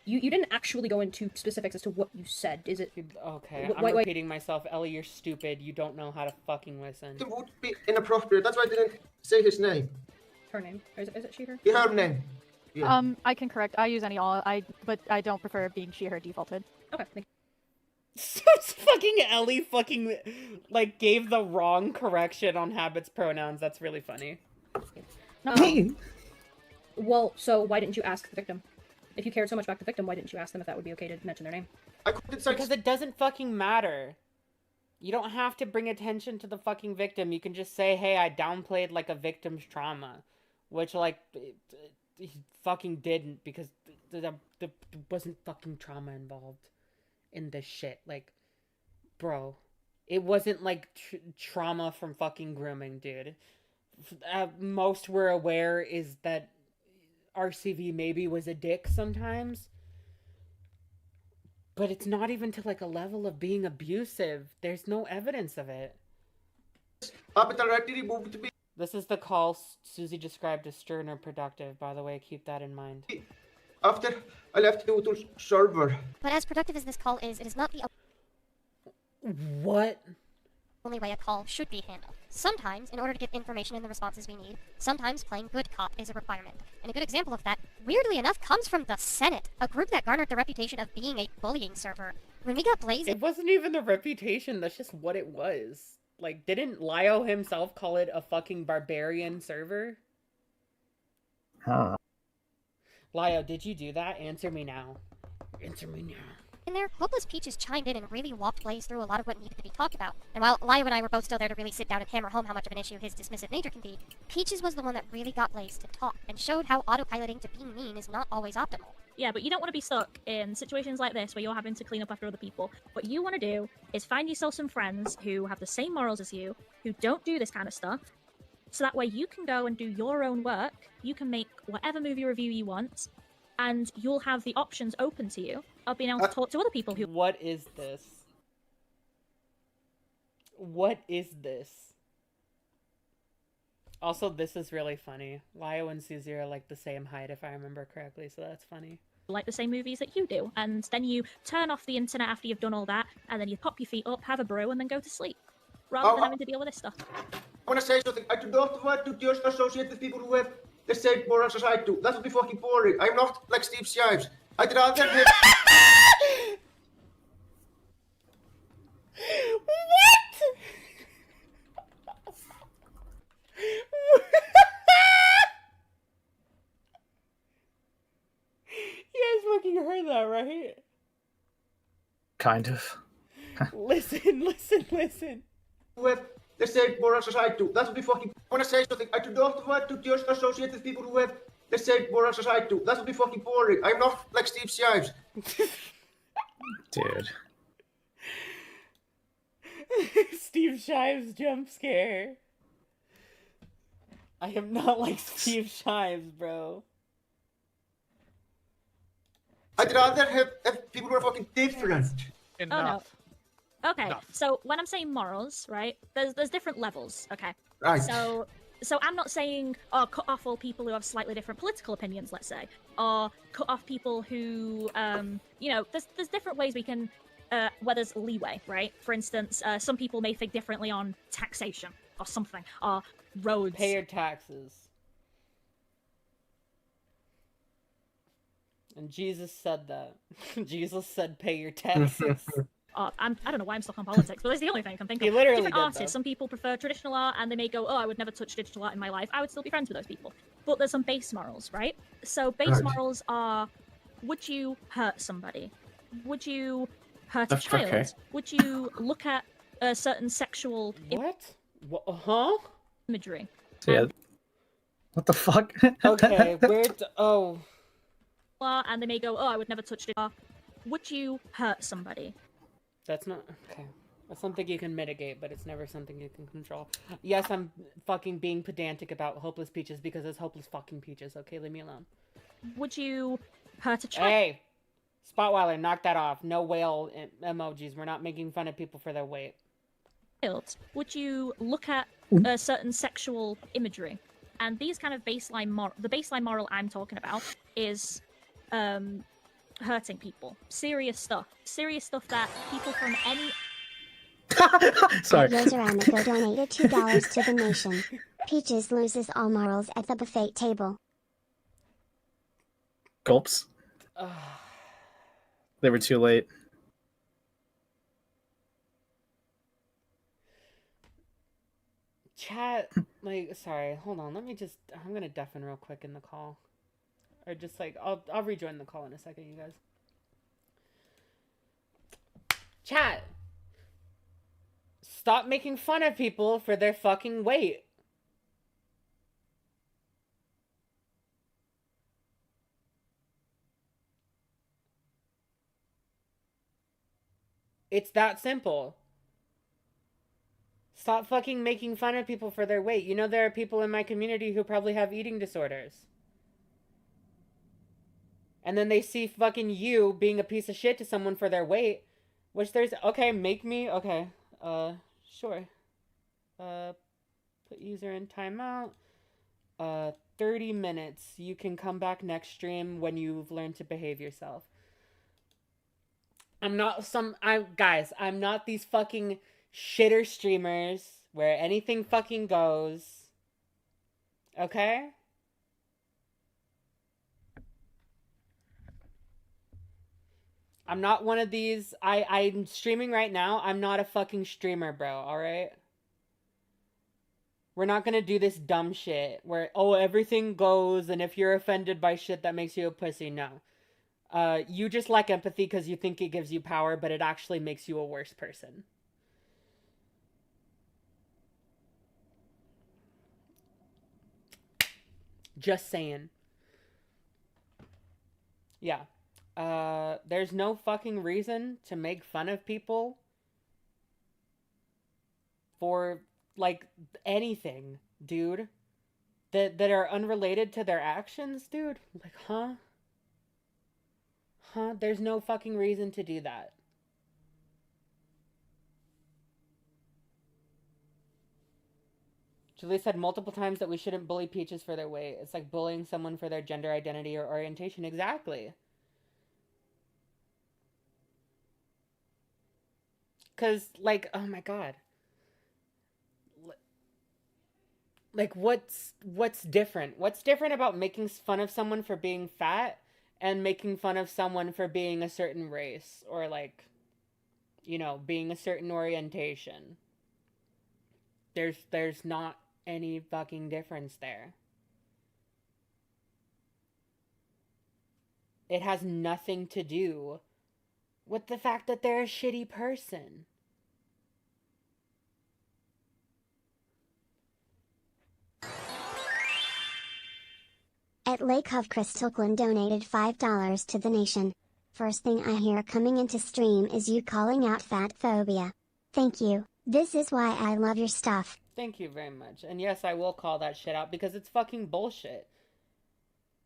You didn't actually go into specifics as to what you said. Is it
Okay, I'm repeating myself. Ellie, you're stupid. You don't know how to fucking listen.
It would be inappropriate. That's why I didn't say his name.
Her name? Or is it she, her?
Yeah, her name. Yeah.
I can correct. I use any all. But I don't prefer being she, her defaulted.
Okay. Thank
Fucking Ellie fucking like gave the wrong correction on habits pronouns. That's really funny.
No. Well, so why didn't you ask the victim? If you cared so much about the victim, why didn't you ask them if that would be okay to mention their name?
Because it doesn't fucking matter. You don't have to bring attention to the fucking victim. You can just say, hey, I downplayed like a victim's trauma. Which like he fucking didn't, because there wasn't fucking trauma involved in this shit. Like, bro, it wasn't like trauma from fucking grooming, dude. Most we're aware is that RCV maybe was a dick sometimes, but it's not even to like a level of being abusive. There's no evidence of it. This is the call Susie described as stern or productive, by the way. Keep that in mind.
After I left the Utul server.
But as productive as this call is, it is not the
What?
only way a call should be handled. Sometimes, in order to get information and the responses we need, sometimes playing good cop is a requirement. And a good example of that, weirdly enough, comes from the Senate, a group that garnered the reputation of being a bullying server. When we got Blaze...
It wasn't even the reputation, that's just what it was. Like, didn't Lio himself call it a fucking barbarian server?
Huh.
Lio, did you do that? Answer me now. Answer me now.
In there, Hopeless Peaches chimed in and really walked Blaze through a lot of what needed to be talked about. And while Lio and I were both still there to really sit down and hammer home how much of an issue his dismissive nature can be, Peaches was the one that really got Blaze to talk, and showed how autopiloting to being mean is not always optimal.
Yeah, but you don't want to be stuck in situations like this where you're having to clean up after other people. What you want to do is find yourself some friends who have the same morals as you, who don't do this kind of stuff, so that way you can go and do your own work, you can make whatever movie review you want, and you'll have the options open to you of being able to talk to other people who...
What is this? What is this? Also, this is really funny. Lio and Susie are like the same height, if I remember correctly, so that's funny.
like the same movies that you do, and then you turn off the internet after you've done all that, and then you pop your feet up, have a brew, and then go to sleep, rather than having to deal with this stuff.
I want to say something. I do not want to just associate with people who have the same morals as I do. That would be fucking boring. I'm not like Steve Shives. I'd rather have...
What? You guys fucking heard that, right?
Kind of.
Listen.
With the same moral society. That would be fucking... I want to say something. I do not want to just associate with people who have the same moral society. That would be fucking boring. I'm not like Steve Shives.
Dude.
Steve Shives jump scare. I am not like Steve Shives, bro.
I'd rather have people who are fucking different.
Enough. Oh, no. Okay, so when I'm saying morals, right, there's different levels, okay?
Right.
So I'm not saying, cut off all people who have slightly different political opinions, let's say, or cut off people who, there's different ways we can, where there's leeway, right? For instance, some people may think differently on taxation or something, or roads.
Pay your taxes. And Jesus said that. Jesus said pay your taxes.
I don't know why I'm stuck on politics, but that's the only thing I can think of.
He literally
Different
did,
artists,
though.
some people prefer traditional art, and they may go, I would never touch digital art in my life. I would still be friends with those people. But there's some base morals, right? So base morals are, would you hurt somebody? Would you hurt a child?
Okay.
Would you look at a certain sexual imagery?
Yeah. What the fuck?
Okay,
And they may go, I would never touch digital art. Would you hurt somebody?
That's not... Okay. That's something you can mitigate, but it's never something you can control. Yes, I'm fucking being pedantic about Hopeless Peaches because it's Hopeless fucking Peaches, okay? Leave me alone.
Would you hurt a child?
Hey! Spotweiler, knock that off. No whale emojis. We're not making fun of people for their weight.
Would you look at a certain sexual imagery? And these kind of the baseline moral I'm talking about is hurting people. Serious stuff that people from any...
Sorry.
Yozeramico donated $2 to the nation. Peaches loses all morals at the buffet table.
Gulps. They were too late.
Chat, sorry, hold on. I'm gonna deafen real quick in the call. Or just I'll rejoin the call in a second, you guys. Chat! Stop making fun of people for their fucking weight. It's that simple. Stop fucking making fun of people for their weight. You know there are people in my community who probably have eating disorders. And then they see fucking you being a piece of shit to someone for their weight. Which there's... Okay, make me... Okay. Sure. Put user in timeout. 30 minutes. You can come back next stream when you've learned to behave yourself. Guys, I'm not these fucking shitter streamers where anything fucking goes. Okay? I'm not one of these. I'm streaming right now. I'm not a fucking streamer, bro, alright? We're not gonna do this dumb shit where, everything goes, and if you're offended by shit that makes you a pussy, no. You just lack empathy because you think it gives you power, but it actually makes you a worse person. Just saying. Yeah. There's no fucking reason to make fun of people for, anything, dude. That are unrelated to their actions, dude. Huh? There's no fucking reason to do that. Julie said multiple times that we shouldn't bully Peaches for their weight. It's like bullying someone for their gender identity or orientation. Exactly. Because, oh my god. What's different? What's different about making fun of someone for being fat and making fun of someone for being a certain race or like, you know, being a certain orientation. There's not any fucking difference there. It has nothing to do with the fact that they're a shitty person.
At Lake of Crystalklin donated $5 to the nation. First thing I hear coming into stream is you calling out fat phobia. Thank you. This is why I love your stuff.
Thank you very much. And yes, I will call that shit out because it's fucking bullshit.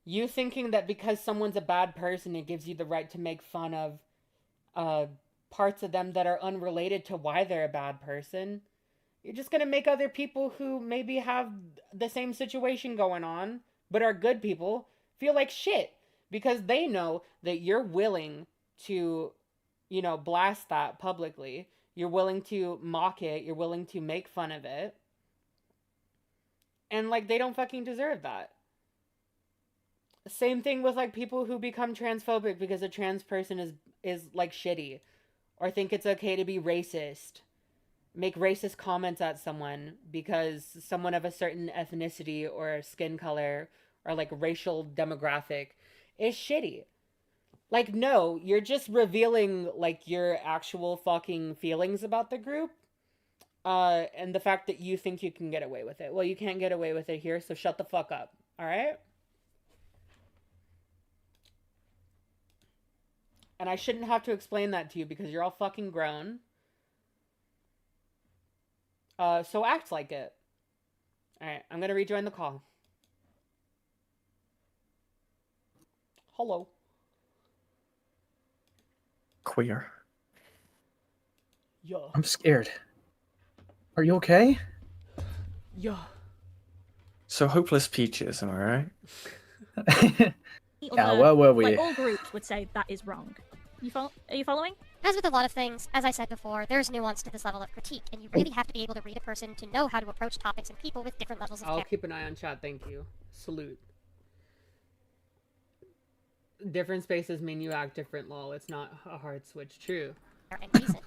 You thinking that because someone's a bad person, it gives you the right to make fun of parts of them that are unrelated to why they're a bad person. You're just gonna make other people who maybe have the same situation going on, but are good people, feel like shit. Because they know that you're willing to, you know, blast that publicly. You're willing to mock it. You're willing to make fun of it. And, like, they don't fucking deserve that. Same thing with, like, people who become transphobic because a trans person is like, shitty. Or think it's okay to be racist. Make racist comments at someone because someone of a certain ethnicity or skin color or, like, racial demographic is shitty. Like, no, you're just revealing, like, your actual fucking feelings about the group. And the fact that you think you can get away with it. Well, you can't get away with it here, so shut the fuck up. Alright? And I shouldn't have to explain that to you because you're all fucking grown. So act like it. Alright, I'm gonna rejoin the call. Hello.
Queer.
Yeah.
I'm scared. Are you okay?
Yeah.
So Hopeless Peaches, am I right?
Yeah, where were we?
Like, all groups would say that is wrong. Are you following?
As with a lot of things, as I said before, there's nuance to this level of critique, and you really have to be able to read a person to know how to approach topics and people with different levels of
I'll
care.
keep an eye on chat, thank you. Salute. Different spaces mean you act different, lol. It's not a hard switch, true.
And reason.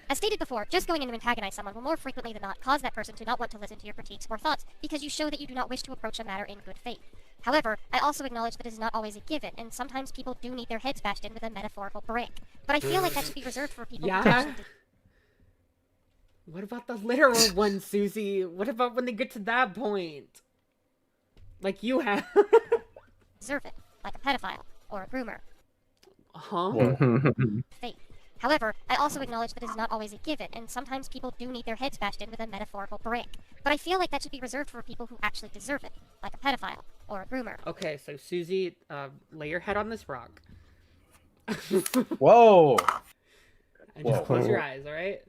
As stated before, just going in to antagonize someone will more frequently than not cause that person to not want to listen to your critiques or thoughts because you show that you do not wish to approach a matter in good faith. However, I also acknowledge that it is not always a given, and sometimes people do need their heads bashed in with a metaphorical brick. But I feel like that should be reserved for people who actually
What about the literal one, Susie? What about when they get to that point? Like you have.
deserve it, like a pedophile or a groomer.
Huh?
Faith. However, I also acknowledge that it is not always a given, and sometimes people do need their heads bashed in with a metaphorical brick. But I feel like that should be reserved for people who actually deserve it, like a pedophile or a groomer.
Okay, so Susie, lay your head on this rock.
Whoa!
And just close your eyes, alright?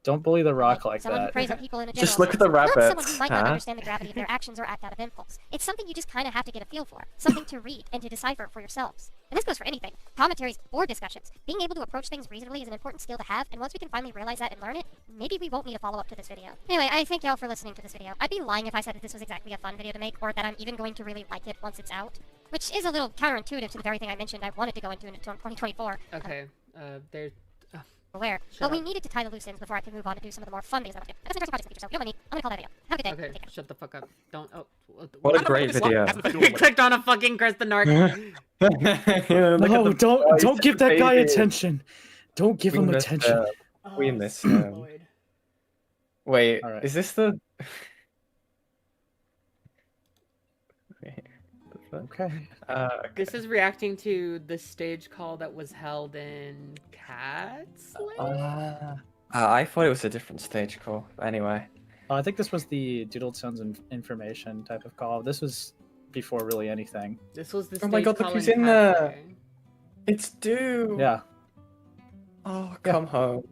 Don't bully the rock like
Someone who
that.
preys on people in a
Just
general
look at the
sense. Not someone
rabbits,
who might not
huh?
understand the gravity of their actions or act out of impulse. It's something you just kind of have to get a feel for, something to read and to decipher for yourselves. And this goes for anything, commentaries or discussions. Being able to approach things reasonably is an important skill to have, and once we can finally realize that and learn it, maybe we won't need a follow-up to this video. Anyway, I thank y'all for listening to this video. I'd be lying if I said that this was exactly a fun video to make, or that I'm even going to really like it once it's out. Which is a little counterintuitive to the very thing I mentioned I wanted to go into in 2024.
Okay, there's...
Aware.
Shut
But we
up.
needed to tie the loose ends before I can move on to do some of the more fun videos I want to do. I got some interesting projects in the future, so you don't mind me. I'm gonna call that video. Have a good day.
Okay,
Take care.
shut the fuck up. Don't... Oh,
What a great video.
I clicked on a fucking Narc.
No, don't give that guy attention. Don't give him attention.
We miss him. Wait,
Alright.
is this the...
Okay.
This is reacting to the stage call that was held in Cats.
I thought it was a different stage call. Anyway.
I think this was the Doodletones and information type of call. This was before really anything.
This was the
Oh my
stage
god, look
call
who's
in
in
Cats
there!
Day.
It's Dew!
Yeah.
Oh, come home.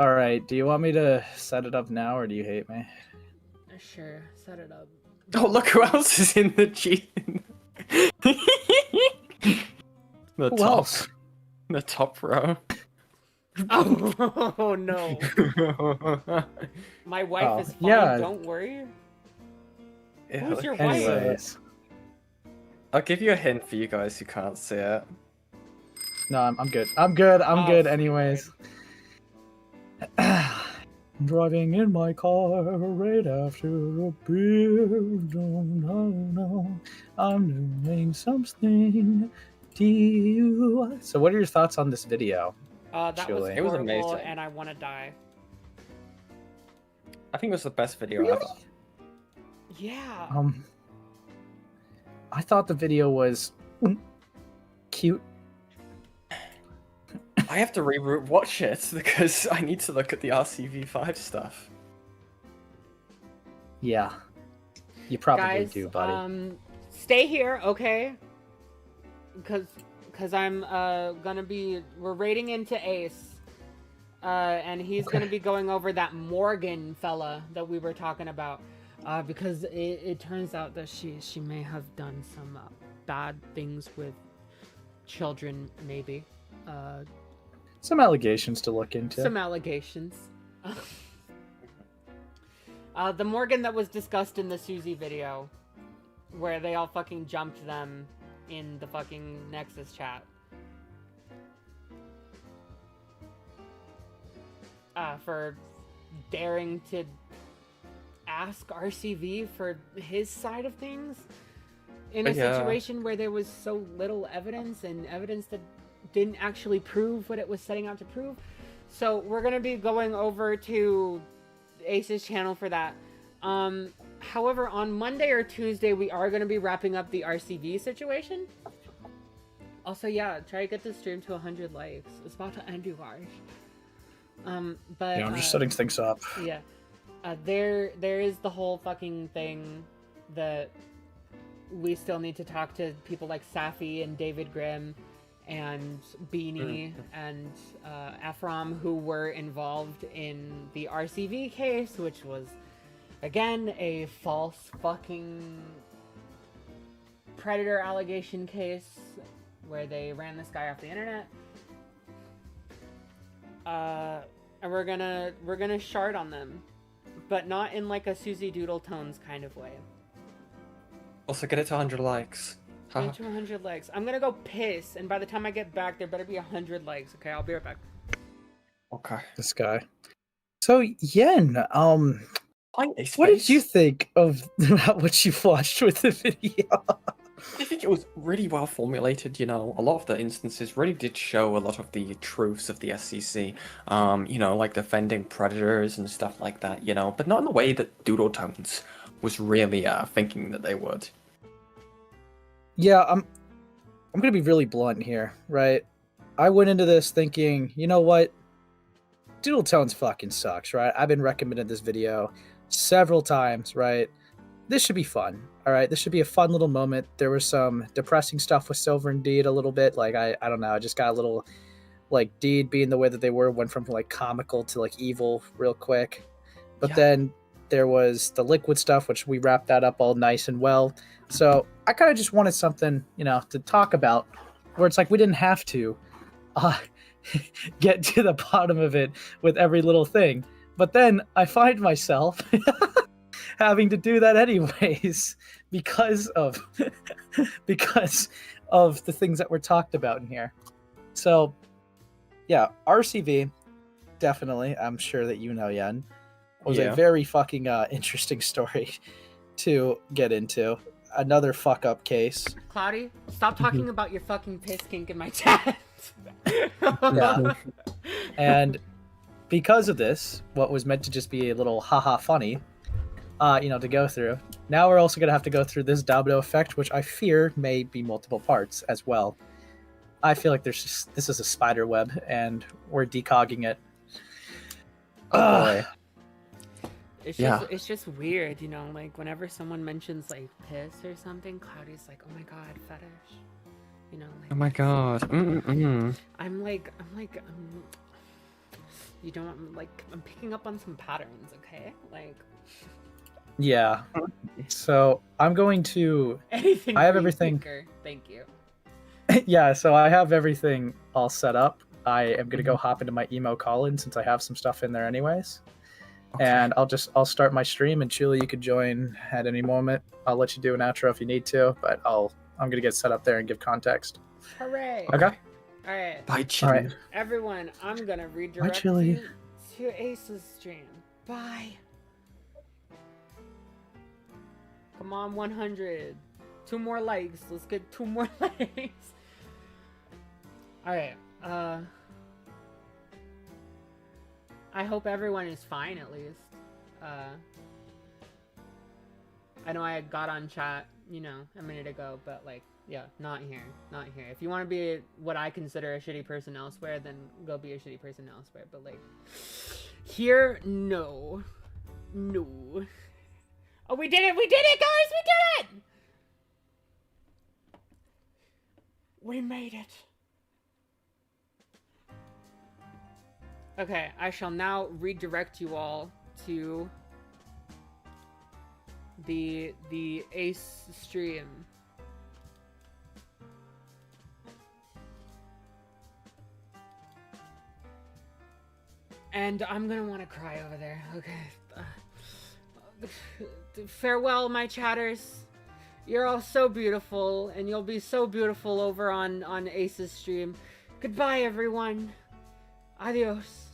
All right. Do you want me to set it up now, or do you hate me?
Sure, set it up.
Oh, look who else is in the G. The
Who
top.
else?
The top row.
Oh no. My wife is fine,
yeah.
don't worry.
Ew.
Who's your wife?
Anyways.
I'll give you a hint for you guys who can't see it.
No, I'm good. I'm good. I'm
Oh,
good.
sweet
Anyways. Driving in my car right after a beer. No, I'm doing something to you. So, what are your thoughts on this video?
That was
Julie?
It was
horrible,
amazing.
and I want to die.
I think it was the best video
Really?
ever.
Yeah.
I thought the video was cute.
I have to watch it because I need to look at the RCV5 stuff.
Yeah, you probably
Guys,
do, buddy.
stay here, okay? Because I'm we're raiding into Ace, and he's gonna be going over that Morgan fella that we were talking about, because it turns out that she may have done some bad things with children, maybe.
Some allegations to look into.
Some allegations. The Morgan that was discussed in the Susie video, where they all fucking jumped them in the fucking Nexus chat. For daring to ask RCV for his side of things in a situation where there was so little evidence, and evidence that didn't actually prove what it was setting out to prove. So we're gonna be going over to Ace's channel for that. However, on Monday or Tuesday, we are gonna be wrapping up the RCV situation. Also, yeah, try to get this stream to 100 likes. It's about to end, you guys. But
Yeah, I'm just setting things up.
Yeah, there is the whole fucking thing that we still need to talk to people like Safi and David Grimm and Beanie and Ephrom, who were involved in the RCV case, which was, again, a false fucking predator allegation case where they ran this guy off the internet. And we're gonna shard on them, but not in like a Susie Doodletones kind of way.
Also, get it to 100 likes.
Get to 100 likes. I'm gonna go piss, and by the time I get back, there better be 100 likes. Okay, I'll be right back.
Okay.
This guy. So Yen, what did you think of what you watched with the video?
I think it was really well formulated, you know. A lot of the instances really did show a lot of the truths of the SEC, you know, like defending predators and stuff like that, you know, but not in the way that Doodletones was really thinking that they would.
Yeah, I'm gonna be really blunt here, right? I went into this thinking, you know what? Doodletones fucking sucks, right? I've been recommending this video several times, right? This should be fun, all right? This should be a fun little moment. There was some depressing stuff with Silver and Deed a little bit. Like, I don't know, I just got a little, like, Deed being the way that they went from, like, comical to, like, evil real quick. But then there was the Liquid stuff, which we wrapped that up all nice and well. So I kind of just wanted something, you know, to talk about where it's like we didn't have to get to the bottom of it with every little thing. But then I find myself having to do that anyways because of the things that were talked about in here. So yeah, RCV, definitely, I'm sure that you know, Yen, was a very fucking interesting story to get into. Another fuck up case.
Cloudy, stop talking about your fucking piss kink in my chat.
Yeah. And because of this, what was meant to just be a little haha funny, you know, to go through, now we're also going to have to go through this domino effect, which I fear may be multiple parts as well. I feel like this is a spider web, and we're decogging it.
Oh boy.
It's just weird, you know, like whenever someone mentions like piss or something, Cloudy's like, oh my god, fetish. You know, like,
oh my god.
I'm like, you know, I'm picking up on some patterns, okay? Like,
yeah. So I'm going to.
anything.
I have
for you,
everything.
Tinker. Thank you.
Yeah, so I have everything all set up. I am gonna go hop into my emo call-in since I have some stuff in there anyways. Okay. And I'll start my stream, and Chuli, you could join at any moment. I'll let you do an outro if you need to, but I'll I'm gonna get set up there and give context.
Hooray!
Okay.
All right.
Bye, Chili.
All right.
Everyone, I'm gonna redirect
Chili.
you to Ace's stream. Bye. Come on, 100. 2 more likes. Let's get 2 more likes. All right. I hope everyone is fine at least. I know I got on chat, you know, a minute ago, but like, yeah, not here. Not here. If you want to be what I consider a shitty person elsewhere, then go be a shitty person elsewhere. But like, here, no. No. Oh, we did it! We did it, guys! We did it! We made it. Okay, I shall now redirect you all to the Ace stream. And I'm gonna want to cry over there. Okay. Farewell, my chatters. You're all so beautiful, and you'll be so beautiful over on Ace's stream. Goodbye, everyone. Adios.